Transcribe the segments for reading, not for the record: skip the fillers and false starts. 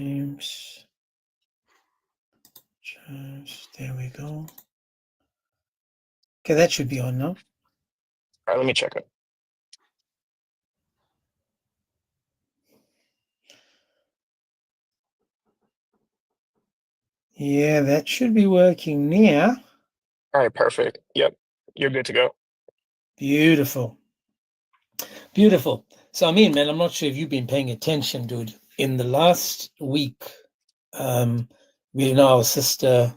James. There we go. Okay, that should be on now. All right, let me check it. Yeah, that should be working now. All right, perfect. Yep, you're good to go. Beautiful. Beautiful. So, I mean, man, I'm not sure if you've been paying attention, dude. In the last week, we know our sister,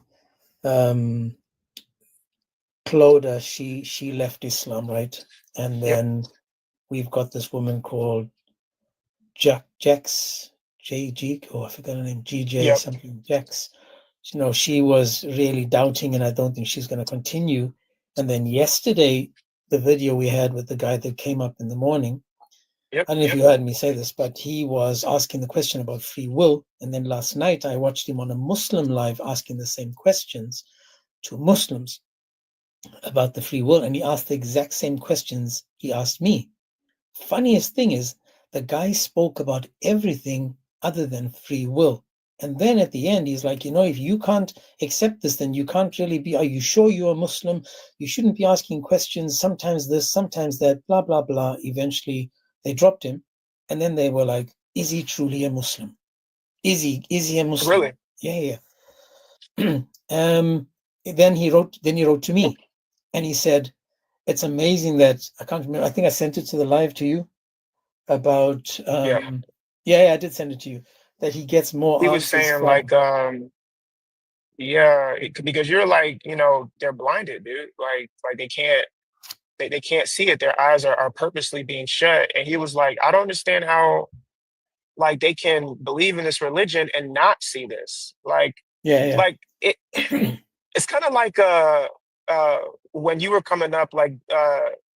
Cloda, she left Islam, right? And then we've got this woman called Jax, oh, I forgot her name, GJ something, Jax. You know, she was really doubting, and I don't think she's going to continue. And then yesterday, the video we had with the guy that came up in the morning, I don't know if you heard me say this, but he was asking the question about free will. And then last night, I watched him on a Muslim live asking the same questions to Muslims about the free will. And he asked the exact same questions he asked me. Funniest thing is, the guy spoke about everything other than free will. And then at the end, he's like, you know, if you can't accept this, then you can't really be, are you sure you're a Muslim? You shouldn't be asking questions, sometimes this, sometimes that, blah, blah, blah. Eventually, they dropped him. And then they were like, is he truly a Muslim? Is he a Muslim? Really? Yeah. Then he wrote to me, and he said, it's amazing that, I can't remember, I think I sent it to the live to you, about, yeah, I did send it to you, that he gets more He was answers saying from, like, because you're like, you know, they're blinded, dude. Like they can't see it. Their eyes are purposely being shut. And he was like, I don't understand how, like, they can believe in this religion and not see this. Like, like it, it's kind of like when you were coming up, like,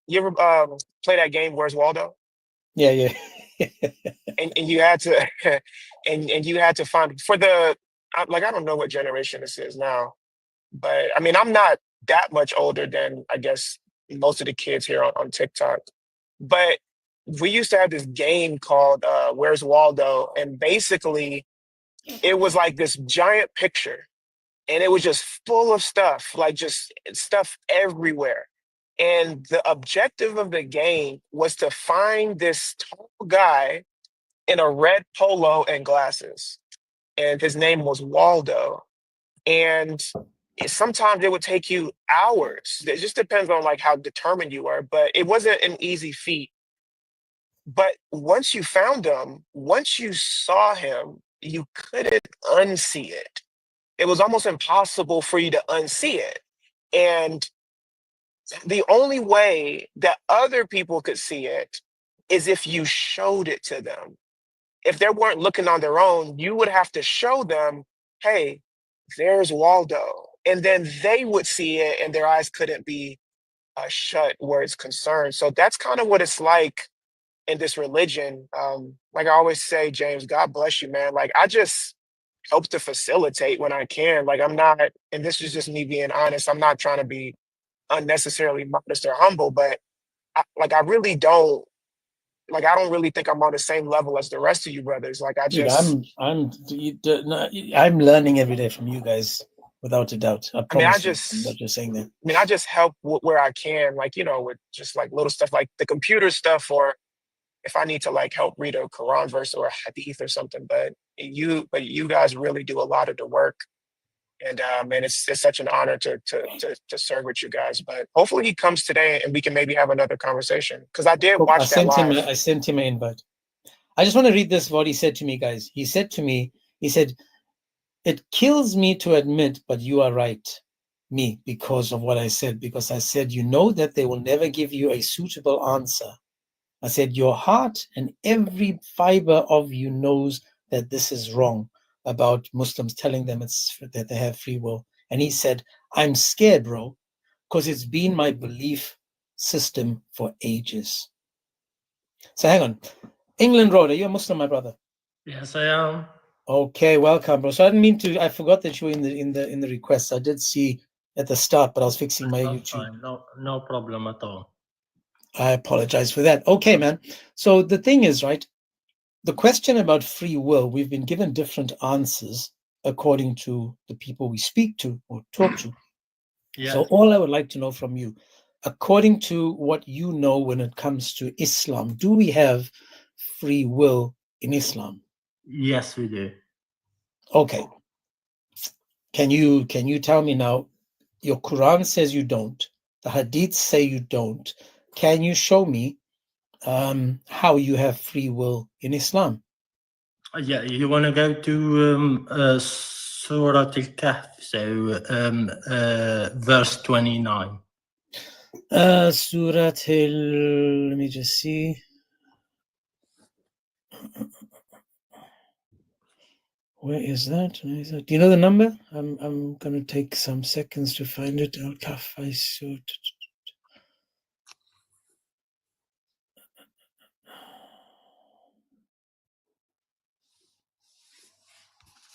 you ever play that game Where's Waldo? Yeah. and you had to and you had to find for the, like, I don't know what generation this is now, but I mean, I'm not that much older than, I guess, most of the kids here on TikTok, but we used to have this game called Where's Waldo, and basically it was like this giant picture, and it was just full of stuff, like just stuff everywhere. And the objective of the game was to find this tall guy in a red polo and glasses. And his name was Waldo. And sometimes it would take you hours. It just depends on like how determined you are, but it wasn't an easy feat. But once you found him, once you saw him, you couldn't unsee it. It was almost impossible for you to unsee it. And the only way that other people could see it is if you showed it to them. If they weren't looking on their own, you would have to show them, hey, there's Waldo. And then they would see it and their eyes couldn't be shut where it's concerned. So that's kind of what it's like in this religion. Like I always say, James, God bless you, man. Like I just help to facilitate when I can. Like I'm not, and this is just me being honest, I'm not trying to be unnecessarily modest or humble, but I really don't, like, I don't really think I'm on the same level as the rest of you brothers. Like I just, I'm learning every day from you guys, without a doubt. I promise I'm not just saying that. I mean, I just help where I can, like, you know, with just like little stuff like the computer stuff, or if I need to like help read a Quran verse or a Hadith or something. But you guys really do a lot of the work. And man, it's such an honor to serve with you guys. But hopefully he comes today and we can maybe have another conversation. Because I did watch that live. I sent him an invite. I just want to read this, what he said to me, guys. He said to me, he said, it kills me to admit, but you are right, me, because of what I said. Because I said, you know that they will never give you a suitable answer. I said, your heart and every fiber of you knows that this is wrong about Muslims telling them that they have free will. And he said, I'm scared, bro, because it's been my belief system for ages. So hang on. England Road, are you a Muslim, my brother? Yes, I am. Okay, welcome, bro. So I didn't mean to, I forgot that you were in the request. I did see at the start, but I was fixing my YouTube. Fine. No problem at all. I apologize for that. Okay, man. So the thing is, right, the question about free will, we've been given different answers according to the people we speak to or talk to. Yeah. So all I would like to know from you, according to what you know when it comes to Islam, do we have free will in Islam? Yes, we do. Okay. Can you tell me now, your Quran says you don't, the Hadith say you don't. Can you show me how you have free will in Islam? Yeah, you want to go to Surah Al-Kahf, so verse 29. Surah let me just see. Where is that? Where is that? Do you know the number? I'm gonna take some seconds to find it. Al-Kahf.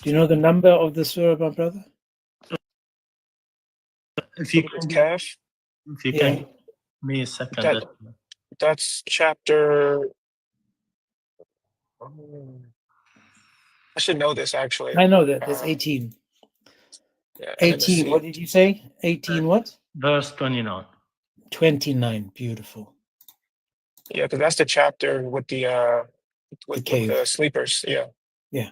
Do you know the number of the surah, my brother? If you It's can, calf. if you Yeah. can, give me a second. That that's chapter. I should know this actually. I know that. That's 18. Yeah, and then the 18. What did you say? 18 what? Verse 29. 29. Beautiful. Yeah, because that's the chapter with the with cave. the sleepers. Yeah. Yeah.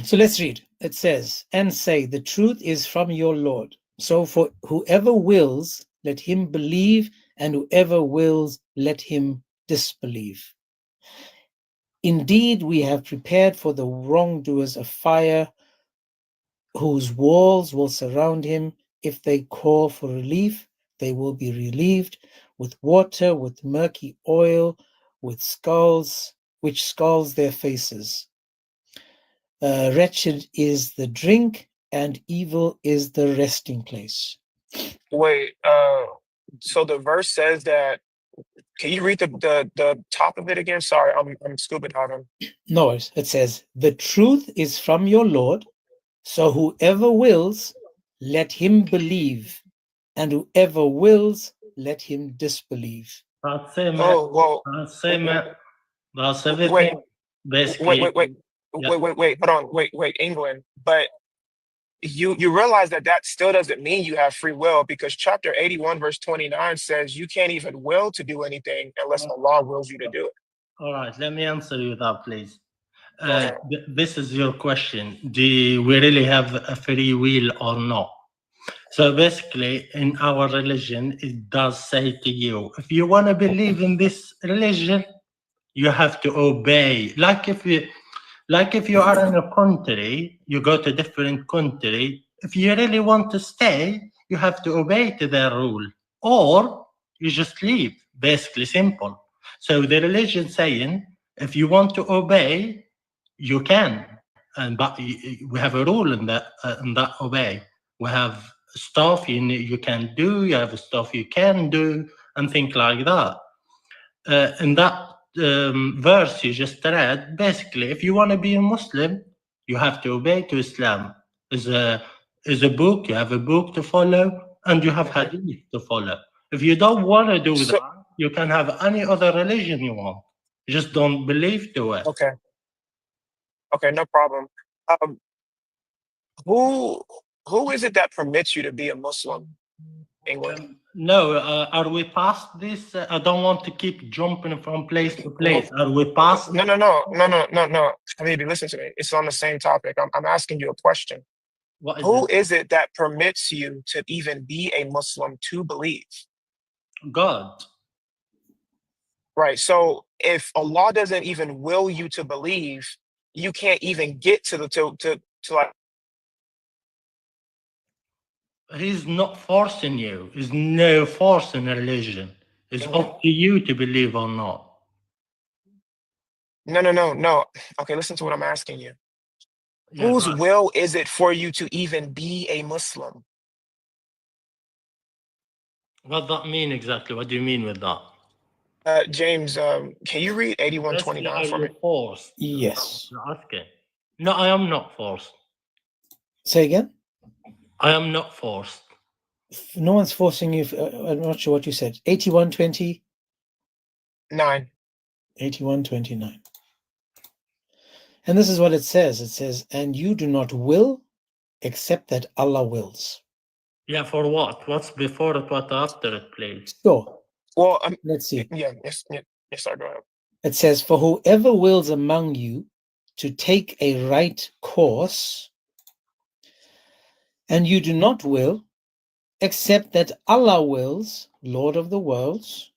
So let's read. It says, and say, the truth is from your Lord. So for whoever wills, let him believe, and whoever wills, let him disbelieve. Indeed, we have prepared for the wrongdoers a fire whose walls will surround him. If they call for relief, they will be relieved with water, with murky oil, with skulls, which scalds their faces. Wretched is the drink, and evil is the resting place. Wait. So the verse says that. Can you read the top of it again? Sorry, I'm scuba diving. No, it says, the truth is from your Lord, so whoever wills, let him believe, and whoever wills, let him disbelieve. Oh well. Verse Wait, 17. Basically, wait. Hold on. Wait. England, but you realize that still doesn't mean you have free will, because chapter 81 verse 29 says you can't even will to do anything unless Allah wills you to do it. All right, let me answer you that, please. Okay. This is your question. Do we really have a free will or not? So basically, in our religion, it does say to you, if you want to believe in this religion, you have to obey. Like if you are in a country, you go to a different country. If you really want to stay, you have to obey to their rule, or you just leave. Basically, simple. So the religion saying, if you want to obey, you can, but we have a rule in that obey. We have stuff you can do. You have stuff you can do, and things like that. In that verse you just read, basically, if you want to be a Muslim, you have to obey to Islam. Is a book. You have a book to follow, and you have hadith to follow. If you don't want to do that, you can have any other religion you want. You just don't believe to it. Okay, no problem. Who is it that permits you to be a Muslim? England. No, are we past this? I don't want to keep jumping from place to place. Are we past? No. Habibi, listen to me. It's on the same topic. I'm asking you a question. Who is it that permits you to even be a Muslim to believe? God. Right. So if Allah doesn't even will you to believe, you can't even get to the to like. He's not forcing you. There's no force in religion. It's up to you to believe or not. No. Okay, listen to what I'm asking you. Yeah, whose will is it for you to even be a Muslim? What does that mean exactly? What do you mean with that? James, can you read 81:29 for me? Forced? Yes. Okay. No, I am not forced. Say again? I am not forced. No one's forcing you. I'm not sure what you said. 81:29. 81:29. And this is what it says. It says, and you do not will except that Allah wills. Yeah, for what? What's before it, what after it, please? So, Well, let's see. Yes, sorry, go ahead. It says, for whoever wills among you to take a right course, and you do not will, except that Allah wills, Lord of the worlds.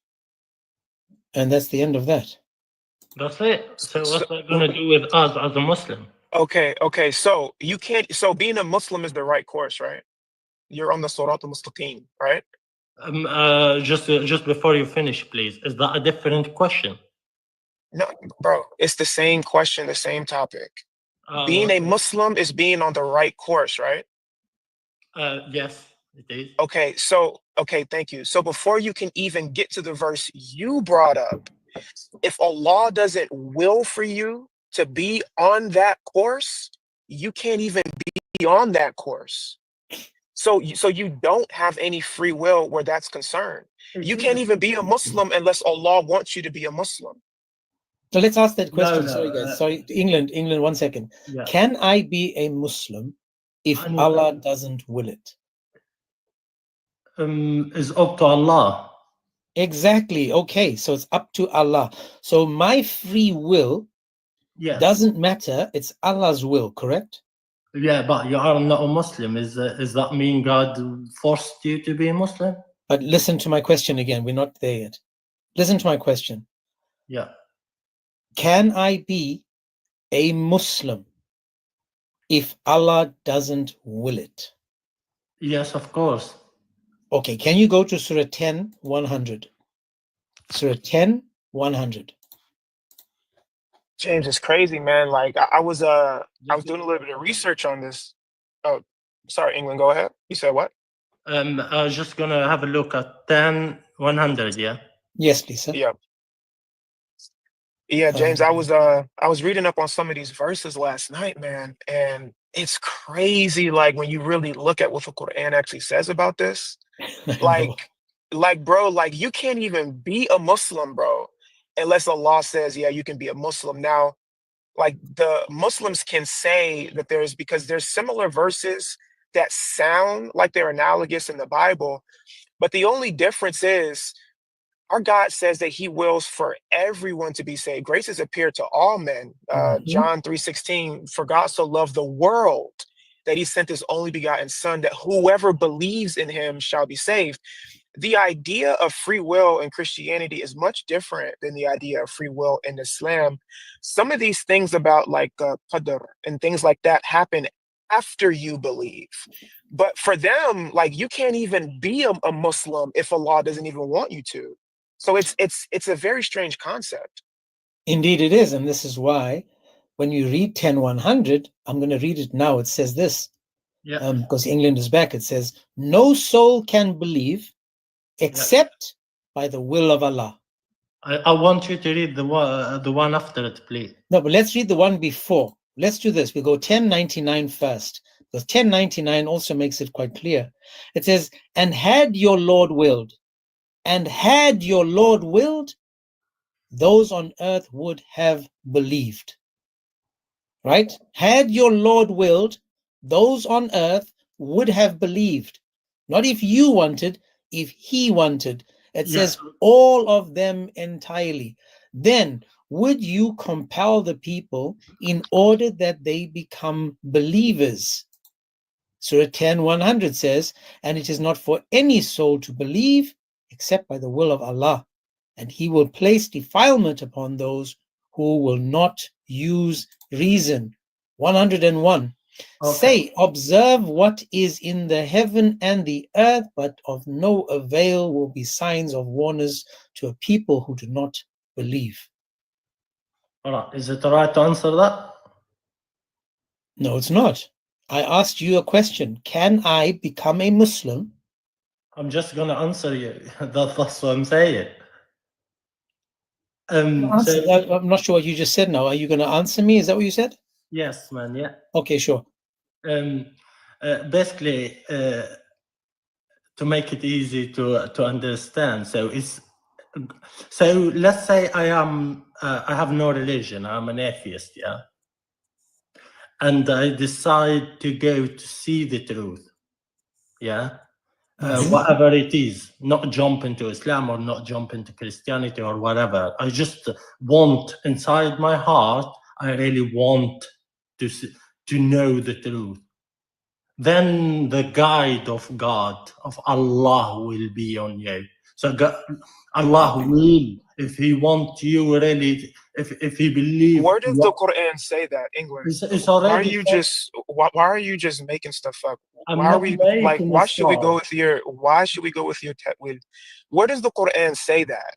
And that's the end of that. That's it. So what's that going to do with us as a Muslim? Okay. So you can't. So being a Muslim is the right course, right? You're on the Surat al-Mustaqim, right? Just before you finish, please. Is that a different question? No, bro. It's the same question, the same topic. Being a Muslim is being on the right course, right? Yes, it is. Okay. Thank you. So before you can even get to the verse you brought up, if Allah doesn't will for you to be on that course, you can't even be on that course. So you don't have any free will where that's concerned. You can't even be a Muslim unless Allah wants you to be a Muslim. So let's ask that question. No, Sorry, guys. Sorry, England, 1 second. Yeah. Can I be a Muslim if Allah doesn't will it? It's up to Allah. Exactly. Okay, so it's up to Allah. So my free will doesn't matter. It's Allah's will, correct? Yeah, but you are not a Muslim. Is that mean God forced you to be a Muslim? But listen to my question again. We're not there yet. Listen to my question. Yeah. Can I be a Muslim if Allah doesn't will it? Yes, of course. Okay, can you go to Surah 10, 100? Surah 10, 100. James, it's crazy, man. Like I was doing a little bit of research on this. Oh, sorry, England, go ahead. You said what? I was just gonna have a look at 10, 100, yeah? Yes, please, sir. Yeah, James, I was reading up on some of these verses last night, man, and it's crazy, like when you really look at what the Quran actually says about this. Like, bro, like you can't even be a Muslim, bro, unless Allah says, yeah, you can be a Muslim. Now, like the Muslims can say that because there's similar verses that sound like they're analogous in the Bible, but the only difference is our God says that he wills for everyone to be saved. Grace has appeared to all men. John 3:16, for God so loved the world that he sent his only begotten son, that whoever believes in him shall be saved. The idea of free will in Christianity is much different than the idea of free will in Islam. Some of these things about like qadr and things like that happen after you believe. But for them, like you can't even be a Muslim if Allah doesn't even want you to. So it's a very strange concept. Indeed it is, and this is why when you read 10:100, I'm going to read it now. It says this, because England is back. It says, no soul can believe except by the will of Allah. I want you to read the one after it, please. No, but let's read the one before. Let's do this. We go 1099 first, because 1099 also makes it quite clear. It says, and had your Lord willed, and had your Lord willed, those on earth would have believed. Right? Had your Lord willed, those on earth would have believed. Not if you wanted, if he wanted. It says all of them entirely. Then would you compel the people in order that they become believers? Surah 10:100 says, and it is not for any soul to believe except by the will of Allah, and he will place defilement upon those who will not use reason. 101. Say, observe what is in the heaven and the earth, but of no avail will be signs of warners to a people who do not believe. All right. Is it all right to answer that? No, it's not. I asked you a question. Can I become a Muslim? I'm just going to answer you. That's what I'm saying. I'm not sure what you just said now. Are you going to answer me? Is that what you said? Yes, man. Yeah. Okay, sure. Basically, to make it easy to understand. So let's say I have no religion. I'm an atheist. Yeah. and I decide to go to see the truth. Yeah. Whatever it is, not jump into Islam or not jump into Christianity or whatever. I just want, inside my heart, I really want to know the truth. Then the guide of God, of Allah, will be on you. So Allah will, if He wants you really, if He believes. Where does the Quran say that? England. It's Why are already you said. just why are you just making stuff up? I'm Why are not we like making why should we go stuff. with your ta'wil? Where does the Quran say that?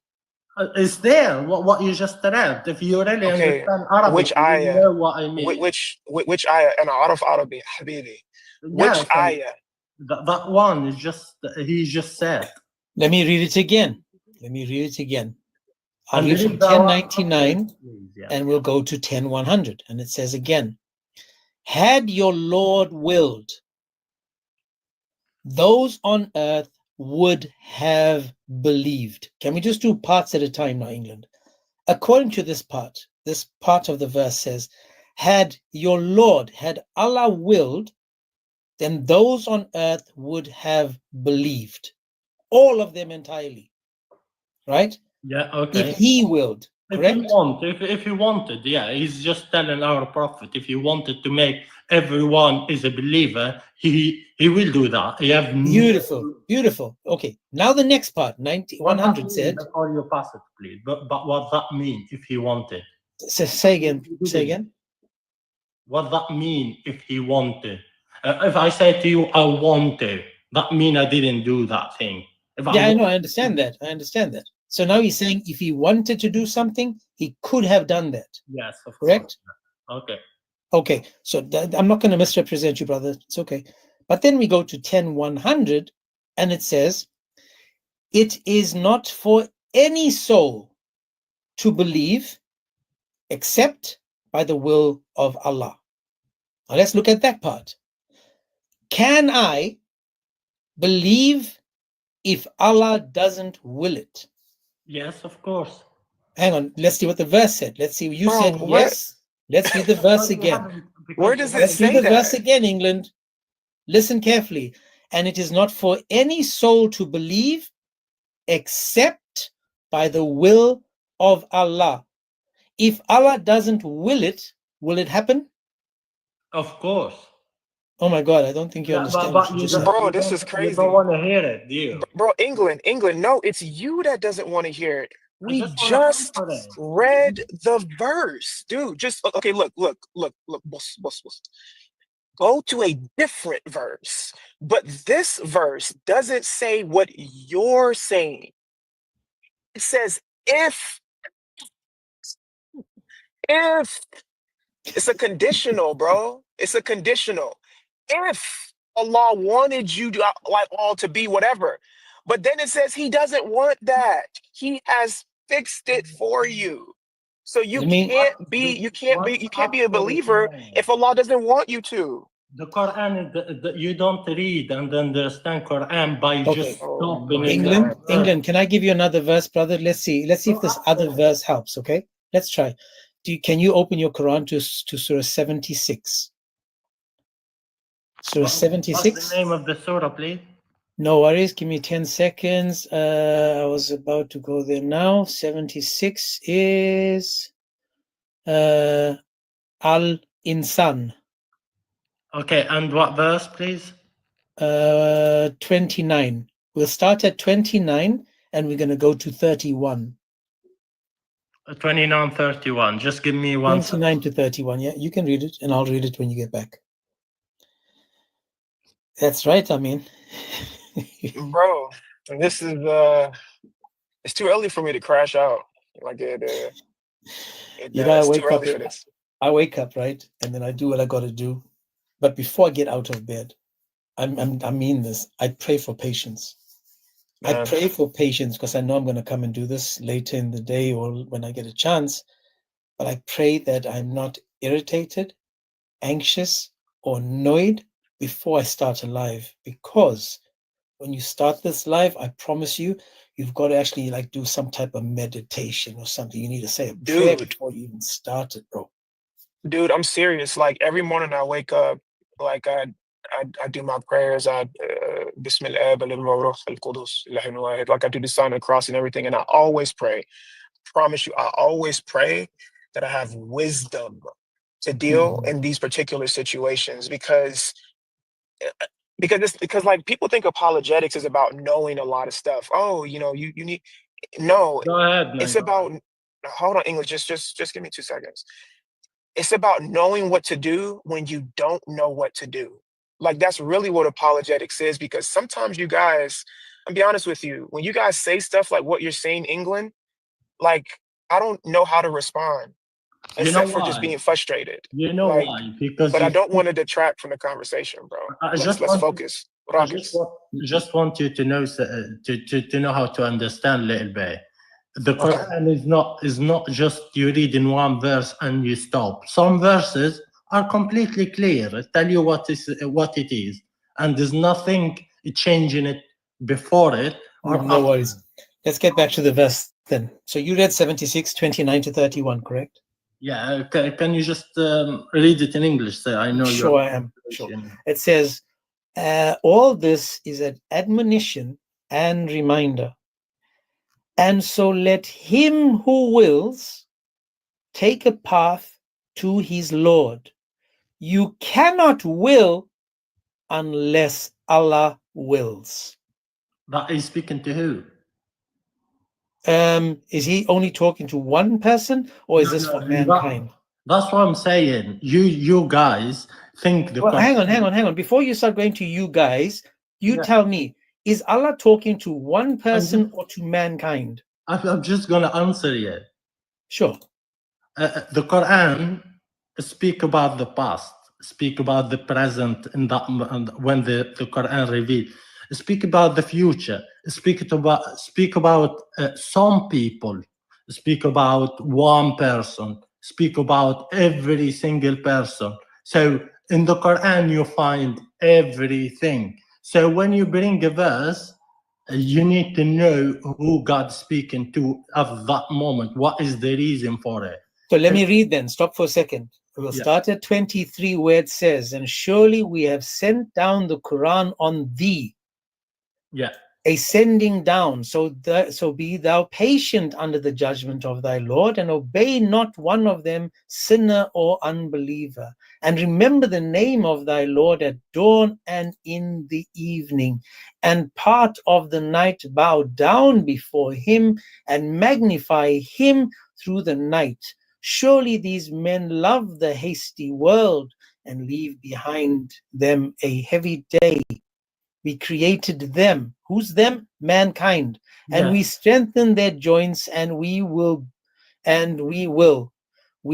It's there, what you just read. If you really Okay, understand Arabic, which you ayah? know what I mean. Which ayah? And Araf Arabi, Habibi. Which Yeah, so ayah? that one is just, he just said. Let me read it again. Let me read it again. I'll And read from read that one, 1099 please, yeah. and we'll go to 10100. And it says again, had your Lord willed, those on earth would have believed. Can we just do parts at a time now, England? According to this part of the verse says, had your Lord, had Allah willed, then those on earth would have believed. All of them entirely. Right? Yeah, okay. If He willed, correct? If he wanted, yeah, he's just telling our prophet, if he wanted to make everyone is a believer, he will do that. He have Beautiful, beautiful. Okay, now the next part, 100 said. Before you pass it, please. But what that mean if he wanted? Say again. What that mean if he wanted? If I say to you, I want to, that mean I didn't do that thing. I know, I understand that. So now he's saying if he wanted to do something, he could have done that. Yes, of correct? Course. Okay, so I'm not going to misrepresent you, brother. It's okay. But then we go to 10100, and it says, it is not for any soul to believe except by the will of Allah. Now let's look at that part. Can I believe if Allah doesn't will it? Yes, of course. Hang on, let's see what the verse said. Let's see. You Bro, said yes. Let's read the verse again. Where does it Let's say read the that? verse again, England. Listen carefully. And it is not for any soul to believe except by the will of Allah. If Allah doesn't will it happen? Of course. Oh my God, I don't think you understand what you just said. Bro, this is crazy. You don't want to hear it, do you? Bro, England, no, it's you that doesn't want to hear it. We just read the verse, dude. Just okay. Look, boss. Go to a different verse, but this verse doesn't say what you're saying. It says if it's a conditional, bro. It's a conditional. If Allah wanted you to like all to be whatever, but then it says He doesn't want that. He has fixed it for you. So you can't be a believer if Allah doesn't want you to. The Quran, you don't read and understand Quran by just stopping England, England, can I give you another verse, brother? Let's see if this other verse helps, okay? Let's try. Can you open your Quran to Surah 76? Surah 76. What's the name of the surah, please? No worries. Give me 10 seconds. I was about to go there now. 76 is Al-Insan. Okay, and what verse, please? 29. We'll start at 29 and we're going to go to 31. 29, 31. Just give me 29 to 31. Yeah, you can read it and I'll read it when you get back. That's right, I mean. Bro, this is it's too early for me to crash out. Like it's too early for this. I wake up, right? And then I do what I gotta do. But before I get out of bed, I mean this, I pray for patience. I pray for patience because I know I'm gonna come and do this later in the day or when I get a chance. But I pray that I'm not irritated, anxious, or annoyed before I start a live, because when you start this live, I promise you, you've got to actually like do some type of meditation or something. You need to say a prayer before you even start it, bro. Dude, I'm serious. Like every morning I wake up, like I do my prayers. Bismillah, like I do the sign of the cross and everything, and I always pray. Promise you, I always pray that I have wisdom to deal in these particular situations because like people think apologetics is about knowing a lot of stuff. Oh, you need no, Go ahead, it's man. about hold on, English, just give me 2 seconds. It's about knowing what to do when you don't know what to do. Like that's really what apologetics is, because sometimes you guys, I'll be honest with you, when you guys say stuff like what you're saying, England, like I don't know how to respond You know except for just why? being frustrated. You know Like, why? Because but I you. don't want to detract from the conversation, bro. I Let's just want. focus. I Ragas. just want you to know to know how to understand a little bit. The Okay. Quran is not just you read in one verse and you stop. Some verses are completely clear. Tell you what it is, and there's nothing changing it before it or No after. worries. Let's get back to the verse then. So you read 76, 29 to 31, correct? Yeah. Can you just read it in English so I know Sure, your I am. Sure. translation? It says, all this is an admonition and reminder. And so let him who wills take a path to his Lord. You cannot will unless Allah wills. That is speaking to who? Is he only talking to one person, or is this for mankind? That's what I'm saying. You guys think the Well, Quran. hang on. Before you start going to you guys, you tell me, is Allah talking to one person or to mankind? I'm just gonna answer you. Sure. The Quran speak about the past, speak about the present, when the Quran revealed, speak about the future, speak about some people, speak about one person, speak about every single person. So in the Quran you find everything. So when you bring a verse, you need to know who God's speaking to at that moment. What is the reason for it? So let me read then. Stop for a second. We'll start at 23, where it says, and surely we have sent down the Quran on thee. Yeah. A sending down. So be thou patient under the judgment of thy Lord, and obey not one of them, sinner or unbeliever. And remember the name of thy Lord at dawn and in the evening, and part of the night bow down before him and magnify him through the night. Surely these men love the hasty world and leave behind them a heavy day. We created them. Who's them? Mankind. And we strengthen their joints, and we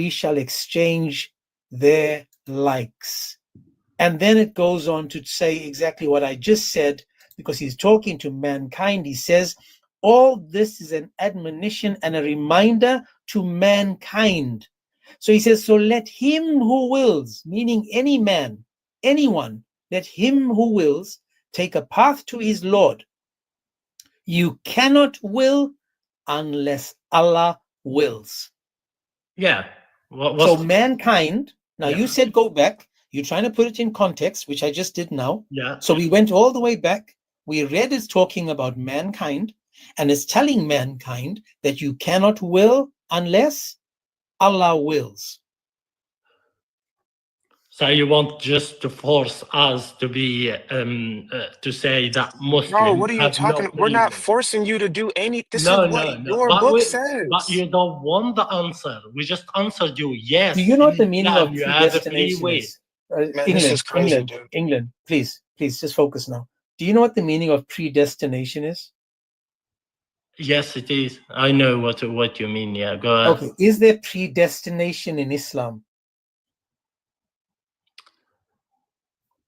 shall exchange their likes. And then it goes on to say exactly what I just said, because he's talking to mankind. He says, all this is an admonition and a reminder to mankind. So he says, so let him who wills, meaning any man, anyone, let him who wills take a path to his Lord. You cannot will unless Allah wills. Yeah. So mankind, now you said go back. You're trying to put it in context, which I just did now. Yeah. So we went all the way back. We read it's talking about mankind, and it's telling mankind that you cannot will unless Allah wills. So you want just to force us to be to say that Muslims Bro, what are you have talking? no We're not freedom. forcing you to do any. This No, is what no, no. your book says. But you don't want the answer. We just answered you. Yes. Do you know what the meaning of you have a free predestination will. is? Man, this is crazy, dude. England, please, just focus now. Do you know what the meaning of predestination is? Yes, it is. I know what you mean. Yeah, go ahead. Okay, is there predestination in Islam?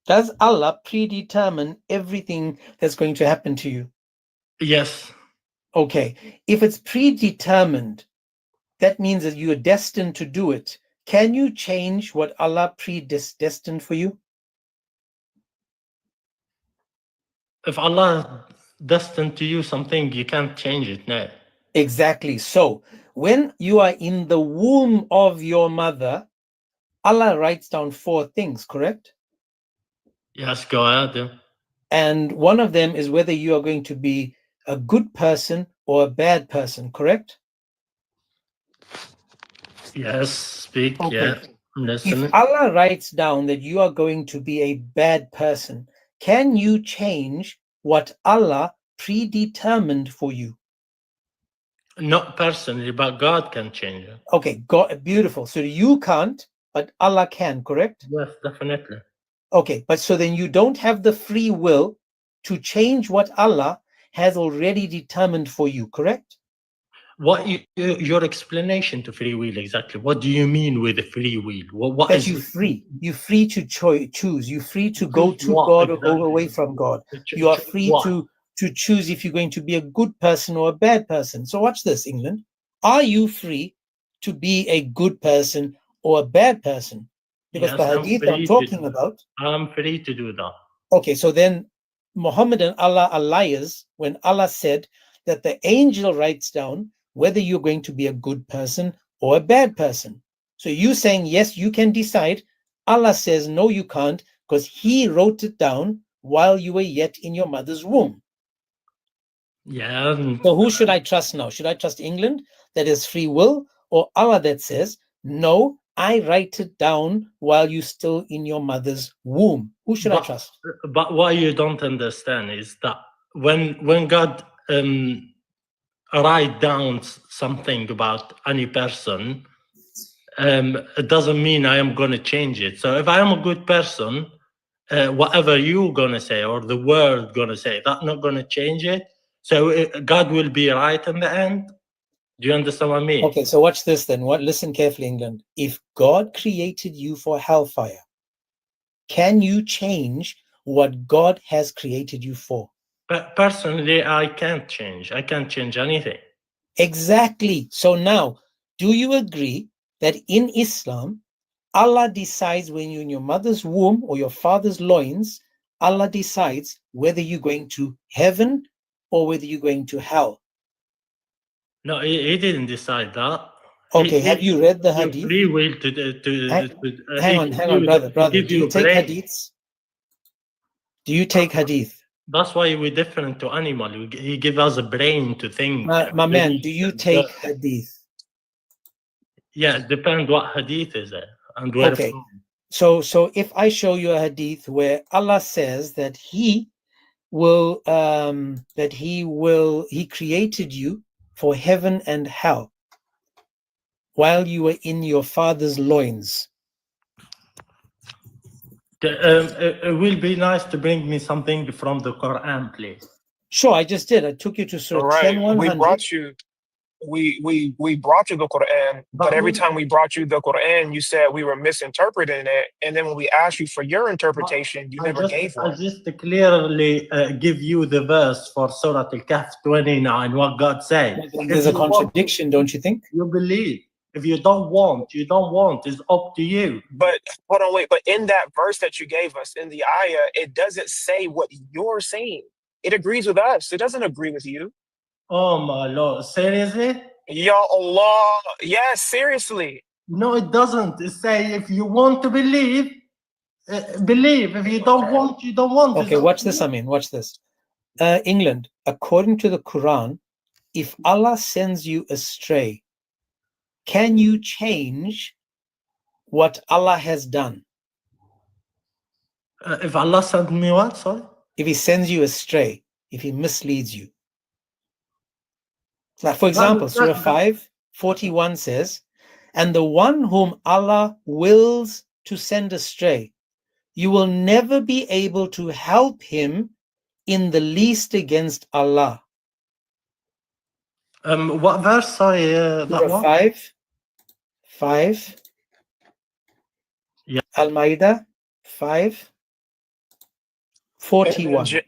Does Allah predetermine everything that's going to happen to you? Yes. Okay, if it's predetermined, that means that you are destined to do it. Can you change what Allah predestined for you? If Allah destined to you something, you can't change it. No. Exactly. So when you are in the womb of your mother, Allah writes down 4 things, correct? Yes, go ahead. Yeah. And one of them is whether you are going to be a good person or a bad person, correct? Yes, speak. Okay. Yeah, I'm listening. If Allah writes down that you are going to be a bad person, can you change what Allah predetermined for you? Not personally, but God can change it. Okay, God, beautiful. So you can't, but Allah can, correct? Yes, definitely. Okay, but so then you don't have the free will to change what Allah has already determined for you, correct? What your explanation to free will exactly? What do you mean with free will? What That is you're free. You're free to choose. You're free to go choose to what God or exactly? go away from God. Ch- You are ch- free what? to choose if you're going to be a good person or a bad person. So watch this, England. Are you free to be a good person or a bad person? Because Yes, the I'm hadith I'm free talking about. I'm free to do that. Okay, so then Muhammad and Allah are liars when Allah said that the angel writes down whether you're going to be a good person or a bad person. So you saying, yes, you can decide. Allah says, no, you can't, because he wrote it down while you were yet in your mother's womb. Yeah. So who should I trust now? Should I trust England that is free will, or Allah that says, no, I write it down while you're still in your mother's womb? Who should I trust? But what you don't understand is that when God write down something about any person, it doesn't mean I am going to change it. So if I am a good person, whatever you're going to say or the word going to say, that's not going to change it. So God will be right in the end. Do you understand what I mean? Okay, so watch this then. Listen carefully, England. If God created you for hellfire, can you change what God has created you for? But personally, I can't change. I can't change anything. Exactly. So now, do you agree that in Islam, Allah decides when you're in your mother's womb or your father's loins, Allah decides whether you're going to heaven or whether you're going to hell? No, he didn't decide that. Okay, have you read the hadith? Free will Hang on, brother. Do you take brain. hadiths? Do you take hadith? That's why we're different to animal. He give us a brain to think. My man, do you take hadith? Yeah, it depends what hadith is it and where. Okay, so if I show you a hadith where Allah says that He created you for heaven and hell while you were in your father's loins. It will be nice to bring me something from the Quran, please. Sure, I just did. I took you to Surah 10:100. We brought you the Quran, but every time we brought you the Quran, you said we were misinterpreting it, and then when we asked you for your interpretation, you never gave one. I just clearly give you the verse for Surah Al-Kahf 29, what God said. There's a contradiction, don't you think? You believe. If you don't want, you don't want. It's up to you. But hold on, wait. But in that verse that you gave us, in the ayah, it doesn't say what you're saying. It agrees with us. It doesn't agree with you. Oh my Lord, seriously? Ya Allah, yes, seriously. No, it doesn't. It say if you want to believe, believe. If you don't want, you don't want. Okay, watch this, watch this. England, according to the Quran, if Allah sends you astray, can you change what Allah has done? If Allah sends me what? Sorry? If He sends you astray, if He misleads you. Like, for example, Surah 5:41 says, and the one whom Allah wills to send astray, you will never be able to help him in the least against Allah. What verse? Sorry, that one? 5. Yeah. Al-Ma'idah 5:41.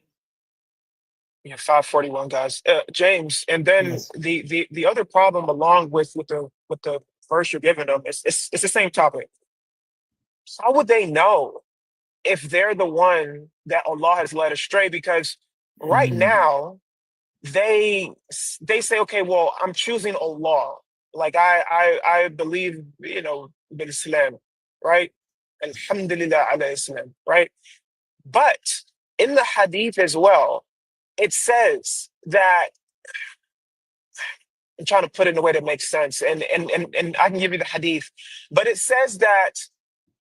Yeah, 541, guys. James, and then Yes. the other problem along with the verse you're giving them is it's the same topic. How would they know if they're the one that Allah has led astray? Because right now they say, okay, well, I'm choosing Allah. Like I believe, in Islam. right? Alhamdulillah ala Islam, right? But in the Hadith as well, it says that, I'm trying to put it in a way that makes sense, and I can give you the Hadith, but it says that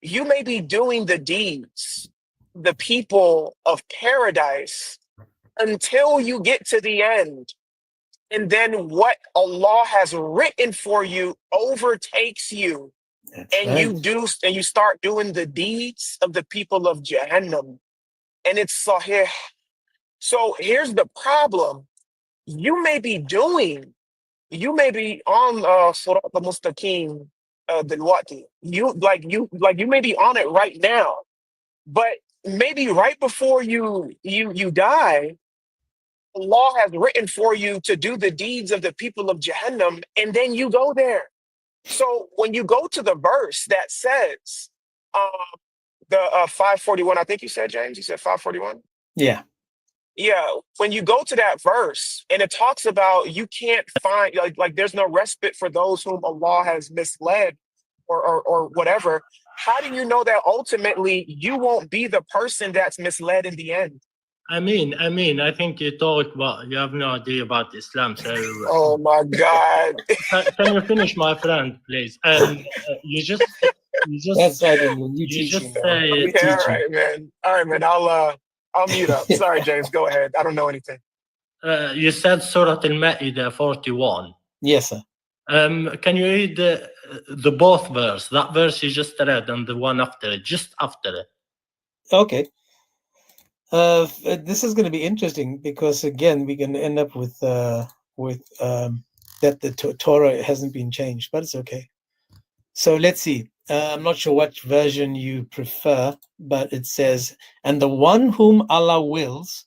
you may be doing the deeds, the people of paradise, until you get to the end. And then what Allah has written for you overtakes you. That's And right. you start doing the deeds of the people of Jahannam. And it's sahih. So here's the problem. You may be on Surat al-Mustaqim Dilwati. You may be on it right now. But maybe right before you die, Allah has written for you to do the deeds of the people of Jahannam, and then you go there. So when you go to the verse that says, the 541, I think you said, James, you said 541? Yeah. Yeah, when you go to that verse and it talks about you can't find, like there's no respite for those whom Allah has misled or whatever, how do you know that ultimately you won't be the person that's misled in the end? I mean, I think you have no idea about Islam, so... Oh my God. Can you finish, my friend, please? You just That's right, England. You you just teaching, man. say You Yeah, all teaching. right, man. All right, man. I'll mute up. Sorry, James. Go ahead. I don't know anything. you said Surah Al-Ma'idah 41. Yes, sir. Can you read the both verse? That verse you just read and the one after it, just after it. Okay. This is going to be interesting because again we're going to end up with that the Torah hasn't been changed, but it's okay. So let's see. I'm not sure what version you prefer, but it says, "And the one whom Allah wills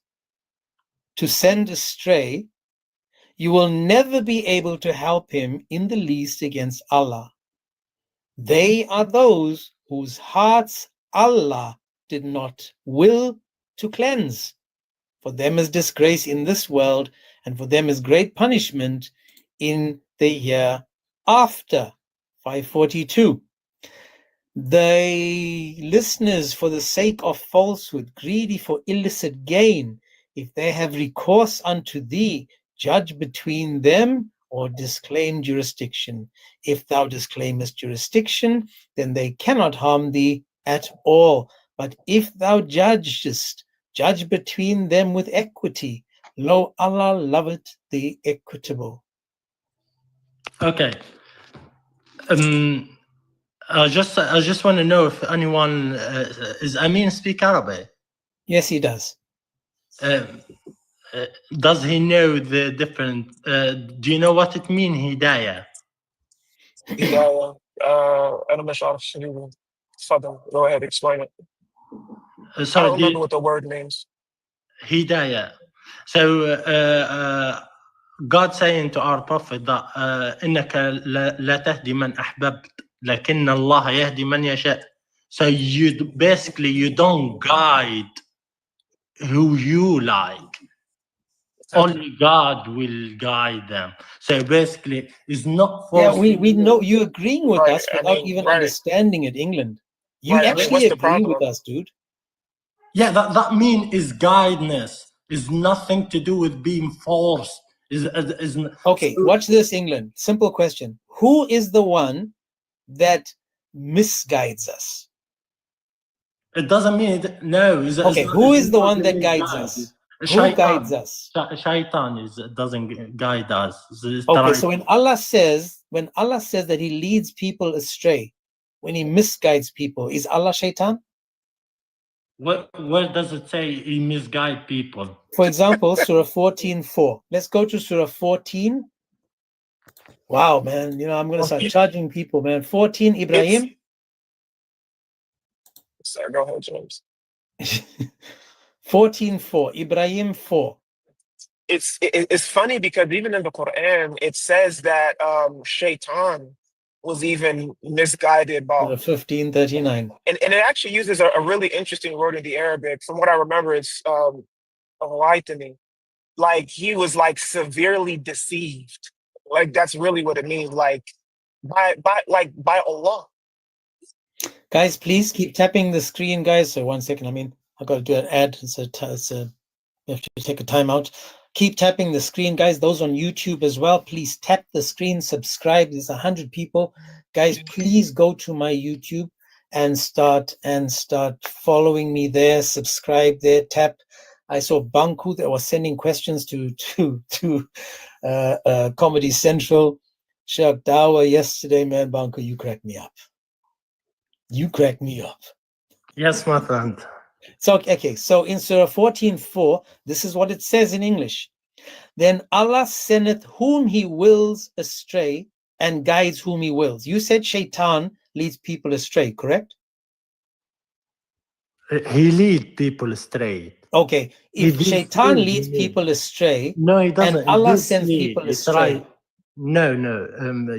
to send astray, you will never be able to help him in the least against Allah. They are those whose hearts Allah did not will to cleanse. For them is disgrace in this world, and for them is great punishment in the hereafter." 542. The listeners, for the sake of falsehood, greedy for illicit gain, if they have recourse unto thee, judge between them or disclaim jurisdiction. If thou disclaimest jurisdiction, then they cannot harm thee at all. But if thou judgest, judge between them with equity. Lo, Allah loveth the equitable. Okay. I just want to know if anyone is Amin speak Arabic. Yes, he does. Does he know the different? Do you know what it means, hidayah? Hidayah. أنا مش عارف شنو. تفضل. Go ahead. Explain it. I Sorry, don't remember what the word means. hidayah. So God saying to our prophet that إنك لا تهدي من أحببت لكن الله يهدي من يشاء. So you don't guide who you like. Only God will guide them. So basically, it's not for. Yeah, we know you agreeing with Right. us without even understanding it, England. You Right. actually What's the agree problem? with us, dude. Yeah, that mean is guidance. Is nothing to do with being forced. Okay, watch this, England. Simple question. Who is the one that misguides us? It doesn't mean it, no. Okay, who is the one that guides us? Who guides us? Shaitan doesn't guide us. Okay, so when Allah says that he leads people astray, when he misguides people, is Allah shaitan? Where does it say he misguide people? For example, Surah 14:4. Let's go to Surah 14. Wow, man, I'm going to start charging people, man. 14, Ibrahim. Sorry, go ahead, James. 14:4, Ibrahim 4. It's funny because even in the Quran, it says that Shaitan was even misguided by 15:39. And it actually uses a really interesting word in the Arabic. From what I remember, it's lightening. Like he was like severely deceived. Like that's really what it means. Like by Allah. Guys, please keep tapping the screen, guys. So 1 second. I mean, I've got to do an ad. We have to take a time out. Keep tapping the screen, guys. Those on YouTube as well, please tap the screen, subscribe. There's 100 people. Guys, please go to my YouTube and start following me there. Subscribe there. Tap. I saw Banku that was sending questions to Comedy Central. Shaq Dawa yesterday, man. Banku, you cracked me up. You cracked me up. Yes, my friend. So, okay, so in Surah 14:4, this is what it says in English. Then Allah sendeth whom he wills astray and guides whom he wills. You said Shaitan leads people astray, correct? He leads people astray. Okay, if Shaitan leads people astray, no, he doesn't. and Allah sends people astray. Right. No,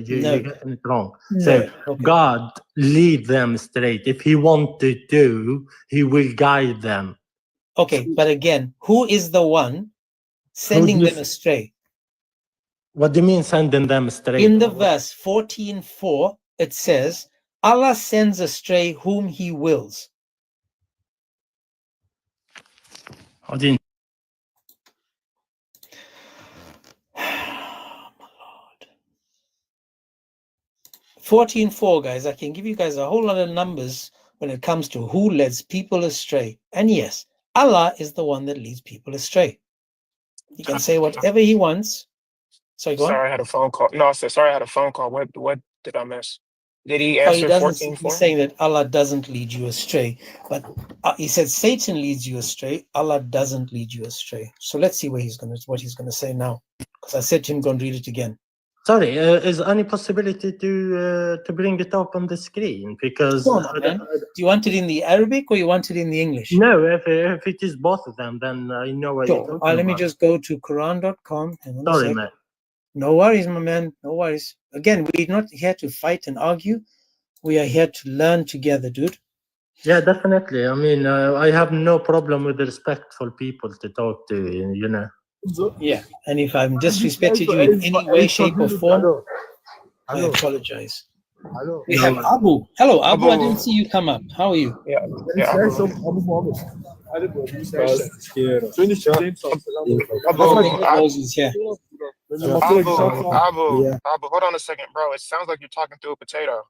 you're getting it wrong. No. So Okay. God lead them straight. If he wanted to, he will guide them. Okay, but again, who is the one sending them astray? What do you mean sending them astray? In the verse 14:4, it says, Allah sends astray whom he wills. I didn't. 14:4, guys. I can give you guys a whole lot of numbers when it comes to who leads people astray. And yes, Allah is the one that leads people astray. He can say whatever he wants. Sorry, go on. Sorry, I had a phone call. No, I said sorry, I had a phone call. What did I miss? Did he answer 14:4? He's saying that Allah doesn't lead you astray, but he said Satan leads you astray. Allah doesn't lead you astray. So let's see what he's gonna say now. Because I said to him, go and read it again. Sorry, is any possibility to bring it up on the screen? Because do you want it in the Arabic or you want it in the English? No, if it is both of them, then I know what you're talking let me just go to Quran.com. Sorry, man. No worries, my man. No worries. Again, we're not here to fight and argue. We are here to learn together, dude. Yeah, definitely. I mean, I have no problem with respectful people to talk to, you know. Yeah, and if I'm disrespected you in any way, shape, or form, I apologize. We have Abu. Hello, Abu. I didn't see you come up. How are you? Yeah. Abu, hold on a second, bro. It sounds like you're talking through a potato.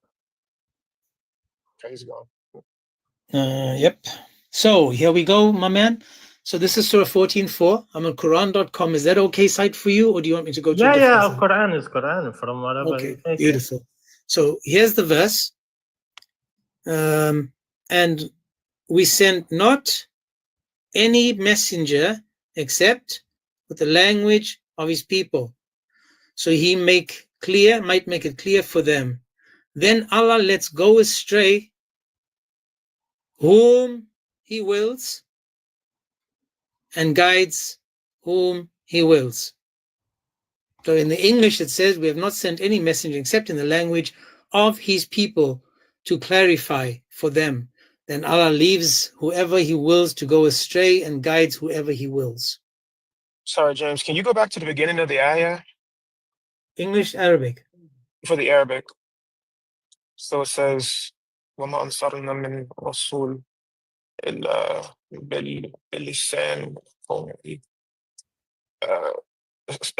Okay, he's gone. Yep. So here we go, my man. So this is Surah 14:4. I'm on Quran.com. Is that okay site for you, or do you want me to go to Quran is Quran from whatever. Okay, beautiful. So here's the verse. And we sent not any messenger except with the language of his people. So he might make it clear for them. Then Allah lets go astray whom he wills and guides whom he wills. So in the English it says, we have not sent any messenger except in the language of his people to clarify for them. Then Allah leaves whoever he wills to go astray and guides whoever he wills. Sorry, James, can you go back to the beginning of the ayah? English, Arabic. For the Arabic. So it says, وَمَا أَنصَرْنَا مِنْ رَسُولٍ إِلَّا بِلِسَانِ قَوْمِهِ.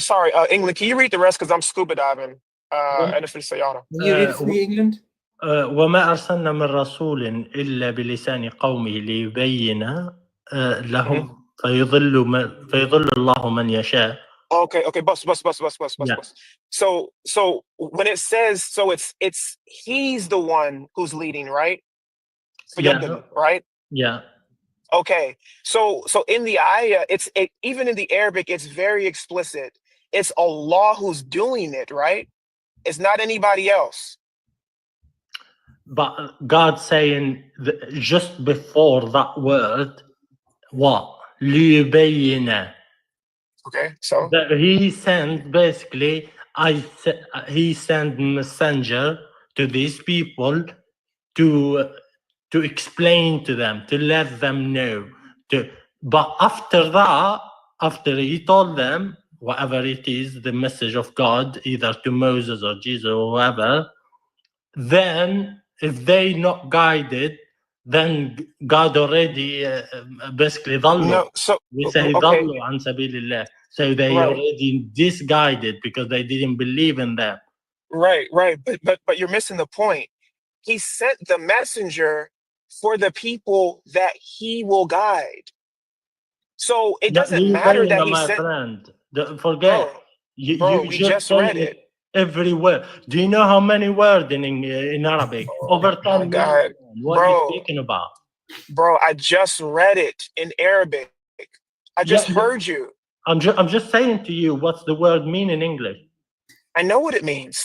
Sorry, England, can you read the rest? Because I'm scuba diving. And if it's Sayada. Can you read it for me, England? وما أرسلنا من رسول إلا بلسان قومه ليبين لهم فيضل الله من يشاء. Okay, bus. Yeah. So when it says, so it's he's the one who's leading, right? Right? Yeah. Okay, so in the ayah, even in the Arabic, it's very explicit. It's Allah who's doing it, right? It's not anybody else. But God saying just before that word, what? لِيُبَيِّنَ. Okay, so he sent basically, he sent messenger to these people to explain to them, to let them know. But after that, after he told them whatever it is, the message of God, either to Moses or Jesus or whoever, then if they not guided, then God already basically ضلوا. No, so We say okay, ضلوا عن سبيل الله. So they right, already disguided because they didn't believe in them. right, right. But you're missing the point. He sent the messenger for the people that he will guide. So it doesn't You matter saying that that, he my sent, friend. Forget. bro, You we just just read say it. every word. Do you know how many words in Arabic? Over Oh my 10 million. God, What are you bro, speaking about? I just read it in Arabic. I Yeah, just heard you. I'm just saying to you, what's the word mean in English? I know what it means.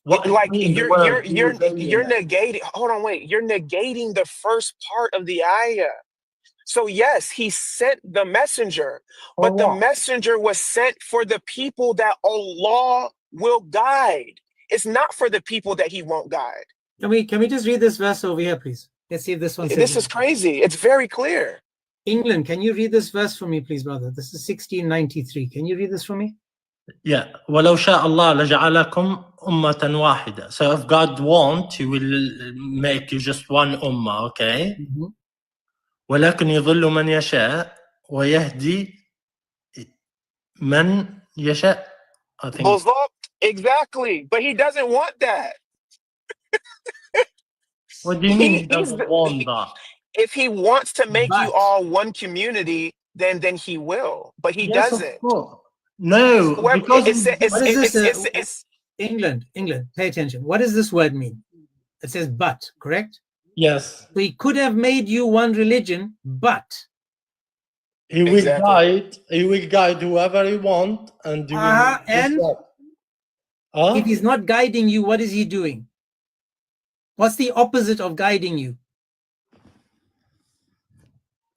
What is Like mean, the you're word you saying that? negating. Hold on, wait. You're negating the first part of the ayah. So yes, he sent the messenger, For but the what? messenger was sent for the people that Allah will guide. It's not for the people that he won't guide. Can we just read this verse over here, please? Let's see if this one says This is crazy. It's very clear. England, can you read this verse for me, please, brother? This is 1693. Can you read this for me? Yeah. ولو شاء الله لجعلكم أمة واحدة. So if God wants, He will make you just one ummah, okay? Mm-hmm. ولكن يضل من يشاء ويهدي من يشاء. I think. Exactly. But he doesn't want that. What do you mean he doesn't want that? If he wants to make you But- all one community, then he will. But he Yes, doesn't. of course. No, Whoever, because What is this? it's England, pay attention. What does this word mean? It says but, correct? yes, So he could have made you one religion, but he will Exactly. guide. He will guide whoever he want, and he will. and if he's not guiding you, what is he doing? What's the opposite of guiding you?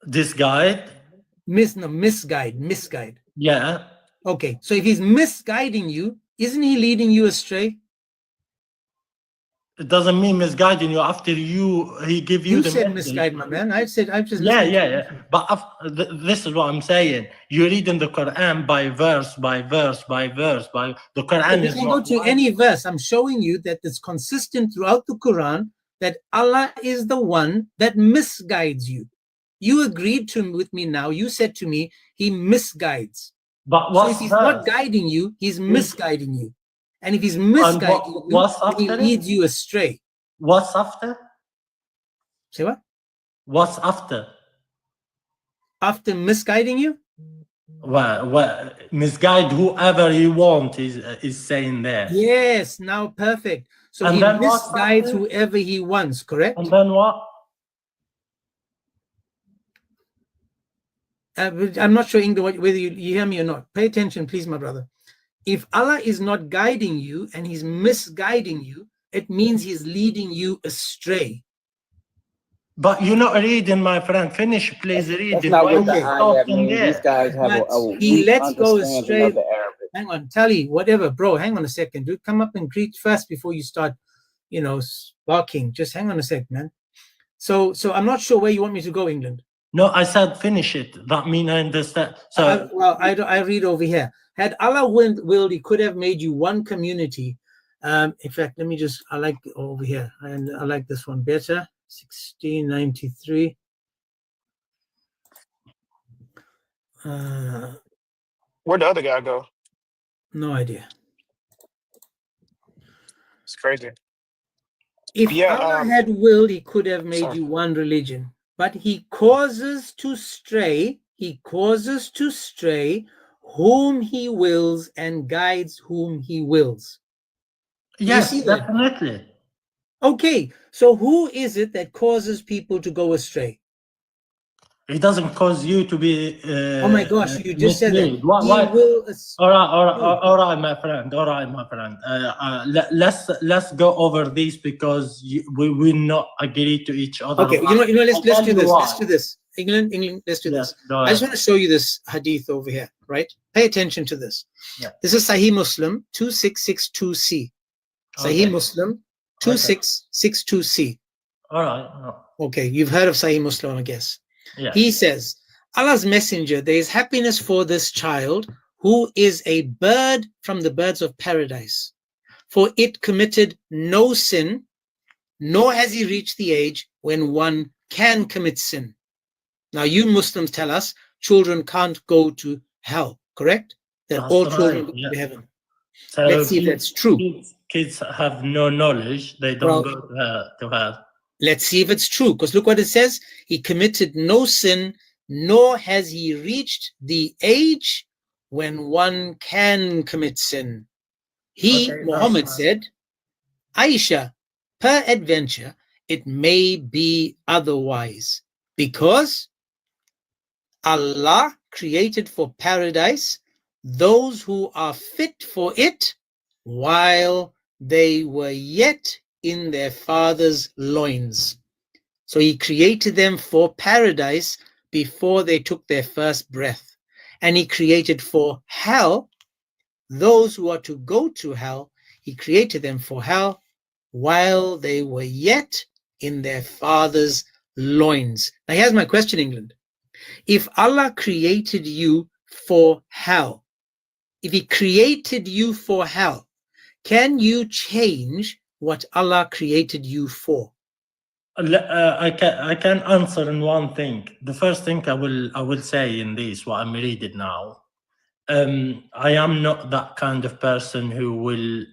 This guide. Misguide. Yeah. Okay, so if he's misguiding you, isn't he leading you astray? It doesn't mean misguiding you after he give you You the said message. misguide, my man. I've just Yeah. But this is what I'm saying. You're reading the Quran by verse. The Quran You is can not go to any verse. I'm showing you that it's consistent throughout the Quran that Allah is the one that misguides you. You agreed with me now. You said to me, he misguides. But So if he's not guiding you, he's misguiding you. And if he's misguiding you, he leads you astray. What's after? Say what? What's after? After misguiding you? Well, misguide whoever he wants is saying there. Yes, now perfect. So and he then misguides whoever he wants, correct? And then what? I'm not sure, Ingrid, whether you hear me or not. Pay attention, please, my brother. If Allah is not guiding you and he's misguiding you, it means he's leading you astray. But you're not reading, my friend. Finish, please, reading. That's not what the ayat means. These guys have a weak understanding of the Arabic. Hang on, Tali, whatever, bro. Hang on a second, dude. Come up and greet first before you start, barking. Just hang on a sec, man. So I'm not sure where you want me to go, England. No, I said finish it. That means I understand. So I read over here. Had Allah willed, he could have made you one community. In fact, let me just, I like over here, and I like this one better. 1693. Where'd the other guy go? No idea. It's crazy. If Allah had willed, he could have made you one religion, but he causes to stray. He causes to stray whom he wills and guides whom he wills. Yes, definitely. Okay, so who is it that causes people to go astray? It doesn't cause you to be. Oh my gosh, you just said that. All right, my friend. Let's go over these because we will not agree to each other. Okay, let's do this. Let's do this. England, let's do this. I just want to show you this hadith over here, right? Pay attention to this. Yeah. This is Sahih Muslim 2662C. Sahih Muslim 2662C. All right. Okay, you've heard of Sahih Muslim, I guess. Yeah. He says, Allah's messenger, there is happiness for this child who is a bird from the birds of paradise. For it committed no sin, nor has he reached the age when one can commit sin. Now, you Muslims tell us children can't go to hell, correct? That That's all right, children go yeah. to heaven. So Let's see if that's true. Kids have no knowledge, they don't go to hell. Let's see if it's true, because look what it says. He committed no sin, nor has he reached the age when one can commit sin. He, Okay, Muhammad, said, Aisha, peradventure, it may be otherwise, because Allah created for paradise those who are fit for it while they were yet in their father's loins. So he created them for paradise before they took their first breath. And he created for hell those who are to go to hell. He created them for hell while they were yet in their father's loins. Now here's my question, England. If Allah created you for hell, if he created you for hell, can you change what Allah created you for? I can answer in one thing. The first thing I will say in this, what I'm reading now, I am not that kind of person who will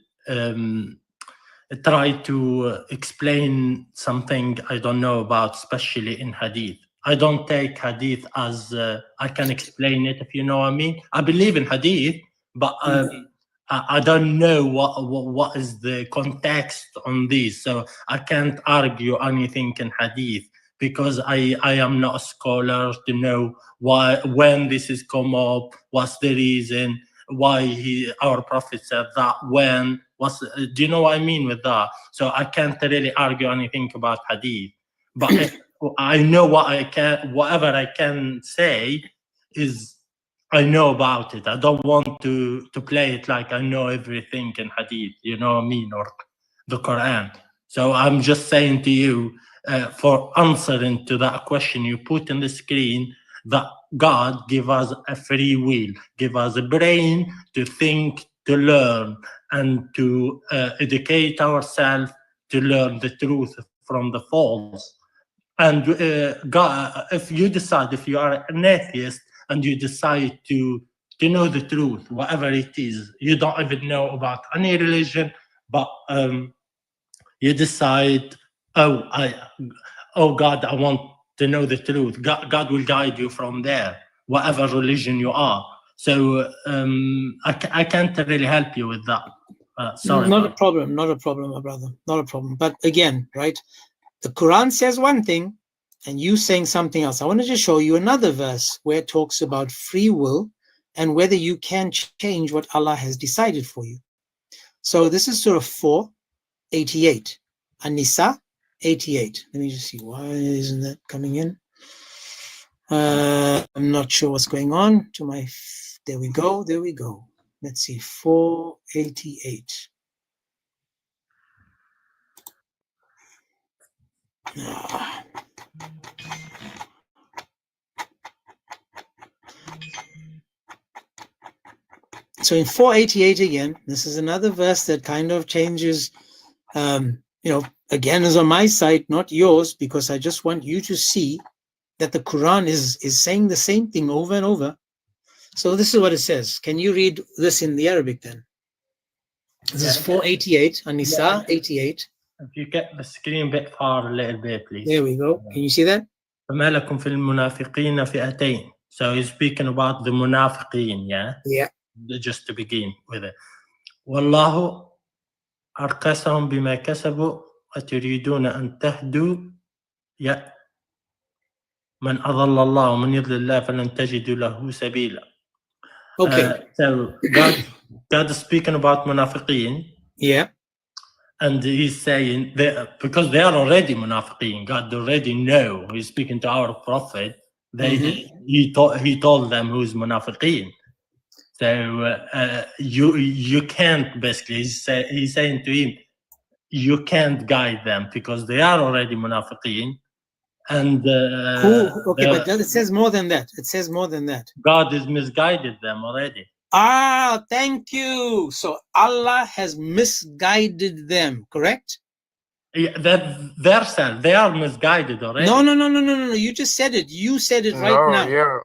try to explain something I don't know about, especially in Hadith. I don't take Hadith as I can explain it, if you know what I mean. I believe in Hadith, but I don't know what is the context on this, so I can't argue anything in Hadith because I am not a scholar to know when this is come up, what's the reason, why our Prophet said that, when, do you know what I mean with that? So I can't really argue anything about Hadith, but if I know whatever I can say is I know about it. I don't want to play it like I know everything in Hadith, you know what I mean, or the Quran. So I'm just saying to you, for answering to that question you put on the screen, that God give us a free will, give us a brain to think, to learn, and to educate ourselves to learn the truth from the false. And God, if you decide, if you are an atheist and you decide to know the truth, whatever it is, you don't even know about any religion, but you decide, oh God, I want to know the truth. God will guide you from there, whatever religion you are. So I can't really help you with that. Sorry. Not a problem, my brother, not a problem. But again, right, the Quran says one thing and you saying something else. I wanted to show you another verse where it talks about free will and whether you can change what Allah has decided for you. So this is Surah 4:88, An-Nisa 88. Let me just see, why isn't that coming in? I'm not sure what's going on. There we go. Let's see, 4:88. So in 4:88 again, this is another verse that kind of changes, again is on my side, not yours, because I just want you to see that the Quran is saying the same thing over and over. So this is what it says. Can you read this in the Arabic then? This is 4:88, An-Nisa 88. If you get the screen a bit far a little bit, please. There we go. Can you see that? فما لكم في المنافقين فئتين. So he's speaking about the munafiqeen, yeah? Yeah. Just to begin with it. والله أركسهم بما كسبوا وتريدون أن تهدوا من أضل الله ومن يضلل الله فلن تجد له سبيلا. Okay. So God is speaking about munafiqeen. Yeah. And he's saying that because they are already munafiqeen, God already know. He's speaking to our prophet. He told them who's munafiqeen. So you can't basically. He's saying to him, you can't guide them because they are already munafiqeen. And but it says more than that. It says more than that. God has misguided them already. Ah, thank you. So Allah has misguided them, correct? Yeah, that their self, they are misguided already. No. You just said it. You said it right now. Yeah.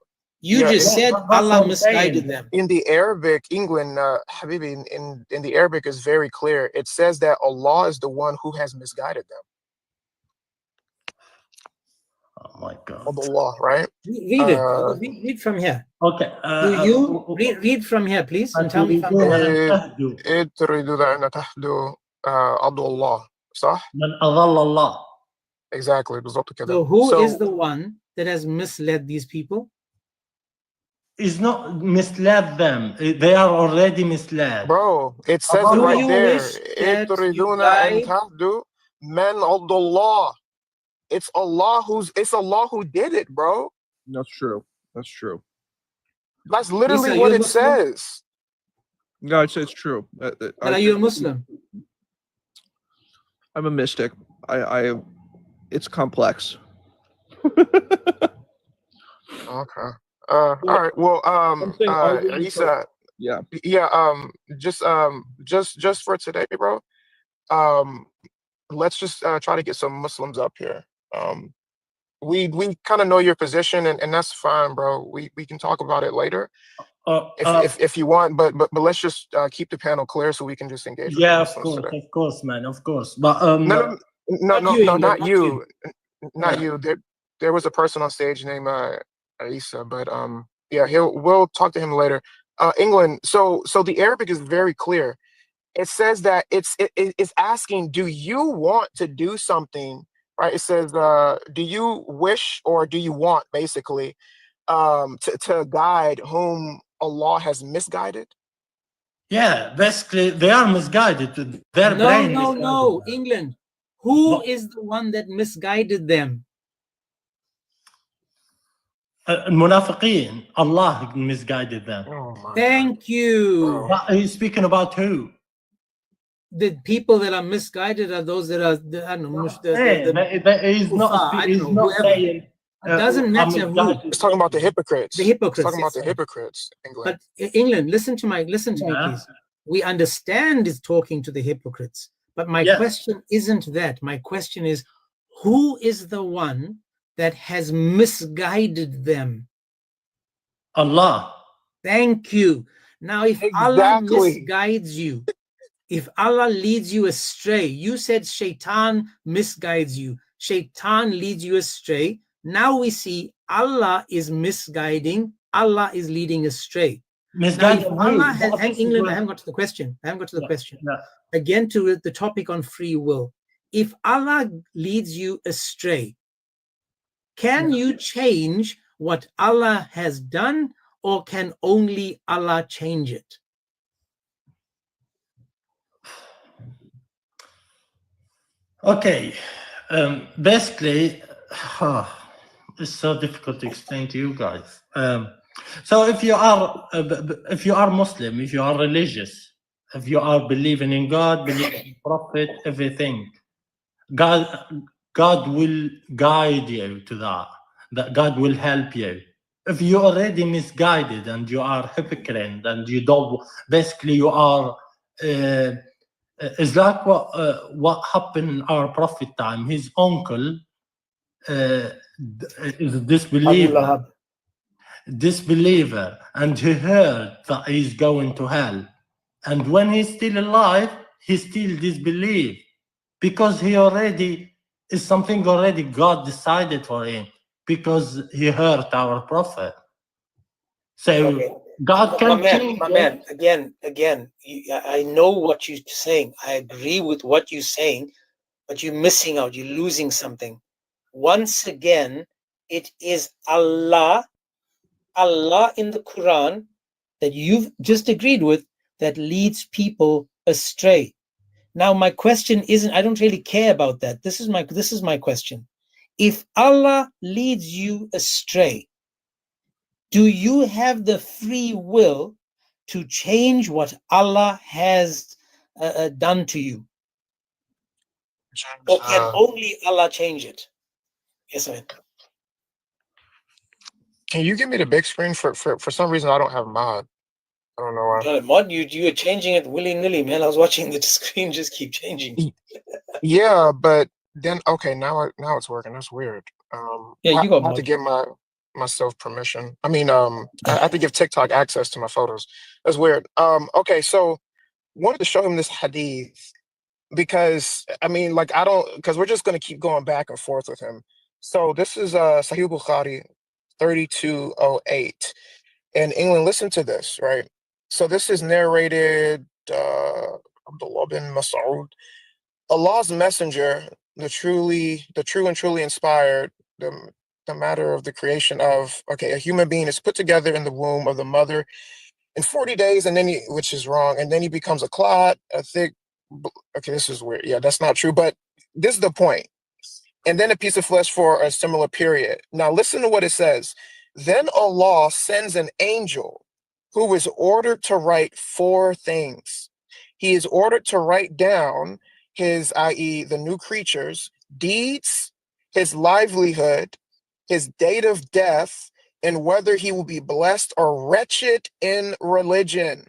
You just said Allah misguided them. In the Arabic, England, Habibi, in the Arabic is very clear. It says that Allah is the one who has misguided them. Oh my God. Allah, right? Read it. Read from here. Okay. Do you read from here, please, and tell me if I'm wrong. Allah, صح? من أضل الله. Exactly. بالضبط كده. So who is the one that has misled these people? Is not misled them. They are already misled. Bro, it says it right there. It's Allah who did it, bro. That's true. That's true. That's literally what it says. No, it's true. Are you a Muslim? I'm a mystic. It's complex. Okay. All right. Well, Isa. Yeah. Just for today, bro. Let's just try to get some Muslims up here. We kind of know your position, and that's fine, bro. We can talk about it later if you want, but let's just keep the panel clear so we can just engage. Yeah, with of course, man, of course. But no, not you. There was a person on stage named Isa, but yeah, we'll talk to him later. England. So the Arabic is very clear. It says that it's asking, do you want to do something? Right? It says, do you wish or do you want, basically, to guide whom Allah has misguided? Yeah, basically they are misguided. Their brain no, England. Who is the one that misguided them? Munafiqeen. Allah misguided them. Oh, Thank you. But are you speaking about who? The people that are misguided are those that are saying. It doesn't matter who. It's talking about the hypocrites. The hypocrites. It's talking about the hypocrites. England. But England, listen to me, please. We understand is talking to the hypocrites, but my question isn't that. My question is, who is the one that has misguided them? Allah. Thank you. Now, if Allah misguides you, if Allah leads you astray, you said Shaitan misguides you. Shaitan leads you astray. Now we see Allah is misguiding. Allah is leading astray. Misguiding. Allah has, England, I haven't got to the question. Again, to the topic on free will. If Allah leads you astray, can you change what Allah has done, or can only Allah change it? Okay, basically, it's so difficult to explain to you guys. So if you are Muslim, if you are religious, if you are believing in God, believing in Prophet, everything, God will guide you to that. That God will help you. If you're already misguided and you are hypocrite and you don't, basically you are. It's like what happened in our Prophet time. His uncle is a disbeliever, and he heard that he's going to hell. And when he's still alive, he still disbelieves because he already is something already God decided for him because he heard our Prophet. So. God can change. My man, again, I know what you're saying. I agree with what you're saying, but you're missing out. You're losing something. Once again, it is Allah in the Quran that you've just agreed with that leads people astray. Now, my question isn't, I don't really care about that. This is my question. If Allah leads you astray, do you have the free will to change what Allah has done to you? Or can only Allah change it? Yes, man. Can you give me the big screen? For some reason, I don't have mod. I don't know why. Mod, you are changing it willy-nilly, man. I was watching the screen just keep changing. Yeah, but then okay, now it's working. That's weird. Yeah, you got I have to mod. give myself permission. I mean, I have to give TikTok access to my photos. That's weird. Okay, so wanted to show him this hadith because I mean, like I don't because we're just gonna keep going back and forth with him. So this is Sahih Bukhari 3208. In England, listen to this, right? So this is narrated Abdullah bin Mas'ud. Allah's messenger, the true and truly inspired, the matter of the creation of, okay, a human being is put together in the womb of the mother in 40 days, and then which is wrong, and then he becomes a clot, a thick, okay, this is weird. Yeah, that's not true, but this is the point. And then a piece of flesh for a similar period. Now listen to what it says. Then Allah sends an angel who is ordered to write 4 things. He is ordered to write down his, i.e., the new creature's deeds, his livelihood, his date of death, and whether he will be blessed or wretched in religion.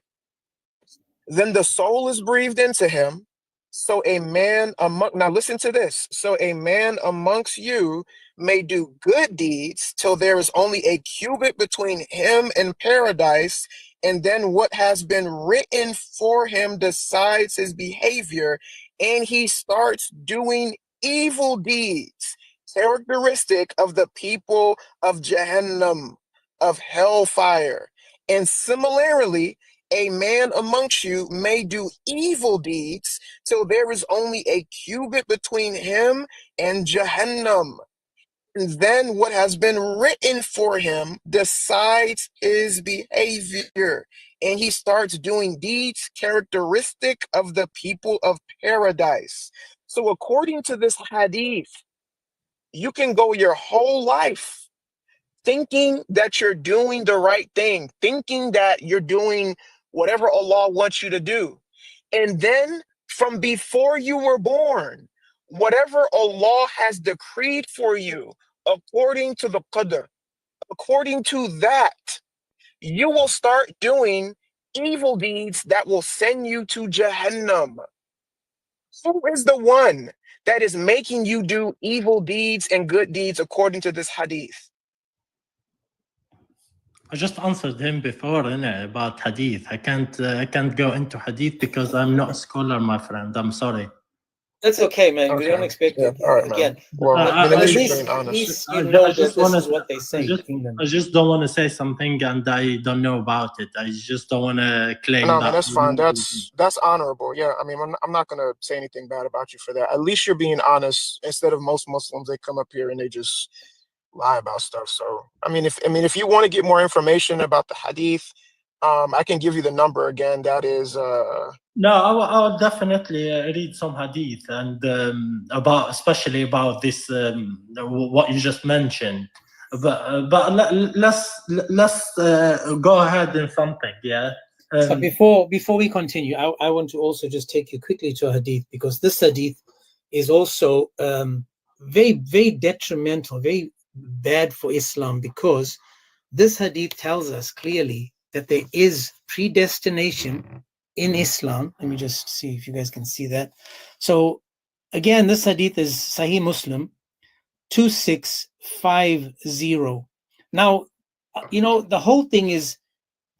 Then the soul is breathed into him. So a man now listen to this. So a man amongst you may do good deeds till there is only a cubit between him and paradise, and then what has been written for him decides his behavior, and he starts doing evil deeds, characteristic of the people of Jahannam, of hellfire. And similarly, a man amongst you may do evil deeds till there is only a cubit between him and Jahannam. And then what has been written for him decides his behavior. And he starts doing deeds characteristic of the people of paradise. So according to this hadith, you can go your whole life thinking that you're doing the right thing, thinking that you're doing whatever Allah wants you to do. And then from before you were born, whatever Allah has decreed for you, according to the qadr, according to that, you will start doing evil deeds that will send you to Jahannam. Who is the one that is making you do evil deeds and good deeds according to this hadith? I just answered him before, innit, about hadith. I can't go into hadith because I'm not a scholar, my friend. I'm sorry. That's okay, man. Okay. We don't expect it. All right, Again, man. Well, at least you know that this is what they say. I just don't want to say something and I don't know about it. I just don't want to claim no, that. man, that's fine. That's honorable. Yeah, I mean, I'm not gonna say anything bad about you for that. At least you're being honest instead of most Muslims. They come up here and they just lie about stuff. So, I mean, if you want to get more information about the hadith, I can give you the number again. That is No, I'll definitely read some hadith and especially about this what you just mentioned. But let's go ahead in something. Yeah. So before we continue, I want to also just take you quickly to a hadith, because this hadith is also very, very detrimental, very bad for Islam, because this hadith tells us clearly that there is predestination in Islam. Let me just see if you guys can see that. So again, this hadith is Sahih Muslim 2650. Now, the whole thing is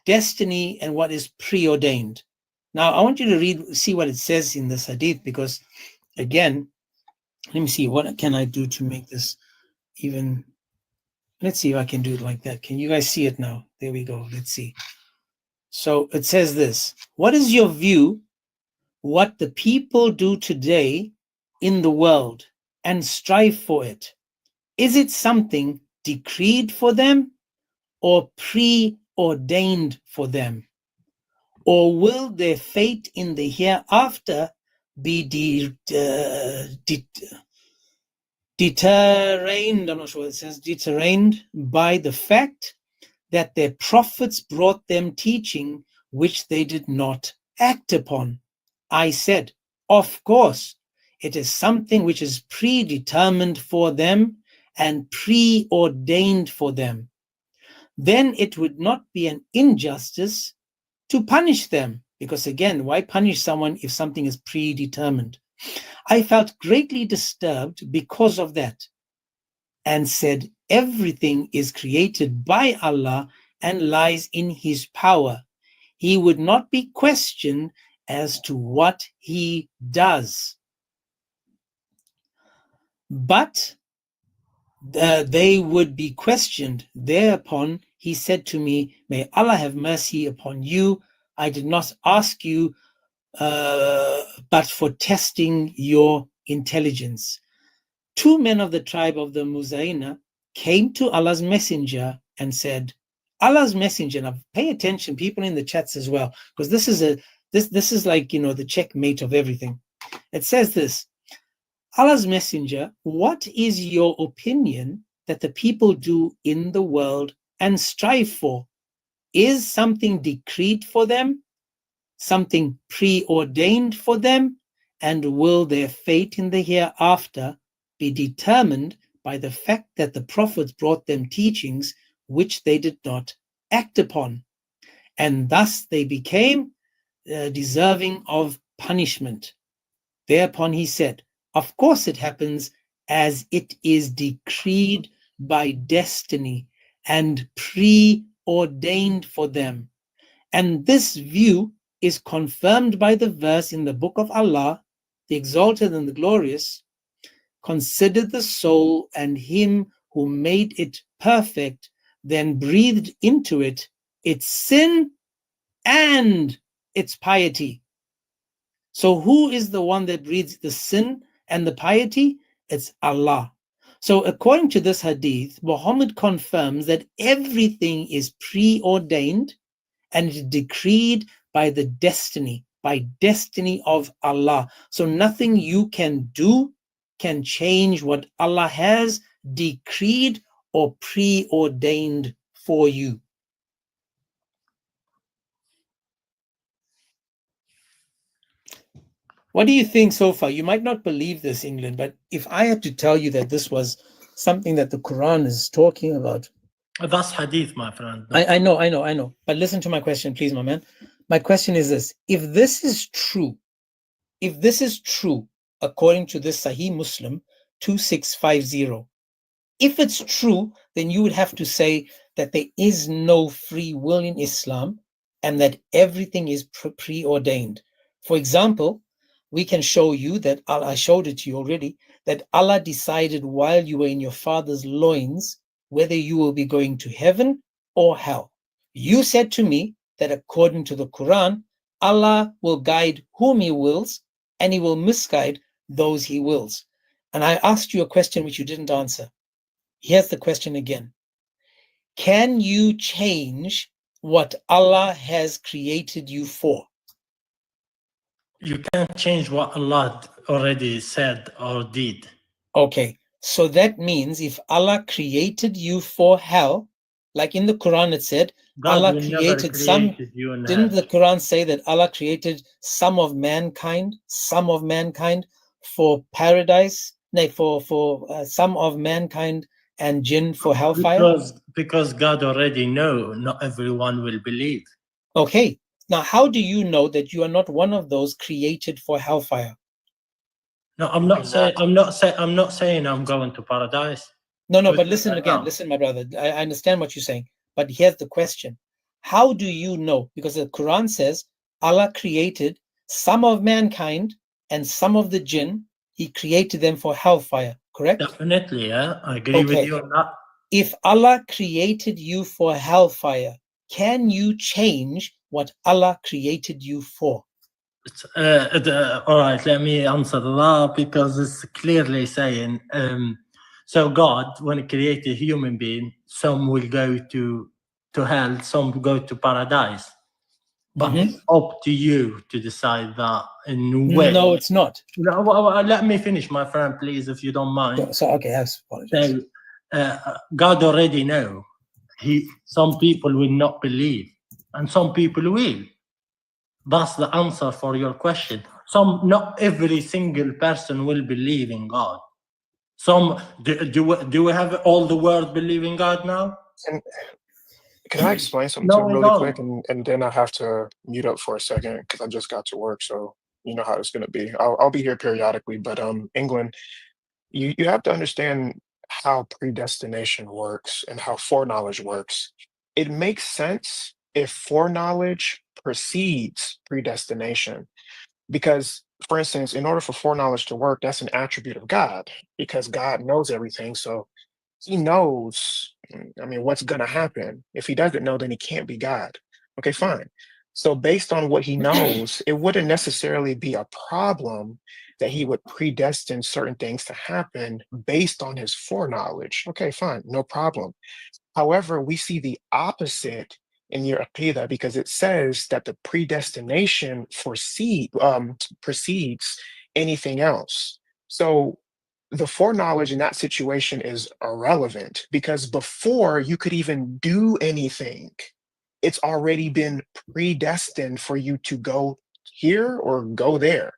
destiny and what is preordained. Now, I want you to see what it says in this hadith, because again, let me see, what can I do to make this even? Let's see if I can do it like that. Can you guys see it now? There we go. Let's see. So it says this: what is your view what the people do today in the world and strive for it? Is it something decreed for them or preordained for them? Or will their fate in the hereafter be determined? I'm not sure what it says. Determined by the fact that their prophets brought them teaching which they did not act upon. I said, of course, it is something which is predetermined for them and preordained for them. Then it would not be an injustice to punish them, because again, why punish someone if something is predetermined? I felt greatly disturbed because of that and said, everything is created by Allah and lies in His power. He would not be questioned as to what He does. But they would be questioned. Thereupon he said to me, may Allah have mercy upon you. I did not ask you but for testing your intelligence. 2 men of the tribe of the Muzayna came to Allah's messenger and said, Allah's messenger, now pay attention, people in the chats as well, because this is like, the checkmate of everything. It says this, Allah's messenger, what is your opinion that the people do in the world and strive for? Is something decreed for them, something preordained for them, and will their fate in the hereafter be determined by the fact that the prophets brought them teachings which they did not act upon, and thus they became deserving of punishment? Thereupon he said, of course it happens as it is decreed by destiny and preordained for them. And this view is confirmed by the verse in the book of Allah, the Exalted and the Glorious, consider the soul and him who made it perfect, then breathed into it its sin and its piety. So who is the one that breathes the sin and the piety? It's Allah. So according to this hadith, Muhammad confirms that everything is preordained and decreed by the destiny of Allah. So nothing you can do can change what Allah has decreed or preordained for you. What do you think so far? You might not believe this, England, but if I had to tell you that this was something that the Quran is talking about. That's hadith, my friend. I know. But listen to my question, please, my man. My question is this. If this is true, according to this Sahih Muslim 2650, if it's true, then you would have to say that there is no free will in Islam and that everything is preordained. For example, we can show you that I showed it to you already, that Allah decided while you were in your father's loins whether you will be going to heaven or hell. You said to me that according to the Quran, Allah will guide whom He wills and He will misguide those He wills. And I asked you a question which you didn't answer. Here's the question again. Can you change what Allah has created you for? You can't change what Allah already said or did. Okay, so that means if Allah created you for hell, like in the Quran it said, God Allah created some, didn't the Quran say that Allah created some of mankind for paradise? No, for some of mankind and jinn for hellfire? Because God already know not everyone will believe. Okay, now how do you know that you are not one of those created for hellfire? No, I'm not saying I'm going to paradise. No, but listen again. Listen, my brother. I understand what you're saying, but here's the question. How do you know? Because the Quran says Allah created some of mankind and some of the jinn. He created them for hellfire, correct? Definitely, yeah. I agree with you on that. If Allah created you for hellfire, can you change what Allah created you for? All right, let me answer that because it's clearly saying, so God, when He created human being, some will go to hell, some will go to paradise. But it's up to you to decide that in when. No, it's not. No, let me finish, my friend, please, if you don't mind. So okay, I apologize. So, God already know. Some people will not believe, and some people will. That's the answer for your question. Not every single person will believe in God. Do we have all the world believe in God now? Can I explain something to him really quick, and then I have to mute up for a second because I just got to work. So you know how it's going to be. I'll be here periodically, but England, you have to understand how predestination works and how foreknowledge works. It makes sense if foreknowledge precedes predestination. Because, for instance, in order for foreknowledge to work, that's an attribute of God, because God knows everything. So he knows, I mean, what's going to happen. If he doesn't know, then he can't be God. Okay, fine. So based on what he knows, it wouldn't necessarily be a problem that he would predestine certain things to happen based on his foreknowledge. Okay, fine, no problem. However, we see the opposite in your Aqidah, because it says that the predestination precedes anything else. So the foreknowledge in that situation is irrelevant, because before you could even do anything, it's already been predestined for you to go here or go there.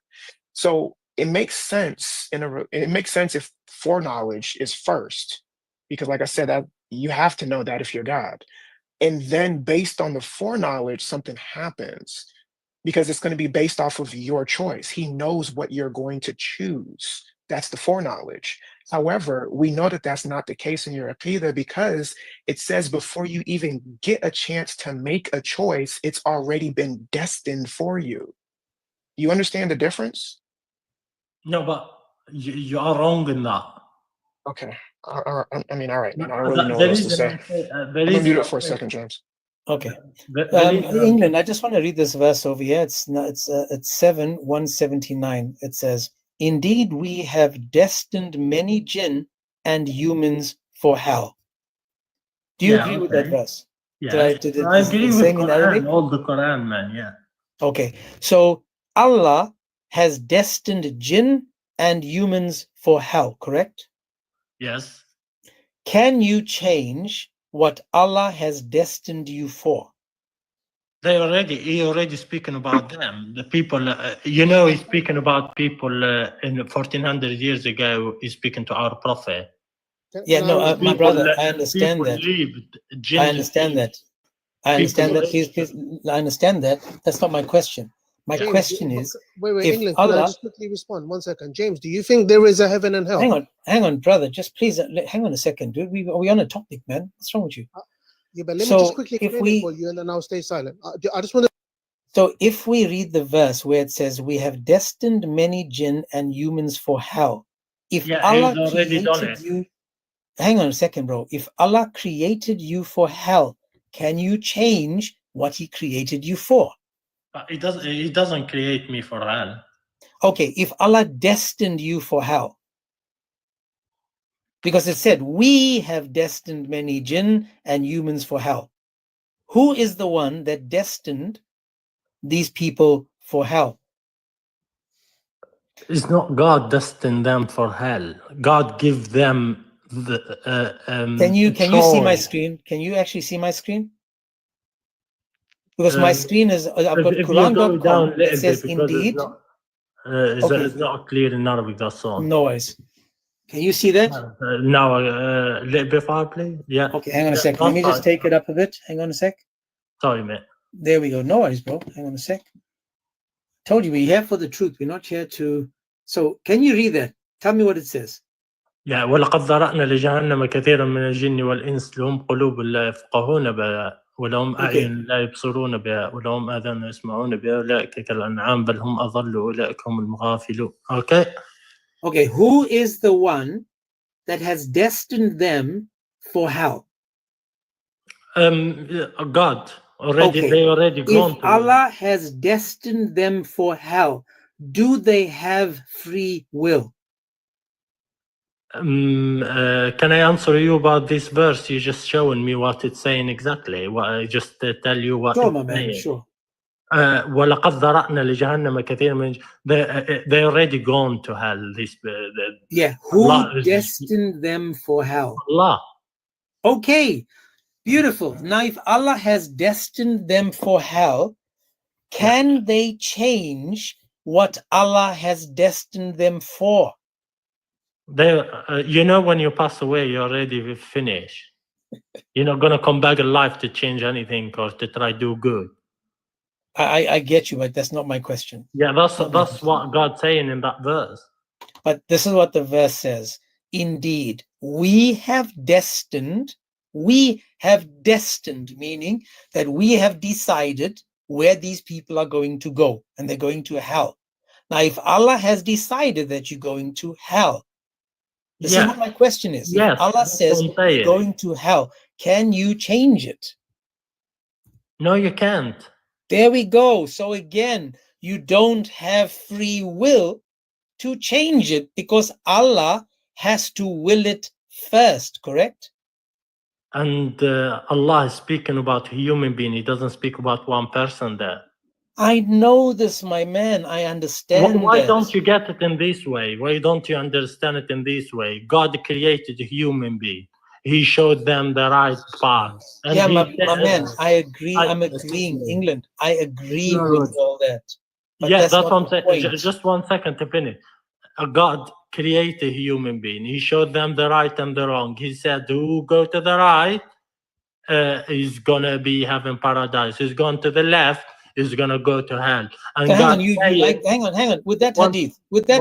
So it makes sense it makes sense if foreknowledge is first, because like I said, that you have to know that if you're God. And then based on the foreknowledge, something happens, because it's going to be based off of your choice. He knows what you're going to choose. That's the foreknowledge. However, we know that that's not the case in your Aqidah, because it says before you even get a chance to make a choice, it's already been destined for you. You understand the difference? No, but you are wrong in that. Okay. I mean, all right. I don't really know The what else to reason say. I say, I'm gonna mute it for a second, James. Okay. the reason England, I just want to read this verse over here. It's 7:179. It says, "Indeed, we have destined many jinn and humans for hell." Do you agree with that verse? Yeah, I I agree with saying in Arabic? Quran, all the Quran, man. Yeah. Okay, so Allah has destined jinn and humans for hell, correct? Yes. Can you change what Allah has destined you for? He already speaking about them. The people, he's speaking about people in 1400 years ago. He's speaking to our prophet. Yeah, no, my brother, I understand that. I understand that. I understand that. Please, I understand that. That's not my question. My question is, wait, if England, Allah, can I just quickly respond? 1 second. James, do you think there is a heaven and hell? hang on, brother. Just please, hang on a second, dude. We're on a topic, man. What's wrong with you? Yeah, but let me just quickly explain it for you, and then I'll stay silent. I just want to. So if we read the verse where it says, "We have destined many jinn and humans for hell," if Allah created you, hang on a second, bro. If Allah created you for hell, can you change what He created you for? But He doesn't create me for hell. Okay, if Allah destined you for hell, because it said, "We have destined many jinn and humans for hell." Who is the one that destined these people for hell? It's not God destined them for hell. God give them the. Can you see my screen? Can you actually see my screen? Because my screen is, I've got Quran.com that says indeed. It's not clear in Arabic, that's all. No worries. Can you see that? Now, a little bit far, please. Yeah. Okay, hang on a sec. Let me just take it up a bit. Hang on a sec. Sorry, mate. There we go. No worries, bro. Hang on a sec. Told you, we're here for the truth. We're not here to... So, can you read that? Tell me what it says. Yeah, ولقد ذرأنا لجهنم كثيرا من الجن والإنس لهم قلوب لا يفقهون بها ولهم أعين لا يبصرون بها ولهم آذان يسمعون بها أولئك كالأنعام بل هم أضل أولئك هم الغافلون. Okay. Okay, who is the one that has destined them for hell? God. They already gone. If Allah has destined them for hell, do they have free will? Can I answer you about this verse? You're just showing me what it's saying exactly. I just tell you what sure, it's my man, saying. Sure. ولقد ذرأنا لجهنم كثير من they already gone to hell. Who destined them for hell? Allah. Okay, beautiful. Now, if Allah has destined them for hell, can they change what Allah has destined them for? When you pass away, you're already finished. You're not going to come back alive to change anything or to try to do good. I get you, but that's not my question. Yeah, that's what God's saying in that verse. But this is what the verse says. Indeed, we have destined, meaning that we have decided where these people are going to go, and they're going to hell. Now, if Allah has decided that you're going to hell, this is what my question is. If Allah says you're going to hell, can you change it? No, you can't. There we go. So again, you don't have free will to change it because Allah has to will it first, correct? And Allah is speaking about a human being. He doesn't speak about one person there. I know this, my man. I understand. Why don't you get it in this way? Why don't you understand it in this way? God created a human being. He showed them the right path. And yeah, my man, I agree. I'm agreeing. England, I agree with all that. But yeah, that's what I'm saying. Just 1 second to finish. God created a human being. He showed them the right and the wrong. He said, who go to the right is going to be having paradise. Who's going to the left is going to go to hell. And so hang on. With that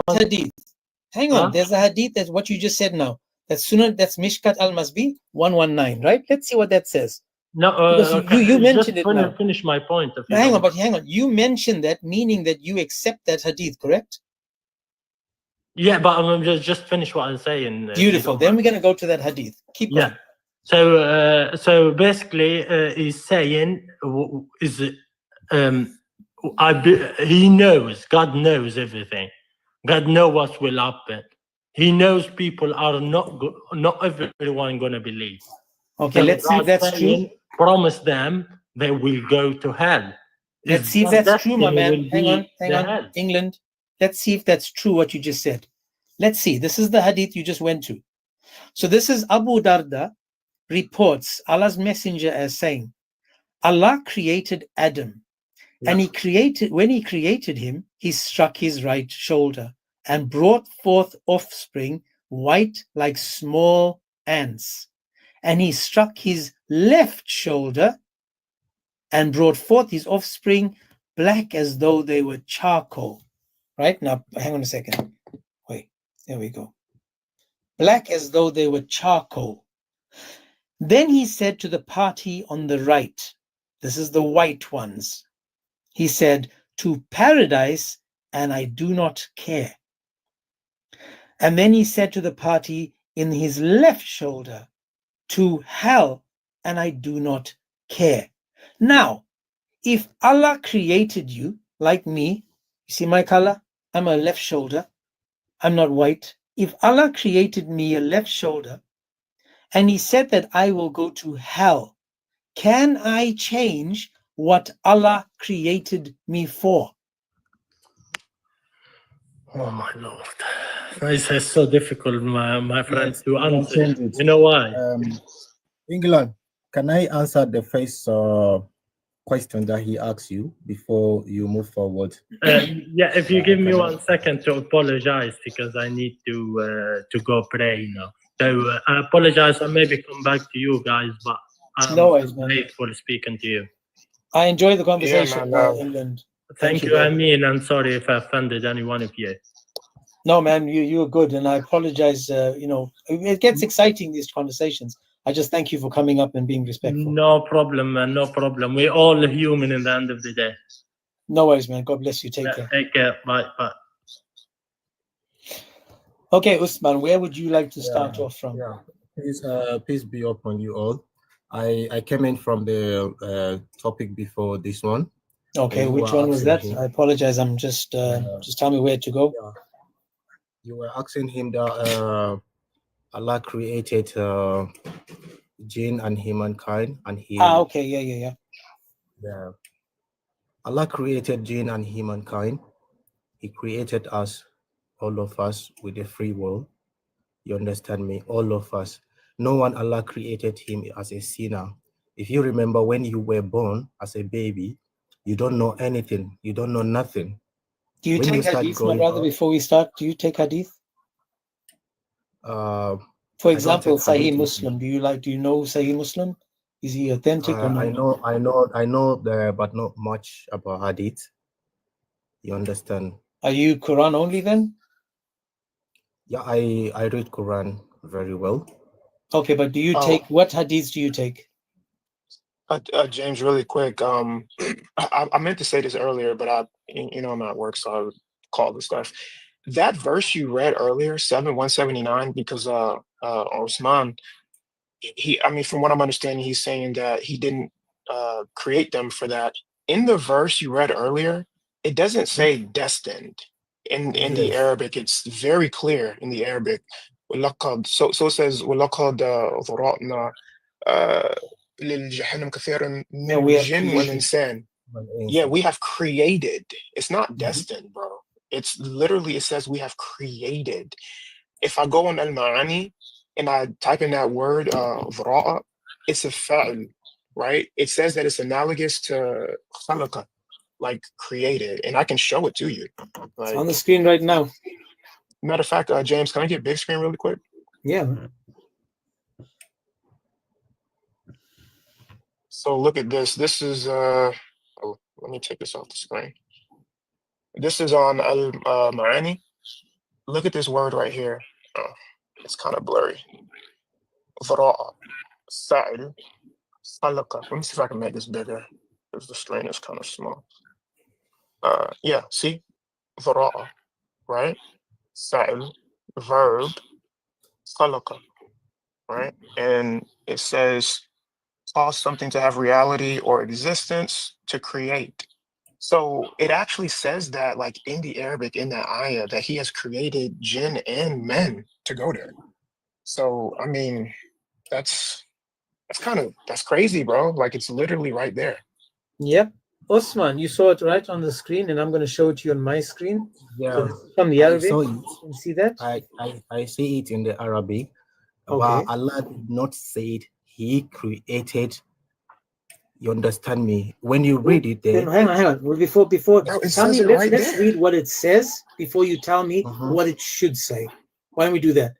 hadith, hang on. There's a hadith that's what you just said now. That's Sunnah, that's Mishkat al-Masbi 119, right? Let's see what that says. No, you mentioned it now. Finish my point. Hang on. You mentioned that, meaning that you accept that hadith, correct? Yeah, but I'm just finish what I'm saying. Beautiful. Then we're going to go to that hadith. Keep going. Yeah. So basically, he's saying he knows. God knows everything. God knows what will happen. He knows people are not everyone going to believe. Okay, so let's see if that's true. Promise them they will go to hell. Let's see if that's true, my man. Hang on. England. Let's see if that's true what you just said. Let's see. This is the hadith you just went to. So this is Abu Darda reports Allah's messenger as saying, Allah created Adam, and when he created him, he struck his right shoulder and brought forth offspring white like small ants. And he struck his left shoulder and brought forth his offspring black as though they were charcoal. Right? Now, hang on a second. Wait, there we go. Black as though they were charcoal. Then he said to the party on the right, this is the white ones, he said, to paradise, and I do not care. And then he said to the party in his left shoulder, to hell, and I do not care. Now, if Allah created you like me, you see my color? I'm a left shoulder. I'm not white. If Allah created me a left shoulder, and he said that I will go to hell, can I change what Allah created me for? Oh my Lord. This is so difficult, my friend, to answer. You know why? England, can I answer the first question that he asked you before you move forward? Yeah, if you give me 1 second to apologize, because I need to go pray now. So I apologize. I maybe come back to you guys, but I'm grateful speaking to you. I enjoy the conversation, England. Thank you, Amin. I'm sorry if I offended any one of you. No, man, you were good, and I apologize. It gets exciting, these conversations. I just thank you for coming up and being respectful. No problem, man. No problem. We're all human in the end of the day. No worries, man. God bless you. Take care. Take care. Bye. Bye. Okay, Usman, where would you like to start off from? Yeah, peace be upon you all. I came in from the topic before this one. Okay, which one was that? I apologize. I'm just tell me where to go. Yeah. You were asking him that Allah created jinn and humankind, and he. Okay, yeah. Allah created jinn and humankind. He created us, all of us, with a free will. You understand me? All of us. No one Allah created him as a sinner. If you remember when you were born as a baby, you don't know anything. You don't know nothing. Do you take hadith, my brother, before we start? Do you take hadith? For example, Sahih Muslim. Do you know Sahih Muslim? Is he authentic or not? I know but not much about Hadith. You understand? Are you Quran only then? Yeah, I read Quran very well. Okay, but do you take, what Hadiths do you take? James, really quick. I meant to say this earlier, but I'm at work, so I would call this stuff. That verse you read earlier, 179, because Osman, from what I'm understanding, he's saying that he didn't create them for that. In the verse you read earlier, it doesn't say destined. In the Arabic, it's very clear in the Arabic. So it says وَلَقَدْ ضَرَأْنَا لِلْجَهَنَّمَ كَثِيرًا مِنَ الْجِنِّ وَالْإِنسَانِ. Yeah, we have created. It's not destined, bro. It's literally, it says we have created. If I go on Al-Ma'ani and I type in that word, ضراء, it's a fa'il, right? It says that it's analogous to khalaqa, like created, and I can show it to you. Like, it's on the screen right now. Matter of fact, James, can I get big screen really quick? Yeah. So look at this. This is let me take this off the screen. This is on Al-Ma'ani. Look at this word right here. Oh, it's kind of blurry. ضراء, fa'il, khalaqa. Let me see if I can make this bigger, because the screen is kind of small. Yeah, see? ضراء, right? Fa'il, verb, khalaqa, right? And it says cause something to have reality or existence, to create. So it actually says that, like in the Arabic, in that ayah, that he has created jinn and men to go there. So I mean, that's crazy, bro. Like, it's literally right there. Yep. Osman, you saw it right on the screen, and I'm going to show it to you on my screen. Yeah, so this is from the Arabic. You see that? I see it in the Arabic. Okay. But Allah did not say it. He created. You understand me? When you read it there. Hang on. Well, before no, tell me, let's read what it says before you tell me what it should say. Why don't we do that?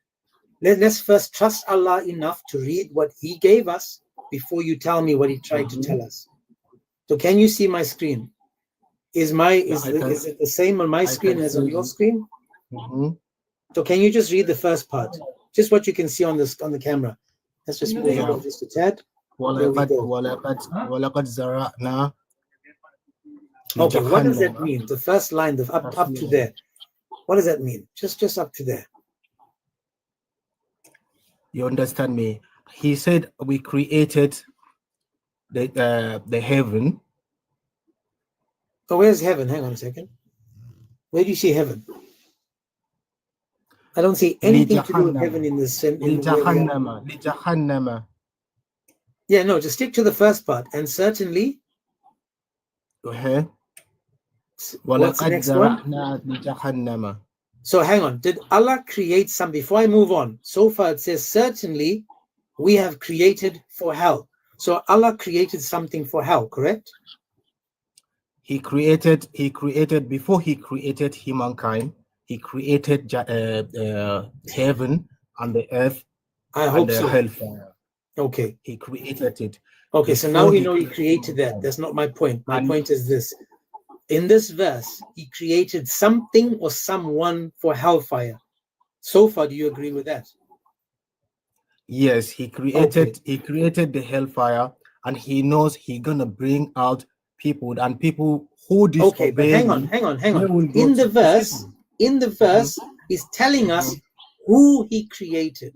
Let's first trust Allah enough to read what He gave us before you tell me what He tried to tell us. So can you see my screen? Is it the same on my screen as on your screen? So can you just read the first part? Just what you can see on the camera. Let's just move it just a tad. Okay, what does that mean? The first line, up to there. What does that mean? Just up to there. You understand me? He said we created the heaven. Oh, where's heaven? Hang on a second. Where do you see heaven? I don't see anything to do with heaven in this. Yeah, no, just stick to the first part. And certainly. What's the next one? So hang on. Did Allah create some? Before I move on, so far it says certainly we have created for hell. So Allah created something for hell, correct? He created before he created humankind. He created heaven and the earth. I hope so. Hellfire. Okay. He created it. Okay, so now we know He created that. That's not my point. My point is this. In this verse, He created something or someone for hellfire. So far, do you agree with that? Yes, He created the hellfire, and He knows He's gonna bring out people who disobey. Okay, but hang on. In the verse, He's telling us who He created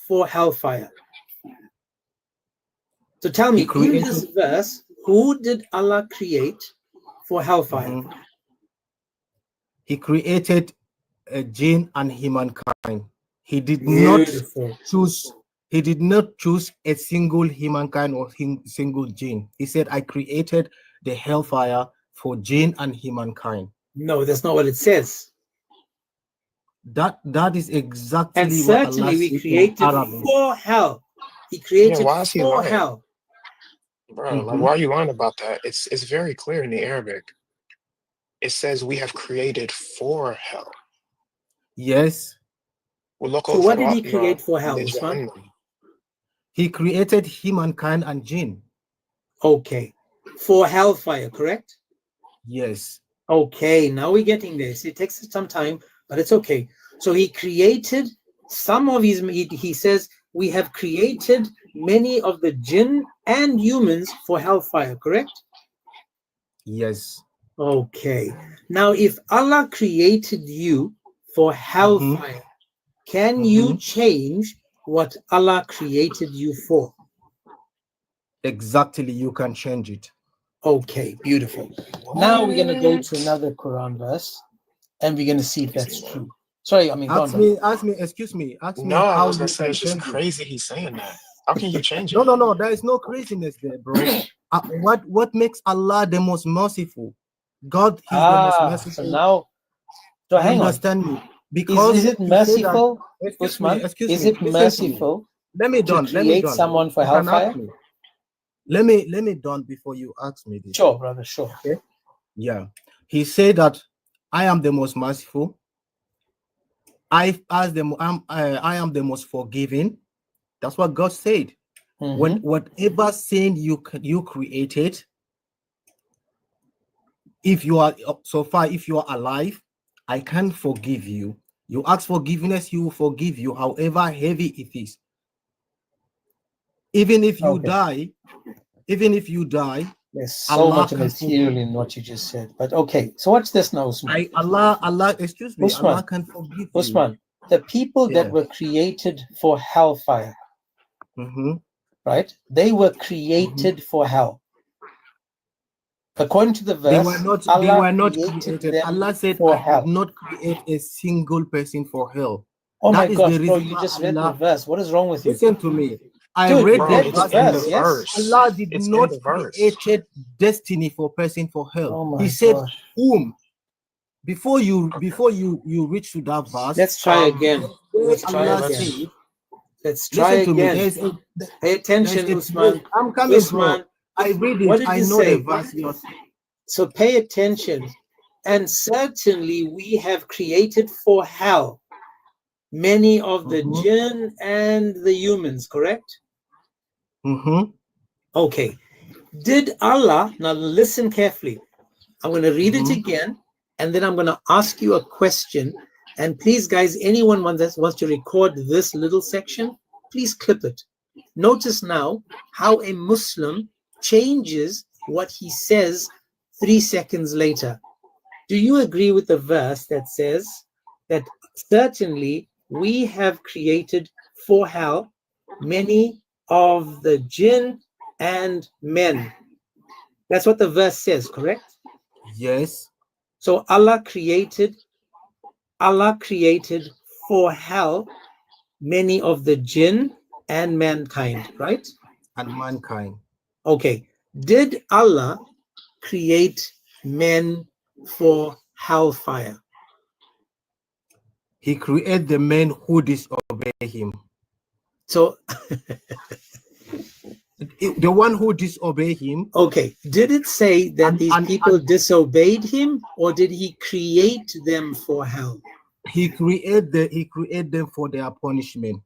for hellfire. So tell me, in this verse, who did Allah create for hellfire? He created a jinn and humankind. He did not choose. He did not choose a single humankind or single jinn. He said, "I created the hellfire for jinn and humankind." No, that's not what it says. That is exactly and what Allah certainly we created for hell. He created for hell. Bro, like, why are you lying about that? It's very clear in the Arabic. It says we have created for hell. Yes. So what did He create for hell, Usman? He created humankind and jinn. Okay. For hellfire, correct? Yes. Okay, now we're getting this. It takes some time, but it's okay. So he created some of his, he says, we have created many of the jinn and humans for hellfire, correct? Yes. Okay. Now, if Allah created you for hellfire, can you change what Allah created you for? Exactly, you can change it. Okay, beautiful. Now we're going to go to another Quran verse, and we're going to see if that's true. Sorry, I mean, ask me, excuse me, ask me I how was you gonna say can it's just change crazy he's saying that. How can you change it? No, there is no craziness there, bro. What makes Allah the most merciful? God, he's the most merciful. So now, so hang understand on. me, because is it merciful, Usman? Is it merciful? Let me done. Let me done. Someone for hellfire. Let me done before you ask me this. Sure, brother. Sure. Okay. Yeah. He said that I am the most merciful. I am the most forgiving. That's what God said. When whatever sin you created, if you are so far, if you are alive, I can forgive you. You ask forgiveness, you will forgive you, however heavy it is. Even if you die, there's so much material in what you just said. But okay, so what's this now, Usman? Allah, excuse me, Usman, Allah can forgive Usman, the people that were created for hellfire, right? They were created for hell. According to the verse, they were not created. Allah said, I did not create a single person for hell. Oh my gosh, bro, you just read the verse. What is wrong with you? Listen to me. I read the verse. Yes. Allah did not create destiny for person for hell. Oh my He said, gosh. whom? Before you reach to that verse. Let's try again. Let's try again. Let's try again. Pay attention, Usman. I'm coming, Usman. I read it. What did I know the verse. So pay attention. And certainly we have created for hell many of the jinn and the humans, correct? Okay. Did Allah, now listen carefully. I'm going to read it again, and then I'm going to ask you a question. And please, guys, anyone wants to record this little section, please clip it. Notice now how a Muslim changes what he says 3 seconds later. Do you agree with the verse that says that certainly we have created for hell many of the jinn and men? That's what the verse says, correct? Yes. So Allah created for hell many of the jinn and mankind, right? And mankind. Okay. Did Allah create men for hellfire? He created the men who disobey him. So the one who disobey him. Okay. Did it say that these people disobeyed him, or did he create them for hell? He created them for their punishment.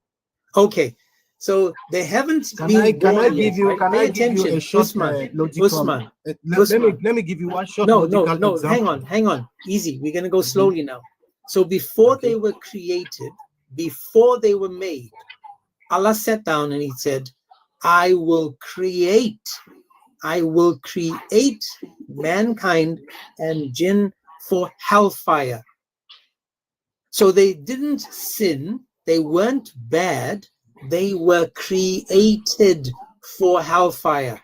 Okay. So they haven't Can I give you a short logical? Let me give you one short logical example. Hang on. Easy. We're going to go slowly now. So before they were created, before they were made, Allah sat down and he said, I will create mankind and jinn for hellfire. So they didn't sin, they weren't bad, they were created for hellfire.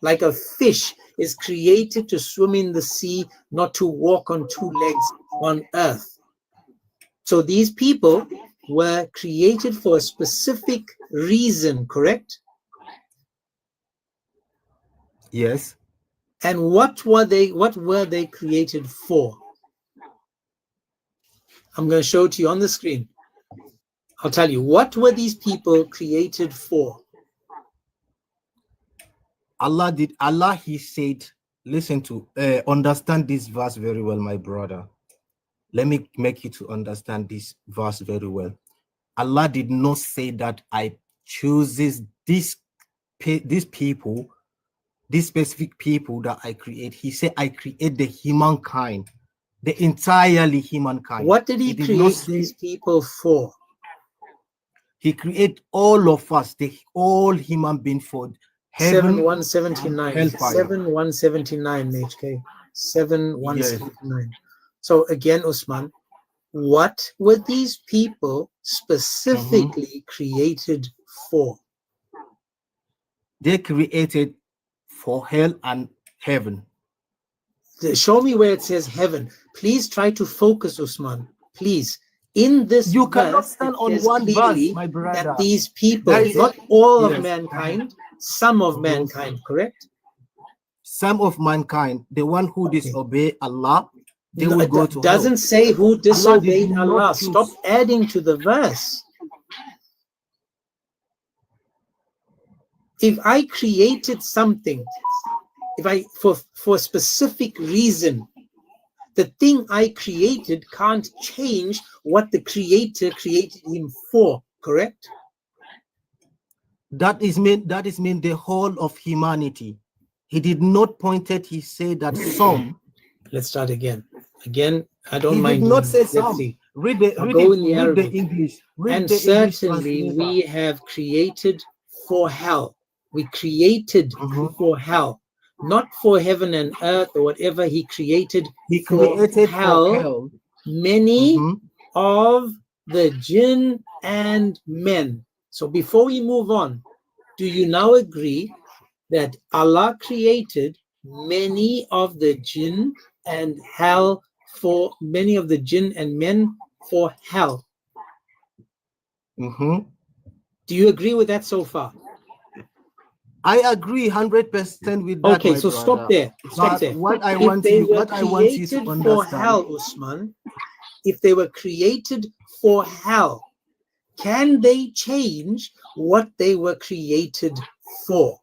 Like a fish is created to swim in the sea, not to walk on 2 legs on earth. So these people were created for a specific reason, correct? Yes. And what were they created for? I'm going to show it to you on the screen. I'll tell you, what were these people created for? Allah, he said, listen to, understand this verse very well, my brother. Let me make you to understand this verse very well. Allah did not say that I chooses these people, these specific people that I create. He said, I create the humankind, the entirely humankind. What did he create these people for? He created all of us, all human beings, for heaven. 7179. 7179, HK. 7179. Yes. So again, Usman, what were these people specifically created for? They created for hell and heaven. Show me where it says heaven. Please try to focus, Usman. Please. In this you cannot verse, stand on one verse, my brother. That these people, not all of mankind, some of mankind, correct? Some of mankind, the one who disobey Allah, they will go to doesn't hell. say who disobeyed Allah. Stop adding to the verse. If I created something, if I for a specific reason, the thing I created can't change what the creator created him for, correct? That is mean the whole of humanity. He did not point it, he said that some. Let's start again. I don't he mind. He did not say some. Read the English. And certainly we have created for hell. We created for hell. Not for heaven and earth or whatever. He created for hell many of the jinn and men. So before we move on, do you now agree that Allah created many of the jinn and hell for many of the jinn and men for hell? Do you agree with that so far? I agree 100% with that. Okay, so stop there. Stop there. What I want you to understand, for hell, Usman, if they were created for hell, can they change what they were created for?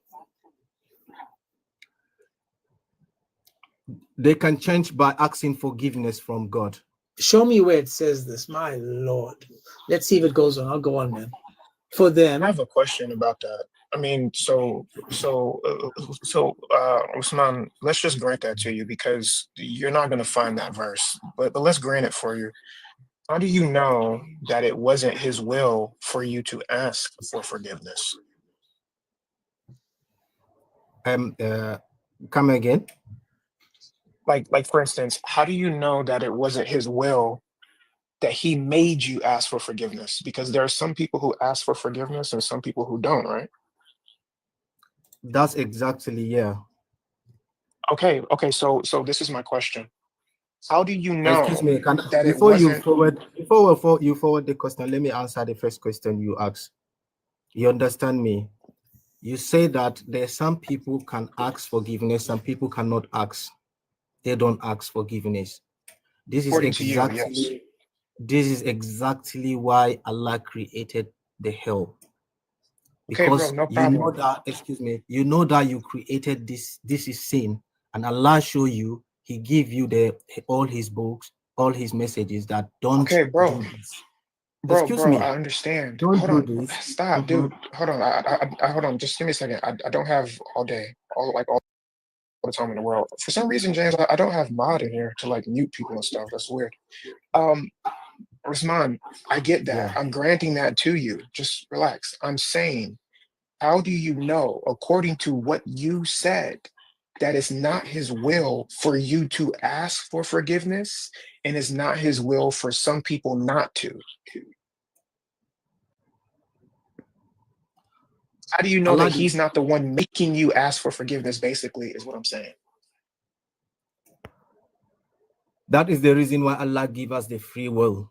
They can change by asking forgiveness from God. Show me where it says this, my Lord. Let's see if it goes on. I'll go on, man. For them, I have a question about that. I mean, Usman, let's just grant that to you because you're not going to find that verse. But let's grant it for you. How do you know that it wasn't his will for you to ask for forgiveness? Come again. Like for instance, how do you know that it wasn't his will that he made you ask for forgiveness? Because there are some people who ask for forgiveness and some people who don't, right? That's exactly, yeah. Okay, so this is my question. How do you know? Excuse me, that before you forward the question, let me answer the first question you asked. You understand me? You say that there are some people can ask forgiveness, some people cannot ask. They don't ask forgiveness. This is exactly why Allah created the hell. Because okay, bro, no problem. You know that, excuse me, you know that you created this is sin, and Allah show you, he give you all his books, all his messages that don't do this. Bro, I understand. Don't do this. Stop, dude. Hold on. I hold on. Just give me a second. I don't have all day, all the time in the world. For some reason, James, I don't have mod in here to like mute people and stuff. That's weird. Usman, I get that. Yeah. I'm granting that to you. Just relax. I'm saying, how do you know, according to what you said, that it's not his will for you to ask for forgiveness and it's not his will for some people not to? How do you know that he's not the one making you ask for forgiveness, basically, is what I'm saying. That is the reason why Allah give us the free will.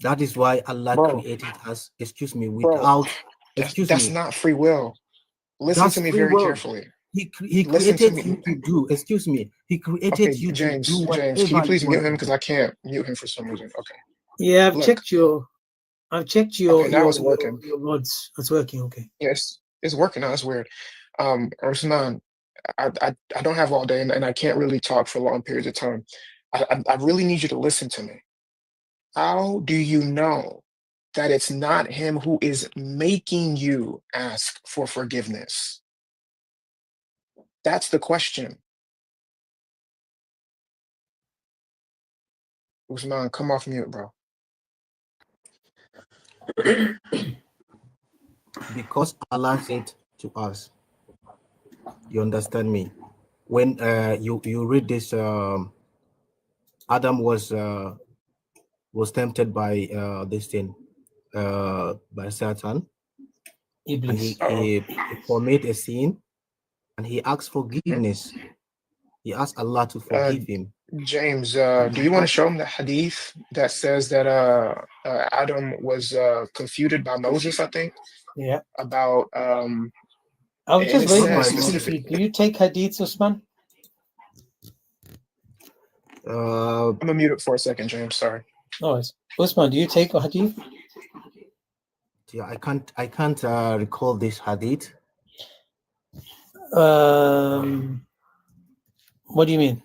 That is why Allah created us, excuse me, without, that's not free will. Listen to me very carefully. He created you to do, excuse me, he created you James, to do whatever. James, can you please mute him? Because I can't mute him for some reason. Okay. Yeah, I've checked your now it's working. Your words. It's working, okay. Yes, it's working now. That's weird. Usman, I don't have all day and I can't really talk for long periods of time. I really need you to listen to me. How do you know that it's not him who is making you ask for forgiveness? That's the question. Usman, come off mute, bro. Because Allah said to us, you understand me? When you read this, Adam was tempted by this thing, by Satan, and Iblis. he committed a sin, and he asked forgiveness. He asked Allah to forgive him. James, do you want to show him the hadith that says that Adam was confuted by Moses, I think? Yeah. About I was just waiting to see. Do you take hadiths, Usman? I'm gonna mute it for a second, James. Sorry. No, it's Usman. Do you take a hadith? Yeah, I can't recall this hadith. What do you mean?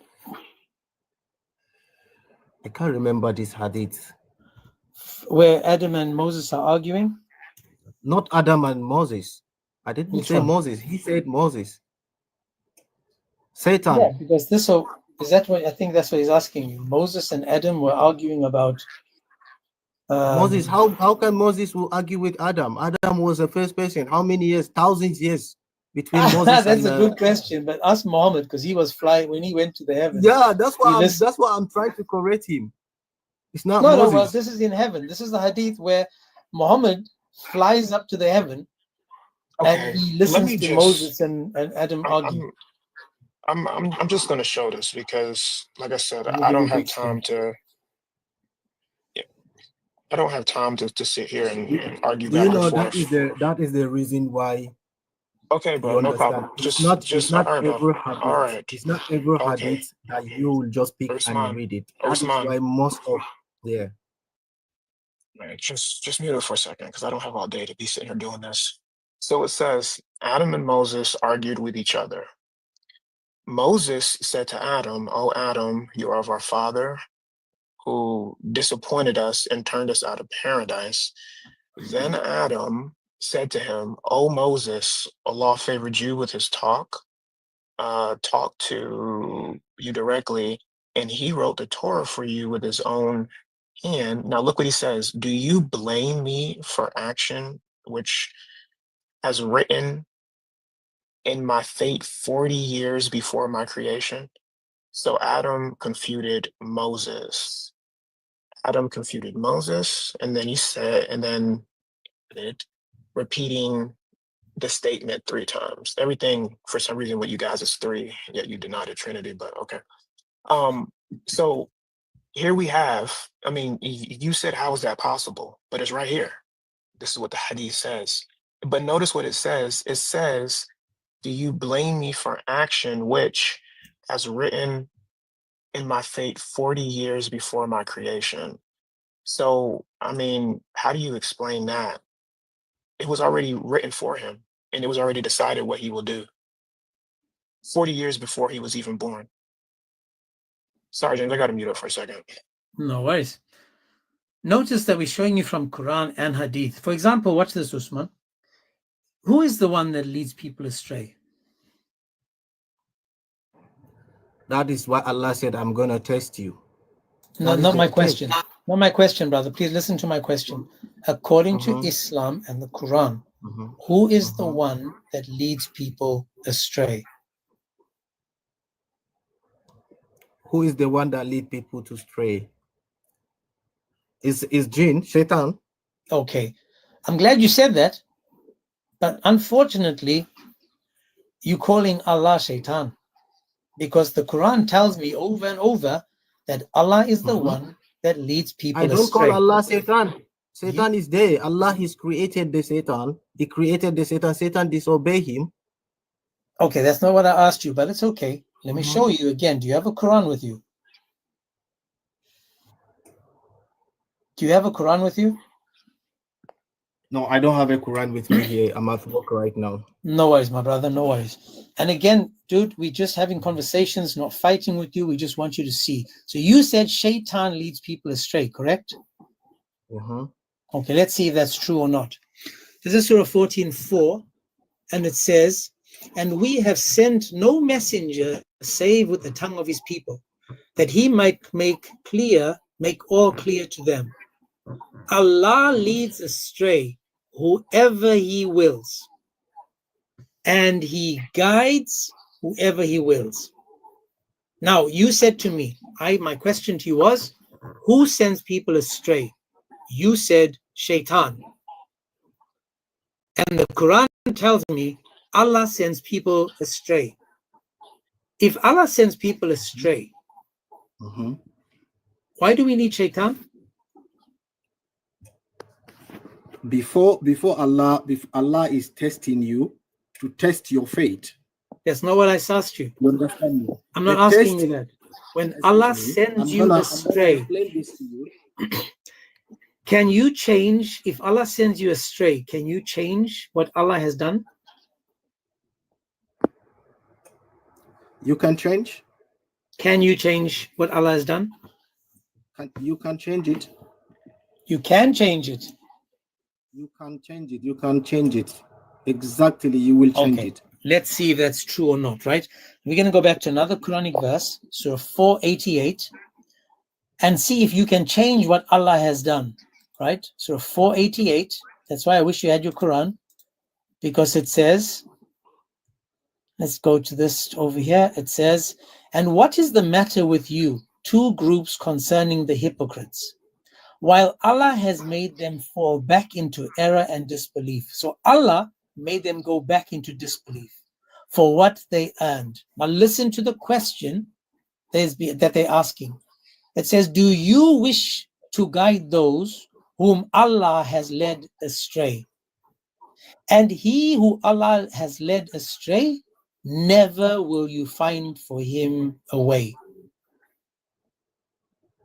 I can't remember this hadith. Where Adam and Moses are arguing? Not Adam and Moses. I didn't say Moses. He said Moses. Satan. Yeah, because this. So is that what I think? That's what he's asking you. Moses and Adam were arguing about. Moses. How can Moses will argue with Adam? Adam was the first person. How many years? Thousands years between Moses. That's a good question. But ask Muhammad, because he was flying when he went to the heavens. Yeah, that's why I'm trying to correct him. It's not Moses. No, well, this is in heaven. This is the hadith where Muhammad flies up to the heaven, and he listens to Moses and Adam argue. I'm just going to show this because, like I said, I don't have time to. I don't have time to sit here and argue back and forth. That is the reason why. Okay, bro, no problem. It's not every hadith. All right. It's not every hadith that you will just pick and read it. That is why most of Right, just mute it for a second because I don't have all day to be sitting here doing this. So it says Adam and Moses argued with each other. Moses said to Adam, "O Adam, you are of our father, who disappointed us and turned us out of paradise." Then Adam said to him, "O Moses, Allah favored you with his talked to you directly, and he wrote the Torah for you with his own hand." Now look what he says. "Do you blame me for action which has written in my fate 40 years before my creation?" So Adam confuted Moses. And then he said, and then repeating the statement 3 times. Everything, for some reason, with you guys is 3, yet you deny the Trinity, but okay. So here we have, I mean, you said, how is that possible? But it's right here. This is what the hadith says. But notice what it says. It says, "Do you blame me for action which has written in my fate 40 years before my creation?" So, I mean, how do you explain that? It was already written for him, and it was already decided what he will do 40 years before he was even born. Sorry, James, I got to mute up for a second. No worries. Notice that we're showing you from Quran and Hadith. For example, watch this, Usman. Who is the one that leads people astray? That is why Allah said, "I'm going to test you." No, not my question. Not my question, brother. Please listen to my question. According to Islam and the Quran, who is the one that leads people astray? Who is the one that leads people to stray? Is jinn, Shaitan? Okay. I'm glad you said that. But unfortunately, you're calling Allah Shaitan. Because the Quran tells me over and over that Allah is the one that leads people astray. I don't call Allah Satan. Satan is there. Allah has created the Satan. He created the Satan. Satan disobey him. Okay, that's not what I asked you, but it's okay. Let me show you again. Do you have a Quran with you? Do you have a Quran with you? No, I don't have a Quran with me here. I'm at work right now. No worries, my brother. No worries. And again, dude, we're just having conversations, not fighting with you. We just want you to see. So you said Shaitan leads people astray, correct? Okay, let's see if that's true or not. This is Surah 14:4, and it says, "And we have sent no messenger save with the tongue of his people, that he might make all clear to them. Allah leads astray whoever he wills, and he guides whoever he wills." Now, you said to me, my question to you was, who sends people astray? You said Shaitan. And the Quran tells me Allah sends people astray. If Allah sends people astray, why do we need Shaitan? Before Allah is testing you to test your faith. That's not what I asked you. You understand me? I'm not asking you that. When Allah sends you astray, can you change? If Allah sends you astray, can you change what Allah has done? You can change. Can you change what Allah has done? You can change it. You can change it. You can change it. You can change it. Exactly, you will change it. Let's see if that's true or not, right? We're going to go back to another Quranic verse, Surah 4:88, and see if you can change what Allah has done, right? Surah 4:88. That's why I wish you had your Quran, because it says, let's go to this over here. It says, "And what is the matter with you, two groups concerning the hypocrites, while Allah has made them fall back into error and disbelief?" So Allah made them go back into disbelief for what they earned. Now listen to the question that they're asking. It says, "Do you wish to guide those whom Allah has led astray? And he who Allah has led astray, never will you find for him a way."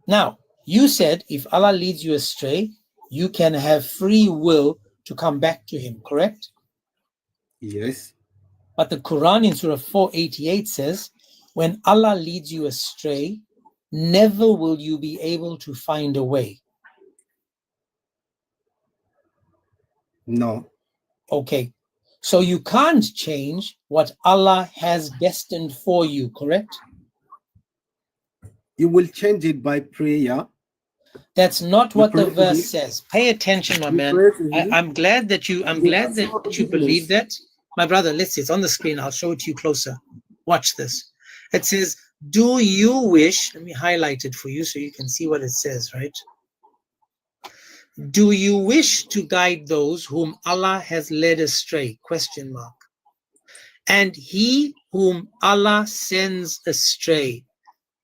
Now, you said if Allah leads you astray, you can have free will to come back to him, correct? Yes. But the Quran in Surah 4:88 says, when Allah leads you astray, never will you be able to find a way. No. Okay. So you can't change what Allah has destined for you, correct? You will change it by prayer. That's not what the verse says. Pay attention, my man. I'm glad that you believe that. My brother, let's see, it's on the screen. I'll show it to you closer. Watch this. It says, "Do you wish," let me highlight it for you so you can see what it says, right? "Do you wish to guide those whom Allah has led astray?" Question mark. "And he whom Allah sends astray,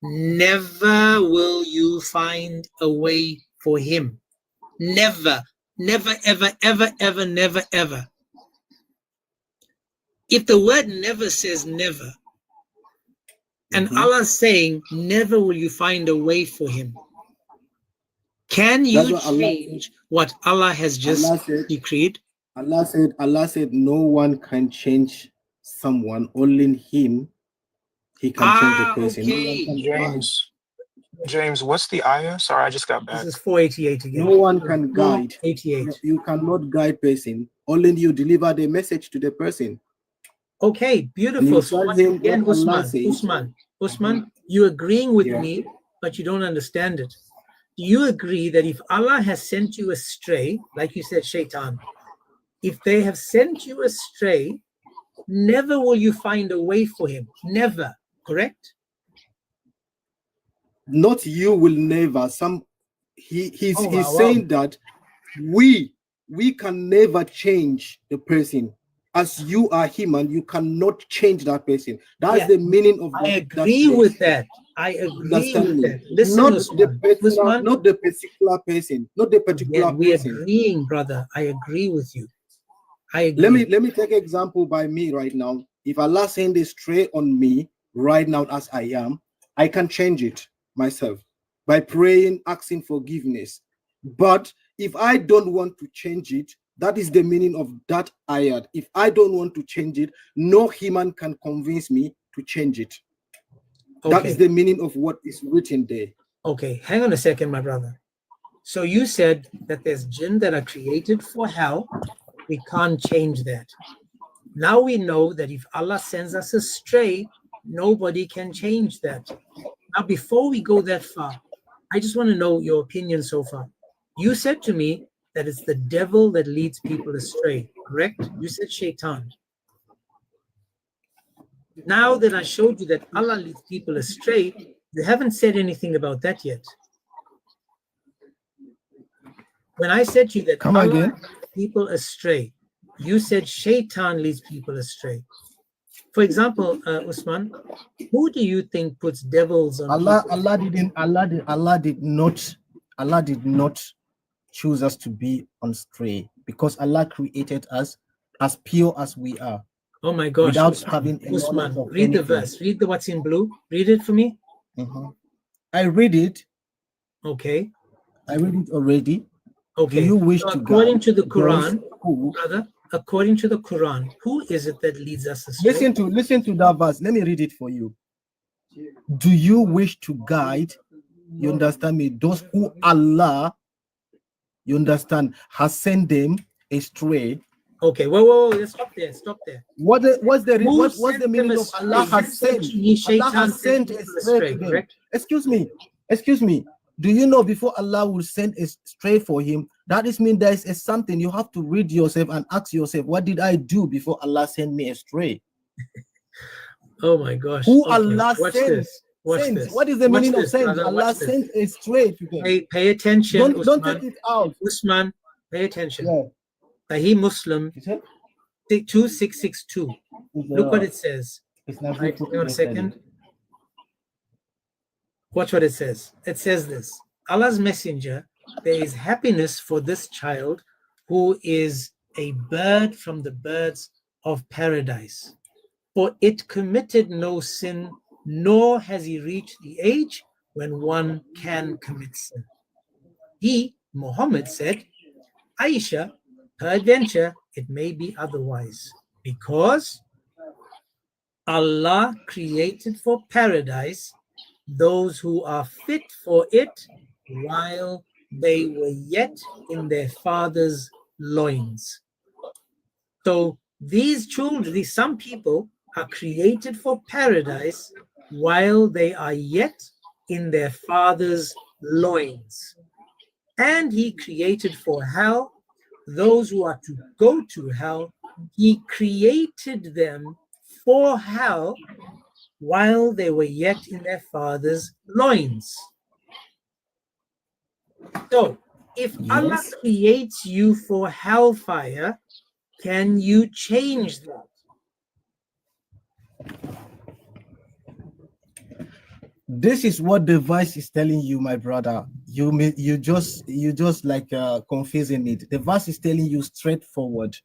never will you find a way for him." Never, never, ever, ever, ever, never, ever. If the word never says never, and Allah's saying, never will you find a way for him, can you change what Allah has just decreed? Allah said, no one can change someone, only him. He can change the person. Okay. James, what's the ayah? Sorry, I just got back. This is 488 again. No one can guide. 88. You cannot guide person. Only you deliver the message to the person. Okay, beautiful. So once again, Usman, you're agreeing with me, but you don't understand it. Do you agree that if Allah has sent you astray, like you said, Shaitan, if they have sent you astray, never will you find a way for him? Never, correct? Not you will never. He's saying that we can never change the person. As you are human, you cannot change that person. That's the meaning of that. I agree with that. I agree with that. Listen, not Usman, not the particular person, not the particular we're person. agreeing, brother. I agree with you. I agree. Let me take an example by me right now. If Allah send a stray on me right now as I am, I can change it myself by praying, asking forgiveness. But if I don't want to change it, that is the meaning of that ayat. If I don't want to change it, no human can convince me to change it. Okay. That is the meaning of what is written there. Okay, hang on a second, my brother. So you said that there's jinn that are created for hell. We can't change that. Now we know that if Allah sends us astray, nobody can change that. Now, before we go that far, I just want to know your opinion so far. You said to me that it's the devil that leads people astray, correct? You said shaitan. Now that I showed you that Allah leads people astray, you haven't said anything about that yet. When I said to you that Allah leads people astray, you said shaitan leads people astray. For example, Usman, who do you think puts devils on Allah? people? Allah did not choose us to be on stray, because Allah created us as pure as we are. Oh my gosh! Without having Usman, read the verse. Read the what's in blue. Read it for me. I read it. Okay. I read it already. Okay. Do you wish to according to the Quran, brother? According to the Quran, who is it that leads us astray? Listen to that verse. Let me read it for you. Do you wish to guide? You understand me? Those who Allah, you understand, has sent them astray. Okay, whoa, let's stop there. What's the meaning of Allah has sent? Allah has sent astray to them. Excuse me. Do you know before Allah will send a stray for him, that is mean there is something you have to read yourself and ask yourself, what did I do before Allah sent me astray? Oh my gosh. Who Allah sent? Watch this. What is the meaning of sent? Allah sent astray to them. Pay attention. Don't take it out. Usman, pay attention. Yeah. Sahih Muslim 2662. Look what it says. Right, hang on a second. Watch what it says. It says this: Allah's messenger, there is happiness for this child who is a bird from the birds of paradise. For it committed no sin, nor has he reached the age when one can commit sin. He, Muhammad, said, Aisha, peradventure it may be otherwise, because Allah created for paradise those who are fit for it while they were yet in their father's loins. So these children, some people are created for paradise while they are yet in their father's loins. And he created for hell those who are to go to hell. He created them for hell while they were yet in their father's loins. So, if Allah creates you for hellfire, can you change that? This is what the verse is telling you, my brother. You just like confusing it. The verse is telling you straightforward.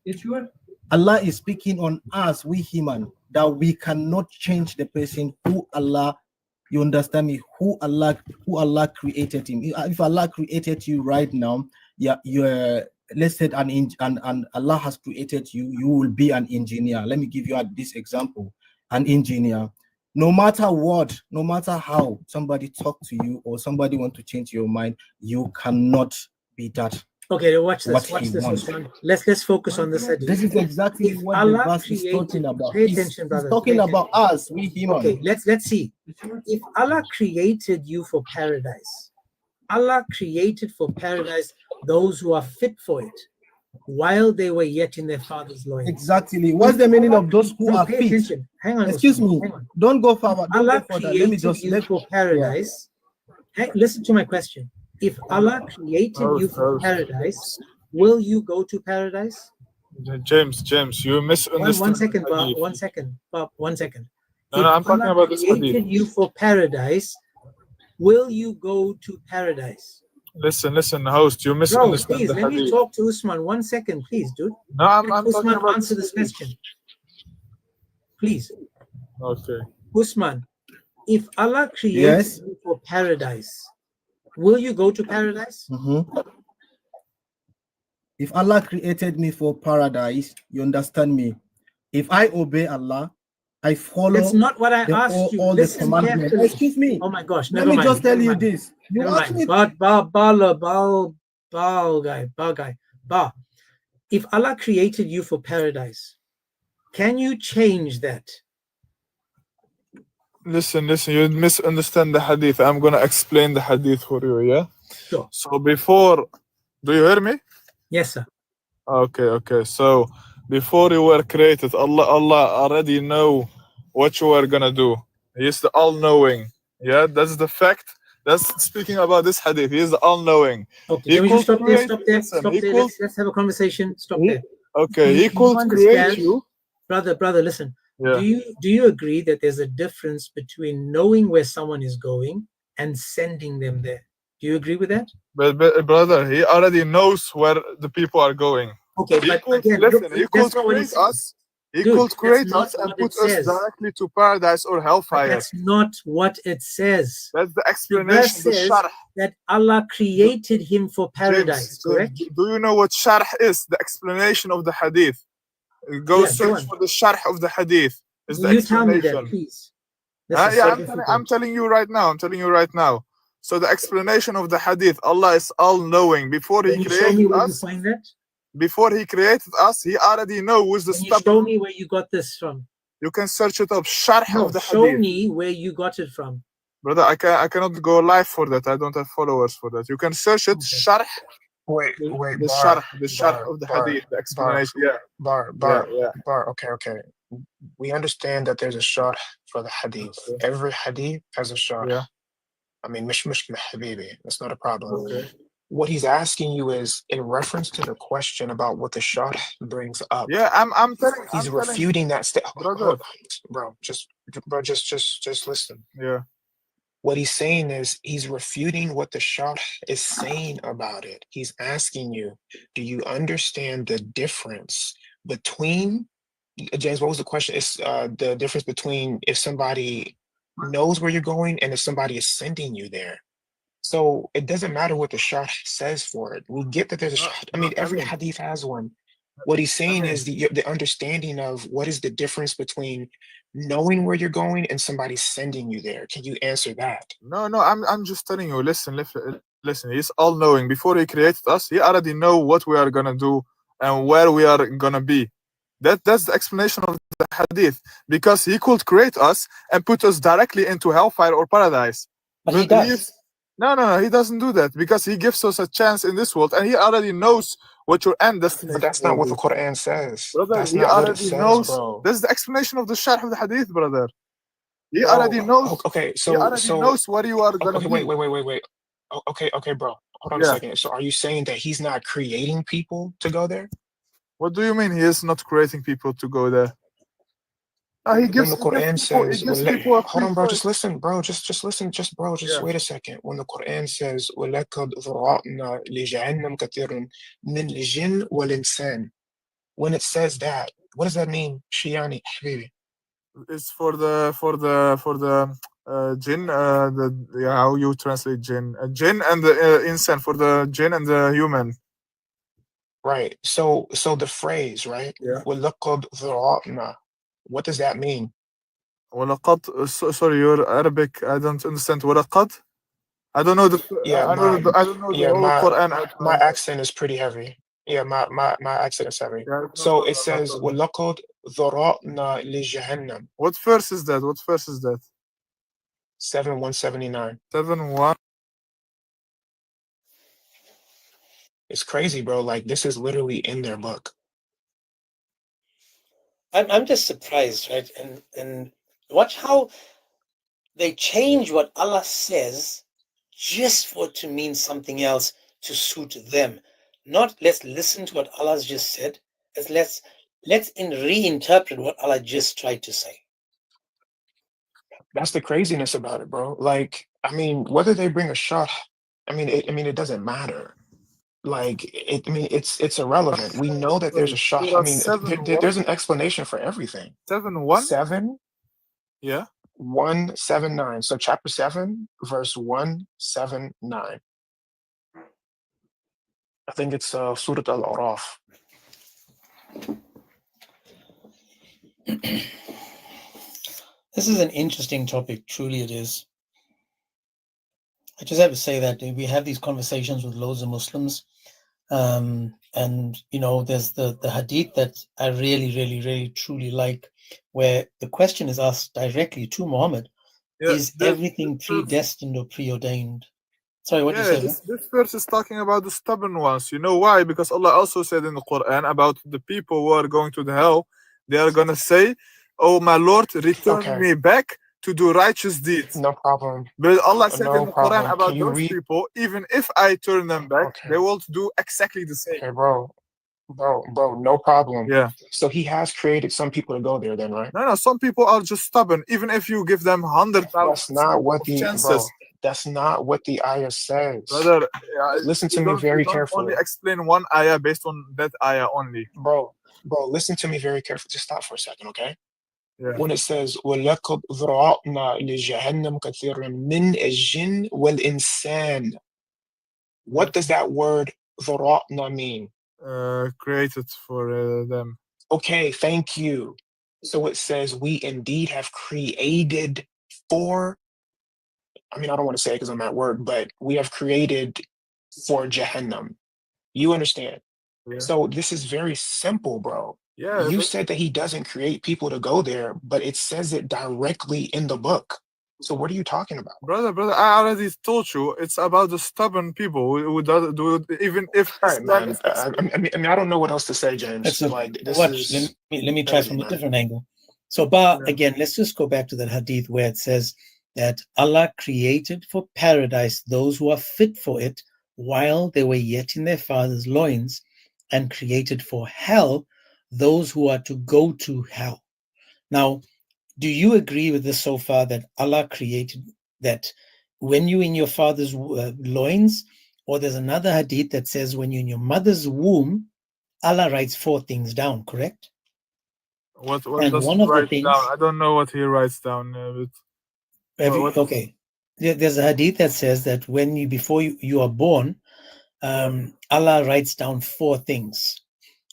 Allah is speaking on us, we human, that we cannot change the person who Allah, you understand me, who Allah created him. If Allah created you right now, you're let's say and Allah has created you, you will be an engineer. Let me give you this example. An engineer, no matter what, no matter how somebody talk to you or somebody want to change your mind, you cannot be that. Okay, watch this. Watch this one. Let's focus on this. This is exactly what Allah the verse is talking about. Pay attention, brother. He's talking about us, we human. Okay, let's see. If Allah created you for paradise, Allah created for paradise those who are fit for it, while they were yet in their father's loins. Exactly. What's the meaning of those who are fit? Attention. Hang on. Excuse me. Don't go forward. Allah created you for paradise. Hey, listen to my question. If Allah created you for paradise, will you go to paradise? James, you misunderstood. One second, Bob. 1 second. Bob, 1 second. No, I'm talking about this hadith. If Allah created you for paradise, will you go to paradise? Listen, host, you misunderstood. Bro, please, let me talk to Usman 1 second, please, dude. No, I'm Usman, talking about answer this question. Please. Okay. Usman, if Allah created you for paradise, will you go to paradise? If Allah created me for paradise, you understand me. If I obey Allah, I follow. That's not what I asked you. All the Listen commandments. carefully. Excuse me. Oh my gosh. Let Never me mind. just tell Never you mind. this. You Never asked me. mind. Ba. If Allah created you for paradise, can you change that? Listen, you misunderstand the hadith. I'm gonna explain the hadith for you, yeah? Sure. So before, do you hear me? Yes, sir. Okay. So before you were created, Allah already know what you are gonna do. He is the all-knowing. Yeah, that's the fact. That's speaking about this hadith. He is the all-knowing. Okay, He can we just could stop there? create- Stop there. listen, Stop he there. could- Let's have a conversation. Stop he- there. Okay, Do he you could understand? create you. Brother, listen. Yeah. Do you agree that there's a difference between knowing where someone is going and sending them there? Do you agree with that? But brother, he already knows where the people are going. Okay, He but could, again, listen, look, he could that's not what it create says. us. He Dude, could that's create not us and what put it us says. directly to paradise or But hellfire. that's not what it says. That's the The explanation. verse The says sharh. that Allah created him for paradise, correct? Do you know what sharh is? The explanation of the hadith. Go Yeah, go search on. for the sharh of the hadith. It's the You tell me explanation. that, please. This is Yeah, so difficult. I'm telling you right now. So the explanation of the hadith, Allah is all-knowing. Before Can He you show me created where you us, find that? He already knows the Can you step. show me where you got this from? You can search it up. Sharh No, of the show hadith. me where you got it from. Brother, I cannot go live for that. I don't have followers for that. You can search it. Okay. Sharh. Wait, The bar, sharh of the hadith, the explanation. bar. Okay. We understand that there's a sharh for the hadith. Okay. Every hadith has a sharh. Yeah. I mean, mish habibi. That's not a problem. Okay. What he's asking you is in reference to the question about what the sharh brings up. Yeah, I'm telling. He's refuting that brother. Just listen. Yeah. What he's saying is he's refuting what the sharh is saying about it. He's asking you, do you understand the difference between, James, what was the question? It's the difference between if somebody knows where you're going and if somebody is sending you there. So it doesn't matter what the sharh says for it. We get that there's a sharh. I mean, every hadith has one. What he's saying is the understanding of what is the difference between knowing where you're going and somebody sending you there. Can you answer that? No, I'm just telling you. Listen. He's all knowing. Before He created us, He already know what we are gonna do and where we are gonna be. That's the explanation of the hadith. Because He could create us and put us directly into hellfire or paradise. But He does. No, He doesn't do that because He gives us a chance in this world and He already knows what your end destination. But that's not what the Quran says. Brother, that's He not what it already says, knows. bro. This is the explanation of the sharh of the hadith, brother. He already knows. Okay, He already knows where you are gonna be. Wait. Okay, bro. Hold on a second. So are you saying that He's not creating people to go there? What do you mean He is not creating people to go there? No, He gives. When the Quran says, hold on, bro. Just listen, bro. Just listen, wait a second. When the Quran says, وَلَقَدْ ذَرَأْنَا لِجَهَنَّمَ كَثِيرًا مِنَ الْجِنِّ وَالْإِنسَانِ. When it says that, what does that mean, Shiani, Habibi? It's for the jinn. How you translate jinn? Jinn and the insan, for the jinn and the human. Right. So the phrase, right? Yeah. وَلَقَدْ ذَرَأْنَا. What does that mean? وَلَقَدْ. Sorry, your Arabic. I don't understand. وَلَقَدْ. I don't know the. Yeah, I don't know the whole Quran. My accent is pretty heavy. Yeah, my accent is heavy. Yeah, so it says وَلَقَدْ ذَرَأْنَا لِجَهَنَّمَ. What verse is that? 7:179. 7:1. It's crazy, bro. Like, this is literally in their book. I'm just surprised, right? And watch how they change what Allah says just for it to mean something else to suit them. Not let's listen to what Allah's just said. Let's reinterpret what Allah just tried to say. That's the craziness about it, bro. Like, I mean, whether they bring a shah, it doesn't matter. Like, it's irrelevant. We know that there's a shah. I mean, there's an explanation for everything. 7:1. Yeah. 179. So chapter 7, verse 179. I think it's Surah Al-Araf. This is an interesting topic. Truly it is. I just have to say that we have these conversations with loads of Muslims. And, you know, there's the hadith that I really, truly like, where the question is asked directly to Muhammad, is everything predestined or preordained? Sorry, what did you say? This verse is talking about the stubborn ones. You know why? Because Allah also said in the Quran about the people who are going to the hell, they are going to say, oh, my Lord, return me back to do righteous deeds. No problem. But Allah said No in the Quran problem. about those people, even if I turn them back, they will do exactly the same. Okay, bro, no problem. Yeah. So he has created some people to go there then, right? No, some people are just stubborn. Even if you give them 100,000 That's not what the chances. bro, that's not what the ayah says. Brother, listen to me very carefully. Only explain one ayah based on that ayah only. Bro, listen to me very carefully. Just stop for a second, okay? Yeah. When it says وَلَقَدْ ذَرَعْنَا لِجَهَنَّمَ كَثِيرًا مِنْ الْجِنِّ وَالْإِنسَانِ. What does that word ذَرَعْنَا mean? Created for them. Okay, thank you. So it says we indeed have created for, I mean, I don't want to say it because I'm at work, but we have created for Jahannam. You understand? Yeah. So this is very simple, bro. Yeah. You said that he doesn't create people to go there, but it says it directly in the book. So what are you talking about? Brother, I already told you it's about the stubborn people who does do it, even if all right, man. I mean, I don't know what else to say, James. Like, this is let me try from a different angle. So, again, let's just go back to that hadith where it says that Allah created for paradise those who are fit for it while they were yet in their father's loins, and created for hell those who are to go to hell. Now, do you agree with this so far, that Allah created that when you're in your father's loins? Or there's another hadith that says when you're in your mother's womb, Allah writes 4 things down, correct? What and does one he of the write things, down? I don't know what he writes down. Okay, there's a hadith that says that before you are born, Allah writes down 4 things.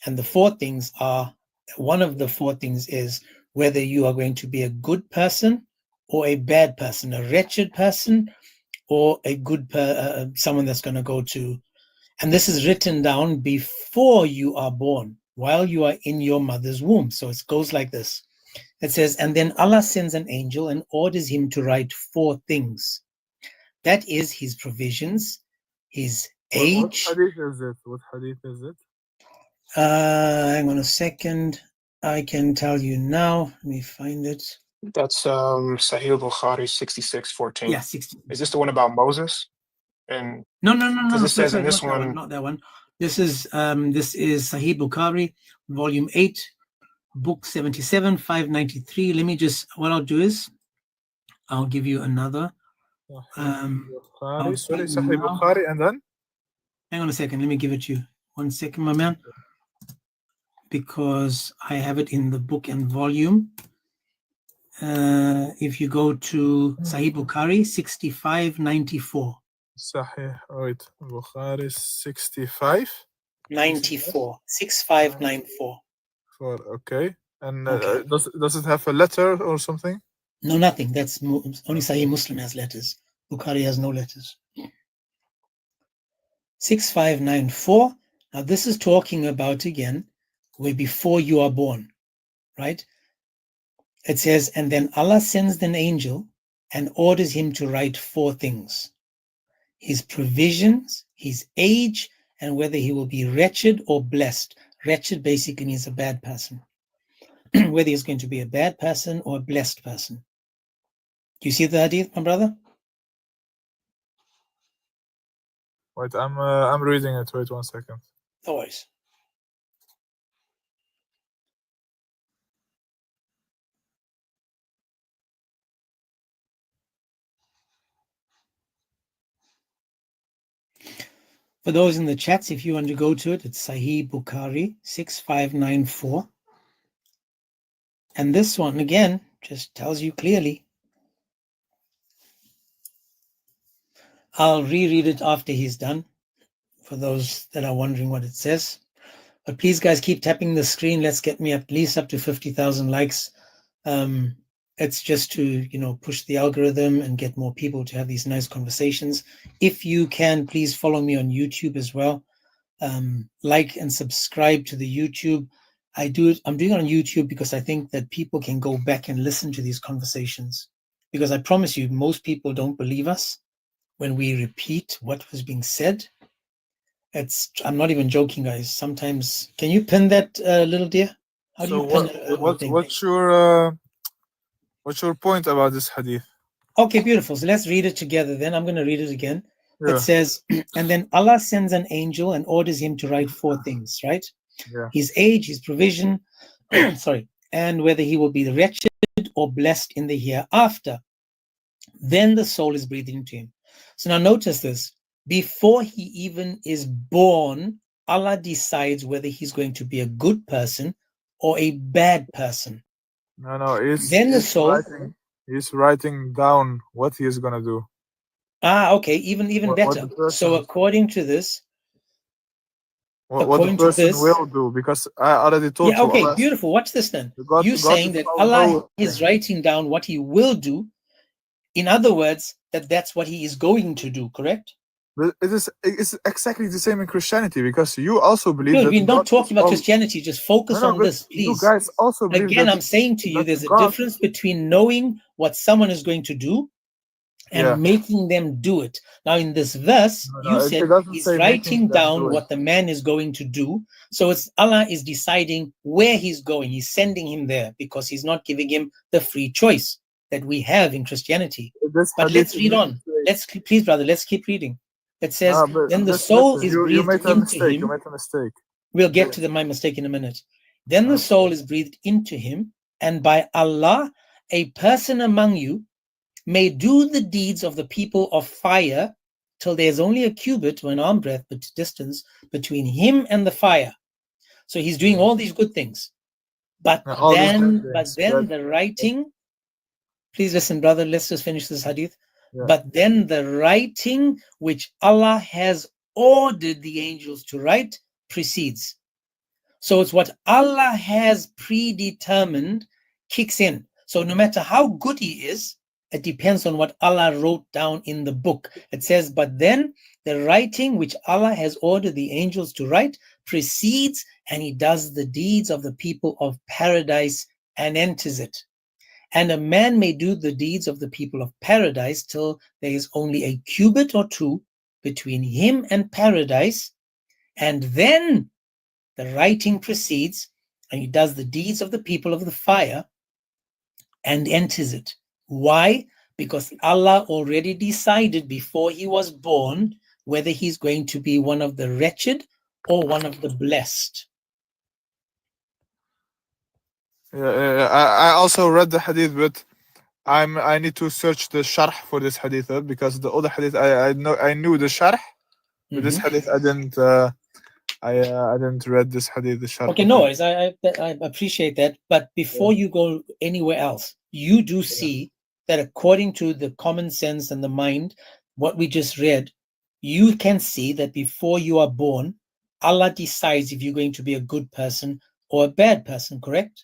And the 4 things are, one of the 4 things is whether you are going to be a good person or a bad person, a wretched person or a good someone that's going to go to. And this is written down before you are born, while you are in your mother's womb. So it goes like this. It says, and then Allah sends an angel and orders him to write 4 things. That is his provisions, his age. What hadith is it? What hadith is it? Hang on a second. I can tell you now. Let me find it. That's Sahih Bukhari 66:14. Yeah, 60. Is this the one about Moses? And no. Because it says in not this that one, not that one. This is Sahih Bukhari, volume 8, book 77, 593. Let me just, what I'll do is I'll give you another. Sahih Bukhari, and then? Hang on a second. Let me give it to you. 1 second, my man. Because I have it in the book and volume. If you go to Sahih Bukhari 6594. Sahih, wait, Bukhari 65? 94. 6594. Okay. And does it have a letter or something? No, nothing. That's only Sahih Muslim has letters. Bukhari has no letters. 6594. Now this is talking about, again, where before you are born, right? It says, and then Allah sends an angel and orders him to write 4 things: his provisions, his age, and whether he will be wretched or blessed. Wretched basically means a bad person. Whether he's going to be a bad person or a blessed person. Do you see the hadith, my brother? Wait, I'm reading it. Wait 1 second. No worries. For those in the chats, if you want to go to it, it's Sahih Bukhari 6594. And this one, again, just tells you clearly. I'll reread it after he's done, for those that are wondering what it says. But please, guys, keep tapping the screen. Let's get me at least up to 50,000 likes. It's just to, you know, push the algorithm and get more people to have these nice conversations. If you can, please follow me on YouTube as well. Like and subscribe to the YouTube. I'm doing it on YouTube because I think that people can go back and listen to these conversations. Because I promise you, most people don't believe us when we repeat what was being said. I'm not even joking, guys. Sometimes, can you pin that, little dear? How do you pin it? What's your point about this hadith? Okay, beautiful. So let's read it together then. I'm going to read it again. Yeah. It says, and then Allah sends an angel and orders him to write 4 things, right? Yeah. His age, his provision, sorry, and whether he will be wretched or blessed in the hereafter. Then the soul is breathed into him. So now notice this. Before he even is born, Allah decides whether he's going to be a good person or a bad person. No, he's writing down what he is going to do. Okay, even better. So according to this, what the person will do, because I already told you. Okay, beautiful. Watch this then. You saying that Allah is writing down what he will do. In other words, that's what he is going to do, correct? It's exactly the same in Christianity, because you also believe that we're not talking about Christianity. Just focus on this, please. You guys also believe again, I'm saying to you, there's a difference between knowing what someone is going to do and making them do it. Now, in this verse, you said he's writing down what the man is going to do. So it's Allah is deciding where he's going. He's sending him there because he's not giving him the free choice that we have in Christianity. But let's read on. Please, brother, let's keep reading. It says, then the soul is breathed into him. You made a mistake. We'll get to my mistake in a minute. Then the soul is breathed into him, and by Allah, a person among you may do the deeds of the people of fire till there's only a cubit or an arm breadth distance between him and the fire. So he's doing all these good things. But then the writing, please listen, brother, let's just finish this hadith. Yeah. But then the writing which Allah has ordered the angels to write precedes. So it's what Allah has predetermined kicks in. So no matter how good he is, it depends on what Allah wrote down in the book. It says, but then the writing which Allah has ordered the angels to write precedes, and he does the deeds of the people of paradise and enters it. And a man may do the deeds of the people of paradise till there is only a cubit or 2 between him and paradise. And then the writing proceeds, and he does the deeds of the people of the fire and enters it. Why? Because Allah already decided before he was born whether he's going to be one of the wretched or one of the blessed. I also read the hadith, but I need to search the sharh for this hadith, because the other hadith I knew the sharh, but this hadith I didn't read this hadith, the sharh. Okay, no worries. I appreciate that, but before you go anywhere else, you do see that according to the common sense and the mind, what we just read, you can see that before you are born, Allah decides if you're going to be a good person or a bad person, correct?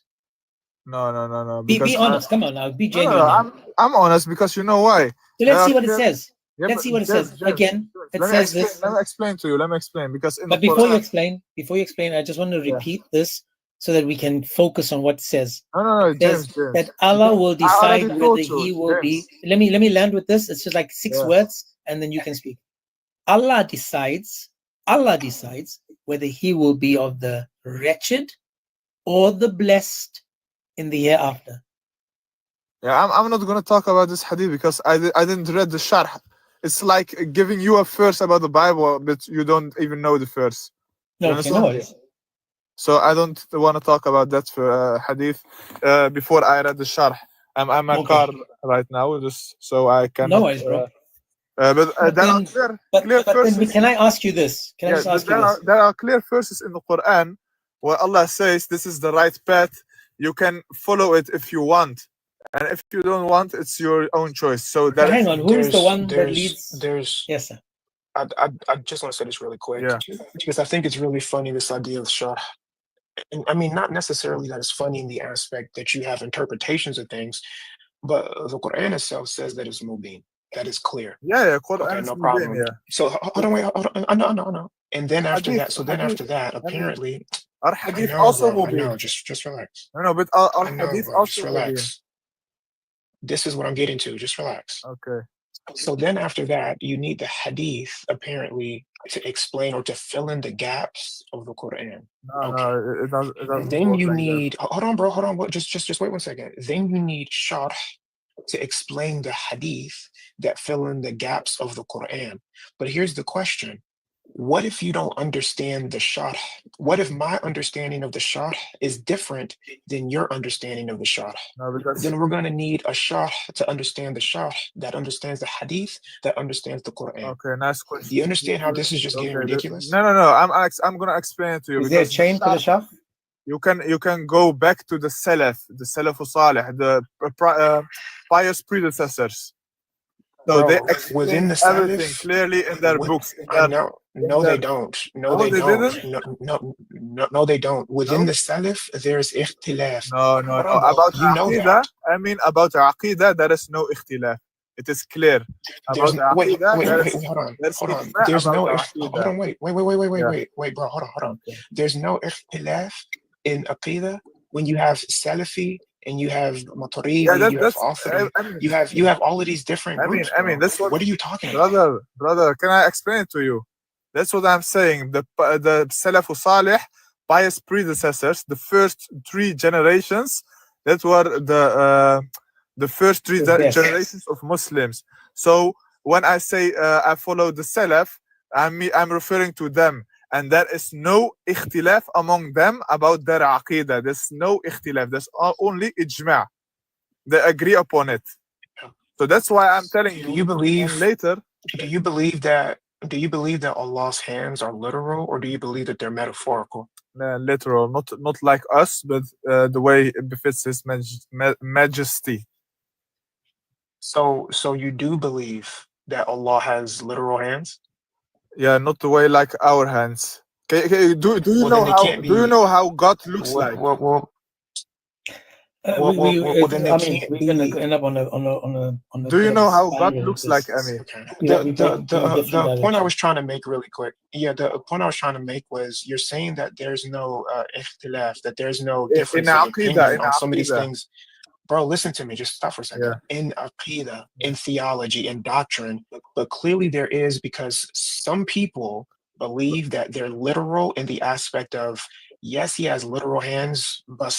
No. Be honest. Come on now. Be genuine. I'm honest, because you know why. So let's see what it says. Let's see what it says. Again, it says this. Let me explain to you. Because before you explain, I just want to repeat this so that we can focus on what it says. No, James. That Allah will decide whether he will be. Let me land with this. It's just like 6 words, and then you can speak. Allah decides whether he will be of the wretched or the blessed in the hereafter. I'm not going to talk about this hadith because I didn't read the sharh. It's like giving you a verse about the Bible, but you don't even know the verse. No, so I don't want to talk about that hadith before I read the sharh. I'm in my car right now, just so I can. No worries, bro. Clear verses. Can I ask you this? There are clear verses in the Quran where Allah says this is the right path. You can follow it if you want, and if you don't want, it's your own choice. So hang on, who is the one that leads? Yes, sir. I just want to say this really quick, because I think it's really funny, this idea of sharh. And I mean, not necessarily that it's funny in the aspect that you have interpretations of things, But the Quran itself says that it's mubin. That is clear. Yeah, Quran okay, is no mubin, problem. yeah. So hold on, wait, hold on. No. And then after Hadith, that, so then after that, apparently, our Hadith also bro, I mubin. know. Just relax. No, but our I know, Hadith bro. also Just relax. This is what I'm getting to. Just relax. Okay. So then after that, you need the Hadith apparently to explain or to fill in the gaps of the Quran. No, it doesn't Then work you like need, hold on, bro, hold on. Just wait 1 second. Then you need sharh to explain the Hadith that fill in the gaps of the Quran. But here's the question. What if you don't understand the sharh? What if my understanding of the sharh is different than your understanding of the sharh? No, because then we're going to need a sharh to understand the sharh that understands the hadith, that understands the Quran. Okay, nice question. Do you understand how this is just getting ridiculous? No. I'm gonna explain it to you. Is there a chain to the sharh? You can go back to the Salaf Salih, the pious predecessors. So Bro, they explain within the everything Salaf, clearly in their books. I know. No, they don't. No, they don't. No, they don't. Within the Salaf, there's ikhtilaf. No. About Aqidah, I mean about Aqidah, there is no ikhtilaf. It is clear. About wait, Aqidah, hold on. hold There's no Aqidah. wait, bro. Hold on. There's no ikhtilaf in Aqidah when you have Salafi and you have Maturidi, you have Athari, you have all of these different groups. I mean, that's what are you talking about? Brother, can I explain it to you? That's what I'm saying. The Salaf Salih, pious predecessors, the first 3 generations, that were the first 3 generations of Muslims. So when I say I follow the Salaf, I'm referring to them. And there is no ikhtilaf among them about their aqidah. There's no ikhtilaf. There's only ijma'. They agree upon it. So that's why I'm telling you. Do you believe later? Do you believe that Allah's hands are literal, or do you believe that they're metaphorical? Literal, not like us, but the way it befits His Majesty. So you do believe that Allah has literal hands? Yeah, not the way like our hands. Do you know how God looks like? Well, then they can't we're going to end up on a Do you know how God looks like, Ami? The point I was trying to make really quick. Yeah, the point I was trying to make was you're saying that there's no ikhtilaf, that there's no difference of opinion on some of these things. Bro, listen to me. Just stop for a second. Yeah. In aqidah, in theology, in doctrine, but clearly there is, because some people believe that they're literal in the aspect of, yes, he has literal hands, but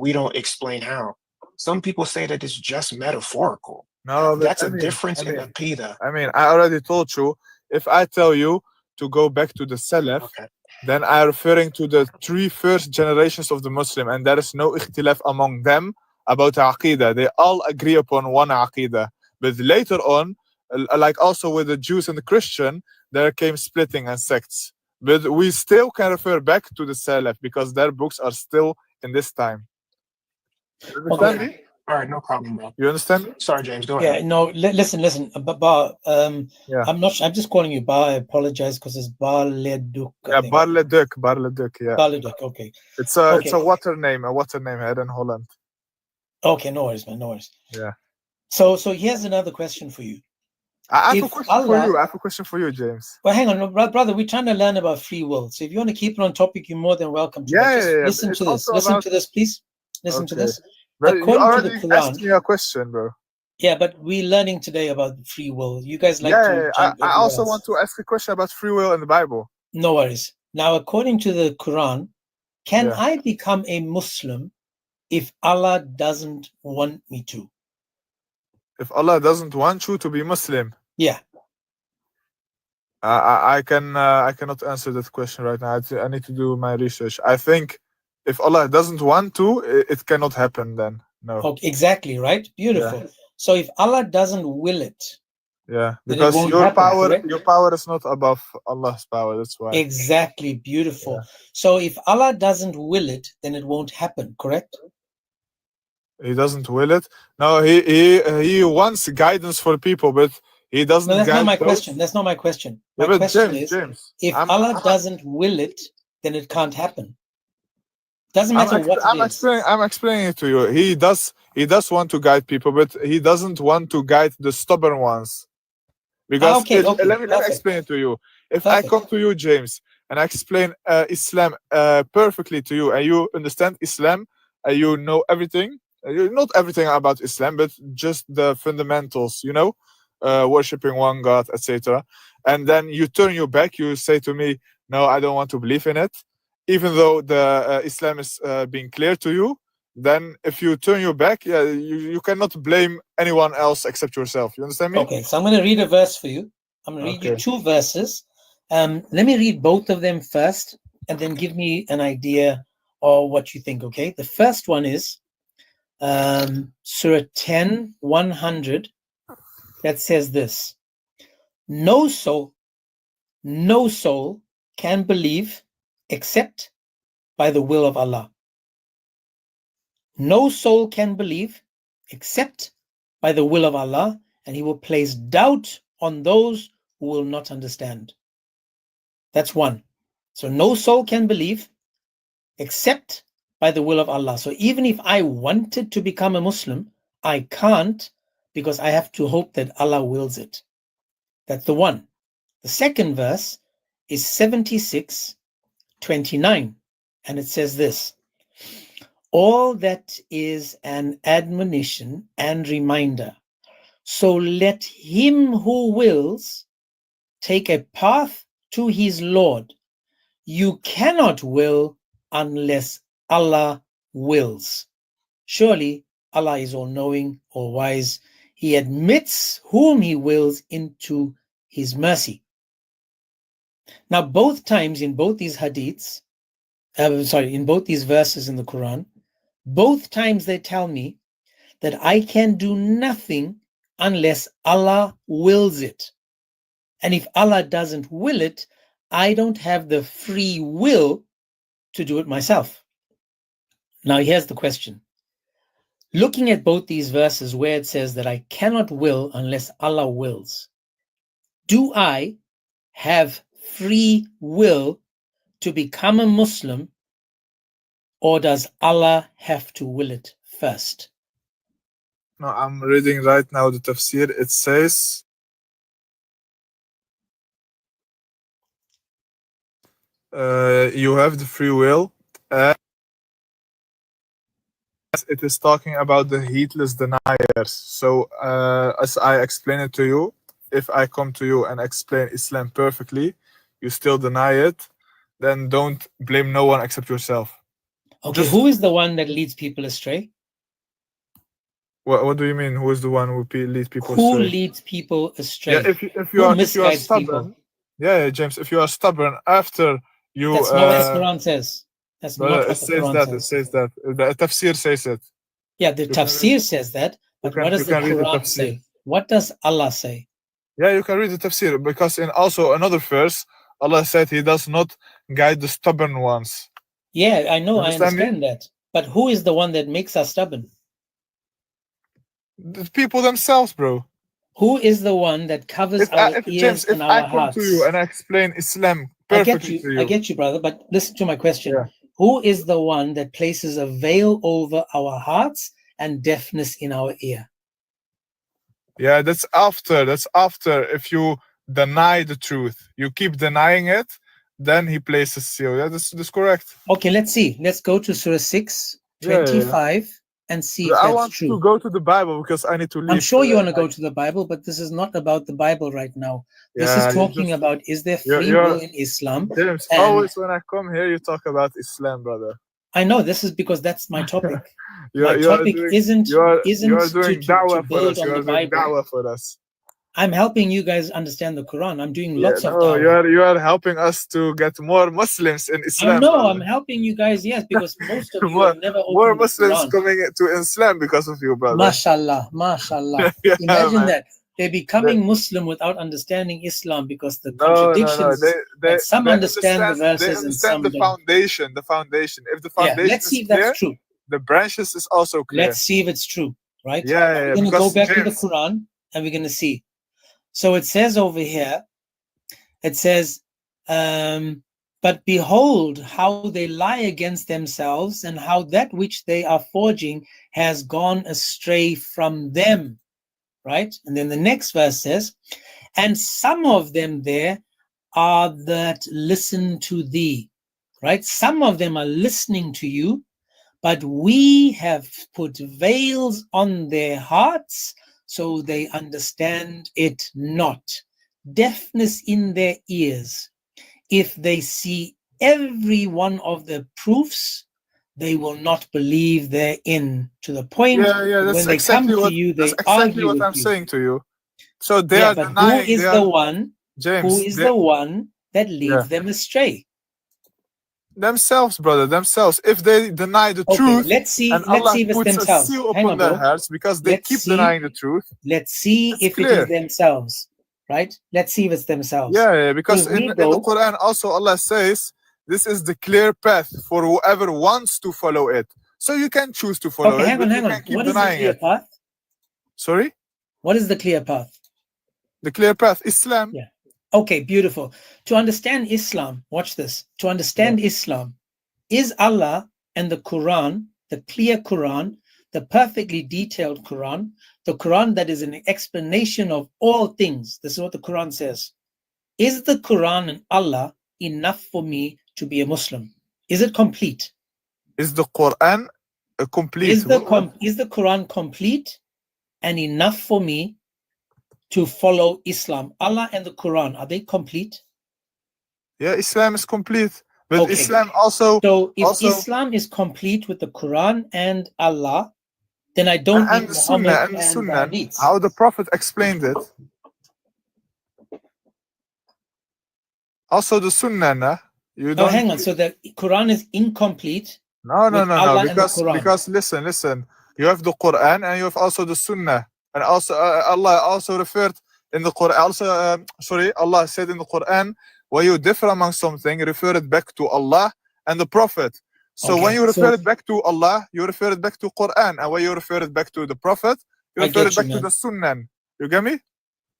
we don't explain how. Some people say that it's just metaphorical. No, that's a difference in aqidah. I mean, I already told you, if I tell you to go back to the Salaf, then I'm referring to the 3 first generations of the Muslim, and there is no ikhtilaf among them about aqidah. They all agree upon one aqidah. But later on, like also with the Jews and the Christian, there came splitting and sects. But we still can refer back to the Salaf because their books are still in this time. You understand me? All right, no problem, bro. You understand me? Sorry, James, go ahead. Yeah, no, listen. Ba, I'm just calling you Ba. I apologize because it's Ba Leduk. Yeah, Bar Leduk, yeah. Bar Leduk, okay. It's a water name here in Holland. Okay, no worries, man, no worries. Yeah. So here's another question for you. I have a question for you, James. Well, hang on, brother. We're trying to learn about free will. So if you want to keep it on topic, you're more than welcome to. Listen to this. Listen to this, please. Listen to this. Bro, you already to the Quran, asked me a question, bro. Yeah, but we're learning today about free will. You guys like to jump I also want to ask a question about free will in the Bible. No worries. Now, according to the Quran, can I become a Muslim if Allah doesn't want me to? If Allah doesn't want you to be Muslim? Yeah. I cannot answer that question right now. I need to do my research. I think if Allah doesn't want to, it cannot happen then. No. Okay, exactly, right? Beautiful. Yeah. So if Allah doesn't will it, because your power is not above Allah's power. That's why. Exactly, beautiful. Yeah. So if Allah doesn't will it, then it won't happen, correct? He doesn't will it. No, he wants guidance for people, but he doesn't. No, that's not my question. That's not my question. My question is, James, if Allah doesn't will it, then it can't happen. Doesn't matter what it is. I'm explaining it to you. He does want to guide people, but he doesn't want to guide the stubborn ones. Because let me explain it to you. If I come to you, James, and I explain Islam perfectly to you, and you understand Islam, you know everything, not everything about Islam, but just the fundamentals, you know, worshipping one God, etc. And then you turn your back, you say to me, no, I don't want to believe in it, even though the Islam is being clear to you. Then if you turn your back, you cannot blame anyone else except yourself. You understand me? Okay, so I'm going to read a verse for you. I'm going to read you 2 verses. Let me read both of them first, and then give me an idea of what you think, okay? The first one is Surah 10, 100, that says this: no soul can believe except by the will of Allah. No soul can believe except by the will of Allah, and He will place doubt on those who will not understand. That's one. So no soul can believe except by the will of Allah. So even if I wanted to become a Muslim, I can't, because I have to hope that Allah wills it. That's the one. The second verse is 76:29, and it says this: all that is an admonition and reminder, so let him who wills take a path to his Lord. You cannot will unless Allah wills. Surely Allah is all-knowing, all-wise. He admits whom He wills into His mercy. Now, both times in both these hadiths, in both these verses in the Quran, both times they tell me that I can do nothing unless Allah wills it. And if Allah doesn't will it, I don't have the free will to do it myself. Now, here's the question. Looking at both these verses where it says that I cannot will unless Allah wills, do I have free will to become a Muslim, or does Allah have to will it first? No, I'm reading right now the tafsir. It says, you have the free will. It is talking about the heedless deniers. So as I explain it to you, if I come to you and explain Islam perfectly, you still deny it, then don't blame no one except yourself. Okay, who is the one that leads people astray? What do you mean? Who is the one who leads people astray? Who leads people astray? Yeah, if you are stubborn, yeah, James, if you are stubborn after you, that's not what the Quran says. That's not what the Quran says. It says that. The tafsir says it. Yeah, the tafsir says that, but what does the Quran say? What does Allah say? Yeah, you can read the tafsir, because in also another verse, Allah said He does not guide the stubborn ones. Yeah, I know, I understand that. But who is the one that makes us stubborn? The people themselves, bro. Who is the one that covers our ears and our hearts? If I come to you and I explain Islam perfectly to you. I get you, brother, but listen to my question. Yeah. Who is the one that places a veil over our hearts and deafness in our ear? Yeah, that's after. If you deny the truth, you keep denying it, then He places seal. Yeah, that's correct. Okay, let's see. Let's go to Surah 6:25 and see if that's true. I want to go to the Bible because I need to leave. I'm sure you want to go to the Bible, but this is not about the Bible right now. This is talking about, is there free will in Islam? James, always when I come here, you talk about Islam, brother. I know, this is because that's my topic. My topic isn't to build on the Bible. For us. I'm helping you guys understand the Quran. I'm doing lots of dawah. You are helping us to get more Muslims in Islam. I know, I'm helping you guys, yes, because most of you have never opened more Muslims the Quran. Coming to Islam because of you, brother. Mashallah, mashallah. Imagine that. They're becoming Muslim without understanding Islam because the contradictions. Some understand the verses and some don't. The foundation. The foundation. If the foundation let's see if that's true. The branches is also clear. Let's see if it's true, right? Yeah. We're going to go back to the Quran and we're going to see. So it says over here, it says, But behold how they lie against themselves, and how that which they are forging has gone astray from them. Right? And then the next verse says, and some of them there are that listen to thee. Right? Some of them are listening to you, but we have put veils on their hearts so they understand it not. Deafness in their ears. If they see every one of the proofs, they will not believe therein, to the point That's when they exactly come what to you, that's they exactly argue what with I'm you. saying to you. So they Yeah, are but denying. who is the one? James, Who is the one that leads them astray? Themselves, brother, themselves. If they deny the truth, let's see. and Let's Allah see if it's puts a themselves. seal Hang upon on, their bro. hearts because they Let's keep see. denying the truth. Let's see It's if clear. it is themselves, right? Let's see if it's themselves. Yeah, because If in we the go, Quran also Allah says this is the clear path for whoever wants to follow it. So you can choose to follow okay, it, hang on, but hang you on. can keep What is the denying clear it. path? Sorry? What is the clear path? The clear path, Islam. Yeah. Okay, beautiful. To understand Islam, watch this. To understand Islam, is Allah and the Quran, the clear Quran, the perfectly detailed Quran, the Quran that is an explanation of all things. This is what the Quran says. Is the Quran and Allah enough for me to be a Muslim? Is it complete? Is the Quran complete? Is the Quran complete and enough for me to follow Islam? Allah and the Quran, are they complete? Yeah, Islam is complete. But Okay. Islam also... So if Islam is complete with the Quran and Allah, then I don't need the Muhammad Sunnah, and the Sunnah, Hadith. how the Prophet explained it. Also the Sunnah, you don't... hang on. So the Quran is incomplete. No, Quran. because listen. You have the Quran and you have also the Sunnah, and also Allah also referred in the Quran. Also, Allah said in the Quran, when you differ among something, refer it back to Allah and the Prophet. So when you refer it back to Allah, you refer it back to Quran, and when you refer it back to the Prophet, you refer it back to the Sunnah. You get me?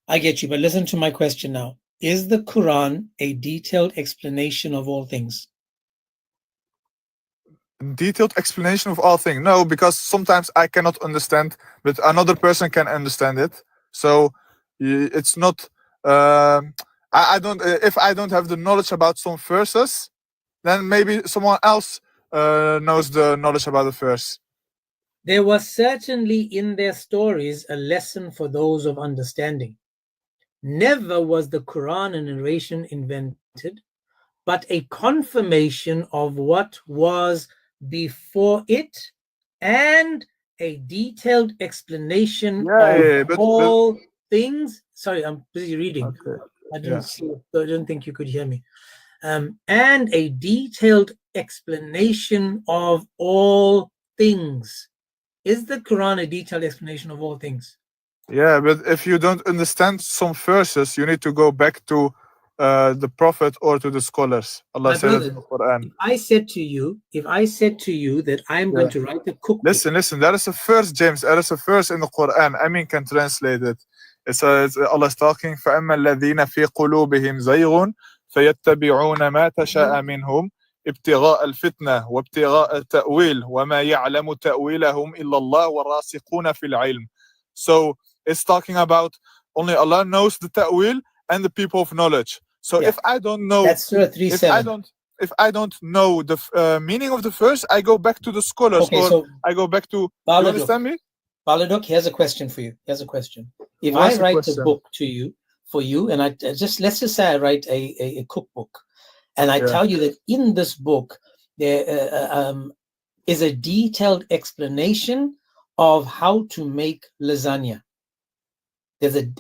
I get you, but listen to my question now. Is the Quran a detailed explanation of all things? Detailed explanation of all things? No, because sometimes I cannot understand, but another person can understand it. So it's not... I don't... if I don't have the knowledge about some verses, then maybe someone else knows the knowledge about the verse. There was certainly in their stories a lesson for those of understanding. Never was the Quran a narration invented, but a confirmation of what was before it and a detailed explanation of all things. Sorry, I'm busy reading. Okay. I didn't think you could hear me. And a detailed explanation of all things. Is the Quran a detailed explanation of all things? Yeah, but if you don't understand some verses, you need to go back to the Prophet or to the scholars. Allah said it in the Quran. If I said to you that I'm going to write a cookbook. Listen, there is a verse, James. There is a verse in the Quran. I mean, can translate it. It's Allah is talking. فَأَمَّا الَّذِينَ فِي قُلُوبِهِمْ زَيْغٌ فَيَتَّبِعُونَ مَا تَشَاءَ مِنْهُمْ ابتغاء الفتنة وابتغاء التأويل وما يعلم تأويلهم إلا الله والراسخون في العلم. So it's talking about only Allah knows the ta'wil and the people of knowledge. So if I don't know, that's Surah 3:7. If I don't know the meaning of the verse, I go back to the scholars, I go back to... You understand me? Baladok, here's a question for you. If I write a book for you, and let's just say I write a cookbook, and I tell you that in this book there is a detailed explanation of how to make lasagna.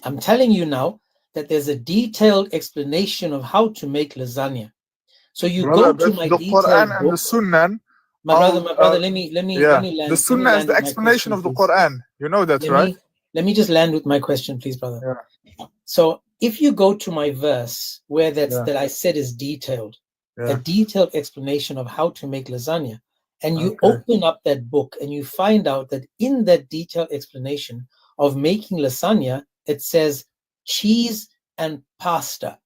I'm telling you now that there's a detailed explanation of how to make lasagna. So you go to my detailed Quran book. And the Sunnah. My brother, let me land. The Sunnah is the explanation of the Quran. You know that, right? Let me just land with my question, please, brother. Yeah. So if you go to my verse where that I said is detailed, a detailed explanation of how to make lasagna, and you open up that book and you find out that in that detailed explanation of making lasagna, it says cheese and pasta.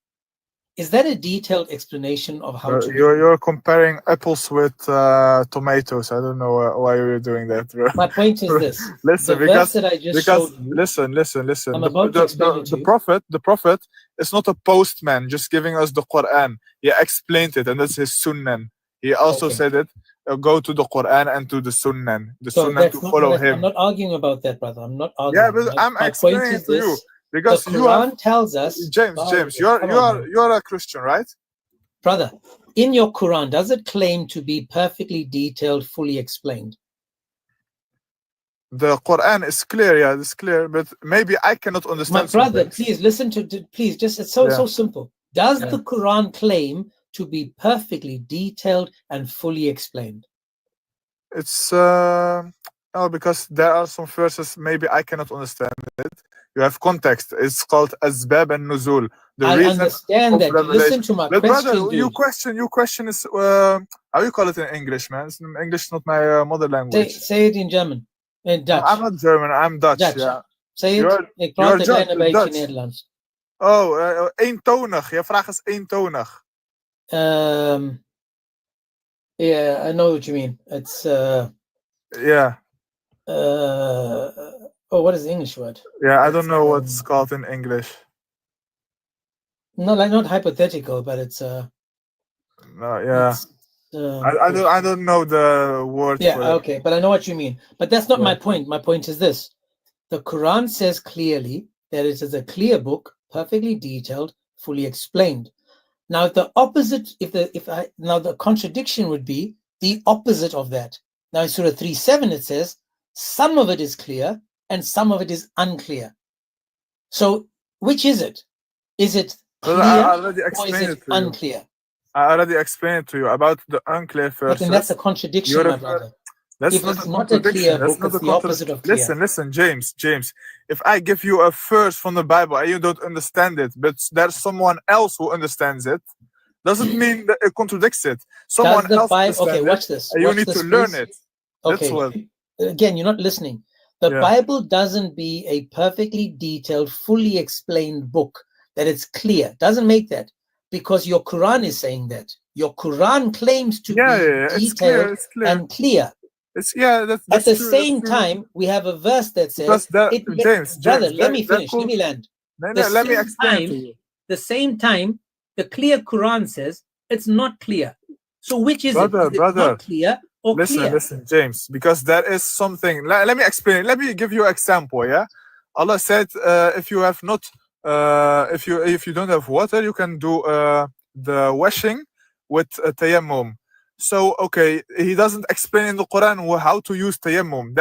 Is that a detailed explanation of how to? You're comparing apples with tomatoes. I don't know why you're doing that, bro. My point is this: listen, the verse that I just showed you. Listen. I'm about to explain it to you. The prophet is not a postman just giving us the Quran. He explained it, and that's his Sunnah. He also said it. Go to the Quran and to the Sunnah. The Sunnah to follow him. I'm not arguing about that, brother. I'm not arguing. Yeah, but I'm explaining it to you. Because the Quran tells us, James, you're a Christian, right? Brother, in your Quran, does it claim to be perfectly detailed, fully explained? The Quran is clear, yeah, it's clear, but maybe I cannot understand. My brother, please listen to please. Just it's so simple. Does the Quran claim to be perfectly detailed and fully explained? It's no, because there are some verses maybe I cannot understand it. You have context. It's called Asbab and Nuzul. I understand that. Listen to my question. Brother, your question is how you call it in English, man? English is not my mother language. Say it in German. In Dutch. I'm not German. I'm Dutch. Yeah. Say it. Ik praat een klein beetje Nederlands. Oh, eentonig. Je vraag is eentonig. Yeah, I know what you mean. It's yeah. Oh, what is the English word? Yeah, I don't know what's called in English. No, like not hypothetical, but it's no, yeah. I don't know the word. Yeah, okay, but I know what you mean. But that's not my point. My point is this: the Quran says clearly that it is a clear book, perfectly detailed, fully explained. Now, the opposite, now the contradiction would be the opposite of that. Now, in Surah 3:7, it says some of it is clear and some of it is unclear. So, which is it? Is it clear or is it unclear? I already explained it to you about the unclear verses. But then that's a contradiction, my brother. That's if it's not a clear book, it's the opposite of clear. Listen, James. If I give you a verse from the Bible and you don't understand it, but there's someone else who understands it, doesn't mean that it contradicts it. Someone else understands okay, watch this. And you need to learn it. Okay. That's what. Again, you're not listening. The Bible doesn't be a perfectly detailed, fully explained book that it's clear. Doesn't make that. Because your Quran is saying that. Your Quran claims to be detailed and clear. That's at the same time, we have a verse that says, James, let me finish. Let me land. Let me explain to you. The same time, the clear Quran says it's not clear. So which is it? Is it not clear or clear? Listen, James, because there is something. Let me explain. Let me give you an example. Yeah, Allah said, if you have not. If you don't have water, you can do the washing with tayammum. So he doesn't explain in the Quran how to use tayammum.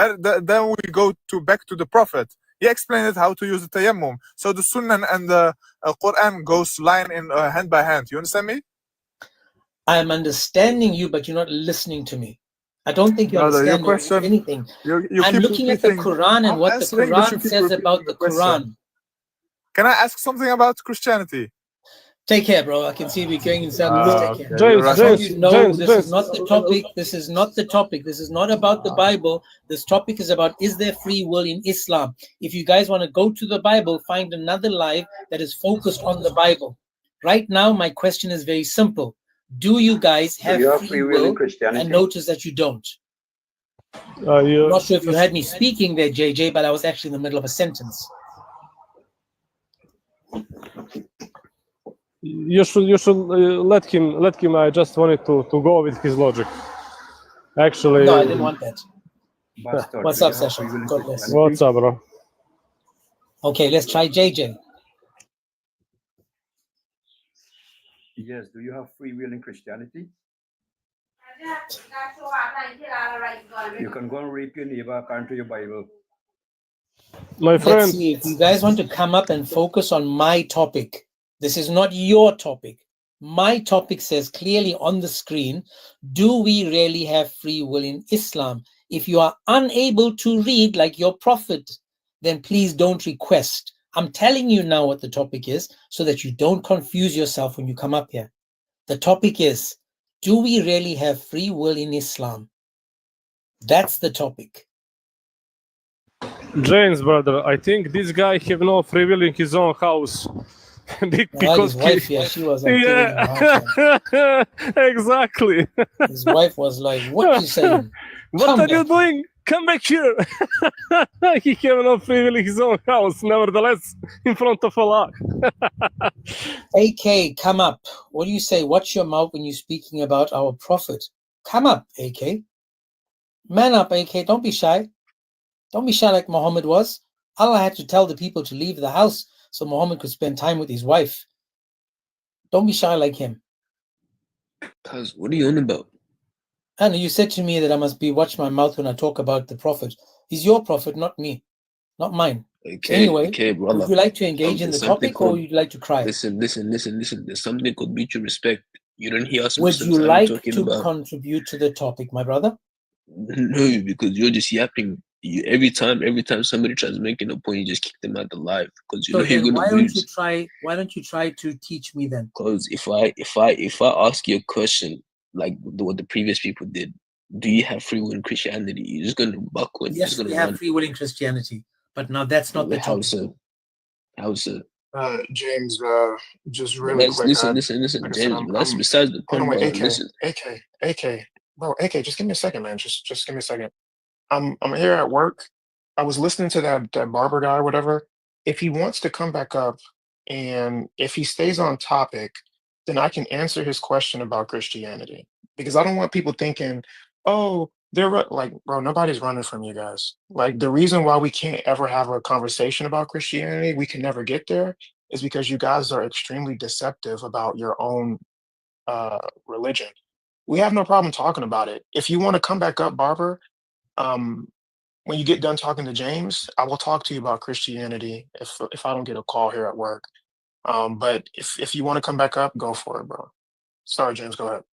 Then we go back to the Prophet. He explained it how to use the tayammum. So the Sunnah and the Quran goes line in hand by hand. You understand me? I am understanding you, but you're not listening to me. I don't think you understand anything. I'm looking at the Quran and what the Quran says about the Quran. Can I ask something about Christianity? Take care, bro. I can see we're going inside. Take care. James, this is not the topic. This is not the topic. This is not about the Bible. This topic is about, is there free will in Islam? If you guys want to go to the Bible, find another live that is focused on the Bible. Right now, my question is very simple. Do you guys have free will in Christianity? And notice that you don't. I'm not sure if you heard me speaking there, JJ, but I was actually in the middle of a sentence. You should let him. I just wanted to go with his logic. Actually, no, I didn't want that. What's up, Session? God bless. What's up, bro? Okay, let's try JJ. Yes. Do you have free will in Christianity? You can go and rape your neighbor according to your Bible. My friend, let's see, if you guys want to come up and focus on my topic. This is not your topic. My topic says clearly on the screen, do we really have free will in Islam? If you are unable to read like your prophet, then please don't request. I'm telling you now what the topic is so that you don't confuse yourself when you come up here. The topic is, do we really have free will in Islam? That's the topic. James, brother, I think this guy have no free will in his own house. His wife, yeah, she was like giving him a hard yeah, exactly. time. His wife was like, "What you saying? What are you doing? Come back here." He cannot free his own house, nevertheless, in front of Allah. AK, come up. What do you say? Watch your mouth when you're speaking about our prophet. Come up, AK. Man up, AK. Don't be shy. Don't be shy like Muhammad was. Allah had to tell the people to leave the house so Muhammad could spend time with his wife. Don't be shy like him. Cuz, what are you on about? And you said to me that I must watch my mouth when I talk about the prophet. He's your prophet, not me, not mine. Okay, anyway, okay, brother. would you like to engage in the topic or would you like to cry? Listen. There's something called mutual respect. You don't hear us. Would you like to contribute to the topic, my brother? No, because you're just yapping. Every time somebody tries making a point, you just kick them out the live because you know you're gonna lose. Why don't you try to teach me then? Because if I ask you a question like what the previous people did, do you have free will in Christianity? You're just gonna buckle. Yes, we have free will in Christianity, but now that's not the topic. How so? James, just really quick. Listen, James. That's besides the point. Listen, AK, bro, AK, just give me a second, man. Just give me a second. I'm here at work. I was listening to that barber guy, or whatever. If he wants to come back up, and if he stays on topic, then I can answer his question about Christianity. Because I don't want people thinking, oh, they're like, bro, nobody's running from you guys. Like, the reason why we can't ever have a conversation about Christianity, we can never get there, is because you guys are extremely deceptive about your own religion. We have no problem talking about it. If you want to come back up, Barber, when you get done talking to James, I will talk to you about Christianity if I don't get a call here at work. But if you want to come back up, go for it, bro. Sorry, James, go ahead.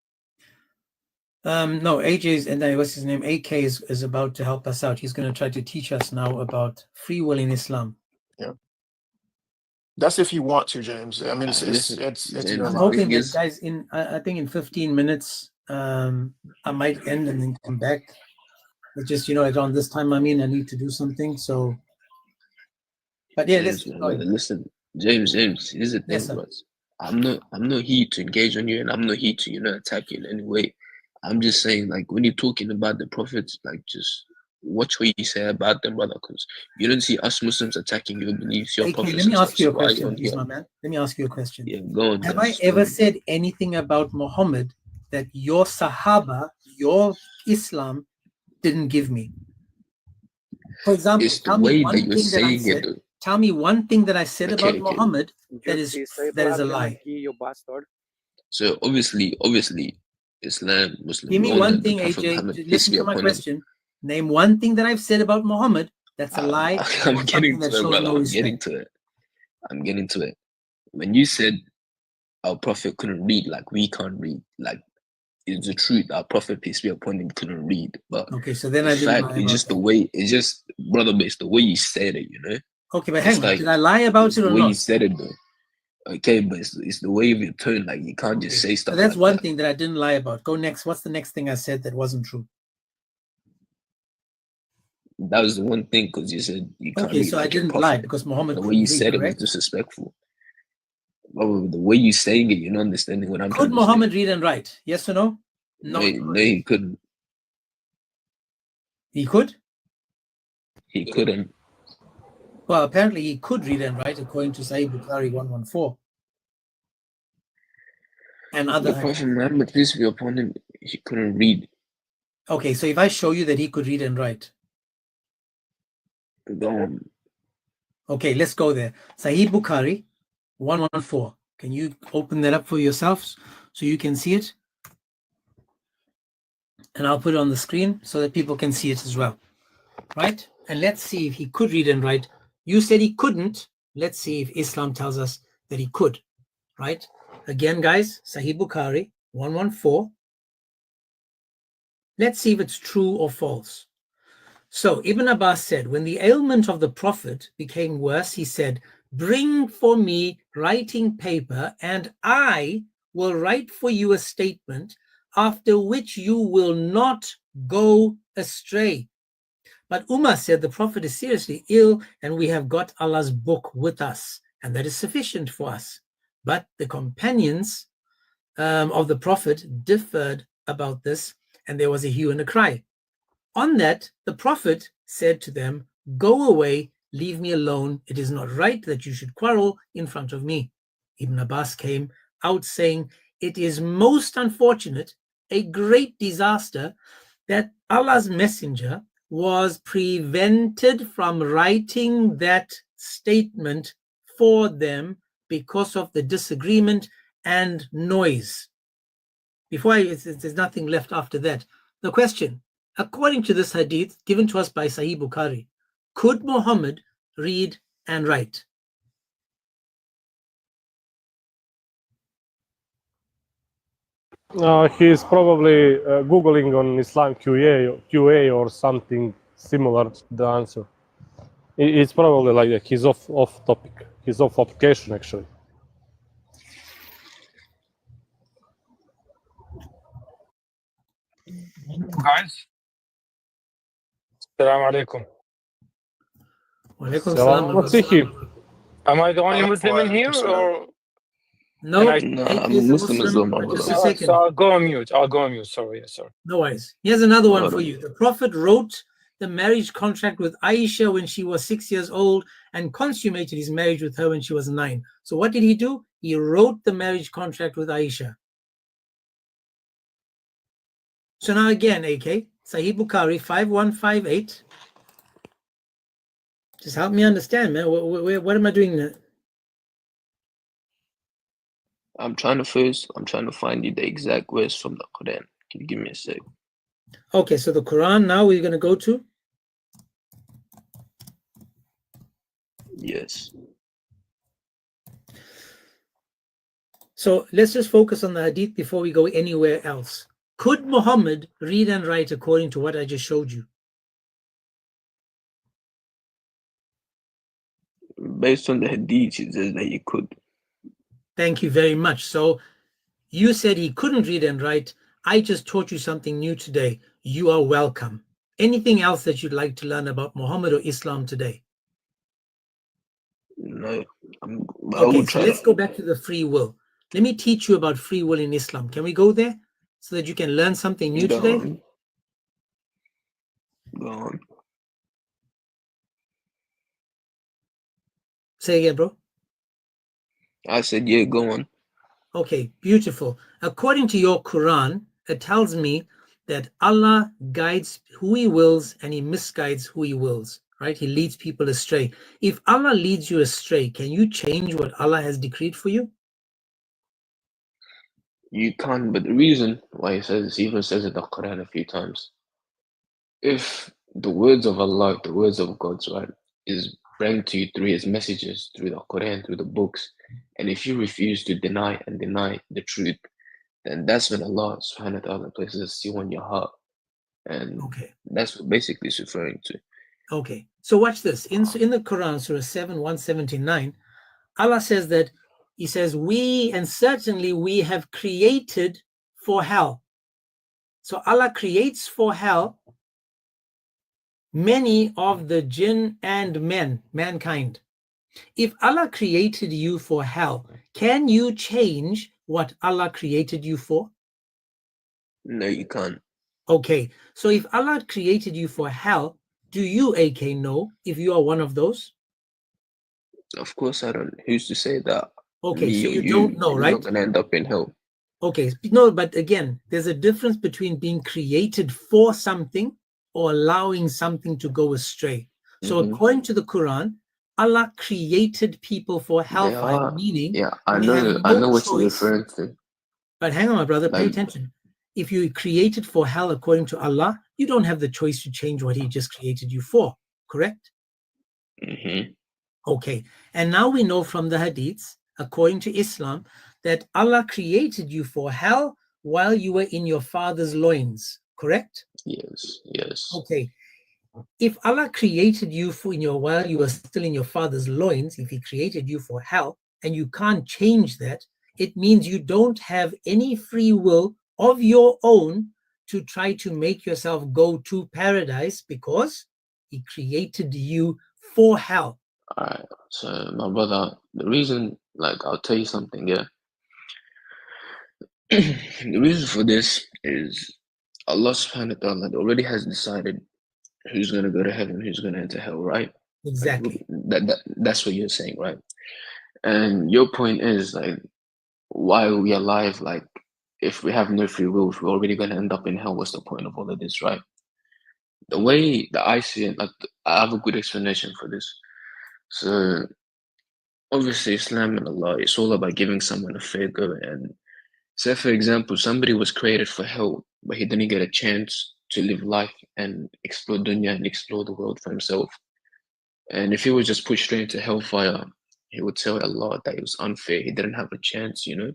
No, AJ's, and what's his name? AK is about to help us out. He's going to try to teach us now about free will in Islam. Yeah, that's if you want to, James. I mean, it's I'm hoping that, guys, I think in 15 minutes, I might end and then come back. It's just, around this time, I need to do something. So, but yeah, listen, James. Here's the thing, bro. I'm not here to engage on you, and I'm not here to attack you in any way. I'm just saying, like, when you're talking about the prophets, like, just watch what you say about them, brother, because you don't see us Muslims attacking your beliefs, your prophets. Let me ask you a question, please, my man. Let me ask you a question. Yeah, go on. Have I ever said anything about Muhammad that your Sahaba, your Islam, didn't give me? For example, tell me one thing that I said. Tell me one thing that I said about Muhammad that is a lie. So obviously, Islam, Muslim. Give me one thing, AJ. Listen to my question. Name one thing that I've said about Muhammad that's a lie. I'm getting to it, brother. I'm getting to it. When you said our prophet couldn't read, like we can't read, like it's the truth. Our prophet, peace be upon him, couldn't read. But okay, so then I didn't lie. It's just the way. It's just, brother, it's the way you said it. Okay, but hang on. Did I lie about it or not? The way you said it, though. Okay, but it's the way of your tone. Like, you can't just say stuff. So that's one thing that I didn't lie about. Go next. What's the next thing I said that wasn't true? That was the one thing, because you said you can't. Okay, so I didn't lie because Muhammad. The way you said it was disrespectful. Well, the way you saying it, you're not understanding what I'm. Could Muhammad read and write? Yes or no? No, he couldn't. He could? He couldn't. Well, apparently he could read and write according to Sahih Bukhari 114. And other. The Prophet Muhammad, peace be upon him, he couldn't read. Okay, so if I show you that he could read and write. Go on. Okay, let's go there. Sahih Bukhari 114. Can you open that up for yourselves so you can see it? And I'll put it on the screen so that people can see it as well. Right? And let's see if he could read and write. You said he couldn't. Let's see if Islam tells us that he could. Right? Again, guys, Sahih Bukhari 114. Let's see if it's true or false. So Ibn Abbas said, when the ailment of the Prophet became worse, he said, bring for me writing paper and I will write for you a statement after which you will not go astray. But Umar said the Prophet is seriously ill and we have got Allah's book with us and that is sufficient for us. But the companions of the Prophet differed about this, and there was a hue and a cry. On that, the Prophet said to them, "Go away, leave me alone. It is not right that you should quarrel in front of me." Ibn Abbas came out saying, "It is most unfortunate, a great disaster, that Allah's messenger was prevented from writing that statement for them because of the disagreement and noise." There's nothing left after that. The question, according to this hadith given to us by Sahih Bukhari, could Muhammad read and write? He's probably Googling on Islam QA or something similar to the answer. It's probably like that. He's off topic. He's off application, actually. Guys, Assalamu alaikum. Walaikum salam. Am I the only Muslim in here, or no? I'm a Muslim as well, my brother. Just a second. So I'll go on mute. Sorry. No worries. Here's another one for you. The Prophet wrote the marriage contract with Aisha when she was 6 years old and consummated his marriage with her when she was 9. So what did he do? He wrote the marriage contract with Aisha. So now again, AK, Sahih Bukhari 5158. Just help me understand, man. What am I doing now? I'm trying to find you the exact verse from the Quran. Can you give me a sec? Okay, so the Quran now we're going to go to? Yes. So let's just focus on the hadith before we go anywhere else. Could Muhammad read and write according to what I just showed you? Based on the hadith, it says that he could. Thank you very much. So you said he couldn't read and write. I just taught you something new today. You are welcome. Anything else that you'd like to learn about Muhammad or Islam today? No. Okay, so let's go back to the free will. Let me teach you about free will in Islam. Can we go there so that you can learn something new today? Go on. Say again, bro. I said, yeah, go on. Okay, beautiful. According to your Quran, it tells me that Allah guides who he wills and he misguides who he wills, right? He leads people astray. If Allah leads you astray, can you change what Allah has decreed for you? You can't, but the reason why it even says in the Quran a few times, if the words of Allah, the words of God's right, is brought to you through his messages, through the Quran, through the books, and if you refuse to deny the truth, then that's when Allah subhanahu wa ta'ala places a seal on your heart. And that's what basically it's referring to. Okay, so watch this. In the Quran, Surah 7, 179, Allah says that, he says, we have created for hell. So Allah creates for hell many of the jinn and mankind. If Allah created you for hell, can you change what Allah created you for? No, you can't. Okay, so if Allah created you for hell, do you, AK, know if you are one of those? Of course I don't. Who's to say that? Okay, so you don't know, right? You're not going to end up in hell. Okay, no, but again, there's a difference between being created for something or allowing something to go astray. So according to the Quran, Allah created people for hellfire, meaning I know what you're referring to. But hang on, my brother, pay attention. If you created for hell according to Allah, you don't have the choice to change what he just created you for, correct? Okay, and now we know from the hadiths, according to Islam, that Allah created you for hell while you were in your father's loins, correct? Yes. Okay, if Allah created you while you were still in your father's loins, if he created you for hell and you can't change that, it means you don't have any free will of your own to try to make yourself go to paradise because he created you for hell. Alright, so my brother, the reason, like, I'll tell you something, yeah. The reason for this is Allah subhanahu wa ta'ala already has decided who's going to go to heaven, who's going to enter hell, right? Exactly. Like, that's what you're saying, right? And your point is, like, why are we alive? Like, if we have no free will, if we're already going to end up in hell, what's the point of all of this, right? The way that I see it, like, I have a good explanation for this. So, obviously, Islam and Allah, it's all about giving someone a fair go. And say, for example, somebody was created for hell, but he didn't get a chance to live life and explore dunya and explore the world for himself. And if he was just pushed straight into hellfire, he would tell Allah that it was unfair. He didn't have a chance, you know?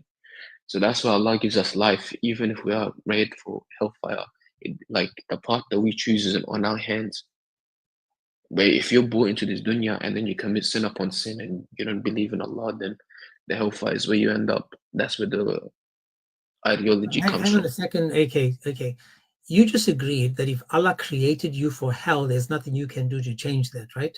So that's why Allah gives us life, even if we are made for hellfire. Like, the path that we choose isn't on our hands. But if you're brought into this dunya and then you commit sin upon sin and you don't believe in Allah, then the hellfire is where you end up. That's where the ideology comes Hang from. on a second, AK. You just agreed that if Allah created you for hell, there's nothing you can do to change that, right?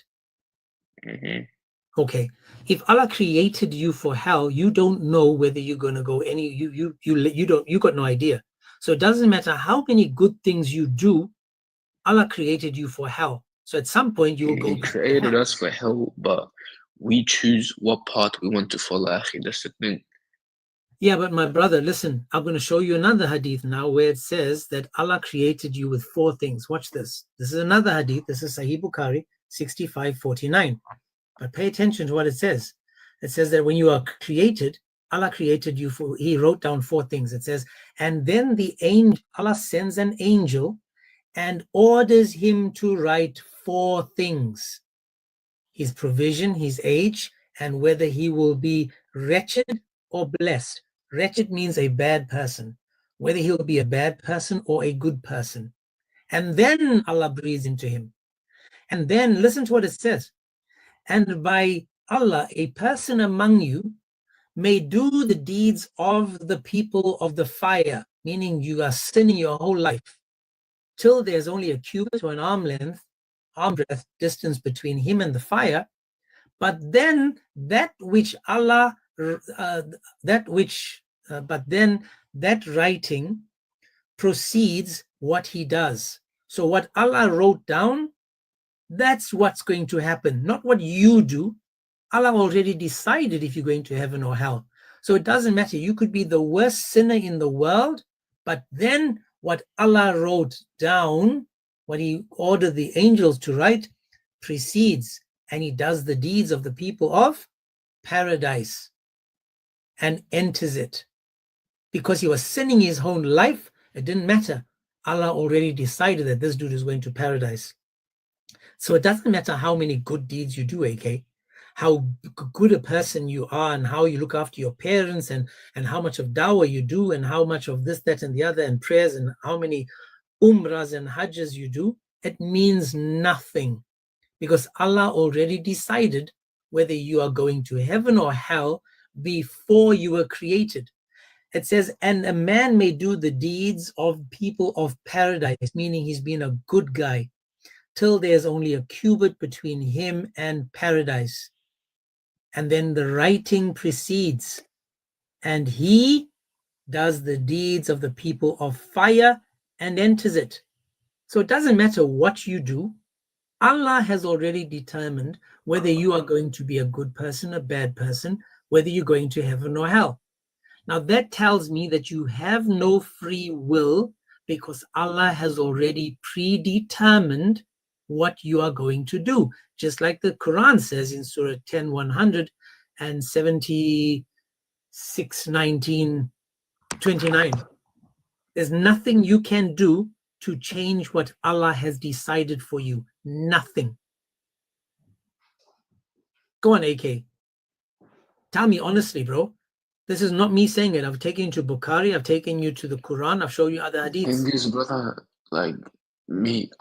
Mm-hmm. Okay. If Allah created you for hell, you don't know whether you're going to go any. You got no idea. So it doesn't matter how many good things you do. Allah created you for hell. So at some point you will go. He created us for hell, but we choose what path we want to follow. Actually, that's the thing. Yeah, but my brother, listen, I'm going to show you another hadith now where it says that Allah created you with 4 things. Watch this. This is another hadith. This is Sahih Bukhari 65:49. But pay attention to what it says. It says that when you are created, Allah created you for, he wrote down 4 things. It says, and then the angel, Allah sends an angel and orders him to write 4 things: his provision, his age, and whether he will be wretched or blessed. Wretched means a bad person, whether he'll be a bad person or a good person. And then Allah breathes into him. And then listen to what it says. And by Allah, a person among you may do the deeds of the people of the fire, meaning you are sinning your whole life, till there's only a cubit or an arm breadth distance between him and the fire. But then that writing proceeds what he does. So what Allah wrote down, that's what's going to happen, not what you do. Allah already decided if you're going to heaven or hell. So it doesn't matter. You could be the worst sinner in the world, but then what Allah wrote down, what he ordered the angels to write, precedes, and he does the deeds of the people of paradise and enters it. Because he was sinning his whole life, it didn't matter. Allah already decided that this dude is going to paradise. So it doesn't matter how many good deeds you do, AK, how good a person you are and how you look after your parents and how much of dawah you do and how much of this, that, and the other and prayers and how many umrahs and hajjas you do, it means nothing. Because Allah already decided whether you are going to heaven or hell before you were created. It says, and a man may do the deeds of people of paradise, meaning he's been a good guy, till there's only a cubit between him and paradise. And then the writing precedes, and he does the deeds of the people of fire and enters it. So it doesn't matter what you do. Allah has already determined whether you are going to be a good person, a bad person, whether you're going to heaven or hell. Now that tells me that you have no free will because Allah has already predetermined what you are going to do. Just like the Quran says in Surah 10, 100 and 76, 19, 29. There's nothing you can do to change what Allah has decided for you. Nothing. Go on, AK. Tell me honestly, bro. This is not me saying it. I've taken you to Bukhari. I've taken you to the Quran. I've shown you other hadiths. Thing is, brother, like me,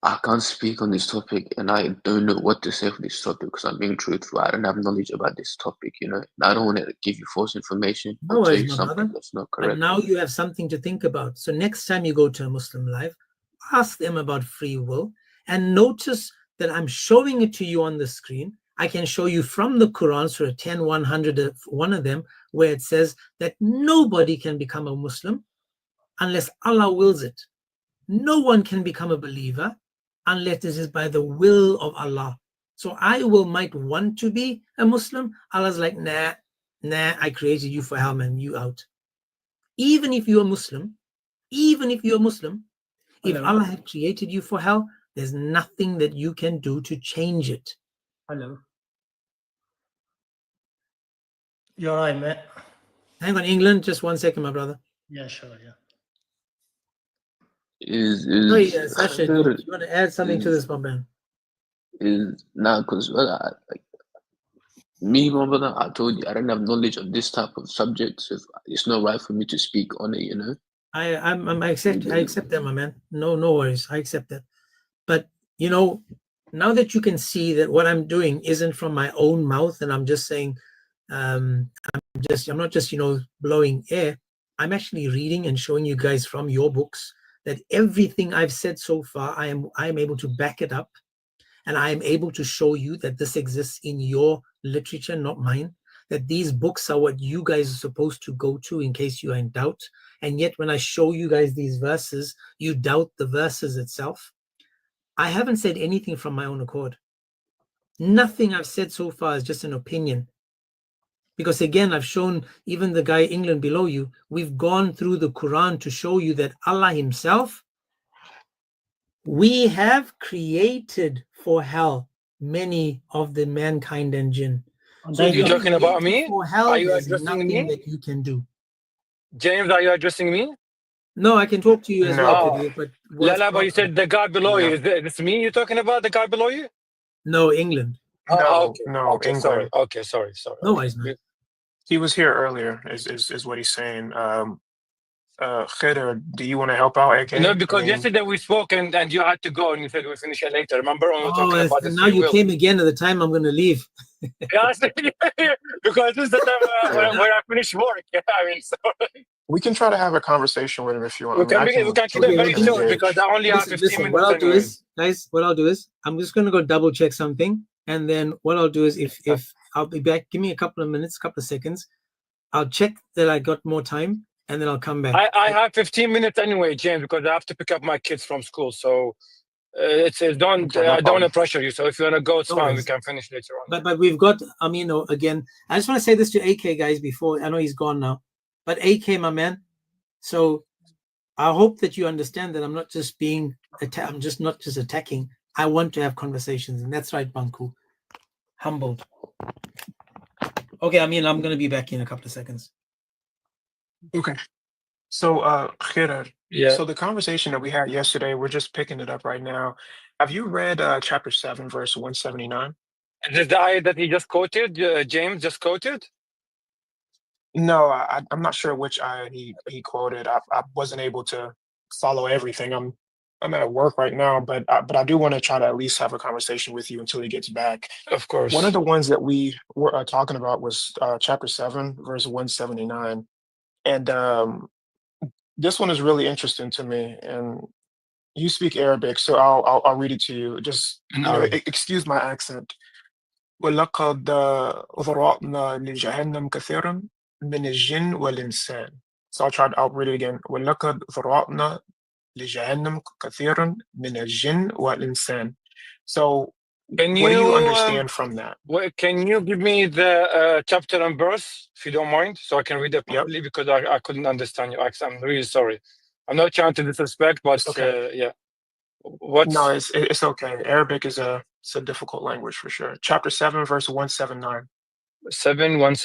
I can't speak on this topic, and I don't know what to say for this topic because I'm being truthful. I don't have knowledge about this topic, you know. I don't want to give you false information or tell you something that's not correct. But now you have something to think about. So next time you go to a Muslim live, ask them about free will and notice that I'm showing it to you on the screen. I can show you from the Quran, Surah 10, 100, one of them, where it says that nobody can become a Muslim unless Allah wills it. No one can become a believer unless it is by the will of Allah. So I might want to be a Muslim. Allah's like, nah, I created you for hell, man, you out. Even if you're Muslim, if Allah had created you for hell, there's nothing that you can do to change it. Hello. You're right, mate. Hang on, England, just 1 second, my brother. Yeah, sure, yeah. Sorry, Sasha, do you want to add something to this, my man? Because like me, my brother, I told you I don't have knowledge of this type of subject, so it's not right for me to speak on it, you know. I accept that, my man. No worries, I accept that. But you know, now that you can see that what I'm doing isn't from my own mouth, and I'm just saying, I'm not just blowing air. I'm actually reading and showing you guys from your books that everything I've said so far, I am able to back it up, and I am able to show you that this exists in your literature, not mine. That these books are what you guys are supposed to go to in case you are in doubt. And yet when I show you guys these verses, you doubt the verses itself. I haven't said anything from my own accord. Nothing I've said so far is just an opinion. Because again, I've shown even the guy England below you, we've gone through the Quran to show you that Allah himself, we have created for hell many of the mankind and jinn. So you're talking about me? For hell, are you there's addressing nothing me? that you can do. James, are you addressing me? No, I can talk to you as well, Kadir, but Lala, but you said the guy below you. Is this me you're talking about, the guy below you? No, England. Okay. England. Sorry. Okay, sorry. No, he's not. He was here earlier, is what he's saying. Khidr, do you want to help out, AK? No, because yesterday we spoke and you had to go and you said we'll finish it later. Remember when we were talking about this? Now you came again at the time I'm going to leave. Because this is the time when I finish work. I mean, so. We can try to have a conversation with him if you want. We can keep it very short because I only have 15 minutes. What I'll do is, guys, I'm just going to go double check something. And then what I'll do is if I'll be back, give me a couple of minutes, couple of seconds. I'll check that I got more time and then I'll come back. I have 15 minutes anyway, James, because I have to pick up my kids from school. So I don't want to pressure you. So if you want to go, it's fine. We can finish later on. But we've got, again, I just want to say this to AK, guys, before, I know he's gone now. But AK, my man, so I hope that you understand that I'm not just I'm just not just attacking. I want to have conversations. And that's right, Banku. Humbled. Okay, I'm going to be back in a couple of seconds. Okay. So, Khidr, yeah. So the conversation that we had yesterday, we're just picking it up right now. Have you read chapter 7, verse 179? Is this the ayah that he just quoted, James just quoted? No, I'm not sure which ayah he quoted. I wasn't able to follow everything. I'm at work right now, but I do want to try to at least have a conversation with you until he gets back. Of course. One of the ones that we were talking about was chapter 7, verse 179. And this one is really interesting to me. And you speak Arabic, so I'll read it to you. Just excuse my accent. وَلَقَدْ ضَرَعْنَا لِجَهَنَّمَ كَثِيرًا مِنَ الْجِنِّ وَالْإِنسَانِ. So I'll read it again. وَلَقَدْ ضَرَعْنَا لِجَهَنَّمَ كَثِيرًا مِنَ الْجِنِّ وَالْإِنسَانِ. So what do you understand from that? Can you give me the chapter and verse, if you don't mind, so I can read it properly? Because I couldn't understand your accent. I'm really sorry. I'm not trying to disrespect, but yeah. No, it's okay. Arabic is a difficult language for sure. Chapter 7, verse 179. 7:1.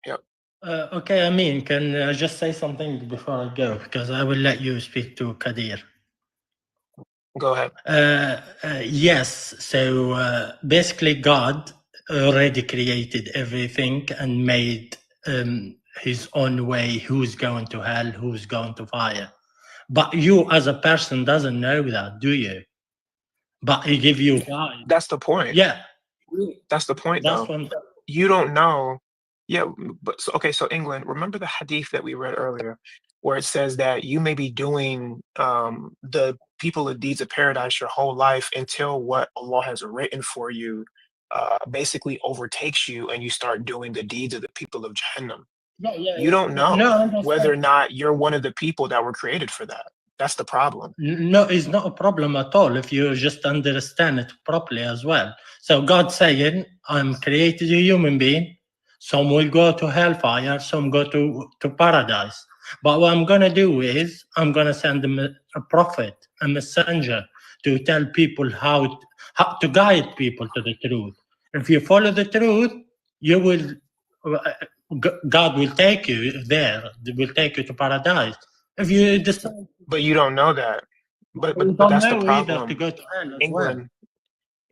Yep. Okay, Amin, can I just say something before I go? Because I will let you speak to Kadir. Go ahead. Yes, so basically God already created everything and made his own way, who's going to hell, who's going to fire. But you as a person doesn't know that, do you? But he give you guide. That's the point. Yeah. That's the point, though. You don't know. Yeah, but so England, remember the hadith that we read earlier, where it says that you may be doing the people of deeds of paradise your whole life until what Allah has written for you basically overtakes you and you start doing the deeds of the people of Jahannam. You don't know whether or not you're one of the people that were created for that. That's the problem. No, it's not a problem at all if you just understand it properly as well. So God's saying, I'm created a human being. Some will go to hellfire, some go to paradise. But what I'm going to do is I'm going to send them a prophet, a messenger, to tell people how to guide people to the truth. If you follow the truth, you will, God will take you there. He will take you to paradise. If you decide, but you don't know that. But that's the problem. To go to hell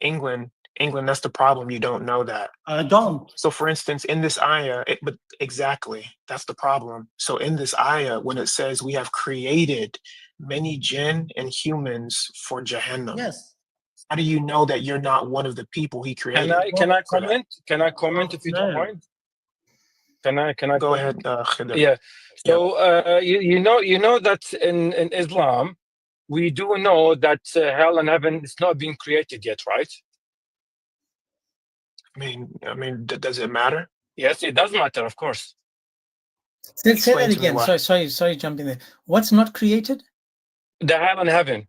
England, that's the problem. You don't know that. I don't. So for instance, in this ayah, but exactly, that's the problem. So in this ayah, when it says we have created many jinn and humans for Jahannam. Yes. How do you know that you're not one of the people he created? Can I comment? Can I comment if you don't mind? Can I go ahead, Khidr. Yeah. So you know that in Islam, we do know that hell and heaven is not being created yet, right? I mean, does it matter? Yes, it does matter, of course. Say that again. Sorry, jumping there. What's not created? The hell and heaven.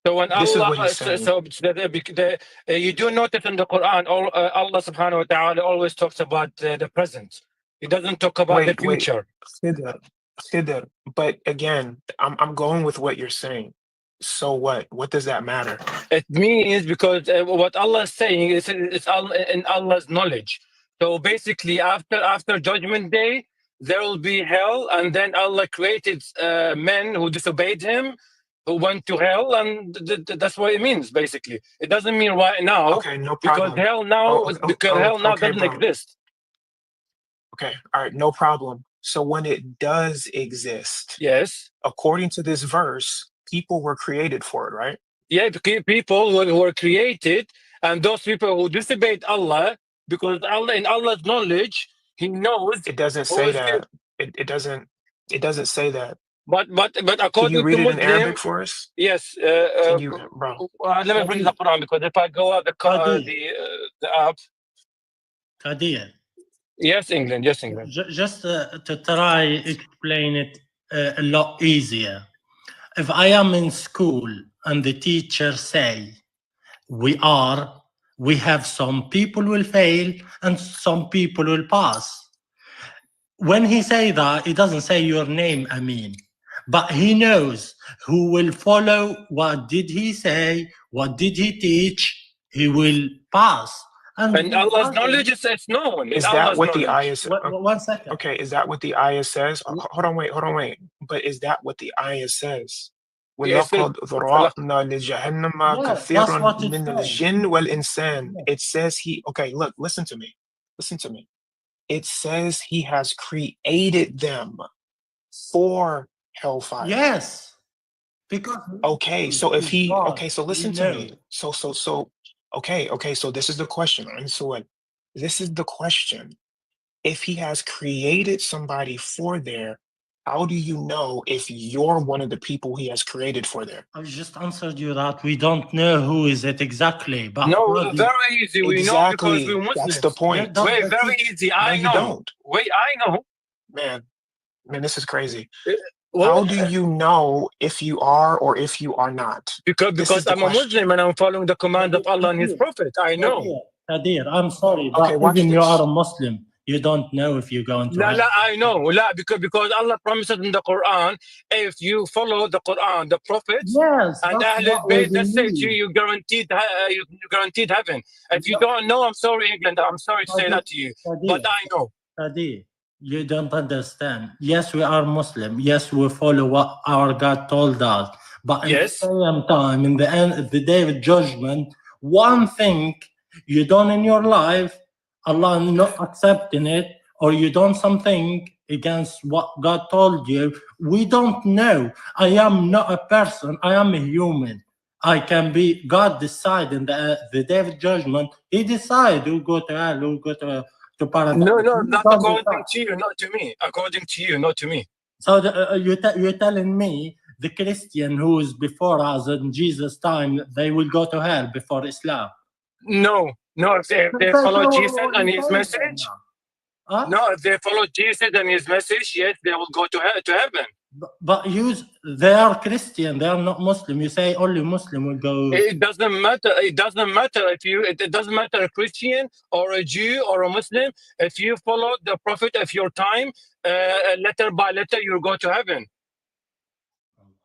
So when this Allah, you do notice in the Quran, Allah subhanahu wa ta'ala always talks about the present. He doesn't talk about the future. Khidr. But again, I'm going with what you're saying. So what? What does that matter? It means because what Allah is saying is it's in Allah's knowledge. So basically, after Judgment Day, there will be hell, and then Allah created men who disobeyed Him, who went to hell, and that's what it means. Basically, it doesn't mean right now. Okay, no problem. Because hell now doesn't exist. Okay, all right, no problem. So when it does exist, yes, according to this verse, people were created for it, right? Yeah, people who were created, and those people who disobeyed Allah, because Allah, in Allah's knowledge, He knows. It doesn't say that. It doesn't say that. But according Can you read to it Muslim, in Arabic for us? Yes. Can you, bro? Let me bring the Quran, because if I go out the app. Qadir. Yes, England. Yes, England. Just to try explain it a lot easier. If I am in school and the teacher say, we have some people will fail and some people will pass. When he say that, he doesn't say your name, Amin, but he knows who will follow. What did he say? What did he teach? He will pass. And Allah's knowledge is known. Is that what the ayah says? 1 second. Okay, is that what the ayah says? Hold on, wait. But is that what the ayah says? وَلَقَدْ ذَرَأْنَا لِجَهَنَّمَ كَثِيرًا مِنَ الْجِنِّ وَالْإِنسَانِ. It says look, listen to me. It says he has created them for hellfire. Yes. Because so if he so listen to me. So this is the question. And so this is the question. If he has created somebody for there, how do you know if you're one of the people he has created for there? I just answered you that we don't know who is it exactly. But no, very easy. We know because we're Muslims. That's the point. Wait, very easy. I know. You don't. Wait, I know. Man, this is crazy. How do you know if you are or if you are not? Because I'm a Muslim and I'm following the command of Allah and His Prophet. I know. Qadir, I'm sorry, but even you are a Muslim, you don't know if you're going to hell. I know. Because Allah promises in the Quran, if you follow the Quran, the prophets, and Ahlul Bayt, they say to you, you're guaranteed heaven. If you don't know, I'm sorry, England. I'm sorry to say that to you. But I know. Qadir, you don't understand. Yes, we are Muslim. Yes, we follow what our God told us. But at the same time, in the end of the day of judgment, one thing you done in your life, Allah not accepting it, or you done something against what God told you, we don't know. I am not a person. I am a human. I can be, God decide in the day of judgment, He decide who go to hell, who go to paradise. No, not according to you, not to me. According to you, not to me. So you're telling me the Christian who is before us in Jesus' time, they will go to hell before Islam? No, if they follow Jesus and his message. Huh? No, if they follow Jesus and his message, yes, they will go to heaven. But they are Christian, they are not Muslim. You say only Muslim will go. It doesn't matter. It doesn't matter if you. It doesn't matter a Christian or a Jew or a Muslim. If you follow the prophet of your time, letter by letter, you'll go to heaven.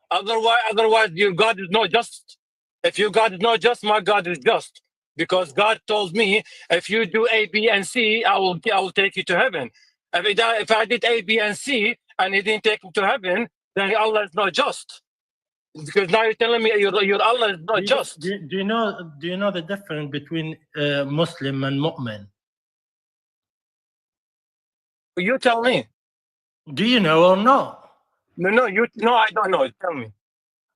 Otherwise, your God is not just. If your God is not just, my God is just. Because God told me, if you do A, B, and C, I will take you to heaven. If I did A, B, and C, and He didn't take me to heaven, then Allah is not just. Because now you're telling me your Allah is not just. Do you know the difference between Muslim and mu'min? You tell me. Do you know or not? No, I don't know. Tell me.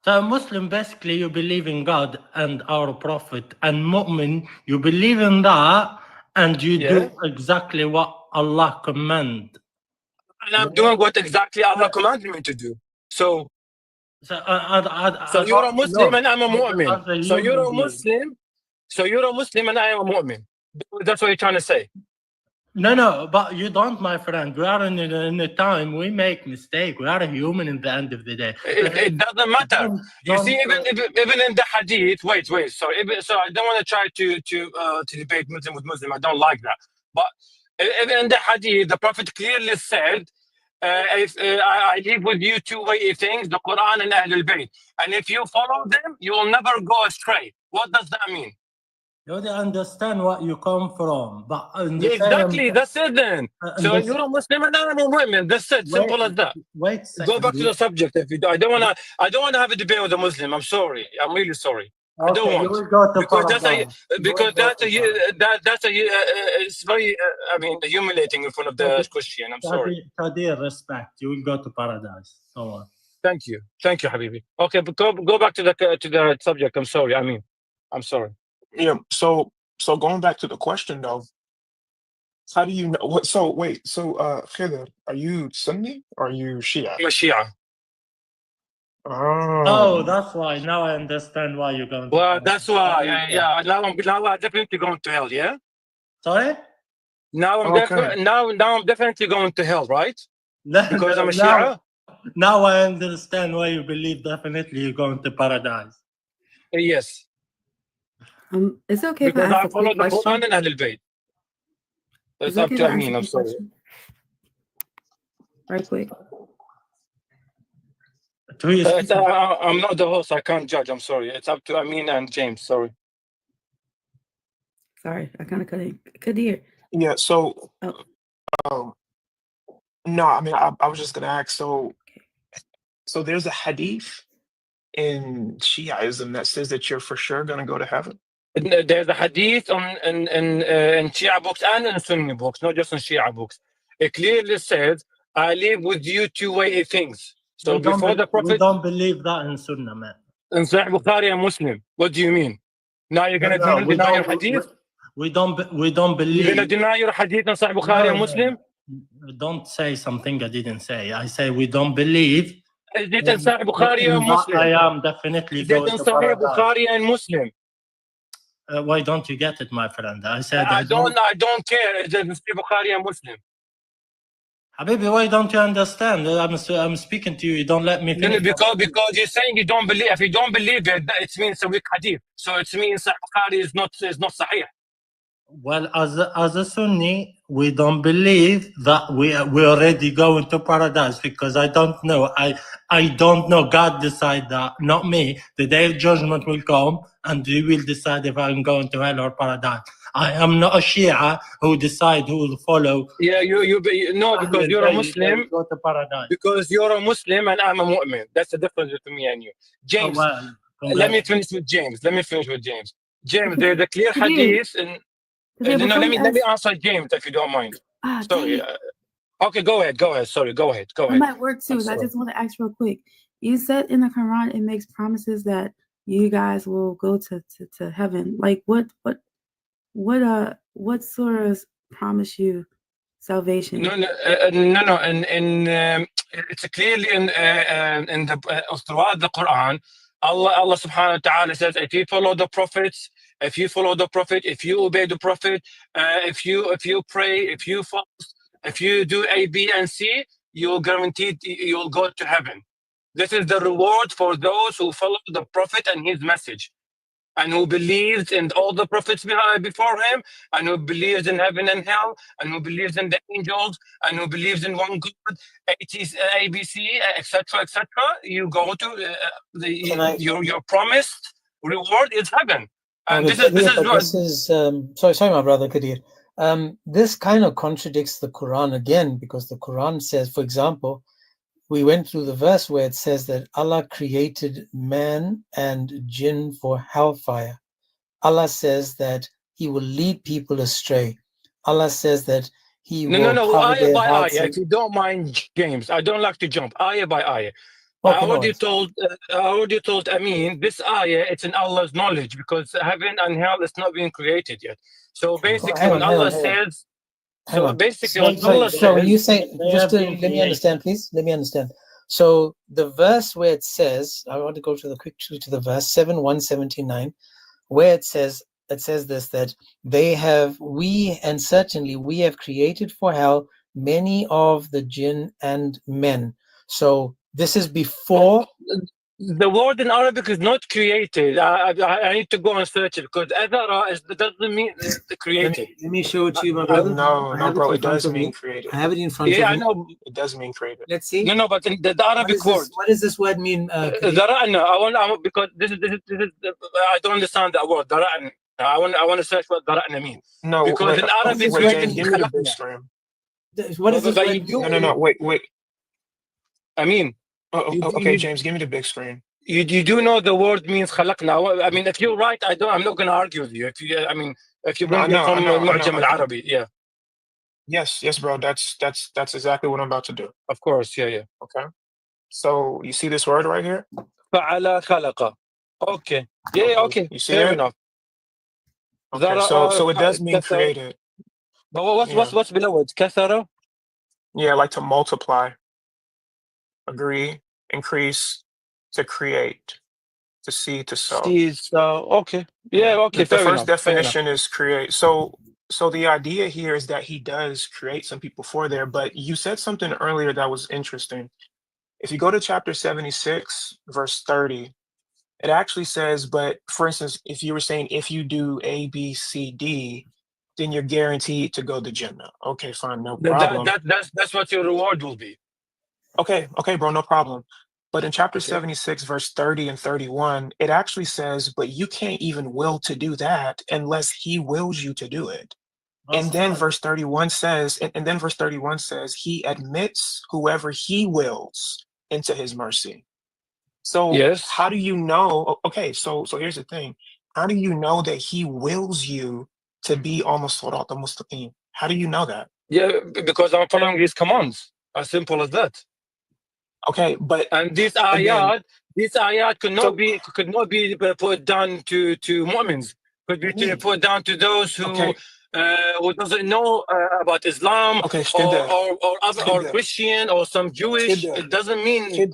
So Muslim, basically, you believe in God and our Prophet, and mu'min, you believe in that, and you do exactly what Allah command. And I'm doing what exactly Allah commanded me to do. So you're a Muslim and I'm a mu'min. So you're a Muslim. So you're a Muslim and I am a mu'min. That's what you're trying to say. No, but you don't, my friend. We are in a time we make mistake. We are a human in the end of the day. It doesn't matter. You see, even in the Hadith. Wait. So I don't want to try to debate Muslim with Muslim. I don't like that. But even in the Hadith, the Prophet clearly said, I leave with you two way things: the Quran and Ahlul Bayt. And if you follow them, you will never go astray. What does that mean? You don't understand what you come from, but exactly, that's it then. So you're a Muslim and I'm a Muslim. That's it, simple as that. Wait, go back to the subject. If you, I don't want to have a debate with a Muslim. I'm sorry. I'm really sorry. Okay, I don't want. You will go to it's very humiliating in front of the Christian. I'm sorry. Qadir, respect. You will go to paradise. So on. Thank you, Habibi. Okay, but go back to the subject. I'm sorry. I'm sorry. Yeah. So going back to the question though, how do you know what? So wait. So Khidr, are you Sunni or are you Shia? I'm a Shia. Oh, that's why. Now I understand why you're going. Well, that's why. Yeah. Now I'm definitely going to hell. Yeah. Sorry. Now I'm definitely going to hell, right? Because I'm a Shia. Now I understand why you believe definitely you're going to paradise. Yes. It's okay because if I I ask a follow quick the question. Quran and Ahlul Bayt. It's up okay to if I ask Amin. a I'm quick sorry. question? Right quick. I'm not the host. I can't judge. I'm sorry. It's up to Amin and James. Sorry. Sorry, I kind of cut in. Qadir. Yeah. So, no, I mean, I was just gonna ask. So there's a hadith in Shiaism that says that you're for sure gonna go to heaven. There's a hadith in Shia books and in Sunni books, not just in Shia books. It clearly says, "I live with you two-way things." So before the Prophet, we don't believe that in Sunnah, man. In Sahih Bukhari and Muslim. What do you mean? Now you're gonna deny your hadith? We don't believe. You're gonna deny your hadith in Sahih Bukhari and Muslim? Don't say something I didn't say. I say we don't believe. Is it in Sahih Bukhari and Muslim? I am definitely going to Sahih Bukhari and Muslim. Why don't you get it, my friend? I said I don't care. Is it in Sahih Bukhari and Muslim? Habibi, why don't you understand? I'm speaking to you. You don't let me finish. Because you're saying you don't believe. If you don't believe it, it means a weak hadith. So it means Sahih Bukhari is not Sahih. Well, as a Sunni, we don't believe that we already go into paradise because I don't know. I don't know. God decide that, not me. The day of judgment will come, and He will decide if I'm going to hell or paradise. I am not a Shia who decide who will follow. Yeah, because you're a Muslim. Go to paradise. Because you're a Muslim and I'm a mu'min. That's the difference between me and you. James, let me finish with James. James, there's a clear hadith and. Let me answer James if you don't mind. Sorry. Okay, go ahead. Sorry, go ahead. I'm at work too. I just want to ask real quick. You said in the Quran it makes promises that you guys will go to heaven. Like what surahs promise you salvation? No, and it's clearly in throughout the Quran, Allah subhanahu wa ta'ala says, if you follow the prophets, if you obey the prophet, if you pray, if you fast, if you do A, B, and C, you'll guaranteed you'll go to heaven. This is the reward for those who follow the prophet and his message, and who believes in all the prophets before him, and who believes in heaven and hell, and who believes in the angels, and who believes in one God, ABC, etc., etc. You go to your promised reward is heaven. And this is sorry, my brother Kadir. This kind of contradicts the Quran again, because the Quran says, for example, we went through the verse where it says that Allah created man and jinn for hellfire. Allah says that He will lead people astray. Allah says that He will cover ayah their by hearts. ayah. If you don't mind, James, I don't like to jump. Ayah by ayah. Okay, I already told Amin, this ayah, it's in Allah's knowledge, because heaven and hell is not being created yet. So basically, when Allah says, so when you say, just let me understand, please. Let me understand. So the verse where it says, I want to go to the verse 7:179, where it says this, that certainly we have created for hell many of the jinn and men. So this is before. The word in Arabic is not created. I need to go and search it, because adara doesn't mean created. Let me show it to you, my brother. No, bro, it does mean created. I have it in front of me. Yeah, I know. It does mean created. Let's see. No, but in the Arabic word. What does this word mean? Dara'na. Because this is I don't understand that word. Dara'na. I want to search what dara'na means. No, because in Arabic, James, give me the big screen. What is this word? No, wait. I mean. Okay, James, give me the big screen. You do know the word means khalaqna. I mean, if you're right, I'm not going to argue with you. If you bring it from Mu'jam al-Arabi, yeah. Yes, bro. That's exactly what I'm about to do. Of course, yeah. Okay. So you see this word right here? Fa'ala khalaqa. Okay. Yeah, okay. You see Fair it? enough. Okay, so it does mean created. But what's below it? Kathara? Yeah, like to multiply, agree, increase, to create, to see, to sow. Okay. Yeah, okay. The first definition is create. So the idea here is that He does create some people for there, but you said something earlier that was interesting. If you go to chapter 76, verse 30, it actually says, but for instance, if you were saying, if you do A, B, C, D, then you're guaranteed to go to Jannah. Okay, fine, no problem. That's what your reward will be. Okay, bro, no problem. But in chapter 76, verse 30 and 31, it actually says, but you can't even will to do that unless He wills you to do it. And then verse 31 says, He admits whoever He wills into His mercy. So how do you know? Okay, so here's the thing. How do you know that He wills you to be almost Sirat al-Mustaqim? How do you know that? Yeah, because I'm following His commands. As simple as that. Okay, and these ayat could not be put down to mu'mins. Could be put down to those who doesn't know about Islam, or Christian, or some Jewish. It doesn't mean.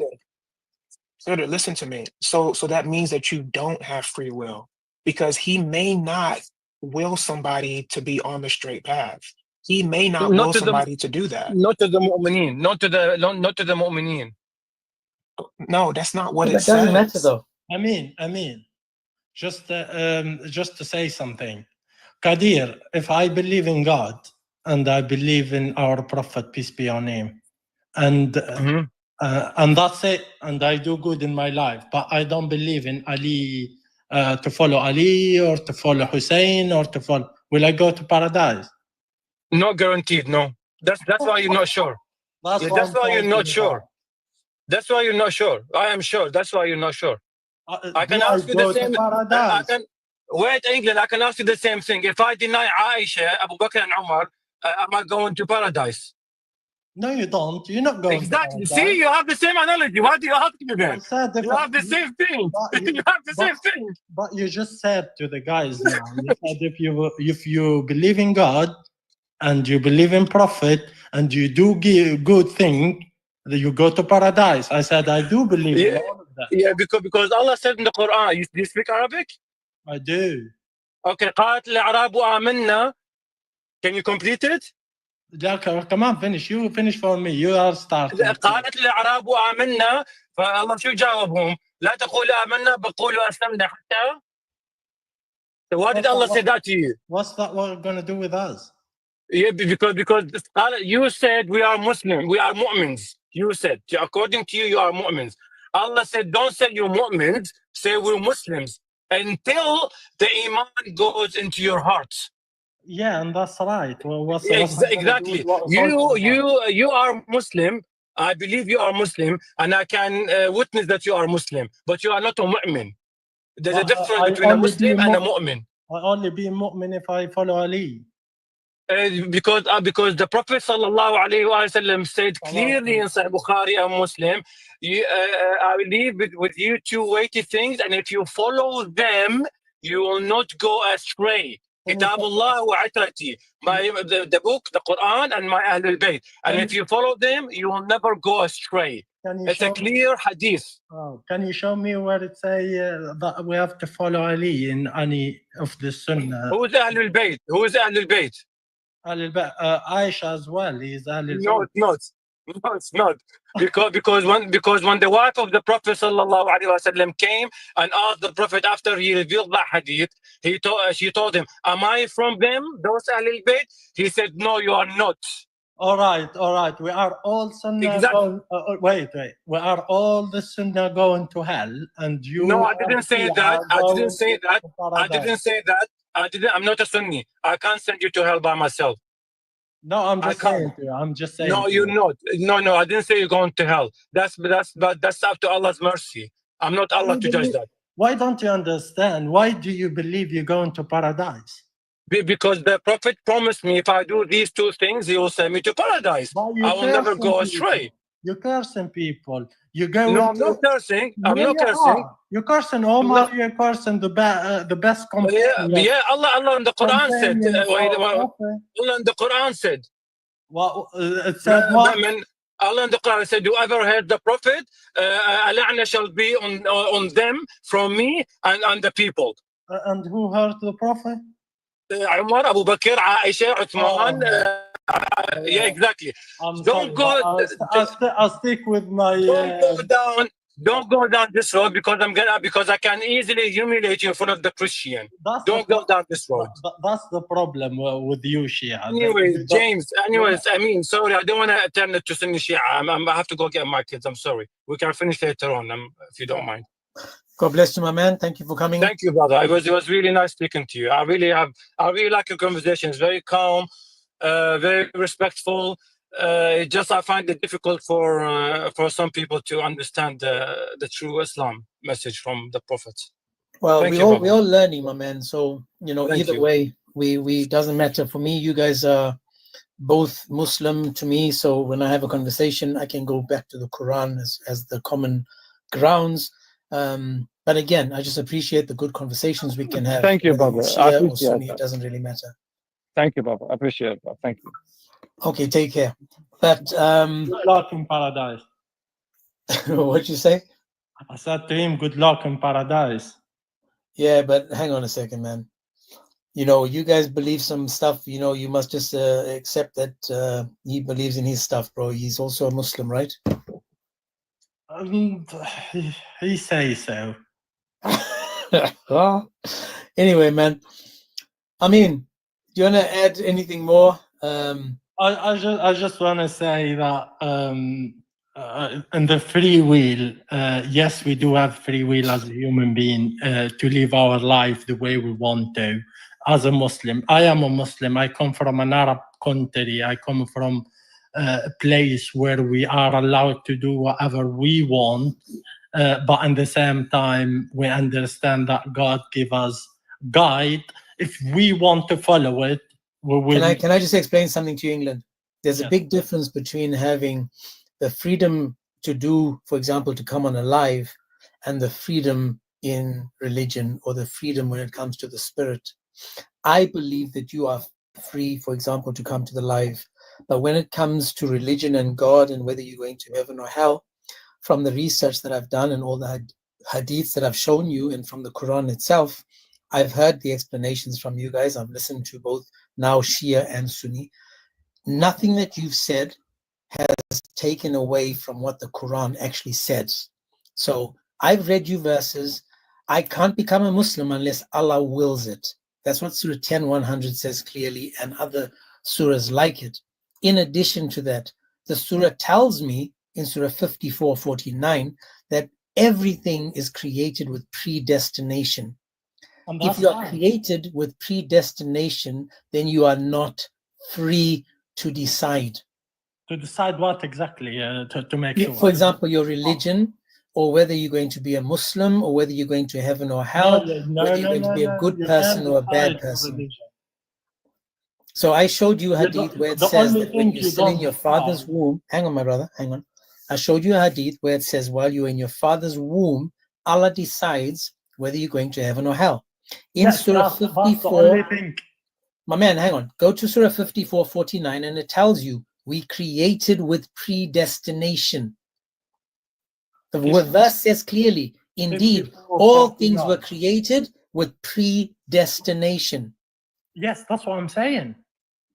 Listen to me. So that means that you don't have free will, because He may not will somebody to be on the straight path. He may not will somebody to do that. Not to the mu'mineen. Not to the mu'mineen. No, that's not what it says. That doesn't matter, though. I mean, just to say something. Qadir, if I believe in God and I believe in our Prophet, peace be on him, and that's it, and I do good in my life, but I don't believe in Ali, to follow Ali or to follow Hussein or to follow, will I go to paradise? Not guaranteed, no. That's why you're not sure. That's why you're not sure. That's why you're not sure. I am sure. That's why you're not sure. I can ask you the same. Wait, England. I can ask you the same thing. If I deny Aisha, Abu Bakr, and Umar, am I going to paradise? No, you don't. You're not going. Exactly. See, you have the same analogy. Why do you ask me then? You have the same thing. You have the same thing. But you just said to the guys now. You said if you believe in God, and you believe in prophet, and you do good thing, you go to paradise. I said, I do believe in all of that. Yeah, because Allah said in the Quran, do you speak Arabic? I do. Okay, قالت الأعراب آمنا. Can you complete it? Yeah, come on, finish. You finish for me. You are starting. قالت الأعراب آمنا. فالله شو جاوبهم؟ لا تقولوا آمنا بقولوا أسلمنا حتى. So why did Allah say that to you? What's that going to do with us? Yeah, because you said we are Muslim, we are mu'mins. You said, according to you, you are mu'mins. Allah said, don't say you're mu'mins, say we're Muslims until the iman goes into your heart. Yeah, and that's right. Well, what's exactly. You are Muslim. I believe you are Muslim, and I can witness that you are Muslim, but you are not a mu'min. There's a difference between a Muslim and a mu'min. I only be a mu'min if I follow Ali. Because the Prophet sallallahu alaihi wasallam said clearly in Sahih Bukhari and Muslim, I will leave with you two weighty things, and if you follow them, you will not go astray. Kitabullah wa atrati, the book, the Quran, and my Ahlul Bayt. And if you follow them, you will never go astray. It's a clear hadith. Oh, can you show me where it say that we have to follow Ali in any of the Sunnah? Who is Ahlul Bayt? Who is Ahlul Bayt? Aisha as well. He's Ahlul Bayt. No, it's not. No, it's not. Because when the wife of the Prophet sallallahu alaihi wasallam came and asked the Prophet after he revealed that hadith, she told him, "Am I from them, those Ahlul Bayt?" He said, "No, you are not." All right. We are all Sunnah. Exactly. Wait. We are all the Sunnah going to hell, and you. No, I didn't say that. I didn't say that. I'm not a Sunni. I can't send you to hell by myself. No, I'm just saying to you. I'm just saying. No, you're not. No, I didn't say you're going to hell. That's up to Allah's mercy. I'm not Allah to judge that. Why don't you understand? Why do you believe you're going to paradise? Because the Prophet promised me if I do these two things, he will send me to paradise. I will never go astray. You're cursing people. You go. No, I'm not cursing. I'm not cursing. You're cursing Omar. You're cursing the best companion. Yeah. Allah in the Quran said. Allah in the Quran said. Well, it said what? Allah in the Quran said, "Whoever heard the Prophet, a la'na shall be on them from me and on the people." And who heard the Prophet? Umar, Abu Bakr, Aisha, Uthman. Yeah, exactly. Don't go. I'll stick with my. Don't go down this road because I can easily humiliate you in front of the Christian. Don't go down this road. That's the problem with you, Shia. Anyways, James. I mean, sorry, I don't want to turn it to Sunni Shia. I have to go get my kids. I'm sorry. We can finish later on, if you don't mind. God bless you, my man. Thank you for coming. Thank you, brother. It was really nice speaking to you. I really like your conversations. Very calm, very respectful. I find it difficult for some people to understand the true Islam message from the Prophet. Well, we're all learning, my man. So either way, we doesn't matter. For me, you guys are both Muslim to me. So when I have a conversation, I can go back to the Quran as the common grounds. But again, I just appreciate the good conversations we can have. Thank you, Baba. It doesn't really matter. Thank you, Baba. I appreciate it, Baba. Thank you. Okay, take care. But good luck in paradise. What'd you say? I said to him, good luck in paradise. Yeah, but hang on a second, man. You guys believe some stuff, you must just accept that he believes in his stuff, bro. He's also a Muslim, right? He says so. Well, anyway, man. I mean, do you want to add anything more? I just want to say that in the free will, yes, we do have free will as a human being to live our life the way we want to. As a Muslim, I am a Muslim. I come from an Arab country. I come from a place where we are allowed to do whatever we want, but at the same time, we understand that God give us guide. If we want to follow it, we will. Can I just explain something to you, England? There's a big difference between having the freedom to do, for example, to come on alive, and the freedom in religion or the freedom when it comes to the spirit. I believe that you are free, for example, to come to the live. But when it comes to religion and God and whether you're going to heaven or hell, from the research that I've done and all the hadiths that I've shown you and from the Quran itself, I've heard the explanations from you guys. I've listened to both now Shia and Sunni. Nothing that you've said has taken away from what the Quran actually says. So I've read you verses. I can't become a Muslim unless Allah wills it. That's what Surah 10:100 says clearly, and other surahs like it. In addition to that, the surah tells me in Surah 54:49 that everything is created with predestination. If you are created with predestination, then you are not free to decide. To decide what exactly? To make sure. For example, your religion, or whether you're going to be a Muslim, or whether you're going to heaven or hell, whether you're going to be a good person or a bad person. So I showed you a hadith where it says that when you're still in your father's womb, hang on, my brother, hang on. I showed you a hadith where it says while you're in your father's womb, Allah decides whether you're going to heaven or hell. In Surah 54, my man, hang on. Go to Surah 54:49, and it tells you we created with predestination. The verse says clearly, indeed, all things were created with predestination. Yes, that's what I'm saying.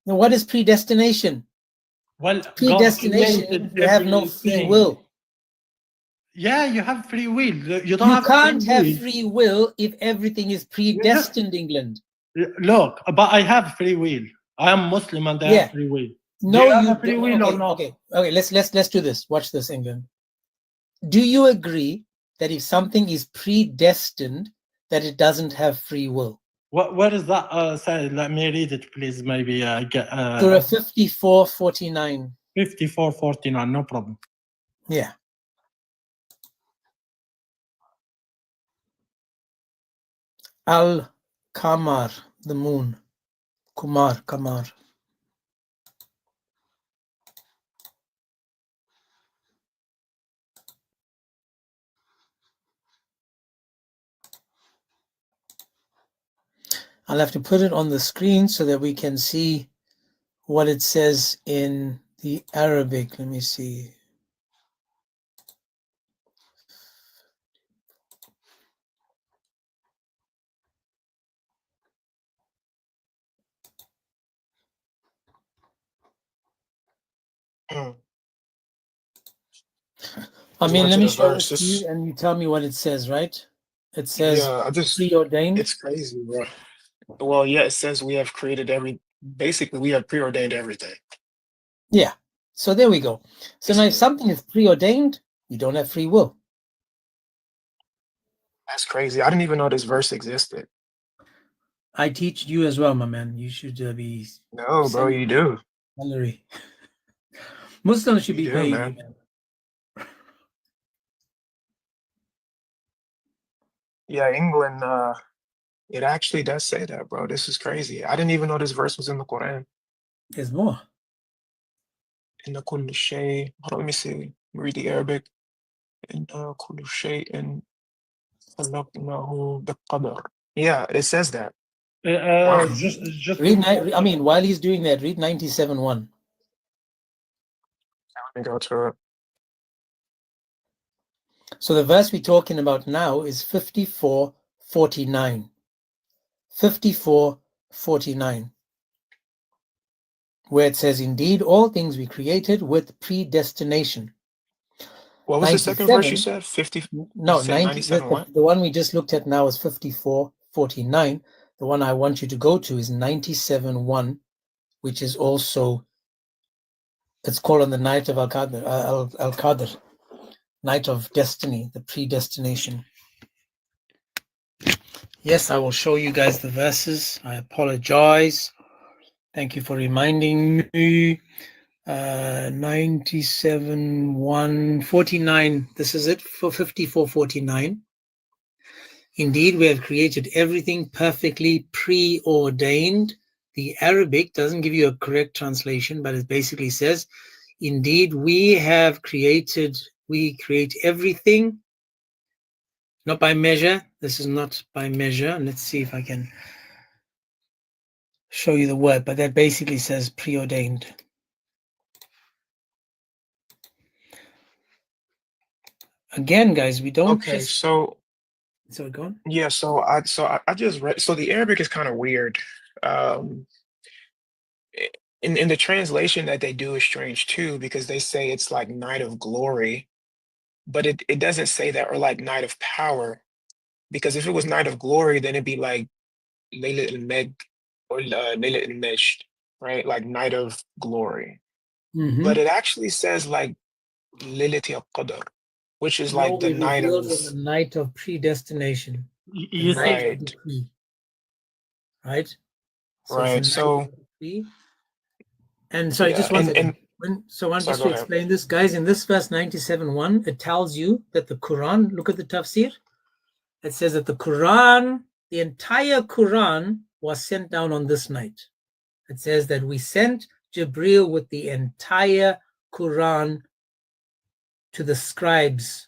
Now, what is predestination? Well, predestination, you have no free will. Yeah, you have free will. You can't have free will if everything is predestined, England. Look, but I have free will. I am Muslim and I have free will. No, do you have free will or not? Okay, let's do this. Watch this, England. Do you agree that if something is predestined, that it doesn't have free will? What is that? Say, let me read it, please. Maybe get. Surah 54:49. 54:49, no problem. Yeah. Al-Qamar, the moon. Qamar. I'll have to put it on the screen so that we can see what it says in the Arabic. Let me see. I mean, let me show it to you and you tell me what it says, right? It says preordained. It's crazy, bro. Well, yeah, it says we have created basically we have preordained everything. Yeah. So there we go. So now if something is preordained, you don't have free will. That's crazy. I didn't even know this verse existed. I teach you as well, my man. You should be. No, bro, you do. Salary. Muslims should be paid, man. Yeah, England, it actually does say that, bro. This is crazy. I didn't even know this verse was in the Quran. There's more. In the kullu shay. Hold on, let me see. Read the Arabic. In kullu shay'in khalaqnahu biqadar. Yeah, it says that. Wow. Just read. I mean, while he's doing that, read 97:1. Let me go to it. So the verse we're talking about now is 54:49. 54:49. Where it says, indeed, all things we created with predestination. What was the second verse you said? 50? No, 97. The one we just looked at now is 54:49. The one I want you to go to is 97:1, which is also, it's called on the night of Al-Qadr, night of destiny, the predestination. Yes, I will show you guys the verses. I apologize. Thank you for reminding me. 97:149. This is it for 54:49. Indeed, we have created everything perfectly preordained. The Arabic doesn't give you a correct translation, but it basically says, indeed, we create everything, not by measure. This is not by measure. Let's see if I can. show you the word, but that basically says preordained. Again, guys, we don't. Okay, so go on. Yeah, I just read. So the Arabic is kind of weird. Um, in the translation that they do is strange too, because they say it's like night of glory, but it doesn't say that, or like night of power, because if it was night of glory, then it'd be like Laylat al-Meg or Laylat al-Majd, right? Like night of glory. But it actually says like Laylat al-Qadr, which is like the night of the night of predestination. You right. Right. Right. So and so I just want to just to explain this, guys, in this verse 97:1, it tells you that the Quran, look at the tafsir. It says that the Quran, the entire Quran was sent down on this night. It says that we sent Jibreel with the entire Quran to the scribes.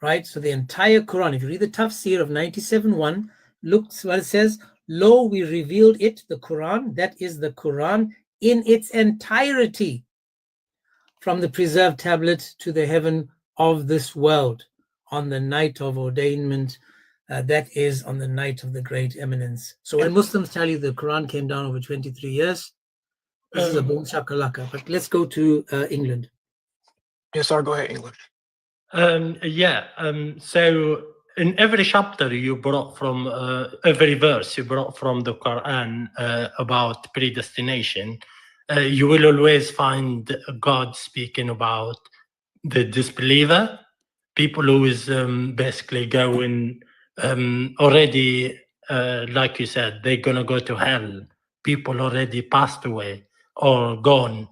Right? So the entire Quran, if you read the tafsir of 97:1, look what it says. Lo, we revealed it, the Quran, that is the Quran in its entirety, from the preserved tablet to the heaven of this world, on the night of ordainment, that is on the night of the great eminence. So when Muslims tell you the Quran came down over 23 years, this is a boom shakalaka. But let's go to England. Yes, sir, go ahead, England. So in every chapter you brought from every verse you brought from the Quran about predestination, you will always find God speaking about the disbeliever, people who is basically going already, like you said, they're gonna go to hell. People already passed away or gone,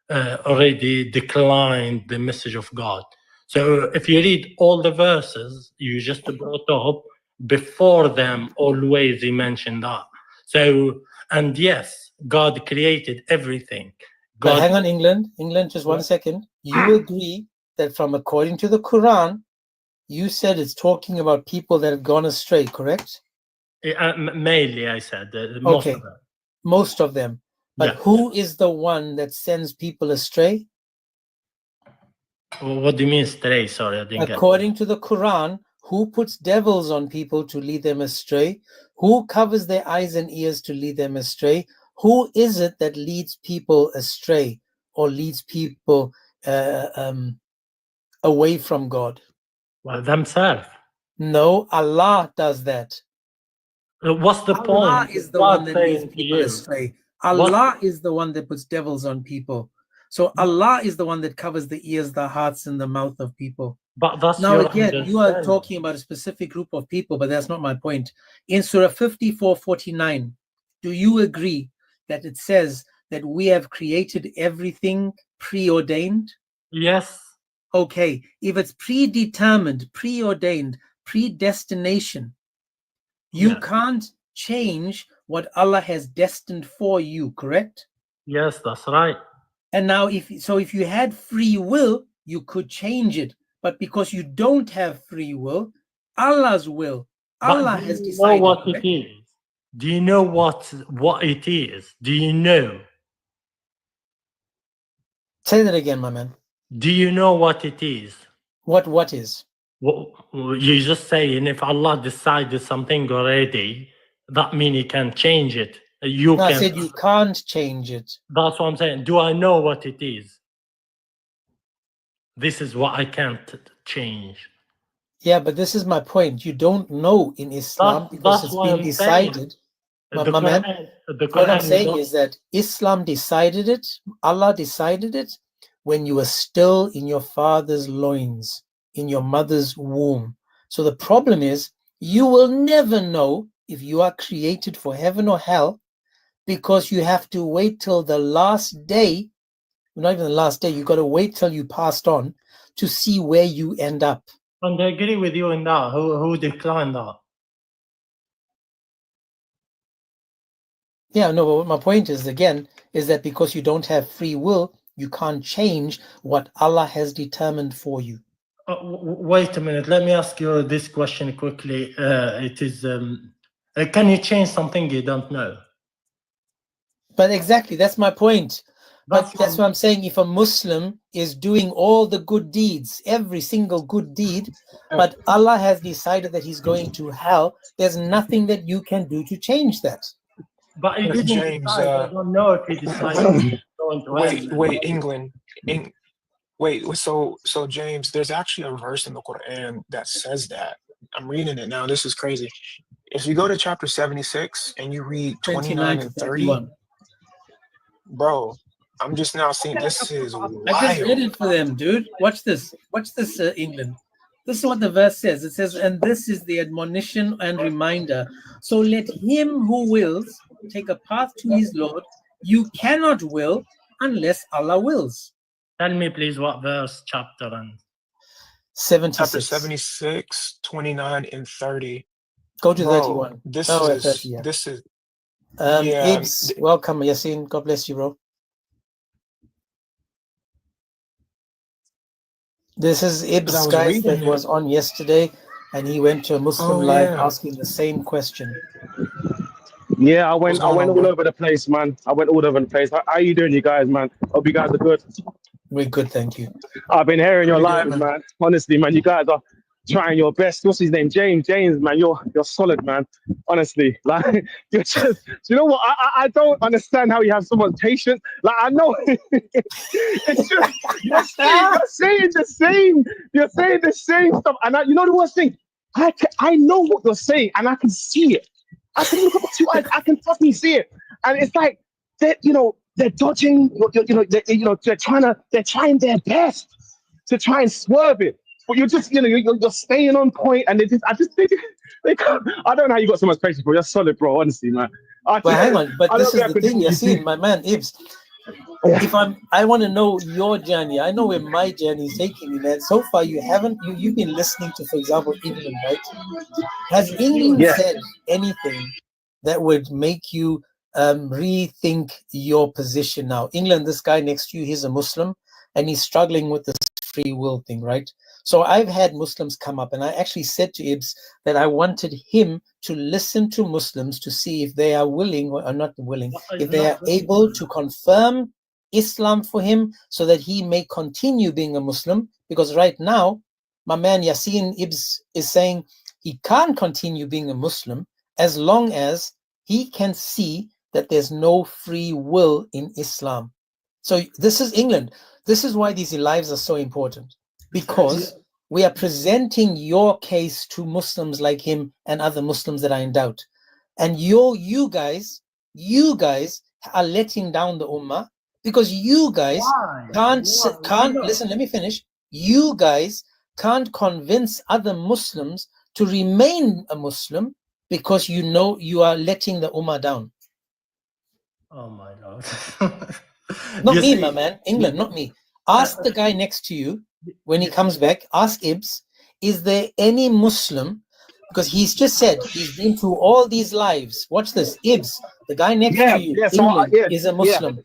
already declined the message of God. So if you read all the verses you just brought up, before them always he mentioned that. So, and yes, God created everything. God, but hang on, England, just 1 second. You agree that from according to the Quran, you said it's talking about people that have gone astray, correct? Mainly, I said most of them. Most of them. But who is the one that sends people astray? What do you mean astray? Sorry, I didn't According to the Quran, who puts devils on people to lead them astray? Who covers their eyes and ears to lead them astray? Who is it that leads people astray or leads people away from God? Well, themselves. No, Allah does that. What's the point? Allah is the one that leads people astray. Allah is the one that puts devils on people. So Allah is the one that covers the ears, the hearts, and the mouth of people. But that's now again, you are talking about a specific group of people, but that's not my point. In Surah 54:49, do you agree that it says that we have created everything preordained? Yes. Okay, if it's predetermined, preordained, predestination, you can't change what Allah has destined for you, correct? Yes, that's right. And now if you had free will, you could change it. But because you don't have free will, Allah's will, Allah has decided. Know what it is? Do you know what it is? Do you know? Say that again, my man. Do you know what it is? What is? Well, you're just saying if Allah decided something already, that means He can change it. I said you can't change it. That's what I'm saying. Do I know what it is? This is what I can't change. Yeah, but this is my point. You don't know in Islam because it's been decided. My man, what I'm saying is that Islam decided it, Allah decided it when you were still in your father's loins, in your mother's womb. So the problem is you will never know if you are created for heaven or hell, because you have to wait till the last day, not even the last day, you got to wait till you passed on to see where you end up. And I agree with you in that. Who declined that? Yeah, no, but what my point is, again, is that because you don't have free will, you can't change what Allah has determined for you. Wait a minute. Let me ask you this question quickly. It is, can you change something you don't know? But exactly, that's my point. But that's what I'm saying. If a Muslim is doing all the good deeds, every single good deed, but Allah has decided that he's going to hell, there's nothing that you can do to change that. But he Because didn't James, decide. I don't know if he decided. wait, England. So James, there's actually a verse in the Quran that says that. I'm reading it now. This is crazy. If you go to chapter 76 and you read 29 and 30, bro, I'm just now seeing this is wild. I just read it for them, dude. Watch this. Watch this, England. This is what the verse says. It says, and this is the admonition and reminder. So let him who wills take a path to his Lord. You cannot will unless Allah wills. Tell me, please, what verse, chapter, and 76. Chapter 76, 29, and 30. Go to 31. This 30, yeah. This is Ibs, welcome, Yasin. God bless you, bro. This is Ibs, guys, that was on yesterday, and he went to a Muslim live asking the same question. Yeah, I went all over the place, man. I went all over the place. How you doing, you guys, man? Hope you guys are good. We're good, thank you. I've been hearing your lives, man. Honestly, man, you guys are trying your best. What's his name? James, man, you're solid, man. Honestly, like you're just, you know what? I don't understand how you have so much patience. Like I know it's just you're saying the same stuff. And you know the worst thing? I know what you're saying, and I can see it. I can look up to I can fucking see it, and it's like they're dodging. They're trying their best to try and swerve it. But you're just, you're staying on point, and they can't. I don't know how you got so much patience, bro. You're solid, bro. Honestly, man. But hang on, but this is the thing, Yasin, my man, Ibs. If I want to know your journey. I know where my journey is taking me, man. So far, you've been listening to, for example, England, right? Has England said anything that would make you rethink your position now? England, this guy next to you, he's a Muslim, and he's struggling with this free will thing, right? So I've had Muslims come up, and I actually said to Ibs that I wanted him to listen to Muslims to see if they are willing or are not willing, if they are able to confirm Islam for him so that he may continue being a Muslim. Because right now, my man Yasin Ibs is saying he can't continue being a Muslim as long as he can see that there's no free will in Islam. So this is England. This is why these lives are so important, because we are presenting your case to Muslims like him and other Muslims that are in doubt. And you guys are letting down the ummah because you guys can't listen, let me finish. You guys can't convince other Muslims to remain a Muslim because you are letting the ummah down. Oh my God. Not me, my man. England, not me. Ask the guy next to you when he comes back. Ask Ibs, is there any Muslim? Because he's just said he's been through all these lives. Watch this. Ibs, the guy next to you, England, is a Muslim.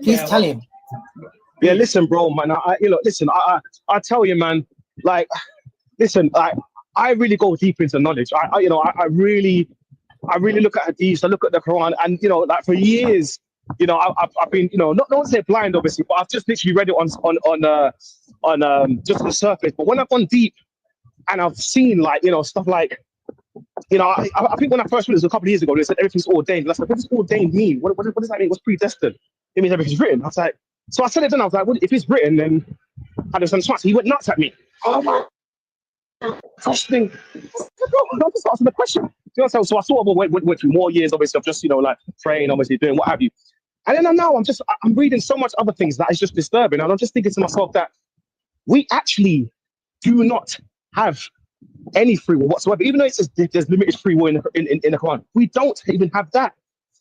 Please tell him. Yeah, listen, bro, man. Listen. I tell you, man. Like, listen. I really go deep into knowledge. I really look at Hadith. I look at the Quran, and like for years, I've been, not say blind, obviously, but I've just literally read it on just the surface. But when I've gone deep, and I've seen like stuff like, I think when I first read this a couple of years ago, they said everything's ordained. I said, what does ordained mean? What does that mean? What's predestined? It means everything's written. I was like, so I said it then. I was like, well, if it's written, then I just understand. So he went nuts at me. Oh my! First thing, I just asking the question. So I sort of went through more years, obviously, of just like praying, obviously doing what have you. And then I'm reading so much other things that is just disturbing, and I'm just thinking to myself that we actually do not have any free will whatsoever. Even though it says there's limited free will in the Quran, we don't even have that,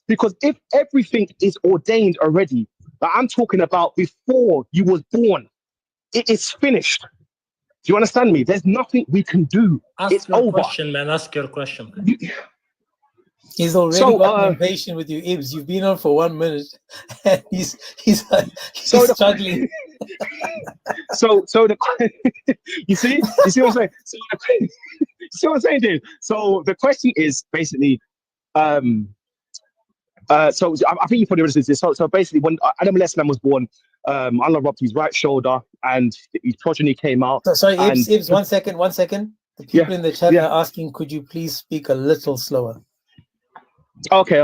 because if everything is ordained already, like I'm talking about before you was born, it is finished. Do you understand me? There's nothing we can do. It's over. Question, man. Ask your question. He's already got impatient with you, Ibs. You've been on for 1 minute, and he's struggling. So you see what I'm saying? See what I'm saying, dude? So the question is basically, So I think you probably understood this. So basically, when Adam man was born, Allah rubbed his right shoulder, and his progeny came out. So, sorry, Ibs, 1 second, 1 second. The people in the chat are asking, could you please speak a little slower? Okay.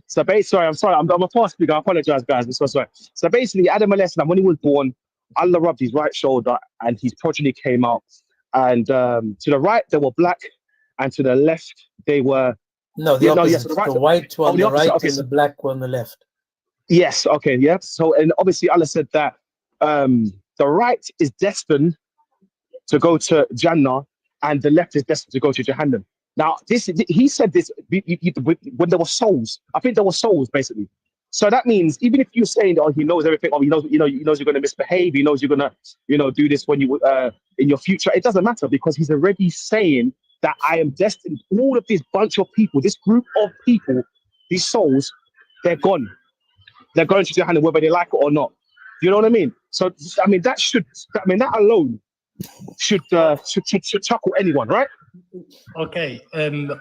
So sorry, I'm sorry. I'm a fast speaker. I apologize, guys. I'm so sorry. So basically, Adam when he was born, Allah rubbed his right shoulder, and his progeny came out. And to the right, they were black, and to the left, they were... No, the opposite. The white one on the right and the black one on the left. Yes, okay, yeah. So, and obviously Allah said that the right is destined to go to Jannah, and the left is destined to go to Jahannam. Now, he said this when there were souls. I think there were souls, basically. So that means even if you're saying, oh, he knows everything, or he knows you're going to misbehave, he knows you're going to, do this when you in your future. It doesn't matter, because he's already saying that I am destined. All of this bunch of people, this group of people, these souls, they're gone. They're going to Jahannam whether they like it or not. You know what I mean? So I mean that alone should chuckle anyone, right? Okay.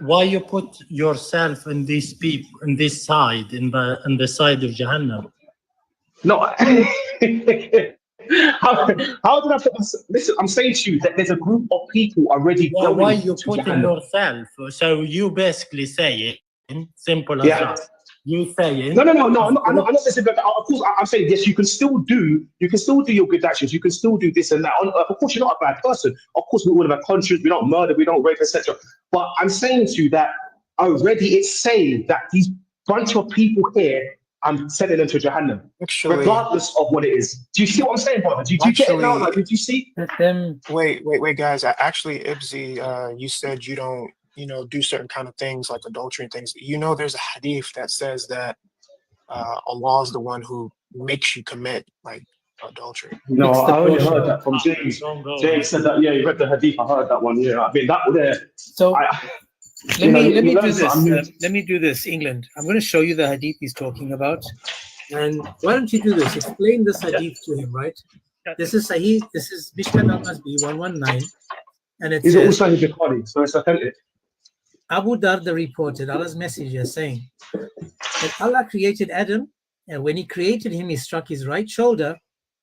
Why you put yourself in these people, in this side, in the side of Jahannam? No. How did I put this? Listen, I'm saying to you that there's a group of people already going. Why you putting yourself? So you basically saying, simple as that. You saying? No. I'm not saying that. Of course, I'm saying yes. You can still do your good actions. You can still do this and that. Of course, you're not a bad person. Of course, we all have a conscience. We don't murder. We don't rape, etc. But I'm saying to you that already it's saying that these bunch of people here, I'm sending them to Jahannam, regardless of what it is. Do you see what I'm saying, brother? Do you get it now? Like, did you see? Wait, guys. Actually, Ibzi, you said you don't, do certain kind of things like adultery and things. There's a hadith that says that Allah is the one who makes you commit like adultery. No, I only heard that from James. James said that. Yeah, he read the hadith. I heard that one. Yeah, I mean that there. So. Let me do this. Let me do this, England. I'm going to show you the hadith he's talking about. And why don't you do this? Explain this hadith to him, right? This is Sahih. This is Mishkan al-Masbi 119. And it says, also Bukhari, so it's authentic. Abu Darda reported Allah's messenger saying that Allah created Adam, and when he created him, he struck his right shoulder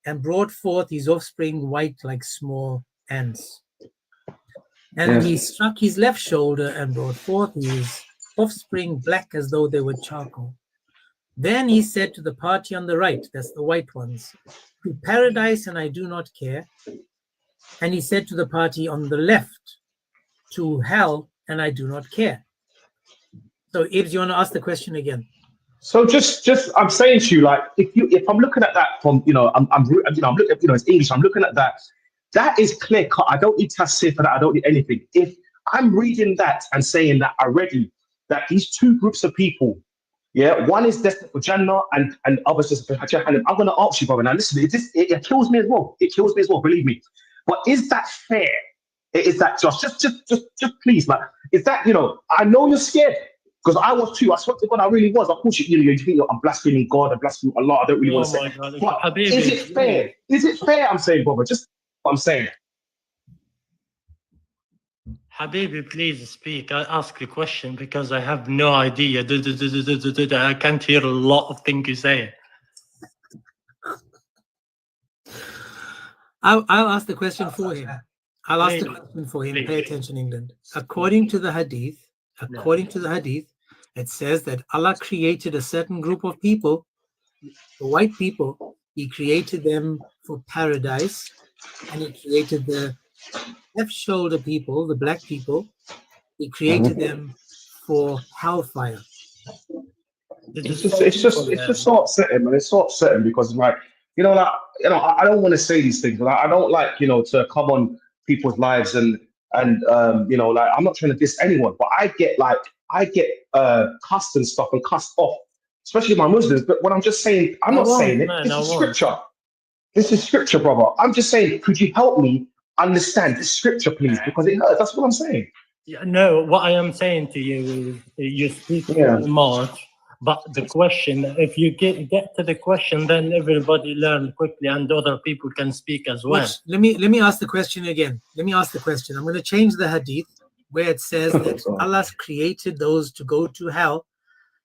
and brought forth his offspring white like small ants. And he struck his left shoulder and brought forth his offspring black as though they were charcoal. Then he said to the party on the right, that's the white ones, to paradise and I do not care. And he said to the party on the left, to hell and I do not care. So Ibs, you want to ask the question again? So just I'm saying to you, like, if I'm looking at that from, I'm looking at, it's English, I'm looking at that. That is clear cut. I don't need tafsir for that. I don't need anything. If I'm reading that and saying that already, that these two groups of people, one is destined for Jannah and others destined for Jahannam. I'm going to ask you, brother. Now listen, it kills me as well. It kills me as well. Believe me. But is that fair? Is that just please, man? Is that I know you're scared because I was too. I swear to God, I really was. Of course, you think I'm blaspheming God, I'm blaspheming Allah. I don't really want to say. But is it fair? Is it fair? I'm saying, brother. Just I'm saying. Habibi, please speak. I ask the question because I have no idea. I can't hear a lot of things you say. I'll ask the question for him. I'll ask the question for him. Pay attention, England. According to the hadith, it says that Allah created a certain group of people, the white people. He created them for paradise. And he created the left shoulder people, the black people. He created them for hellfire. It's just so upsetting, man. It's so upsetting because, like, I don't want to say these things, but I don't like, to come on people's lives and like, I'm not trying to diss anyone, but I get cussed and stuff and cussed off, especially my Muslims. But when I'm just saying, I'm not saying it. This is scripture. This is scripture, brother. I'm just saying, could you help me understand this scripture, please? Because it hurts. That's what I'm saying. Yeah, no, what I am saying to you is you speak too much, but the question, if you get to the question, then everybody learn quickly and other people can speak as well. Let me ask the question again. I'm going to change the hadith where it says that Allah created those to go to hell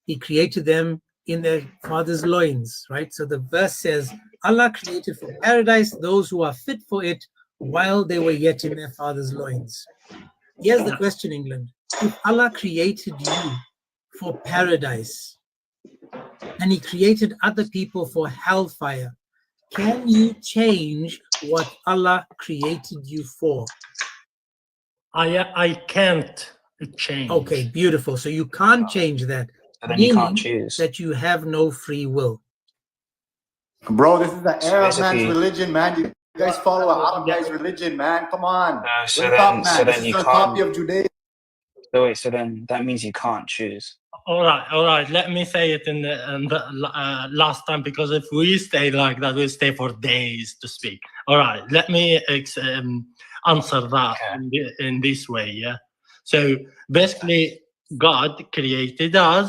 He created them in their father's loins, right? So the verse says, Allah created for paradise those who are fit for it while they were yet in their father's loins. Here's the question, England. If Allah created you for paradise and he created other people for hellfire, can you change what Allah created you for? I can't change. Okay, beautiful. So you can't change that, And then you can't meaning choose. that you have no free will. Bro, this is the So Arab man's basically- religion, man. You guys follow an Arab guy's religion, man. Come on. So Wake then- up, man. so This then is you a can't- copy of Judaism. So wait, so then that means you can't choose. All right. Let me say it in the last time, because if we stay like that, we'll stay for days to speak. All right, let me answer that in this way. Yeah. So basically, God created us,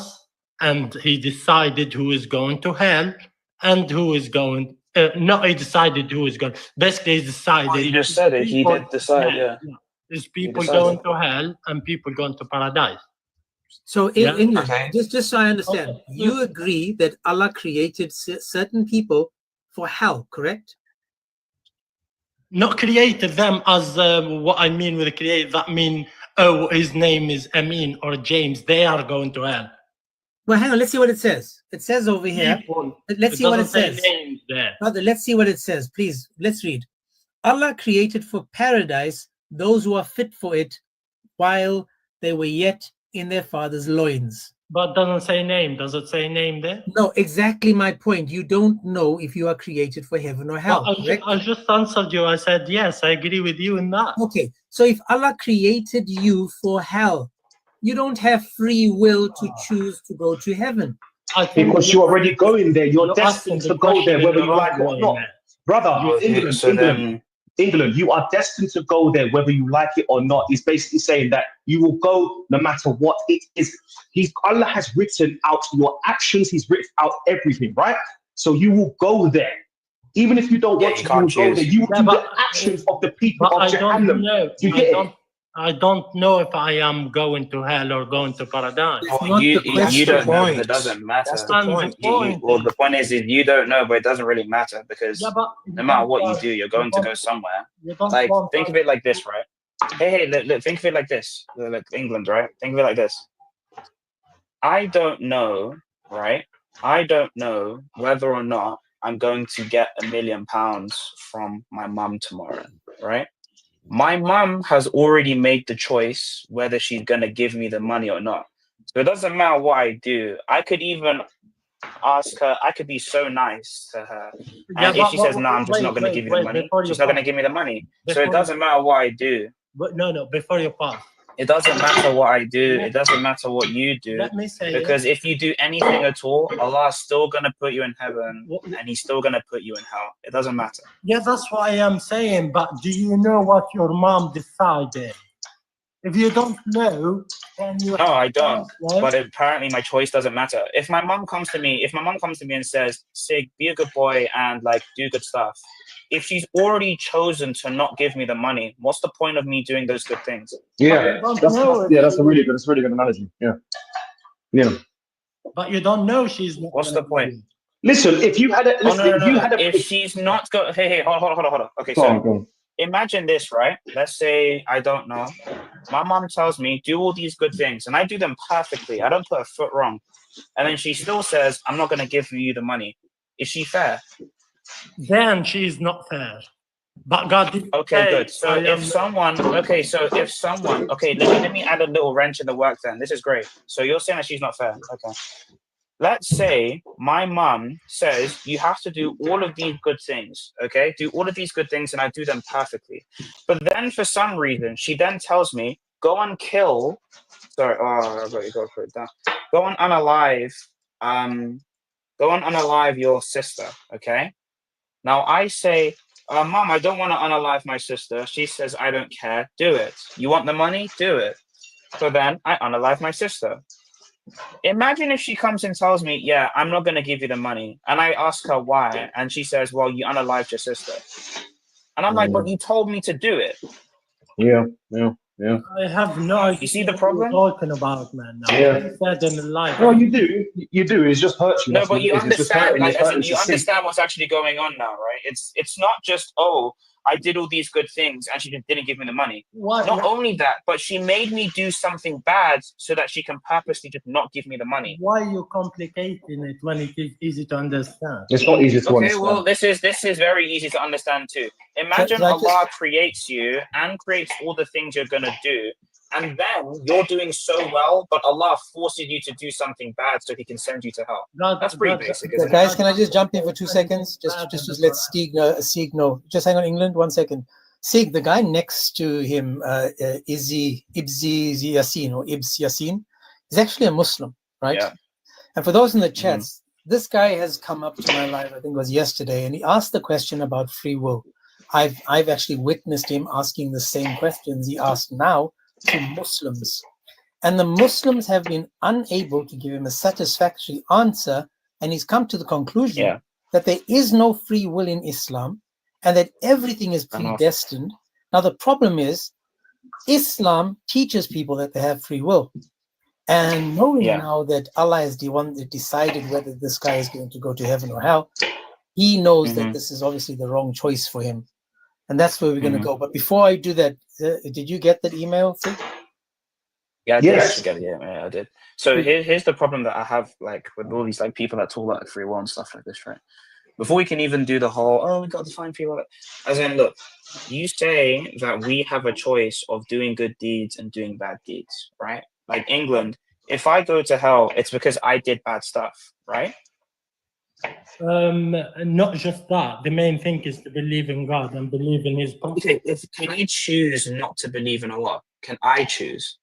and He decided who is going to hell and who is going. No, He decided who is going. Basically, He decided. Well, you just said it. He did decide. Yeah. There's people decided. going to hell and people going to paradise. So in Yeah. England, Okay. just so I understand, Okay. you agree that Allah created certain people for hell, correct? Not created them as what I mean with create. That mean, oh, his name is Amin or James. They are going to hell. Well, hang on. Let's see what it says. It says over here. People. Let's see what it doesn't say says. names there. Brother, let's see what it says. Please, let's read. Allah created for paradise those who are fit for it while they were yet in their father's loins. But doesn't say name. Does it say name there? No, exactly my point. You don't know if you are created for heaven or hell, correct? I just answered you. I said, yes, I agree with you in that. Okay, so if Allah created you for hell, you don't have free will to choose to go to heaven. Because you're already going there. You're destined to go there, whether you like it or not. Brother, England, you are destined to go there, whether you like it or not. He's basically saying that you will go no matter what it is. Allah has written out your actions. He's written out everything, right? So you will go there. Even if you don't want to, you will go there. You will do the actions of the people of Jahannam. You get it? I don't know if I am going to hell or going to paradise. Well, you don't know, but it doesn't matter. That's the point. Well, the point is you don't know, but it doesn't really matter, because no matter what you do, you're going to go somewhere. Like, think of it like this, right? Hey, look, think of it like this. Like England, right? Think of it like this. I don't know, right? I don't know whether or not I'm going to get £1 million from my mum tomorrow, right? My mum has already made the choice whether she's going to give me the money or not. So it doesn't matter what I do. I could even ask her, I could be so nice to her. And if she says, no, I'm just not going to give you the money, she's not going to give me the money. So it doesn't matter what I do. But no, before you pass. It doesn't matter what I do. It doesn't matter what you do. Let me say because if you do anything at all, Allah's still going to put you in heaven and He's still going to put you in hell. It doesn't matter. Yeah, that's what I am saying. But do you know what your mom decided? If you don't know, then you... No, I don't. But apparently my choice doesn't matter. If my mom comes to me, and says, Sig, be a good boy and like do good stuff. If she's already chosen to not give me the money, what's the point of me doing those good things? Yeah, that's a really good analogy. Yeah. But you don't know she's not. What's the point? Listen, if you had a if she's not got hold on. Okay, go on. Imagine this, right? Let's say I don't know. My mom tells me do all these good things, and I do them perfectly. I don't put a foot wrong, and then she still says I'm not going to give you the money. Is she fair? Then she's not fair. But God did. Okay, good. So if someone, let me add a little wrench in the work then. This is great. So you're saying that she's not fair. Okay. Let's say my mum says you have to do all of these good things, okay? Do all of these good things and I do them perfectly. But then for some reason, she then tells me, go and kill, go and unalive your sister, okay? Now I say, Mom, I don't want to unalive my sister. She says, I don't care. Do it. You want the money? Do it. So then I unalive my sister. Imagine if she comes and tells me, yeah, I'm not going to give you the money. And I ask her why. And she says, well, you unalived your sister. And I'm like, but you told me to do it. Yeah. Yeah. I have no idea. You see the what problem? you're talking about, man. Now. Yeah. You said in the live. No, you do. You do. It just hurts you. No, That's but what it you is. It's just understand, hurting. like, It's as in, hurting you to see. understand what's actually going on now, right? It's not just, oh, I did all these good things and she just didn't give me the money. Not only that, but she made me do something bad so that she can purposely just not give me the money. Why are you complicating it when it is easy to understand? It's not easy to understand. Well, this is very easy to understand too. Imagine Allah creates you and creates all the things you're gonna do, and then you're doing so well, but Allah forces you to do something bad so He can send you to hell. That's pretty basic, isn't it? Guys, can I just jump in for 2 seconds? Just to let Sieg know. Just hang on, England, 1 second. Sieg, the guy next to him, Ibzi Yassin or Ibs Yassin, is actually a Muslim, right? Yeah. And for those in the chats, this guy has come up to my live, I think it was yesterday, and he asked the question about free will. I've actually witnessed him asking the same questions he asked now to Muslims. And the Muslims have been unable to give him a satisfactory answer, and he's come to the conclusion that there is no free will in Islam and that everything is predestined. Now, the problem is Islam teaches people that they have free will. And knowing now that Allah is the one that decided whether this guy is going to go to heaven or hell, he knows that this is obviously the wrong choice for him. And that's where we're going to go. But before I do that, did you get that email, Sid? Yeah, I did actually get it. Yeah, I did. So here's the problem that I have, like, with all these like people that talk about free will and stuff like this, right? Before we can even do the whole, we got to find free will. As in, look, you say that we have a choice of doing good deeds and doing bad deeds, right? Like England, if I go to hell, it's because I did bad stuff, right? Not just that. The main thing is to believe in God and believe in His prophet. Okay, can I choose not to believe in Allah? Can I choose?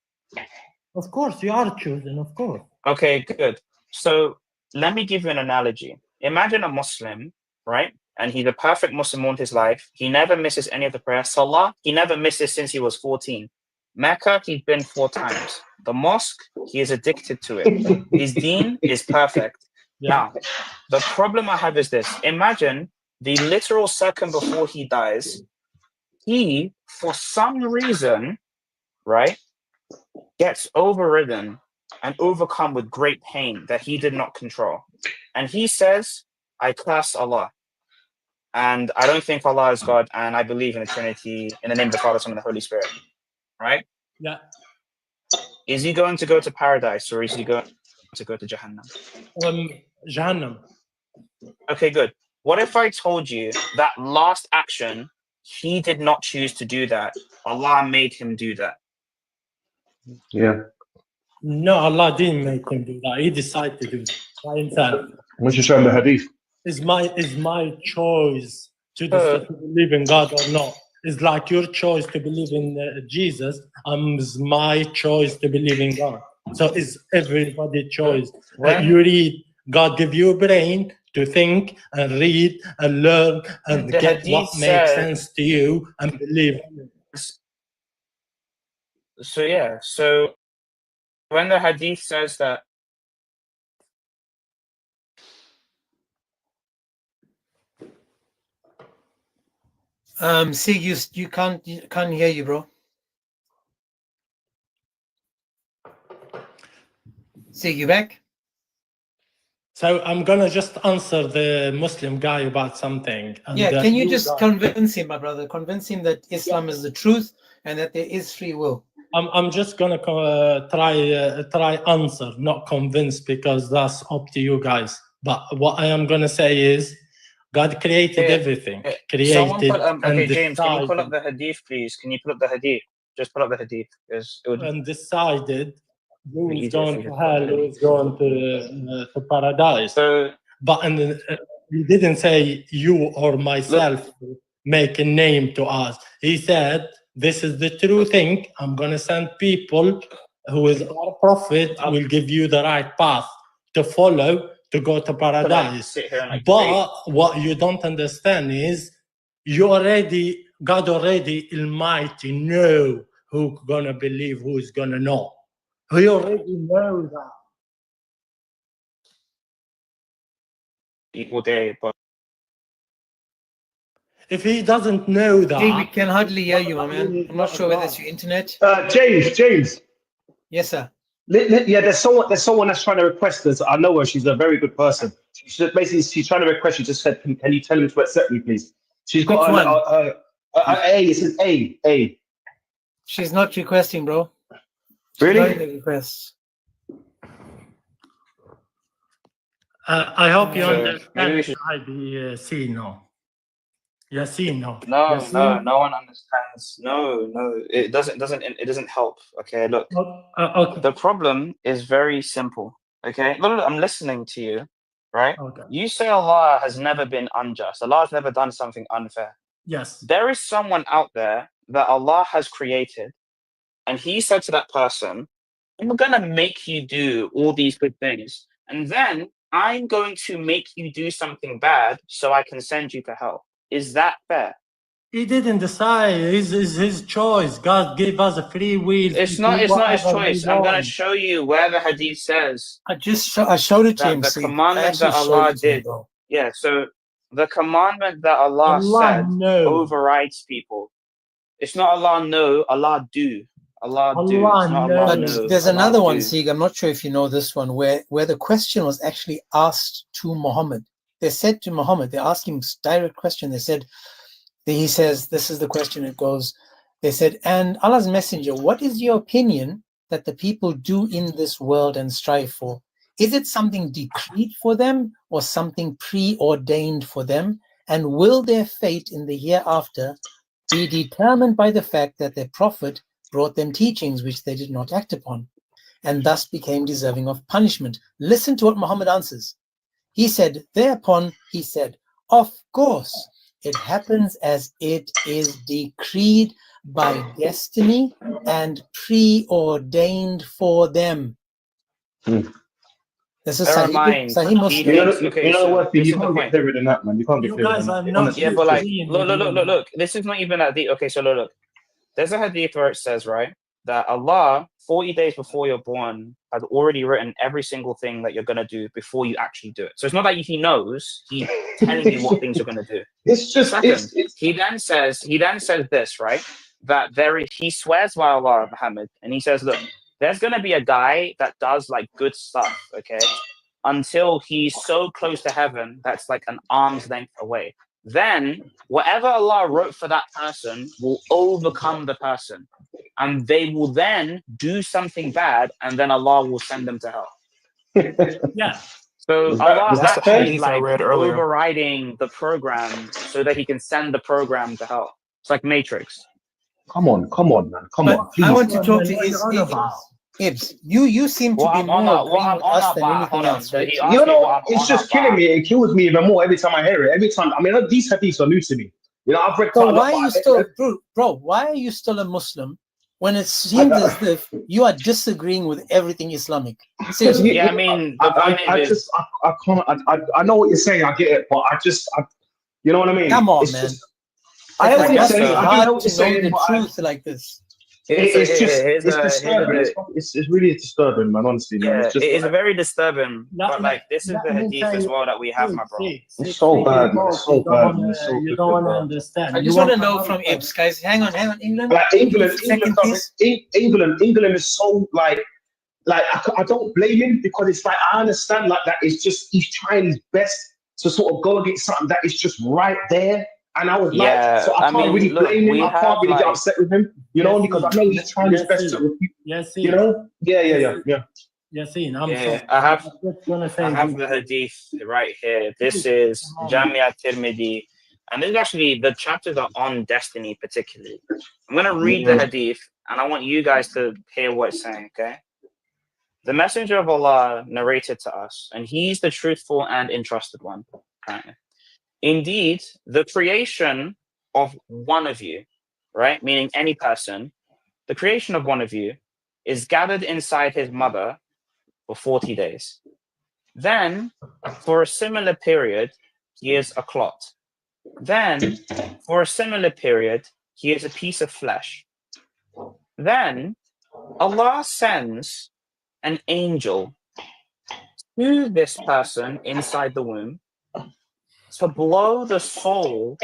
Of course, you are choosing, of course. Okay, good. So let me give you an analogy. Imagine a Muslim, right? And he's a perfect Muslim all his life. He never misses any of the prayers. Salah, he never misses since he was 14. Mecca, he's been 4 times. The mosque, he is addicted to it. His deen is perfect. Now, the problem I have is this. Imagine the literal second before he dies, he, for some reason, right, gets overridden and overcome with great pain that he did not control. And he says, I curse Allah. And I don't think Allah is God, and I believe in the Trinity, in the name of the Father, Son, and the Holy Spirit. Right? Yeah. Is he going to go to paradise, or is he going to go to Jahannam? Jahannam. Okay, good. What if I told you that last action, he did not choose to do that? Allah made him do that. Yeah. No, Allah didn't make him do that. He decided to do it by himself. Once you show him the hadith. It's my choice to decide to believe in God or not. It's like your choice to believe in Jesus, and it's my choice to believe in God. So it's everybody's choice. You read, God give you a brain to think and read and learn and get what makes sense to you and believe. So when the hadith says that Sig, you can't hear you, bro. Sig, you back? So I'm gonna just answer the Muslim guy about something. And can you just convince him, my brother? Convince him that Islam is the truth and that there is free will. I'm just gonna try answer, not convince, because that's up to you guys. But what I am gonna say is, God created everything. Someone put, and James, can you pull up the hadith, please? Can you pull up the hadith? Just pull up the hadith. And decided who is going to hell, who is going to paradise. But he didn't say you or myself make a name to us. He said, this is the true thing. I'm going to send people who is our prophet, will give you the right path to follow to go to paradise. But what you don't understand is God already Almighty know who's going to believe, who's going to know. He already knows that. Equal day, but If he doesn't know that, Hey, we can hardly hear you, my man. I'm not sure whether it's your internet. James. Yes, sir. Yeah, there's someone that's trying to request this. I know her. She's a very good person. She's trying to request. She just said, "Can you tell him to accept me, please?" She's got A. It says A. She's not requesting, bro. She's Really? not in the requests. I hope you So understand. maybe we should. See no. Yasin, no. No one understands. No, it doesn't help. Okay, look. Okay. The problem is very simple. Okay, look, I'm listening to you, right? Okay. You say Allah has never been unjust. Allah has never done something unfair. Yes. There is someone out there that Allah has created, and He said to that person, "I'm gonna make you do all these good things, and then I'm going to make you do something bad so I can send you to hell." Is that fair? He didn't decide. It's his choice. God gave us a free will. It's not his choice. I'm going to show you where the Hadith says. I showed it to him. The commandment that Allah did. Yeah, so the commandment that Allah said overrides people. It's not Allah no, Allah do. Allah do. It's not Allah no. But there's another one, Sieg. I'm not sure if you know this one, where the question was actually asked to Muhammad. They said to Muhammad, they asked him a direct question. They said, he says, this is the question. It goes, they said, "And Allah's messenger, what is your opinion that the people do in this world and strive for? Is it something decreed for them or something preordained for them? And will their fate in the hereafter be determined by the fact that their prophet brought them teachings which they did not act upon, and thus became deserving of punishment?" Listen to what Muhammad answers. He said, thereupon he said, "Of course, it happens as it is decreed by destiny and preordained for them." This is Sahih Muslim. You know what? You can't get clearer than that, man. You can't get clearer than that. Yeah, but like, look. This is not even that deep. Okay, so look. There's a hadith where it says, right, that Allah, 40 days before you're born, had already written every single thing that you're going to do before you actually do it. So it's not that He knows, He's telling you what things you're going to do. It's just, He then says this, right, that He swears by Allah, Muhammad, and He says, look, there's going to be a guy that does like good stuff, okay, until he's so close to heaven that's like an arm's length away. Then whatever Allah wrote for that person will overcome the person, and they will then do something bad, and then Allah will send them to hell. Yeah. So Allah is actually like overriding the program so that He can send the program to hell. It's like Matrix. Come on, man. Come on. Please. I want to talk to Ibs. You seem to be more agreeing with us than anything else, right? You know, it's just killing me. It kills me even more every time I hear it. Every time. I mean, these hadiths are new to me. You know, I've read. So why are you still, bro? Why are you still a Muslim when it seems as if you are disagreeing with everything Islamic? Seriously. Yeah, I mean, I can't. I know what you're saying. I get it, but you know what I mean? Come on, it's man. I know what you're saying. I hard to know the truth like this. It's disturbing. It's really disturbing, man. Honestly, man. Yeah, it's very disturbing. But like, this is the hadith as well that we have, my bro. It's so bad, man. It's so bad. You don't want to understand. I just want to know from Ibs, guys. Hang on, England. Like England is so like I don't blame him, because it's like, I understand like that. It's just he's trying his best to sort of go against something that is just right there. And I was so I can't really blame him. I can't really get upset with him, you know, because I know he's trying his best to refute. You know? Yeah. I have the hadith right here. This is Jamia Tirmidhi, and this is actually, the chapters are on destiny particularly. I'm going to read the hadith, and I want you guys to hear what it's saying, okay? The Messenger of Allah narrated to us, and he's the truthful and entrusted one. Indeed, the creation of one of you, right, meaning any person, the creation of one of you is gathered inside his mother for 40 days. Then, for a similar period, he is a clot. Then, for a similar period, he is a piece of flesh. Then, Allah sends an angel to this person inside the womb to blow the soul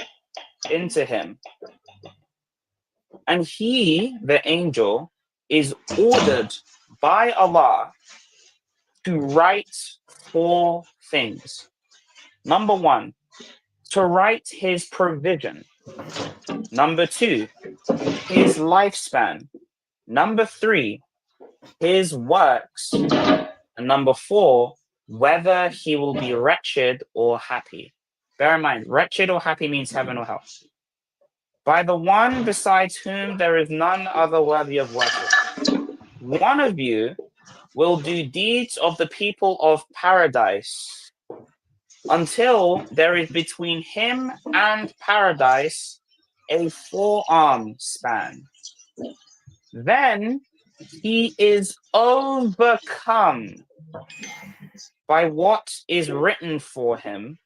into him. And he, the angel, is ordered by Allah to write 4 things. Number 1, to write his provision. Number 2, his lifespan. Number 3, his works. And number 4, whether he will be wretched or happy. Bear in mind, wretched or happy means heaven or hell. By the one besides whom there is none other worthy of worship. One of you will do deeds of the people of paradise until there is between him and paradise a forearm span. Then he is overcome by what is written for him,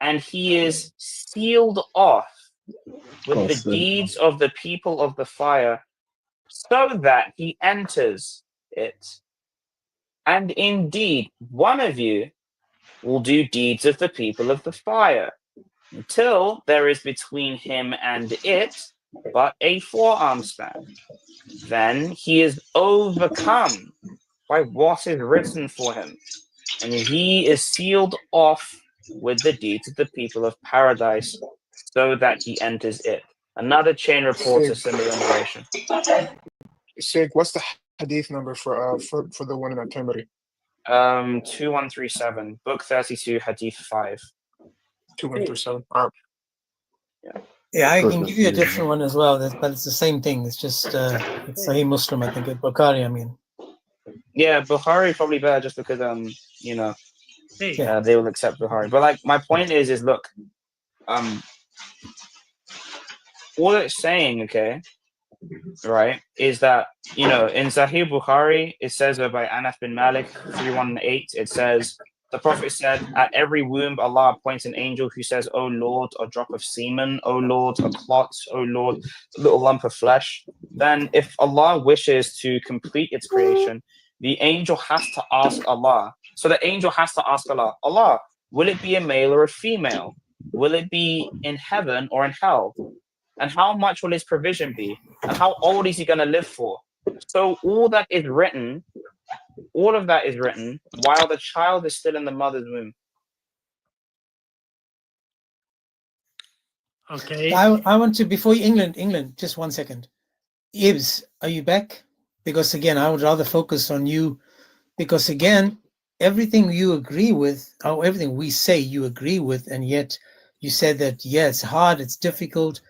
and he is sealed off with the deeds of the people of the fire, so that he enters it. And indeed, one of you will do deeds of the people of the fire, until there is between him and it but a forearm span. Then he is overcome by what is written for him, and he is sealed off with the deeds of the people of paradise, so that he enters it. Another chain reports a similar narration. Sheikh, what's the hadith number for the one in that Tamari? 2137, book 32, hadith 5. 2137. Yeah, I can give you a different one as well, but it's the same thing. It's just it's Sahih Muslim, I think. Bukhari, I mean. Yeah, Bukhari probably better, just because you know, they will accept Bukhari. But like, my point is look, all it's saying, okay, right, is that, you know, in Sahih Bukhari, it says by Anas bin Malik 318, it says, the Prophet said, at every womb Allah appoints an angel who says, "O Lord, a drop of semen, O Lord, a clot, O Lord, a little lump of flesh." Then if Allah wishes to complete its creation, the angel has to ask Allah. So the angel has to ask Allah, Allah, will it be a male or a female? Will it be in heaven or in hell? And how much will his provision be? And how old is he going to live for? So all that is written, all of that is written while the child is still in the mother's womb. Okay. I want to, before you, England, just 1 second. Ibs, are you back? Because again, I would rather focus on you, because again, everything you agree with, or everything we say you agree with, and yet you said that, yeah, it's hard, it's difficult.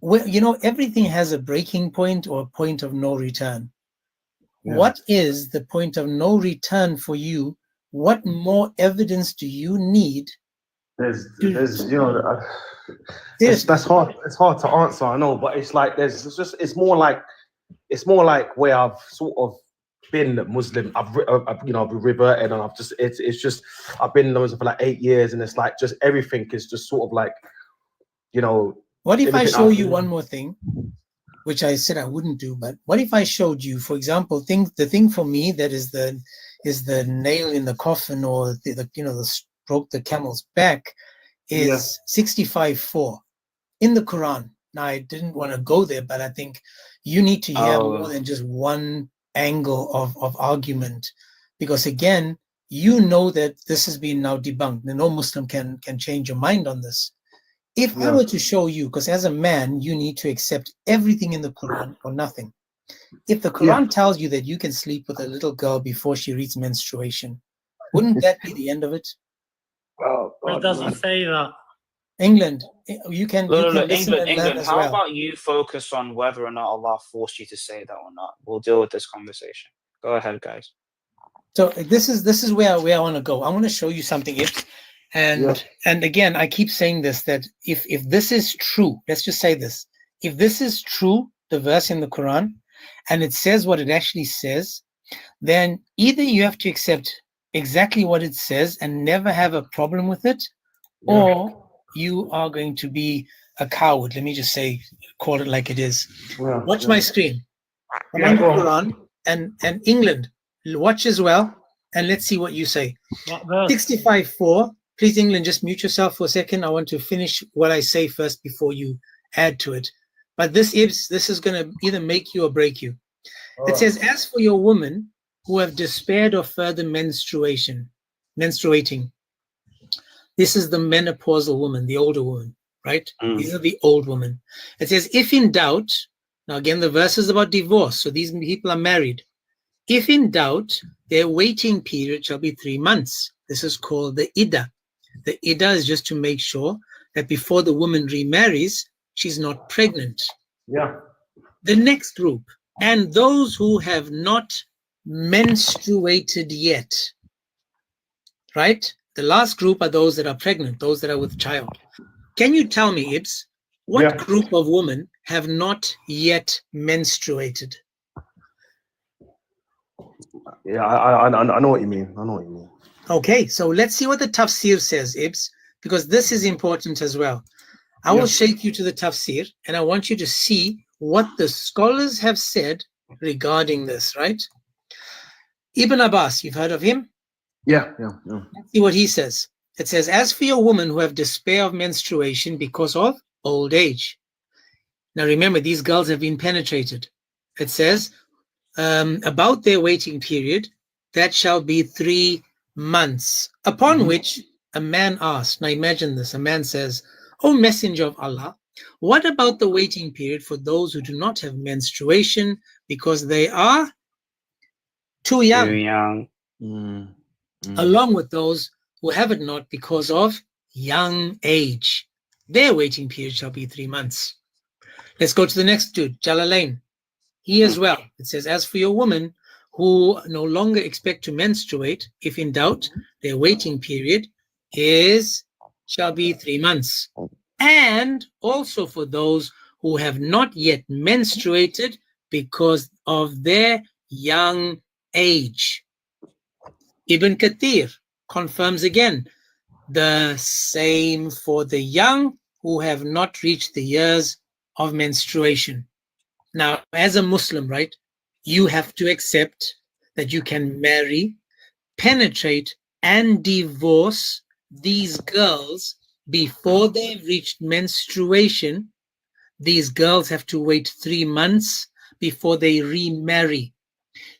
Well, you know, everything has a breaking point or a point of no return. Yeah. What is the point of no return for you? What more evidence do you need? There's you know, that's hard. It's hard to answer, I know, but it's like it's more like where I've sort of been Muslim. I've reverted, and I've been Muslim for like 8 years, and it's like just everything is just sort of like, you know. What if I show you one more thing, which I said I wouldn't do, but what if I showed you, for example, the thing for me that is the nail in the coffin, or the stroke the camel's back, is 65:4 in the Quran. Now, I didn't want to go there, but I think you need to hear more than just one angle of argument, because again, you know that this has been now debunked. No Muslim can change your mind on this. If I were to show you, because as a man, you need to accept everything in the Quran or nothing. If the Quran tells you that you can sleep with a little girl before she reaches menstruation, wouldn't that be the end of it? It doesn't say that. England, you can listen and learn as well. How about you focus on whether or not Allah forced you to say that or not? We'll deal with this conversation. Go ahead, guys. So this is where I want to go. I want to show you something. And again, I keep saying this, that if this is true, let's just say this. If this is true, the verse in the Quran, and it says what it actually says, then either you have to accept exactly what it says and never have a problem with it, or you are going to be a coward. Let me just say, call it like it is. Watch my screen. I'm on the Quran, and England, watch as well, and let's see what you say. 65:4 Please, England, just mute yourself for a second. I want to finish what I say first before you add to it. But this is going to either make you or break you. It says, as for your women who have despaired of further menstruating. This is the menopausal woman, the older woman, right? These are the old women. It says, if in doubt, now again, the verse is about divorce, so these people are married. If in doubt, their waiting period shall be 3 months. This is called the iddah. The iddah is just to make sure that before the woman remarries, she's not pregnant. Yeah. The next group, and those who have not menstruated yet, right? The last group are those that are pregnant, those that are with child. Can you tell me, Ibs, what group of women have not yet menstruated? Yeah, I know what you mean. I know what you mean. Okay, so let's see what the tafsir says, Ibs, because this is important as well. I will shake you to the tafsir, and I want you to see what the scholars have said regarding this, right? Ibn Abbas, you've heard of him? Yeah. Let's see what he says. It says, as for your women who have despair of menstruation because of old age. Now remember, these girls have been penetrated. It says, about their waiting period, that shall be 3 months, upon which a man asked. Now imagine this, a man says, O Messenger of Allah, what about the waiting period for those who do not have menstruation because they are too young? Too young. Along with those who have it not because of young age. Their waiting period shall be 3 months. Let's go to the next dude, Jalalain. He as well. It says, as for your women who no longer expect to menstruate, if in doubt, their waiting period shall be 3 months. And also for those who have not yet menstruated because of their young age. Ibn Kathir confirms again, the same for the young who have not reached the years of menstruation. Now, as a Muslim, right, you have to accept that you can marry, penetrate, and divorce these girls before they've reached menstruation. These girls have to wait 3 months before they remarry.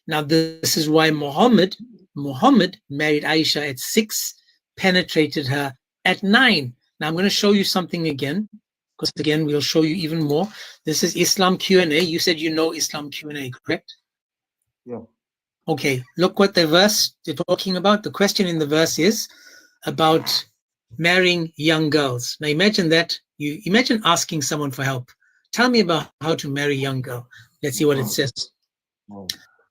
Now, this is why Muhammad married Aisha at 6, penetrated her at 9. Now, I'm going to show you something again, because again, we'll show you even more. This is Islam Q&A. You said you know Islam Q&A, correct? Yeah. Okay, look what the verse they're talking about. The question in the verse is about marrying young girls. Now imagine that. You imagine asking someone for help. Tell me about how to marry a young girl. Let's see what it says.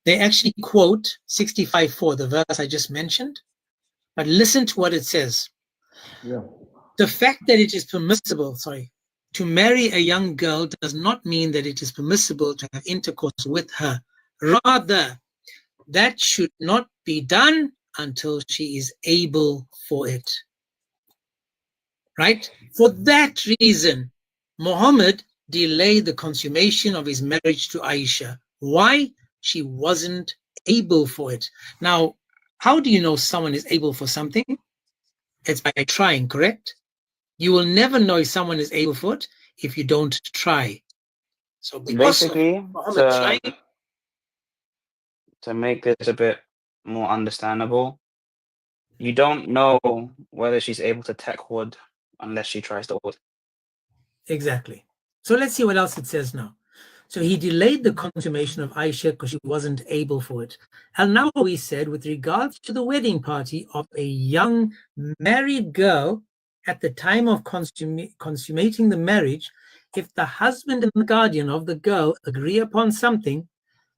They actually quote 65:4, the verse I just mentioned, but listen to what it says. Yeah. The fact that it is permissible, to marry a young girl does not mean that it is permissible to have intercourse with her. Rather, that should not be done until she is able for it. Right? For that reason, Muhammad delayed the consummation of his marriage to Aisha. Why? She wasn't able for it. Now, how do you know someone is able for something? It's by trying, correct? You will never know if someone is able for it if you don't try. So basically, Muhammad to make this a bit more understandable, you don't know whether she's able to take wood unless she tries the wood. Exactly. So let's see what else it says now. So he delayed the consummation of Aisha because she wasn't able for it. And now we said, with regards to the wedding party of a young married girl at the time of consummating the marriage, if the husband and the guardian of the girl agree upon something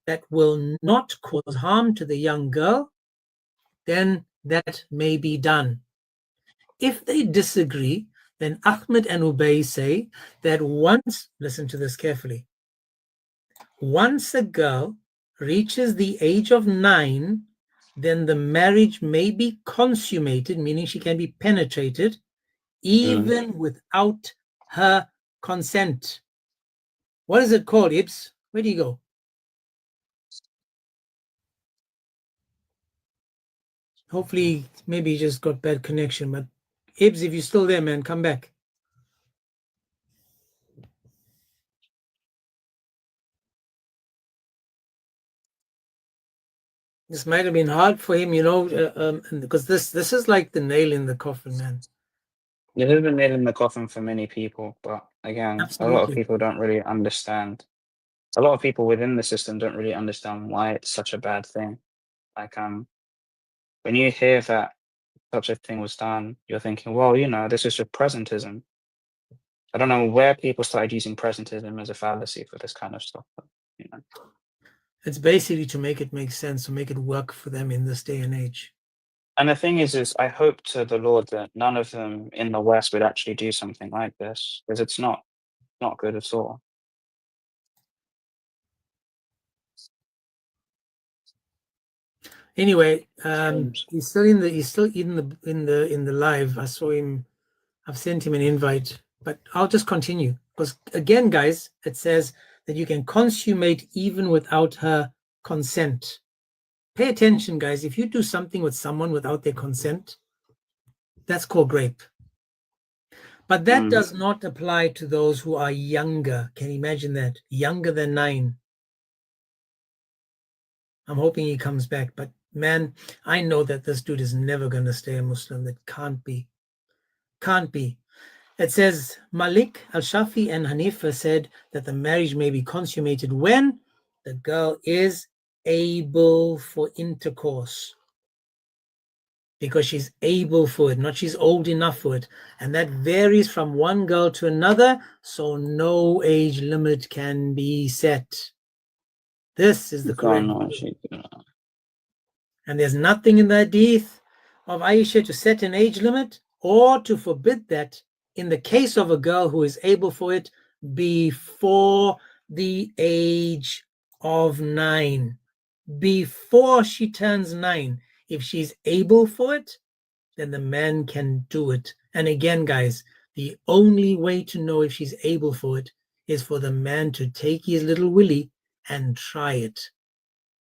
that will not cause harm to the young girl, then that may be done. If they disagree, then Ahmed and Ubay say that once, listen to this carefully, once a girl reaches the age of 9, then the marriage may be consummated, meaning she can be penetrated, even without her consent. What is it called, Ibs? Where do you go? Hopefully, maybe you just got bad connection, but Ibs, if you're still there, man, come back. This might have been hard for him, you know, because this is like the nail in the coffin, man. It has been nailed in the coffin for many people, but again, Absolutely. a lot of people don't really understand. A lot of people within the system don't really understand why it's such a bad thing. Like, when you hear that such a thing was done, you're thinking, well, you know, this is just presentism. I don't know where people started using presentism as a fallacy for this kind of stuff, but, you know. It's basically to make it make sense, to make it work for them in this day and age. And the thing is I hope to the Lord that none of them in the West would actually do something like this, because it's not good at all. Anyway, he's still in the live. I saw him. I've sent him an invite, but I'll just continue because again, guys, it says that you can consummate even without her consent. Pay attention, guys. If you do something with someone without their consent, that's called rape. But that does not apply to those who are younger. Can you imagine that? Younger than 9. I'm hoping he comes back, but man, I know that this dude is never going to stay a Muslim. That can't be. Can't be. It says Malik, Al-Shafi, and Hanifa said that the marriage may be consummated when the girl is able for intercourse. Because she's able for it, not she's old enough for it. And that varies from one girl to another, so no age limit can be set. This is the correct. And there's nothing in the hadith of Aisha to set an age limit or to forbid that in the case of a girl who is able for it before the age of 9. Before she turns 9. If she's able for it, then the man can do it. And again, guys, the only way to know if she's able for it is for the man to take his little willy and try it.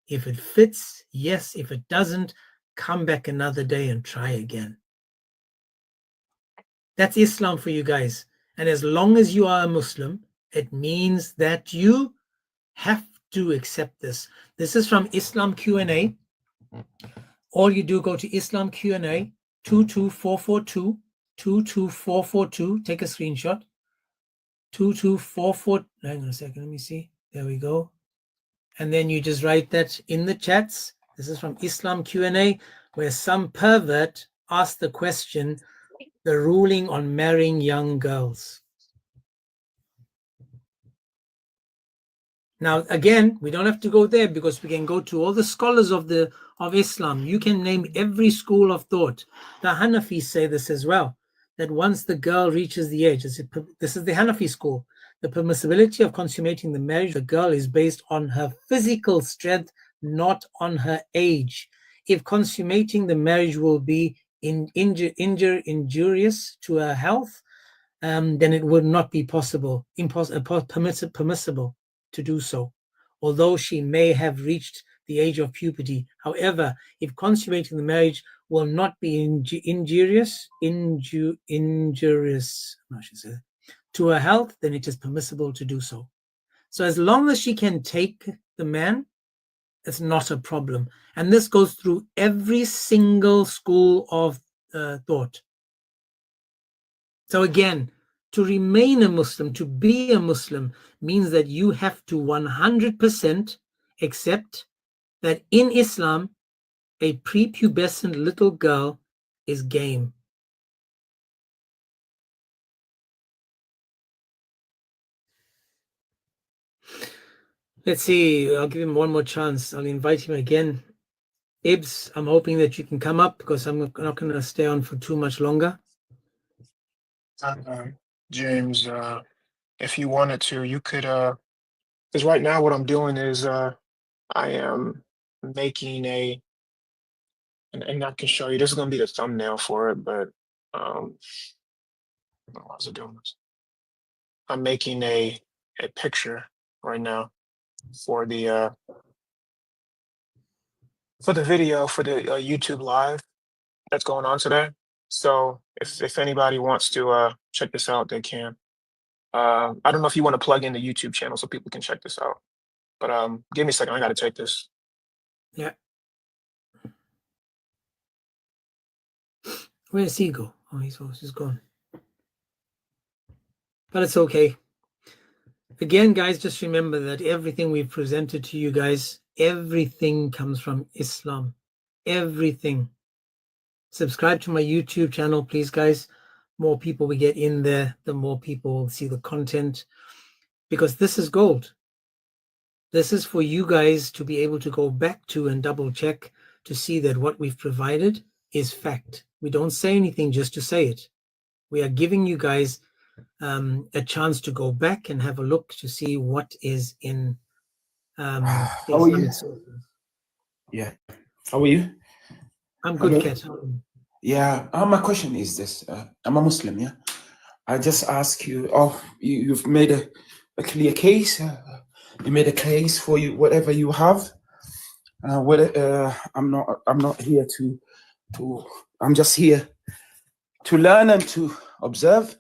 If it fits, yes. If it doesn't, come back another day and try again. That's Islam for you guys. And as long as you are a Muslim, it means that you have to accept this. This is from Islam Q&A. All you do, go to Islam Q&A 22442, 22442. Take a screenshot. 2244. Hang on a second. Let me see. There we go. And then you just write that in the chats. This is from Islam Q&A, where some pervert asked the question, the ruling on marrying young girls. Now, again, we don't have to go there because we can go to all the scholars of Islam. You can name every school of thought. The Hanafis say this as well, that once the girl reaches the age, this is the Hanafi school, the permissibility of consummating the marriage of the girl is based on her physical strength, not on her age. If consummating the marriage will be injurious to her health, then it would not be permissible to do so, although she may have reached the age of puberty. However, if consummating the marriage will not be injurious to her health, then it is permissible to do so. So as long as she can take the man, it's not a problem. And this goes through every single school of thought. So again, to remain a Muslim, to be a Muslim, means that you have to 100% accept that in Islam, a prepubescent little girl is game. Let's see, I'll give him one more chance. I'll invite him again. Ibs, I'm hoping that you can come up because I'm not going to stay on for too much longer. James, if you wanted to, you could, because right now what I'm doing is I am making and I can show you, this is going to be the thumbnail for it, but how's it doing this? I'm making a picture right now for the video for the YouTube live that's going on today. So if anybody wants to check this out, they can. I don't know if you want to plug in the YouTube channel so people can check this out. But give me a second. I got to take this. Yeah. Where's he go? Oh, he's gone. But it's okay. Again, guys, just remember that everything we've presented to you guys, everything comes from Islam. Everything. Subscribe to my YouTube channel, please, guys. More people we get in there, the more people will see the content. Because this is gold. This is for you guys to be able to go back to and double check to see that what we've provided is fact. We don't say anything just to say it. We are giving you guys a chance to go back and have a look to see what is in How are you? Yeah. How are you? I'm good, Kat. Yeah. My question is this. I'm a Muslim, yeah? I just ask you, you've made a clear case. You made a case for you, whatever you have. I'm not here to I'm just here to learn and to observe.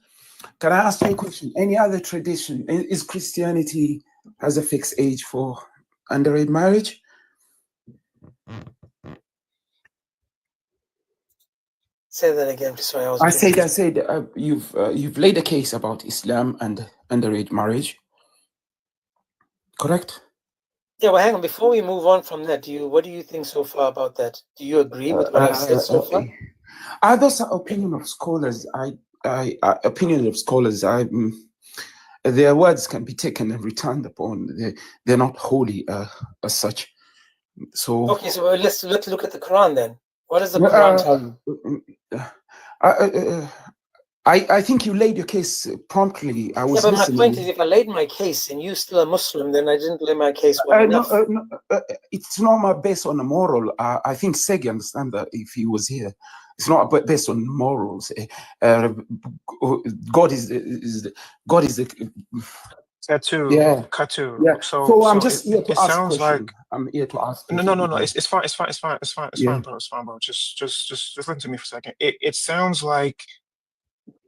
Can I ask you a question? Any other tradition, is Christianity has a fixed age for underage marriage? Say that again. Sorry, I said you've laid a case about Islam and underage marriage, correct? Yeah, well, hang on. Before we move on from that, what do you think so far about that? Do you agree with what I've said so far? Are those opinion of scholars? Opinion of scholars. Their words can be taken and returned upon. They're not holy as such. So okay, so let's look at the Quran then. What does the Quran tell you? I think you laid your case promptly. I was but listening. My point is, if I laid my case and you still a Muslim, then I didn't lay my case well enough. No, it's not based on a moral. I think Segi understand that if he was here. It's not based on morals. God is the tattoo. Yeah. Katu. Yeah. So I'm just here to it ask sounds question. like I'm here to ask. no. It's fine. It's fine, bro. Just listen to me for a second. It sounds like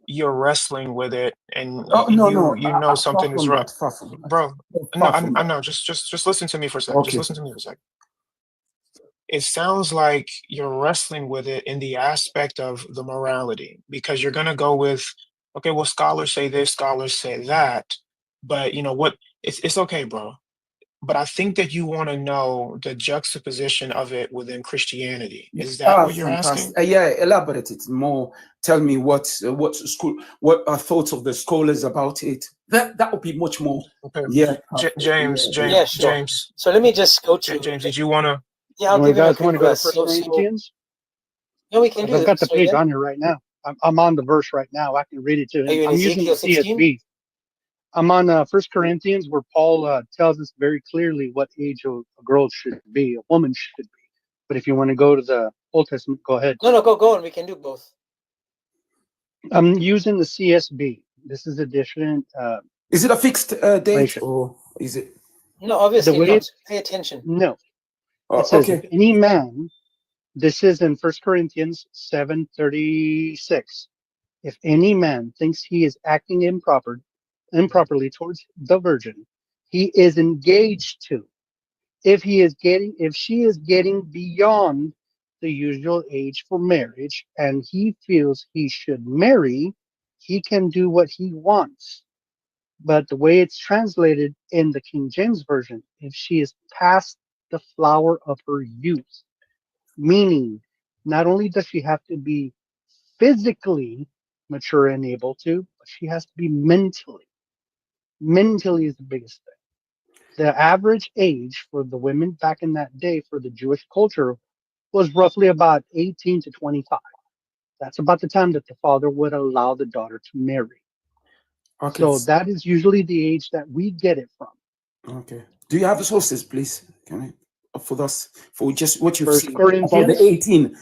you're wrestling with it, and you know something is wrong, bro. No, I know. Just listen to me for a second. Okay. Just listen to me for a second. It sounds like you're wrestling with it in the aspect of the morality, because you're gonna go with, okay, well, scholars say this, scholars say that, but you know what? It's okay, bro. But I think that you want to know the juxtaposition of it within Christianity. Is that what you're asking? Yeah, elaborate it more. Tell me what are thoughts of the scholars about it. That would be much more. Okay. Yeah. James. Yeah, sure. James. So let me just go to James. Did you want to? Yeah, I'll give you a quick want to go to verse. 1 Corinthians? Yeah, we can do I've got that. the page on here right now. I'm on the verse right now. I can read it to him. Are you in I'm using the Ezekiel 16? CSB. I'm on 1 Corinthians, where Paul tells us very clearly what age a girl should be, a woman should be. But if you want to go to the Old Testament, go ahead. No, go on. We can do both. I'm using the CSB. This is edition. Is it a fixed date or is it? No, obviously not. Pay attention. No. It says, if any man, this is in 1 Corinthians 7:36. If any man thinks he is acting improperly towards the virgin, he is engaged to. If she is getting beyond the usual age for marriage and he feels he should marry, he can do what he wants. But the way it's translated in the King James Version, if she is past the flower of her youth, meaning not only does she have to be physically mature and able to, but she has to be mentally. Mentally is the biggest thing. The average age for the women back in that day for the Jewish culture was roughly about 18 to 25. That's about the time that the father would allow the daughter to marry. Okay. So that is usually the age that we get it from. Okay. Do you have the sources, please? Can I, for us, for just what you've seen Corinthians? about the 18?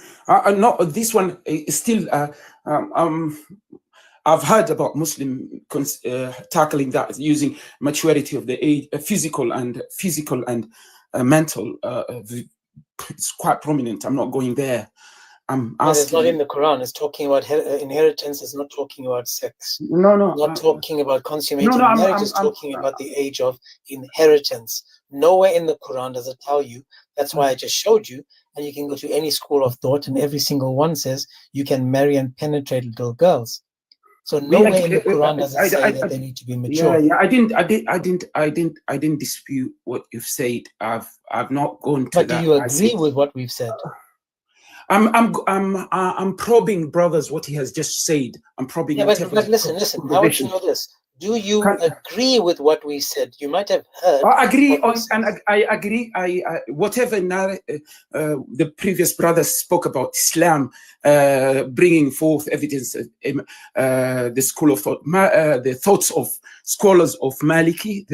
No, this one is still. I've heard about Muslim tackling that using maturity of the age, physical and mental. It's quite prominent. I'm not going there. I'm But it's asking. not in the Quran. It's talking about inheritance. It's not talking about sex. No, Not talking about consummating no, marriage. It's talking about the age of inheritance. Nowhere in the Quran does it tell you. That's why I just showed you. And you can go to any school of thought, and every single one says you can marry and penetrate little girls. So nowhere in the Quran does it say that they need to be mature. Yeah, I didn't dispute what you've said. I've not gone to But that. do you agree with what we've said? I'm probing, brothers, what he has just said. I'm probing. Yeah, but listen. I want to know this. Do you agree with what we said? You might have heard. I agree I agree. Whatever the previous brothers spoke about Islam, bringing forth evidence, the school of thought, the thoughts of scholars of Maliki,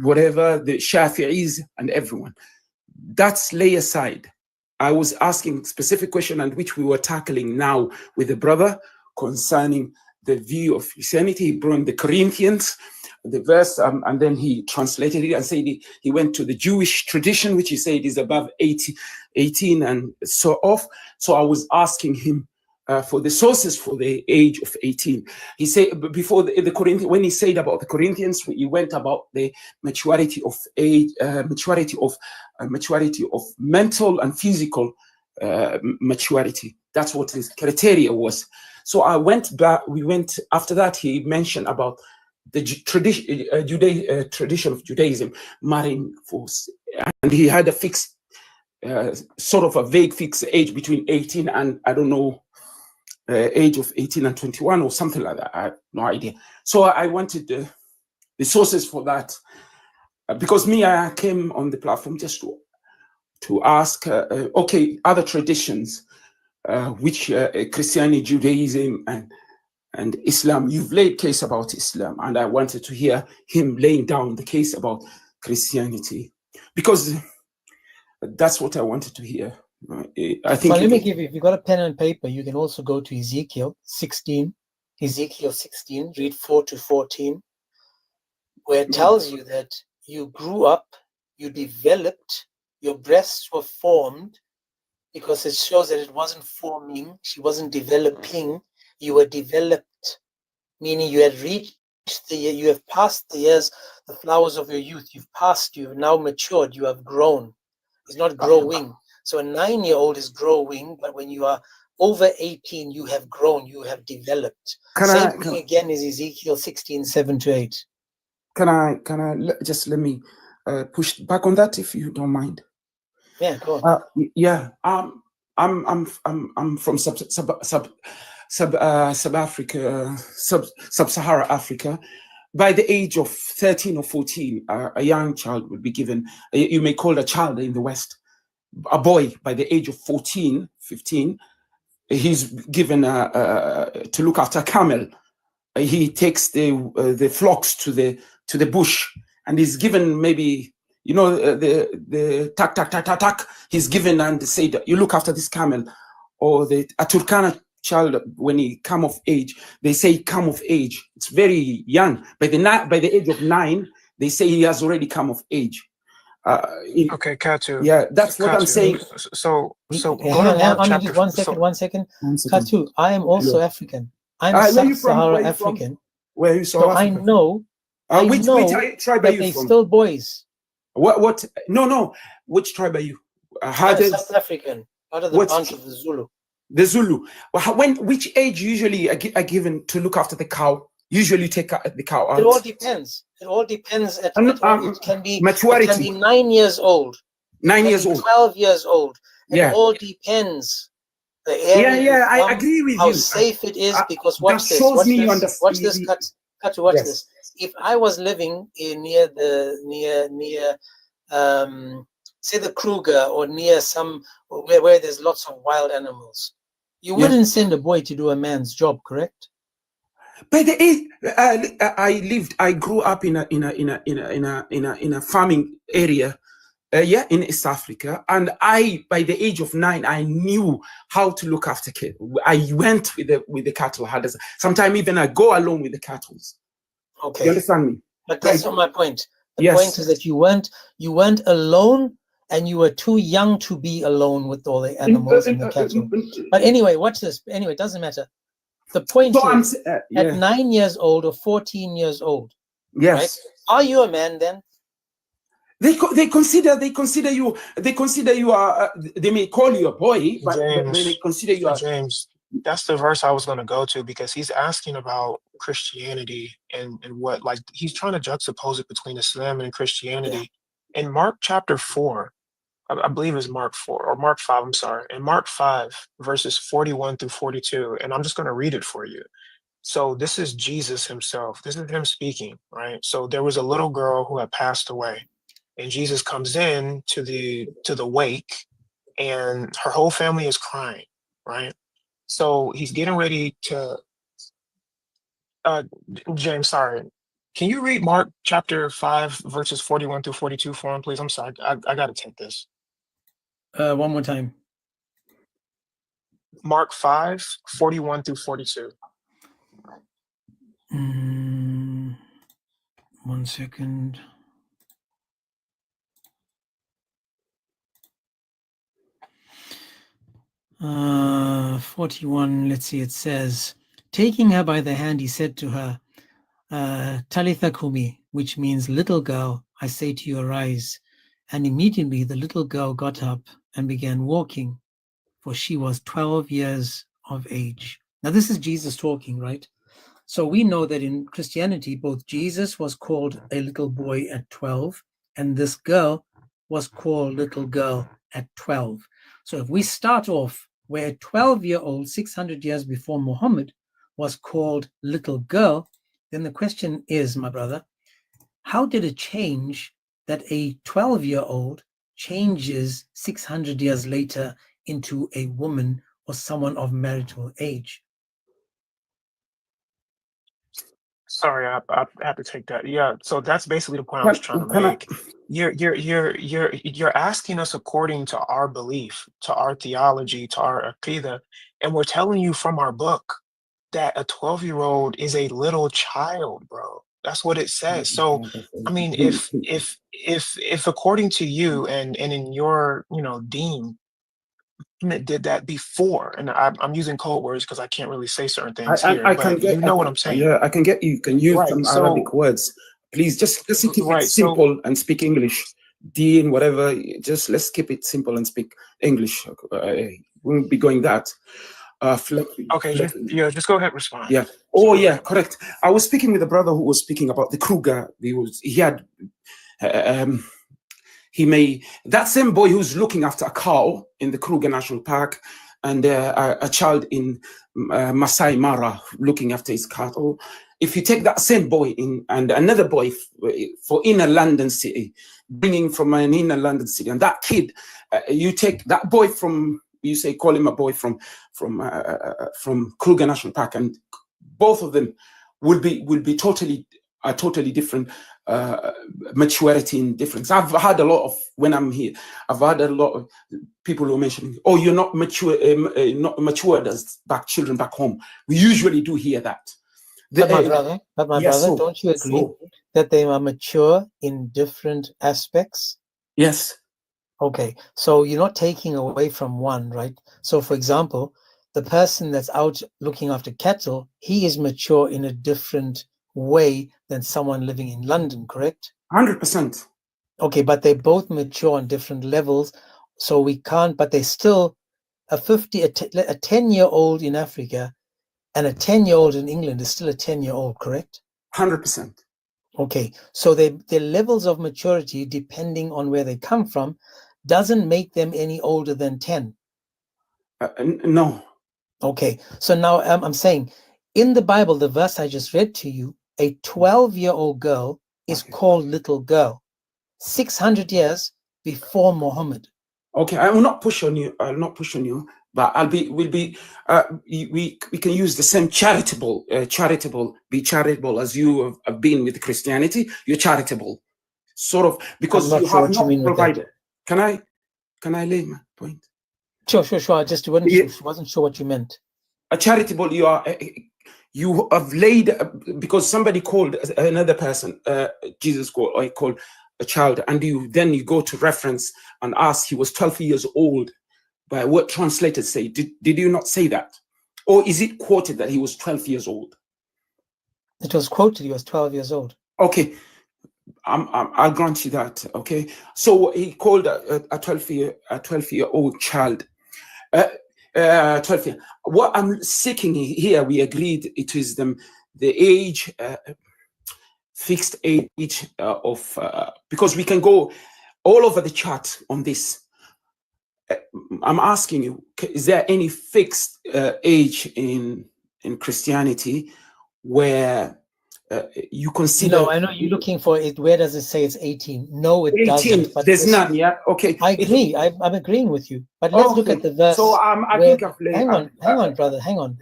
whatever the Shafi'is and everyone. That's lay aside. I was asking specific question, and which we were tackling now with the brother concerning the view of Christianity. He brought the Corinthians, the verse, and then he translated it and said he went to the Jewish tradition, which he said is above 18 and so off. So I was asking him for the sources for the age of 18. He said before the Corinthians, when he said about the Corinthians, he went about the maturity of age, maturity of mental and physical maturity. That's what his criteria was. So I went back. We went after that. He mentioned about the tradition of Judaism, marrying force, and he had a fixed, sort of a vague fixed age between 18 and I don't know, age of 18 and 21 or something like that. I have no idea. So I wanted the sources for that, because I came on the platform just to ask, okay, other traditions, which Christianity, Judaism, and Islam. You've laid case about Islam, and I wanted to hear him laying down the case about Christianity, because that's what I wanted to hear. I think. Well, let me give you. If you've got a pen and paper, you can also go to Ezekiel 16. Ezekiel 16, read 4 to 14, where it tells you that you grew up, you developed, your breasts were formed, because it shows that it wasn't forming, she wasn't developing, you were developed, meaning you had reached you have passed the years, the flowers of your youth, you've passed, you've now matured, you have grown. It's not growing. So a 9-year-old is growing, but when you are over 18, you have grown, you have developed. Same thing again is Ezekiel 16, 7 to 8. Can I just let me push back on that, if you don't mind? Yeah, go on. Yeah, I'm from sub-Sahara Africa. By the age of 13 or 14, a young child would be given, you may call a child in the West, a boy. By the age of 14, 15, he's given to look after a camel. He takes the flocks to the bush, and he's given maybe, the tak. He's given and they say that you look after this camel. Or a Turkana child, when he come of age, they say come of age. It's very young. By the age of 9, they say he has already come of age. Okay, Katu. Yeah, that's what I'm saying. So go to Mark chapter. One second. Katu, I am also African. I'm sub-Sahara African. Where are you from? So I know. Which tribe are you from? Still boys. What? No. Which tribe are you? I'm South African. Out of the branch of the Zulu. The Zulu. Which age usually are given to look after the cow? Usually take the cow out. It all depends. It can be maturity. It can be 9 years old. 9 years old. 12 years old. It all depends. The area I agree with how you. say because watch this. Watch this. Katu, watch this. If I was living near say the Kruger, or near some where there's lots of wild animals, you wouldn't send a boy to do a man's job, correct? By the age I grew up in a farming area, in East Africa, and by the age of 9, I knew how to look after cattle. I went with the cattle herders. Sometimes even I go along with the cattle. Okay, you understand me? But that's not my point. The point is that you went alone and you were too young to be alone with all the animals and the cattle. But anyway, watch this. Anyway, it doesn't matter. The point is, at 9 years old or 14 years old, right? Are you a man then? They consider you are they may call you a boy, but they consider you a James. That's the verse I was going to go to, because he's asking about Christianity and what, like, he's trying to juxtapose it between Islam and Christianity. In Mark chapter 4, I believe it's Mark 4 or Mark 5, I'm sorry. In Mark 5, verses 41 through 42, and I'm just going to read it for you. So this is Jesus himself. This is him speaking, right? So there was a little girl who had passed away, and Jesus comes in to the wake, and her whole family is crying, right? So he's getting ready to, James, sorry. Can you read Mark chapter 5, verses 41 through 42 for him, please? I'm sorry. I got to take this. One more time. Mark 5, 41 through 42. 1 second. Uh, 41, let's see, it says, taking her by the hand, he said to her, Talitha Kumi, which means little girl, I say to you, arise. And immediately the little girl got up and began walking, for she was 12 years of age. Now this is Jesus talking, right? So we know that in Christianity, both Jesus was called a little boy at 12, and this girl was called little girl at 12. So if we start off where a 12-year-old, 600 years before Muhammad, was called little girl, then the question is, my brother, how did it change that a 12-year-old changes 600 years later into a woman or someone of marital age? Sorry, I have to take that. Yeah, so that's basically the point I was trying to make. You're asking us according to our belief, to our theology, to our aqidah, and we're telling you from our book that a 12-year-old is a little child, bro. That's what it says. So, I mean, if according to you and in your, deen, did that before, and I'm using code words because I can't really say certain things here, but you know what I'm saying. Yeah, I can get you. Can use some Arabic words, please. Just keep it simple and speak English. Dean, whatever. Just let's keep it simple and speak English. We won't be going that. Okay, just go ahead and respond. Yeah. Oh, yeah, correct. I was speaking with a brother who was speaking about the Kruger. That same boy who's looking after a cow in the Kruger National Park, and a child in Masai Mara looking after his cattle. If you take that same boy in and another boy for inner London city, bringing from an inner London city, and that kid, you take that boy from, you say, call him a boy from Kruger National Park, and both of them will be totally different maturity and difference. I've had a lot of, when I'm here, I've had a lot of people who mention, oh, you're not mature, not matured as children back home. We usually do hear that. But my brother, don't you agree that they are mature in different aspects? Yes. Okay, so you're not taking away from one, right? So for example, the person that's out looking after cattle, he is mature in a different way than someone living in London, correct? 100%. Okay, but they both mature on different levels, so we can't, but they still, a 10-year-old in Africa and a 10-year-old in England is still a 10-year-old, correct? 100%. Okay, so their levels of maturity, depending on where they come from, doesn't make them any older than 10. No. Okay, so now I'm saying, in the Bible, the verse I just read to you, a 12-year-old girl is called little girl, 600 years before Muhammad. Okay, I will not push on you. I'll not push on you, but we can use the same charitable, be charitable as you have been with Christianity. You're charitable, sort of, because you have not provided. Can I lay my point? Sure. I just wasn't sure what you meant. A charitable, you have laid, because somebody called another person, Jesus called a child, and you go to reference and ask he was 12 years old by what translators say. Did you not say that? Or is it quoted that he was 12 years old? It was quoted he was 12 years old. Okay, I'll grant you that. Okay, so he called a 12-year-old child. 12 years. What I'm seeking here, we agreed it is the age, fixed age of, because we can go all over the chart on this. I'm asking you, is there any fixed age in Christianity where you consider? No, I know you're looking for it. Where does it say it's 18? No, it 18, doesn't. But there's none. Yeah, okay. I agree. I'm agreeing with you. But let's look at the verse. So I think I've laid. Hang on, brother. Hang on.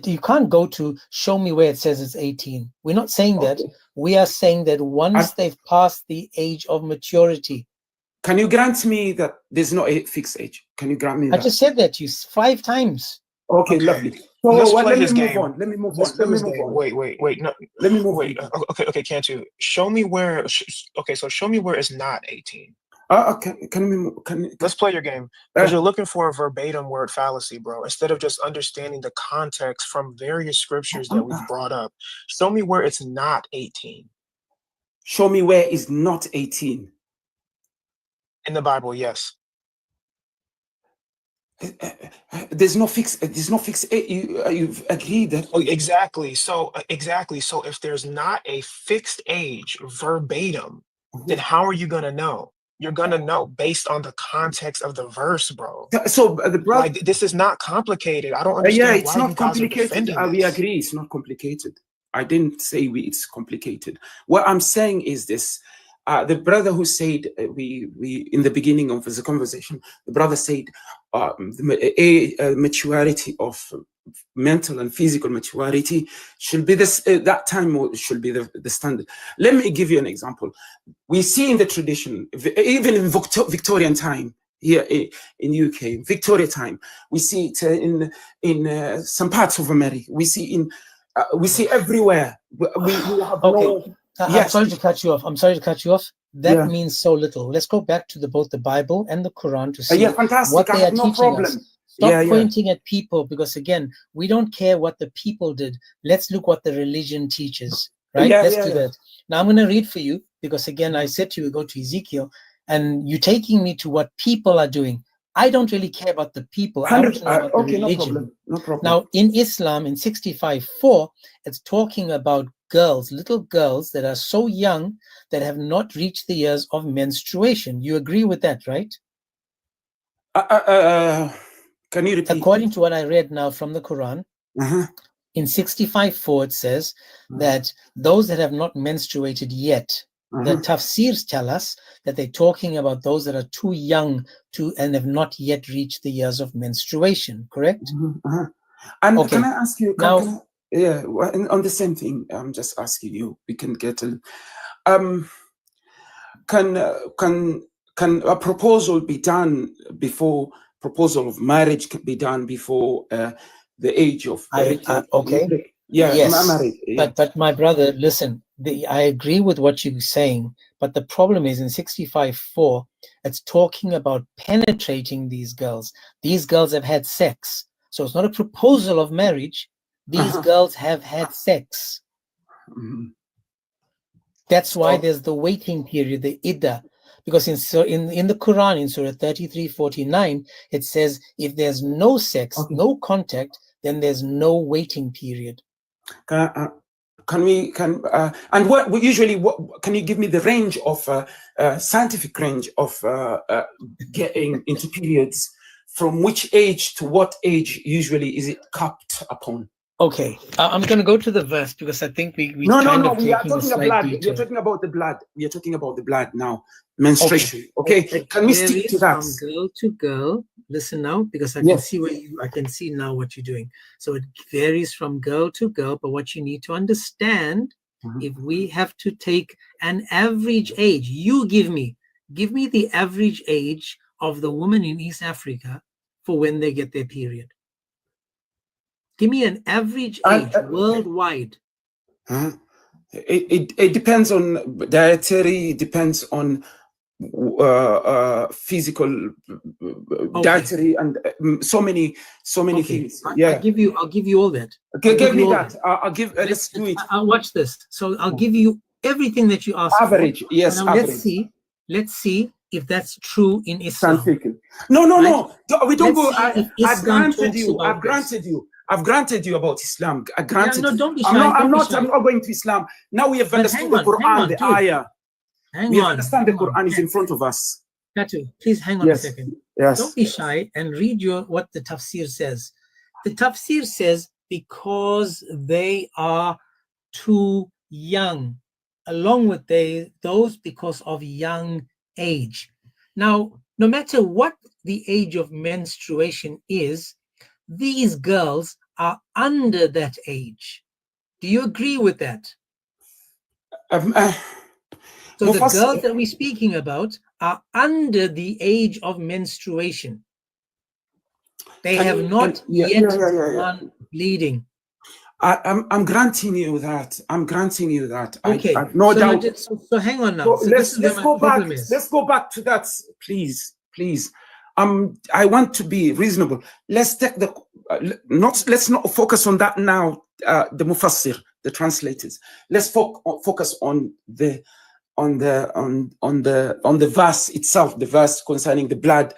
You can't go to show me where it says it's 18. We're not saying that. We are saying that once they've passed the age of maturity. Can you grant me that there's no a fixed age? Can you grant me that? I just said that to you 5 times. Okay, lovely. So let me move on. Let me move on. Wait. No. Let me move on. Okay, Cantu. Show me where. Okay, so show me where it's not 18. Okay. Let's play your game. Because you're looking for a verbatim word fallacy, bro. Instead of just understanding the context from various scriptures that we've brought up. Show me where it's not 18. Show me where it's not 18. In the Bible, yes. There's no fixed. You've agreed that. Oh, exactly. So if there's not a fixed age verbatim, then how are you gonna know? You're gonna know based on the context of the verse, bro. So this is not complicated. I don't understand. Yeah, it's not complicated. We agree, it's not complicated. I didn't say it's complicated. What I'm saying is this. The brother who said we in the beginning of the conversation, the brother said the maturity of mental and physical maturity should be this that time should be the standard. Let me give you an example. We see in the tradition, even in Victorian time here in UK, Victoria time, we see it in some parts of America. We see everywhere. We have I'm sorry to cut you off. That means so little. Let's go back to both the Bible and the Quran to see what they are teaching us. Stop pointing at people, because again, we don't care what the people did. Let's look what the religion teaches, right? Let's do that. Now I'm going to read for you, because again, I said to you, go to Ezekiel, and you're taking me to what people are doing. I don't really care about the people. I want to know about the religion. No problem. Now, in Islam, in 65:4, it's talking about girls, little girls that are so young that have not reached the years of menstruation. You agree with that, right? Can you repeat? According to what I read now from the Quran, in 65:4, it says that those that have not menstruated yet, the tafsirs tell us that they're talking about those that are too young to and have not yet reached the years of menstruation, correct? And can I ask you now? On the same thing, I'm just asking you. We can get can a proposal be done before proposal of marriage can be done before the age of okay? Yes, married, but my brother, listen. I agree with what you're saying, but the problem is in 65:4, it's talking about penetrating these girls. These girls have had sex, so it's not a proposal of marriage. These girls have had sex. That's why there's the waiting period, the iddah. Because in the Quran, in Surah 33:49, it says if there's no sex, no contact, then there's no waiting period. And what usually can you give me the range of scientific range of getting into periods? From which age to what age usually is it capped upon? Okay, I'm going to go to the verse, because I think we we are talking about blood. We are talking about the blood. We are talking about the blood now. Menstruation. Okay. Can we stick to that? From girl to girl. Listen now, because I can see I can see now what you're doing. So it varies from girl to girl, but what you need to understand, if we have to take an average age, you give me the average age of the woman in East Africa for when they get their period. Give me an average age worldwide. It depends on dietary. It depends on physical, dietary, and so many things. Yeah, I'll give you all that. Give me that. I'll give. Let's do it. I'll watch this. So I'll give you everything that you asked. Average, for. yes. Now Average. Let's see if that's true in Islam. No. We don't go. I've granted you. I've granted you about Islam. I granted. Yeah, no, don't be shy. I'm not going to Islam. Now we have understood the Quran, the ayah. We understand the Quran is in front of us. Katu, please hang on a second. Yes. Don't be shy and read what the tafsir says. The tafsir says because they are too young, along with those because of young age. Now, no matter what the age of menstruation is, these girls are under that age. Do you agree with that? So the girls that we're speaking about are under the age of menstruation. They have not yet begun bleeding. I'm granting you that. Okay. No doubt. So hang on now. Let's go back. Let's go back to that, please. I want to be reasonable. Let's take let's not focus on that now. The mufassir, the translators. Let's focus on the verse itself, the verse concerning the blood,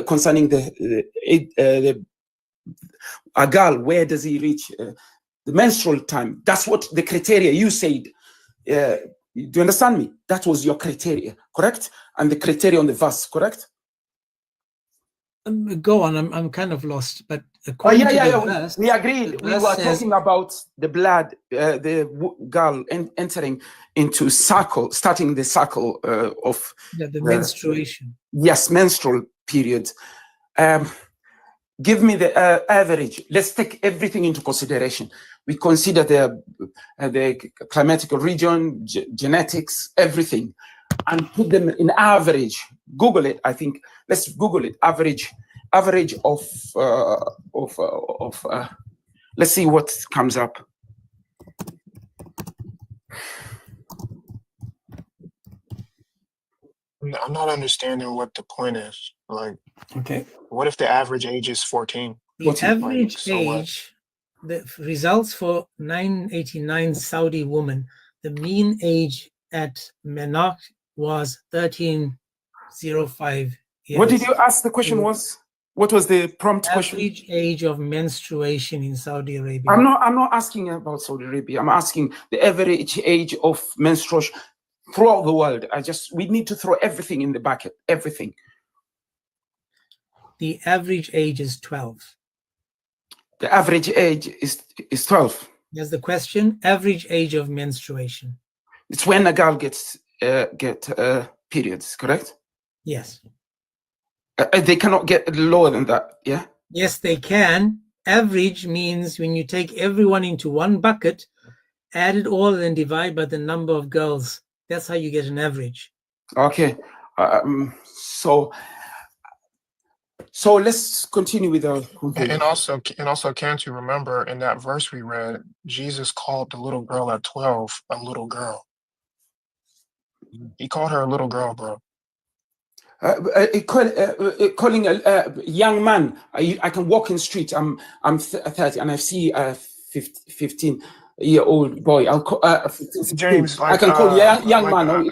concerning the agal. Where does he reach the menstrual time? That's what the criteria you said. Do you understand me? That was your criteria, correct? And the criteria on the verse, correct? Go on. I'm kind of lost, but according to the verse, we agreed. We were talking about the blood, the girl entering into circle, starting the cycle of the menstruation. Yes, menstrual period. Give me the average. Let's take everything into consideration. We consider the climatical region, genetics, everything, and put them in average. Google it. I think let's Google it. Average of let's see what comes up. I'm not understanding what the point is. Like, okay, what if the average age is 14? The average age, the results for 989 Saudi woman, the mean age at menarche was 1305 years. What did you ask? The question was, what was the prompt question? Average age of menstruation in Saudi Arabia. I'm not asking about Saudi Arabia. I'm asking the average age of menstruation throughout the world. We need to throw everything in the bucket. Everything. The average age is 12. The average age is 12. Here's the question: average age of menstruation. It's when a girl gets periods, correct? Yes. They cannot get lower than that, yeah? Yes, they can. Average means when you take everyone into one bucket, add it all, and then divide by the number of girls. That's how you get an average. Okay. So let's continue with our conclusion. And also, can't you remember in that verse we read, Jesus called the little girl at 12 a little girl. He called her a little girl, bro. Calling a young man. I can walk in the street. I'm 30 and I see a 15-year-old boy. I'll call James. I can call young man.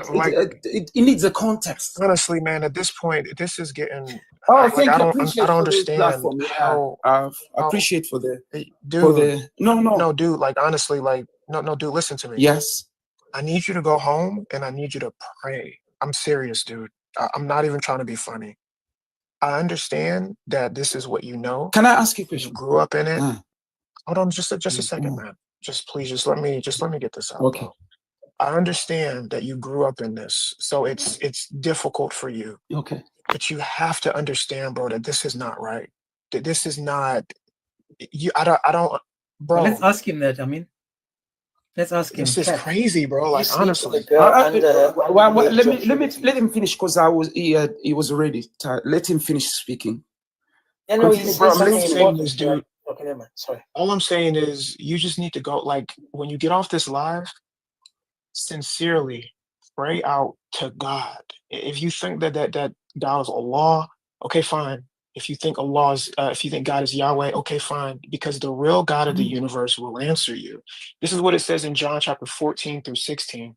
It needs a context. Honestly, man, at this point, this is getting. Oh, thank you. I don't understand how. I appreciate for the dude. No, dude. Like honestly, no, dude. Listen to me. Yes. I need you to go home and I need you to pray. I'm serious, dude. I'm not even trying to be funny. I understand that this is what you know. Can I ask you a question? You grew up in it. Hold on, just a second, man. Just let me get this out. Okay. Bro. I understand that you grew up in this, so it's difficult for you. Okay. But you have to understand, bro, that this is not right. That this is not. I don't, bro. Let's ask him that. I mean, let's ask him. This is crazy, bro. Like honestly. Let him finish because he was already tired. Let him finish speaking. Dude. Okay, never mind. Sorry. All I'm saying is you just need to go. Like when you get off this live, sincerely pray out to God. If you think that God is Allah, okay, fine. If you think if you think God is Yahweh, okay, fine. Because the real God of the universe will answer you. This is what it says in John chapter 14 through 16.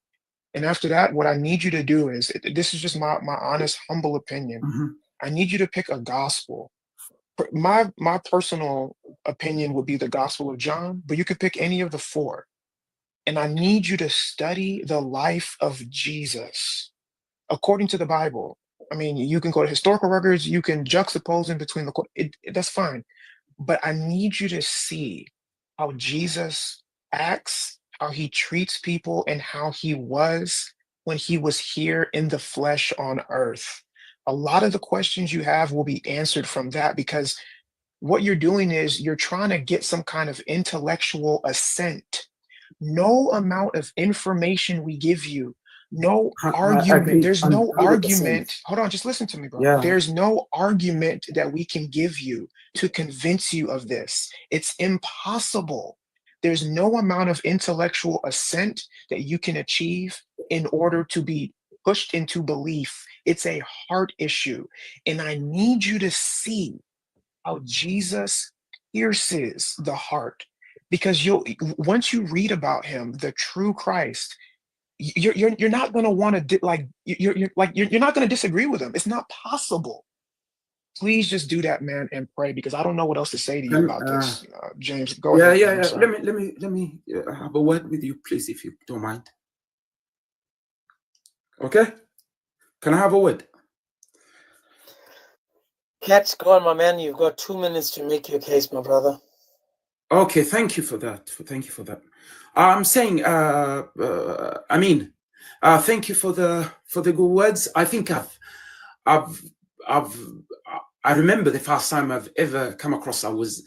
And after that, what I need you to do is, this is just my honest, humble opinion. I need you to pick a gospel. My personal opinion would be the Gospel of John, but you could pick any of the 4. And I need you to study the life of Jesus according to the Bible. I mean, you can go to historical records, you can juxtapose in between that's fine. But I need you to see how Jesus acts, how he treats people, and how he was when he was here in the flesh on earth. A lot of the questions you have will be answered from that, because what you're doing is you're trying to get some kind of intellectual assent. No amount of information we give you, no argument, there's no argument. Hold on, just listen to me, bro. Yeah. There's no argument that we can give you to convince you of this. It's impossible. There's no amount of intellectual assent that you can achieve in order to be pushed into belief. It's a heart issue. And I need you to see how Jesus pierces the heart. Because once you read about him, the true Christ, you're not going to want to you're not going to disagree with him. It's not possible. Please just do that, man, and pray, because I don't know what else to say to you about this. James, go ahead. Yeah. Let me have a word with you, please, if you don't mind. Okay? Can I have a word? Catch, go on, my man. You've got 2 minutes to make your case, my brother. Okay, thank you for that. Thank you for that. I'm saying, thank you for the good words. I think I remember the first time I've ever come across. I was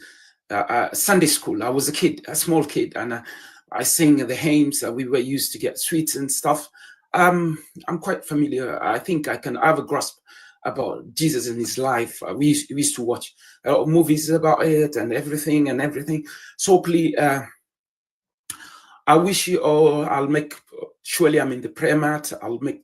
Sunday school. I was a small kid, and I sing the hymns. We were used to get sweets and stuff. I'm quite familiar. I think I have a grasp about Jesus and his life. We used to watch movies about it and everything. So please, I wish you all, surely I'm in the prayer mat. I'll make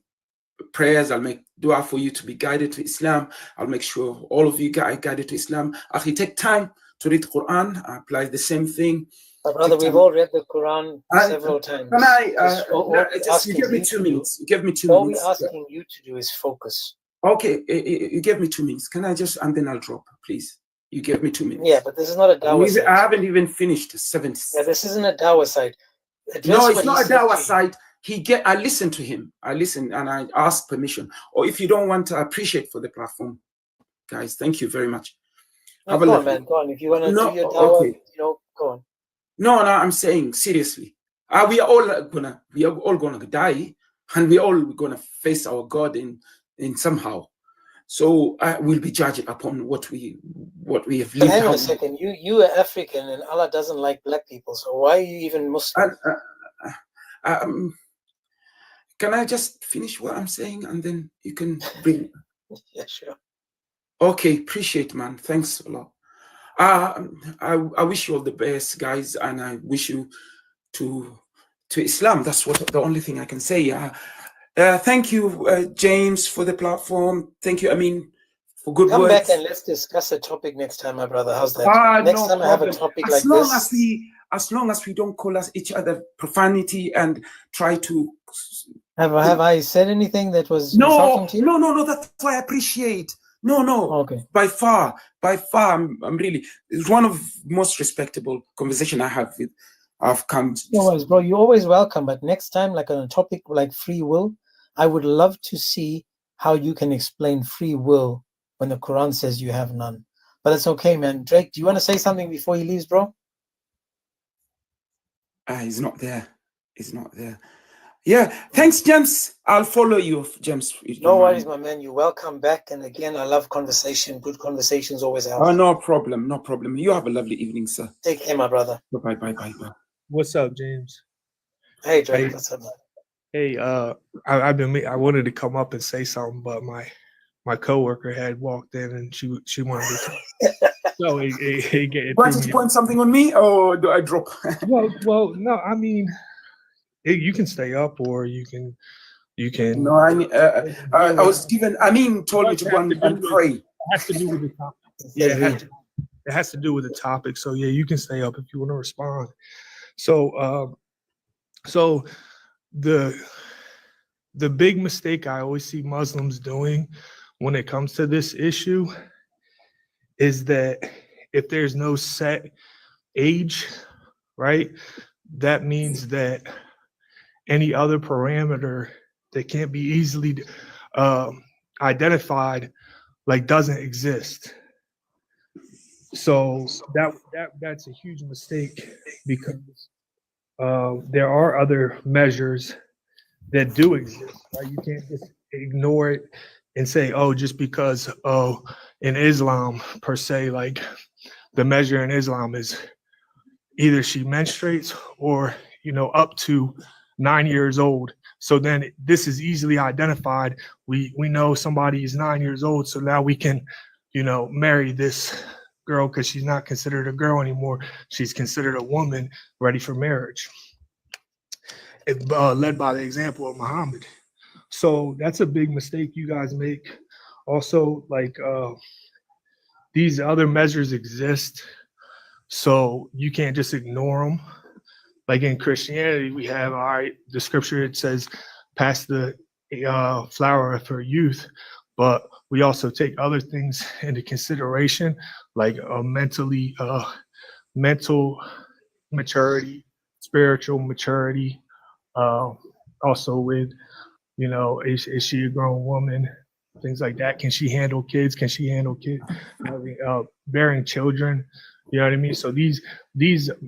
prayers. I'll make dua for you to be guided to Islam. I'll make sure all of you get guided to Islam. Actually, take time to read the Quran. I apply the same thing. My brother, we've all read the Quran several times. Can I, you give me 2 minutes. You give me 2 minutes. All we're asking you to do is focus. Okay, you give me 2 minutes. Can I just, and then I'll drop, please. You give me 2 minutes. Yeah, but this is not a dawah site. I haven't even finished 7. Yeah, this isn't a dawah site. No, it's not a dawah site. I listen to him. I listen and I ask permission. Or if you don't want to appreciate for the platform, guys, thank you very much. No, go on, man. Go on. If you want to do your dawah, okay. Go on. No, I'm saying seriously. We are all gonna die, and we all gonna face our God in somehow. So we'll be judged upon what we have lived. Hang on a second. You are African, and Allah doesn't like black people. So why are you even Muslim? Can I just finish what I'm saying, and then you can bring? Yeah, sure. Okay, appreciate, man. Thanks a lot. I wish you all the best, guys, and I wish you to Islam. That's the only thing I can say. Thank you, James, for the platform. Thank you, for good words. Come back and let's discuss a topic next time, my brother. How's that? Next time I have a topic like this. As long as we don't call each other profanity and try to. Have I said anything that was insulting to you? No. That's why I appreciate. No. Okay. By far, I'm really. It's one of the most respectable conversation I have with. I've come. No worries, bro. You're always welcome. But next time, like on a topic like free will, I would love to see how you can explain free will when the Quran says you have none. But it's okay, man. Drake, do you want to say something before he leaves, bro? He's not there. Yeah. Thanks, James. I'll follow you, James. No worries, my man. You're welcome back. And again, I love conversation. Good conversations always help. Oh, no problem. You have a lovely evening, sir. Take care, my brother. Bye. What's up, James? Hey, Drake. What's up, man? Hey, I wanted to come up and say something, but my coworker had walked in and she wanted to talk. So he Want to point something on me, or do I drop? well, no. You can stay up, or you can. No, I was given. Amin told me to go and pray. It has to do with the topic. Yeah, it has to do with the topic. So yeah, you can stay up if you want to respond. So, so the big mistake I always see Muslims doing when it comes to this issue is that if there's no set age, right, that means that any other parameter that can't be easily identified, like, doesn't exist. So that's a huge mistake, because there are other measures that do exist, right? You can't just ignore it and say, oh, just because in Islam per se, like, the measure in Islam is either she menstruates or, up to 9 years old. So then this is easily identified. We know somebody is 9 years old, so now we can, marry this girl because she's not considered a girl anymore. She's considered a woman ready for marriage. Led by the example of Muhammad. So that's a big mistake you guys make. Also, like, these other measures exist, so you can't just ignore them. Like in Christianity, we have, all right, the scripture, it says, past the flower of her youth, but we also take other things into consideration, like mental maturity, spiritual maturity, also with, is she a grown woman, things like that. Can she handle kids? Bearing children, you know what I mean? So these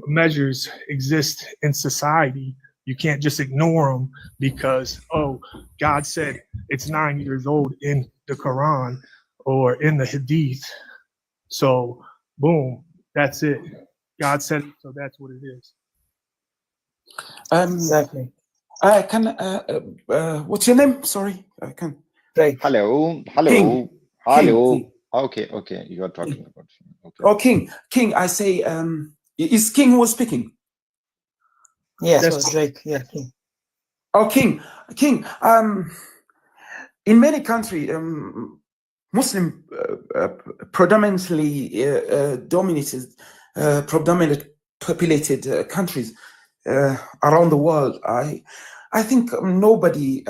measures exist in society. You can't just ignore them because, oh, God said it's 9 years old in the Quran or in the Hadith. So boom, that's it. God said it, so that's what it is. Exactly. What's your name? Sorry, I can. Right. Hello. King. Okay, you are talking about. Okay. Oh, King. I say, is King who was speaking? Yes, it was Drake. Yeah, King. Oh, King. In many countries, Muslim predominantly predominant populated countries around the world. I think nobody.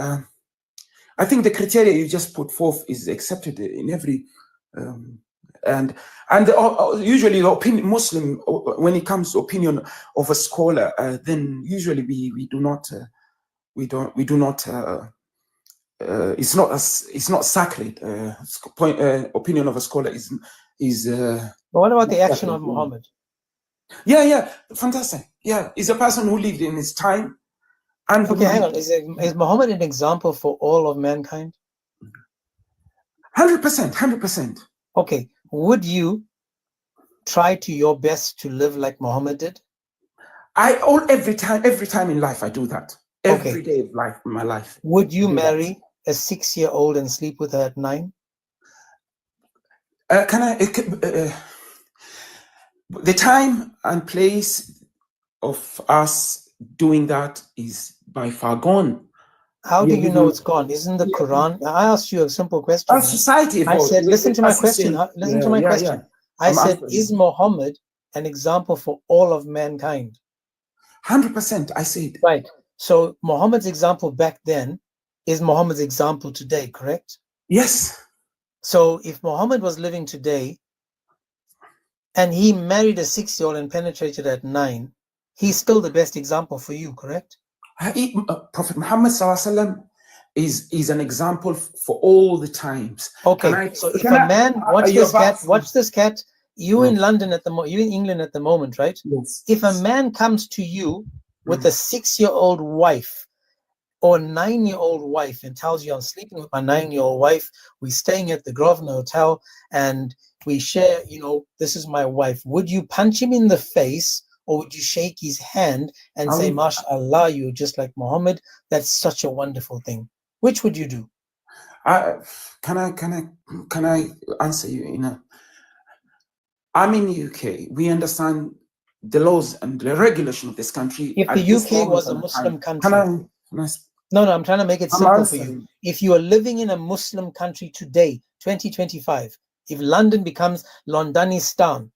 I think the criteria you just put forth is accepted in every, and usually the opinion Muslim, when it comes to opinion of a scholar, then usually we do not it's not sacred. Opinion of a scholar is. But what about the action of Muhammad? Yeah, fantastic. Yeah, he's a person who lived in his time. And okay, hang on. Is Muhammad an example for all of mankind? 100%. Okay, would you try to your best to live like Muhammad did? Every time in life I do that. Every day of life, in my life. Would you marry a 6-year-old and sleep with her at 9? The time and place of us doing that is by far gone. How do you know it's gone? Isn't the Quran? I asked you a simple question. Our society. I said, listen to my question. Listen to my question. I said, is Muhammad an example for all of mankind? 100%. I said. Right. So Muhammad's example back then is Muhammad's example today, correct? Yes. So if Muhammad was living today and he married a 6-year-old and penetrated at 9, he's still the best example for you, correct? Prophet Muhammad is an example for all the times. Okay, so if a man, watch this cat. You in London at the you in England at the moment, right? Yes. If a man comes to you with a 6-year-old wife or a 9-year-old wife and tells you, I'm sleeping with my 9-year-old wife, we're staying at the Grosvenor Hotel and we share, this is my wife, would you punch him in the face or would you shake his hand and say, MashaAllah, you're just like Muhammad? That's such a wonderful thing. Which would you do? Can I answer you? I'm in the UK. We understand the laws and the regulation of this country. If the UK was a Muslim country, no, I'm trying to make it simple for you. If you are living in a Muslim country today, 2025, if London becomes Londonistan,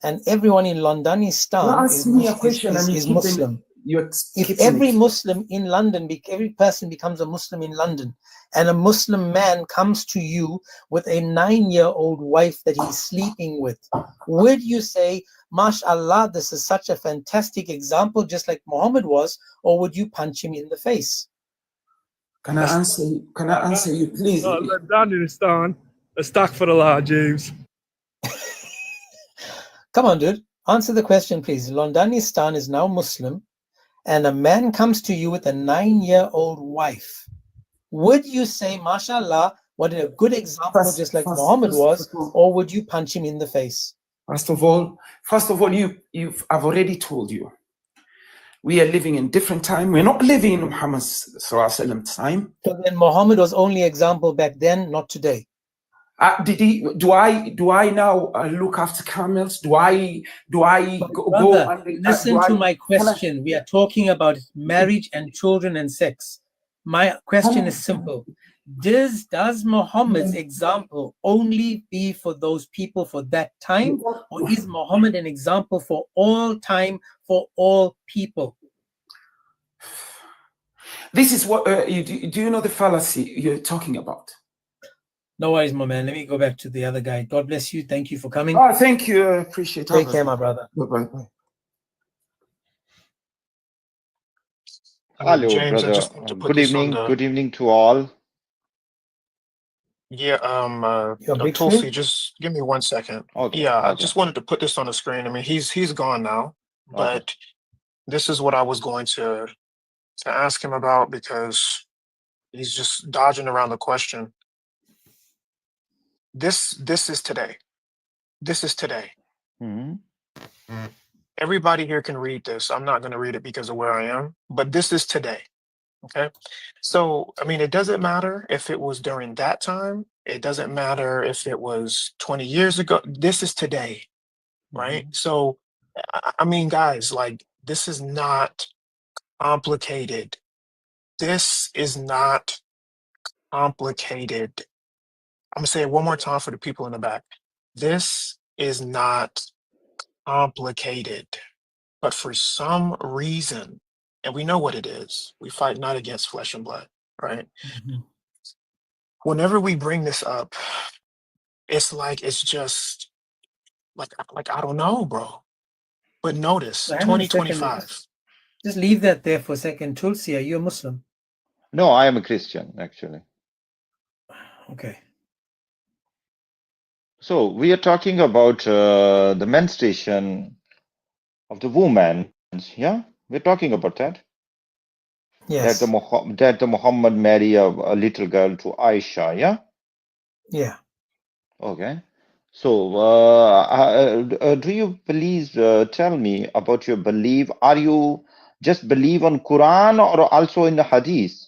and everyone in Londonistan is Muslim. If every Muslim in London, every person becomes a Muslim in London, and a Muslim man comes to you with a 9-year-old wife that he's sleeping with, would you say, MashaAllah, this is such a fantastic example, just like Muhammad was, or would you punch him in the face? Can I answer you, please? Londonistan, astaghfirullah, James. Come on, dude. Answer the question, please. Londonistan is now Muslim, and a man comes to you with a 9-year-old wife. Would you say, MashaAllah, what a good example, just like Muhammad was, or would you punch him in the face? First of all, I've already told you. We are living in different time. We're not living in Muhammad's time. So then Muhammad was only example back then, not today. Do I now look after camels? Do I go and listen to my question. We are talking about marriage and children and sex. My question is simple. Does Muhammad's example only be for those people for that time, or is Muhammad an example for all time, for all people? This is what do you know the fallacy you're talking about? No worries, my man. Let me go back to the other guy. God bless you. Thank you for coming. Oh, thank you. Appreciate it. Take care, my brother. Bye-bye. Hello, James, brother. I just want to put Good this evening. on the... Good evening to all. Yeah, Tulsi, just give me 1 second. Okay. Yeah, I Okay. just wanted to put this on the screen. I mean, he's gone now, but this is what I was going to ask him about, because he's just dodging around the question. This is today. This is today. Mm-hmm. Everybody here can read this. I'm not going to read it because of where I am, but this is today. Okay. So, I mean, it doesn't matter if it was during that time. It doesn't matter if it was 20 years ago. This is today. Right. Mm-hmm. So, I mean, guys, like, this is not complicated. This is not complicated. I'm going to say it one more time for the people in the back. This is not complicated. But for some reason, and we know what it is, we fight not against flesh and blood, right? Mm-hmm. Whenever we bring this up, it's like, it's just like I don't know, bro. But notice, 2025. Just leave that there for a second. Tulsi, are you a Muslim? No, I am a Christian, actually. Okay. So we are talking about the menstruation of the woman. Yeah, we're talking about that. Yes. That the Muhammad married a little girl to Aisha. Yeah. Yeah. Okay. So, do you please tell me about your belief? Are you just believe on Quran or also in the Hadith?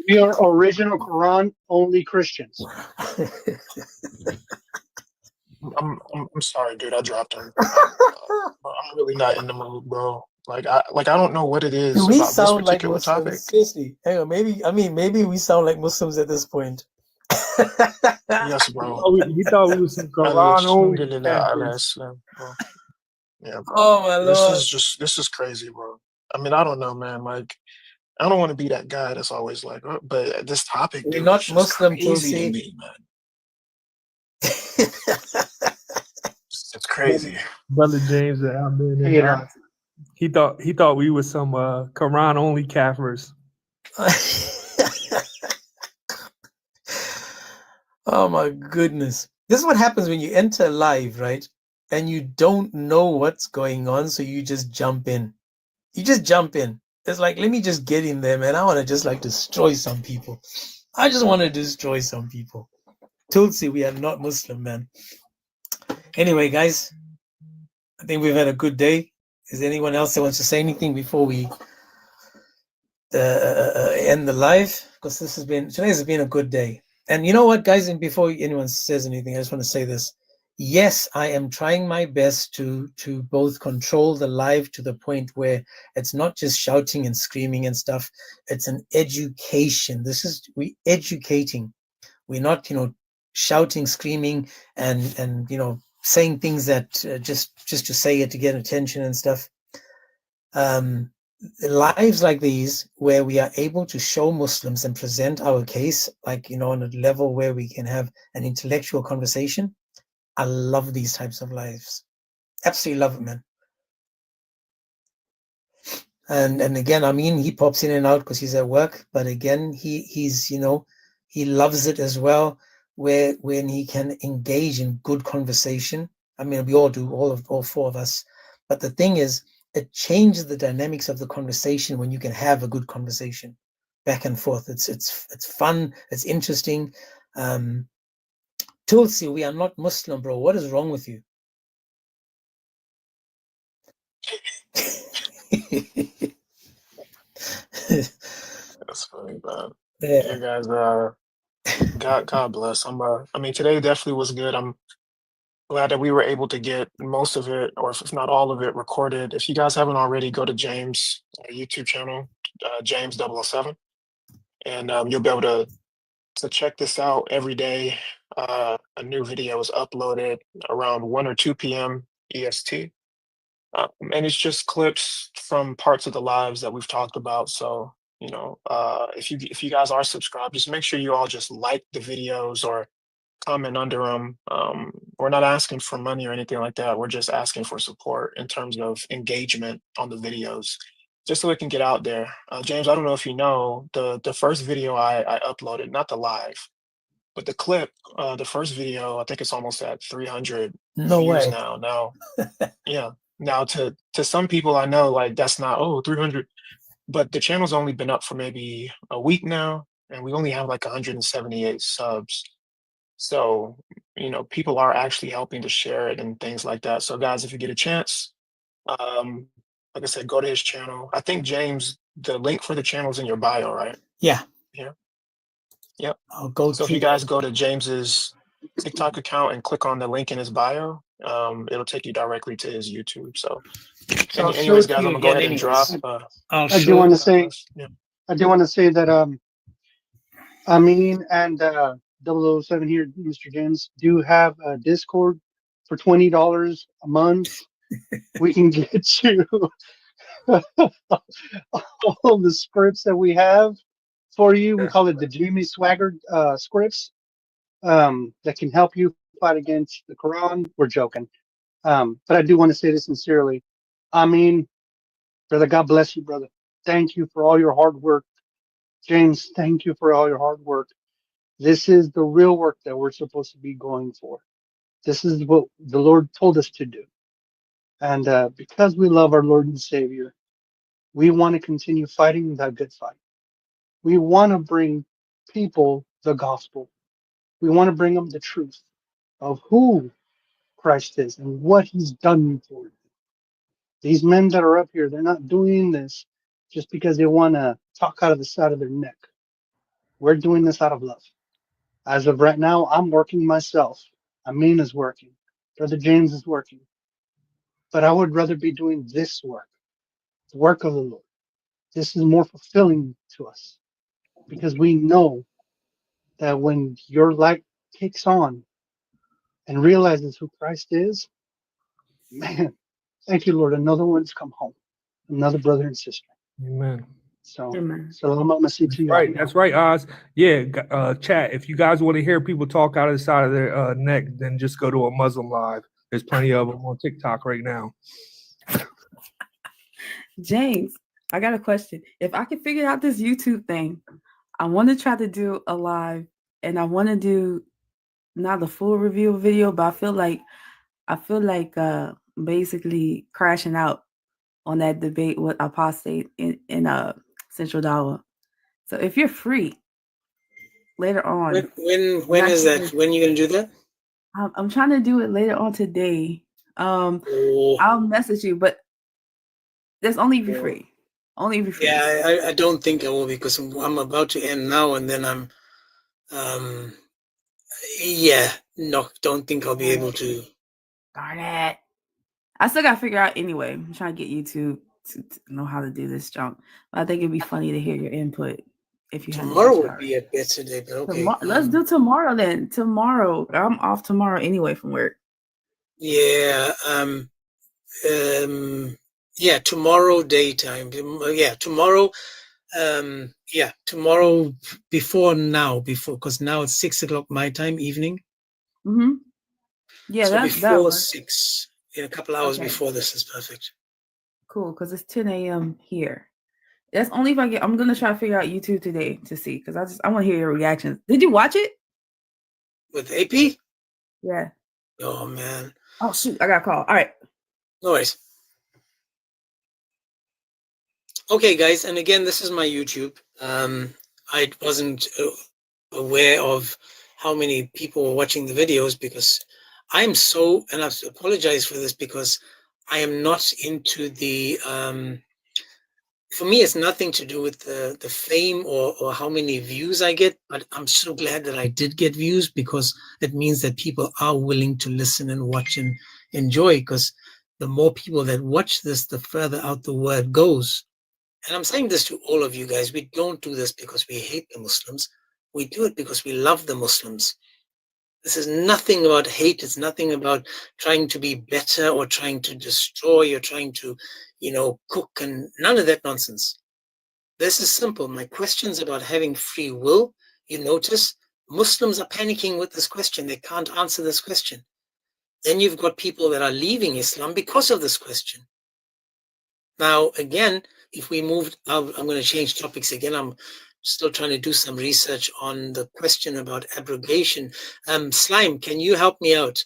We are original Quran only Christians. I'm sorry, dude. I dropped him. I'm really not in the mood, bro. Like I don't know what it is Do we about this sound like particular Muslims? topic. Seriously, hang on. Maybe we sound like Muslims at this point. Yes, bro. He thought we was some Quran only. Yeah, bro. Oh my Lord. This is crazy, bro. I mean, I don't know, man. Like, I don't want to be that guy that's always like, but this topic, We're dude, not is just Muslim, crazy to Tulsi. me, man. It's crazy. Brother James, he thought we was some Quran only Kafirs. Oh my goodness. This is what happens when you enter live, right? And you don't know what's going on, so you just jump in. You just jump in. It's like, let me just get in there, man. I want to just like destroy some people. I just want to destroy some people. Tulsi, we are not Muslim, man. Anyway, guys, I think we've had a good day. Is there anyone else that wants to say anything before we end the live? Because today has been a good day. And you know what, guys, and before anyone says anything, I just want to say this. yes, I am trying my best to both control the live to the point where it's not just shouting and screaming and stuff. It's an education. We educating. We're not, shouting, screaming, and saying things that just to say it to get attention and stuff. Lives like these, where we are able to show Muslims and present our case, like, on a level where we can have an intellectual conversation. I love these types of lives. Absolutely love it, man. And again, I mean, he pops in and out because he's at work, but again, he's he loves it as well, where when he can engage in good conversation. I mean, we all do, all four of us. But the thing is, it changes the dynamics of the conversation when you can have a good conversation back and forth. It's fun, it's interesting. Tulsi, we are not Muslim, bro. What is wrong with you? That's funny, man. Yeah. You guys, God bless. I mean, today definitely was good. I'm glad that we were able to get most of it, or if not all of it, recorded. If you guys haven't already, go to James' YouTube channel, James 007, and you'll be able to check this out every day. A new video is uploaded around 1 or 2 p.m. EST. And it's just clips from parts of the lives that we've talked about. So, if you guys are subscribed, just make sure you all just like the videos or comment under them. We're not asking for money or anything like that. We're just asking for support in terms of engagement on the videos, just so it can get out there. James, I don't know if you know, the first video I uploaded, not the live, but the clip, the first video, I think it's almost at 300 No views way. now. Yeah. Now to some people I know, like, that's not 300, but the channel's only been up for maybe a week now, and we only have like 178 subs. So, people are actually helping to share it and things like that. So guys, if you get a chance, like I said, go to his channel. I think, James, the link for the channel is in your bio, right? Yeah. Yeah. Yep. I'll go So if through you guys go to James's TikTok account and click on the link in his bio, it'll take you directly to his YouTube. So I'll show anyways, it to guys, you I'm gonna go again ahead and drop. anyways. I I do want to say, Yeah. I do want to say that Amin and 007 here, Mr. James, do have a Discord for $20 a month. We can get you all the scripts that we have for you. We call it the Jimmy Swagger scripts that can help you fight against the Quran. We're joking. But I do want to say this sincerely. Amin, brother, God bless you, brother. Thank you for all your hard work. James, thank you for all your hard work. This is the real work that we're supposed to be going for. This is what the Lord told us to do. And because we love our Lord and Savior, we want to continue fighting that good fight. We want to bring people the gospel. We want to bring them the truth of who Christ is and what he's done for them. These men that are up here, they're not doing this just because they want to talk out of the side of their neck. We're doing this out of love. As of right now, I'm working myself. Amin is working. Brother James is working. But I would rather be doing this work, the work of the Lord. This is more fulfilling to us because we know that when your light takes on and realizes who Christ is, man, thank you, Lord. Another one's come home, another brother and sister. Amen. So, salam alaikum to you. Right, that's right, Oz. Yeah, chat. If you guys want to hear people talk out of the side of their neck, then just go to a Muslim live. There's plenty of them on TikTok right now. James, I got a question. If I can figure out this YouTube thing, I want to try to do a live, and I want to do not the full review video, but I feel like basically crashing out on that debate with apostate in Central Dawa. So if you're free later on, when is that? When are you gonna do that? I'm trying to do it later on today. I'll message you, but that's only if you're free. Only if you're free. Yeah, I don't think I will, because I'm about to end now, and then I'm Yeah, no, don't think I'll be able to. Darn it. I still got to figure out anyway. I'm trying to get you to know how to do this junk. But I think it'd be funny to hear your input if you Tomorrow had would be a better day, but okay. Let's do tomorrow then. Tomorrow. I'm off tomorrow anyway from work. Yeah. Yeah, tomorrow daytime. Yeah, tomorrow. Yeah, tomorrow before, because now it's 6 o'clock my time, evening. Mm-hmm. Yeah, so that before works. 6, in a couple hours before this is perfect. Cool, because it's 10 a.m. here. That's only if I'm gonna try to figure out YouTube today to see, because I want to hear your reactions. Did you watch it? With AP? Yeah. Oh man. Oh shoot, I got a call. All right. No worries. Okay, guys, and again, this is my YouTube. I wasn't aware of how many people were watching the videos because I'm so, and I apologize for this because I am not into the, for me, it's nothing to do with the fame or how many views I get, but I'm so glad that I did get views because it means that people are willing to listen and watch and enjoy, because the more people that watch this, the further out the word goes. And I'm saying this to all of you guys. We don't do this because we hate the Muslims. We do it because we love the Muslims. This is nothing about hate. It's nothing about trying to be better or trying to destroy or trying to, cook, and none of that nonsense. This is simple. My question's about having free will. You notice Muslims are panicking with this question. They can't answer this question. Then you've got people that are leaving Islam because of this question. Now, again, if we moved, I'm going to change topics again. I'm still trying to do some research on the question about abrogation. Slime, can you help me out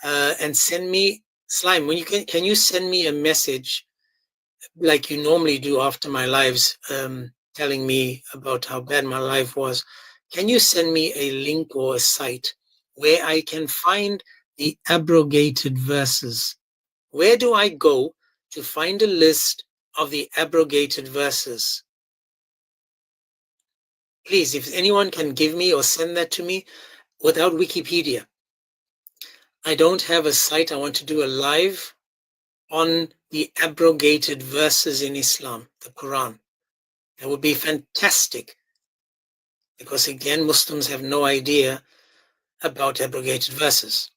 and send me, Slime, when can you send me a message like you normally do after my lives, telling me about how bad my life was? Can you send me a link or a site where I can find the abrogated verses? Where do I go to find a list of the abrogated verses? Please, if anyone can give me or send that to me without Wikipedia. I don't have a site. I want to do a live on the abrogated verses in Islam, the Quran. That would be fantastic. Because again, Muslims have no idea about abrogated verses.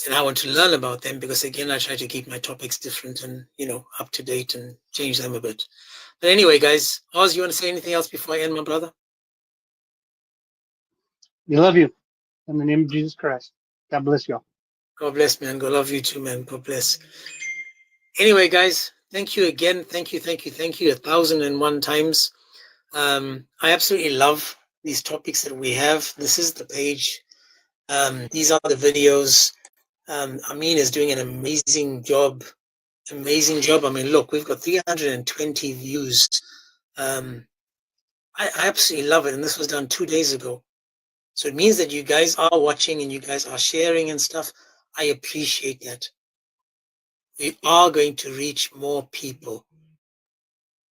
And I want to learn about them because again, I try to keep my topics different and, up to date and change them a bit. But anyway, guys, Oz, you want to say anything else before I end, my brother? We love you. In the name of Jesus Christ. God bless you all. God bless, man. God love you too, man. God bless. Anyway, guys, thank you again. Thank you 1,001 times. I absolutely love these topics that we have. This is the page. These are the videos. Amin is doing an amazing job. I mean, look, we've got 320 views. I absolutely love it. And this was done 2 days ago. So it means that you guys are watching and you guys are sharing and stuff. I appreciate that. We are going to reach more people.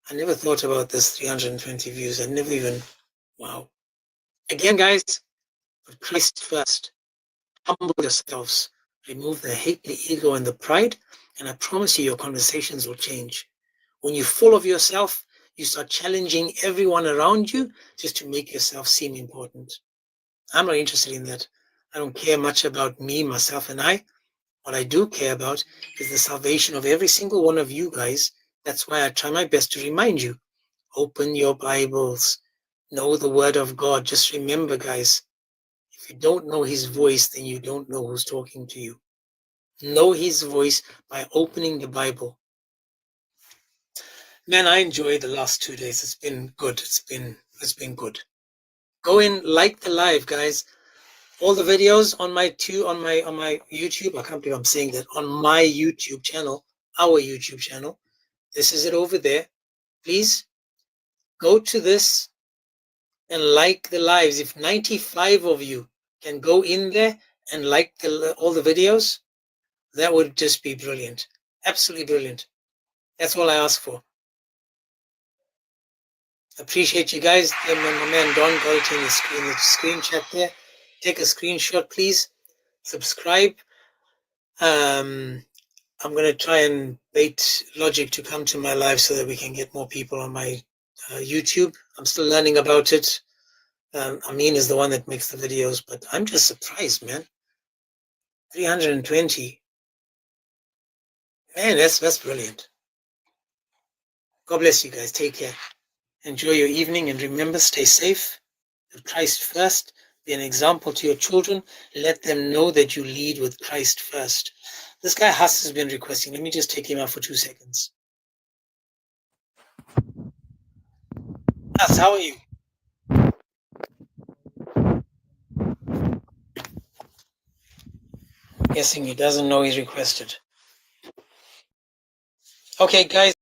I never thought about this 320 views. I never even, wow. Again, guys, put Christ first. Humble yourselves. Remove the hate, the ego, and the pride. And I promise you, your conversations will change. When you're full of yourself, you start challenging everyone around you just to make yourself seem important. I'm not interested in that. I don't care much about me, myself, and I. What I do care about is the salvation of every single one of you guys. That's why I try my best to remind you. Open your Bibles. Know the Word of God. Just remember, guys, if you don't know His voice, then you don't know who's talking to you. Know His voice by opening the Bible. Man, I enjoyed the last 2 days. It's been good. It's been good. Go in, like the live, guys. All the videos on my YouTube. I can't believe I'm saying that, on my YouTube channel, our YouTube channel. This is it over there. Please go to this and like the lives. If 95 of you can go in there and like all the videos, that would just be brilliant. Absolutely brilliant. That's all I ask for. Appreciate you guys. My man Don got it in the screen chat there. take a screenshot, please. Subscribe. I'm going to try and bait Logic to come to my live so that we can get more people on my YouTube. I'm still learning about it. Amin is the one that makes the videos, but I'm just surprised, man. 320. Man, that's brilliant. God bless you guys. Take care. Enjoy your evening, and remember, stay safe. Put Christ first. Be an example to your children. Let them know that you lead with Christ first. This guy Hass has been requesting. Let me just take him out for 2 seconds. Hass, how are you? Guessing he doesn't know he's requested. Okay, guys.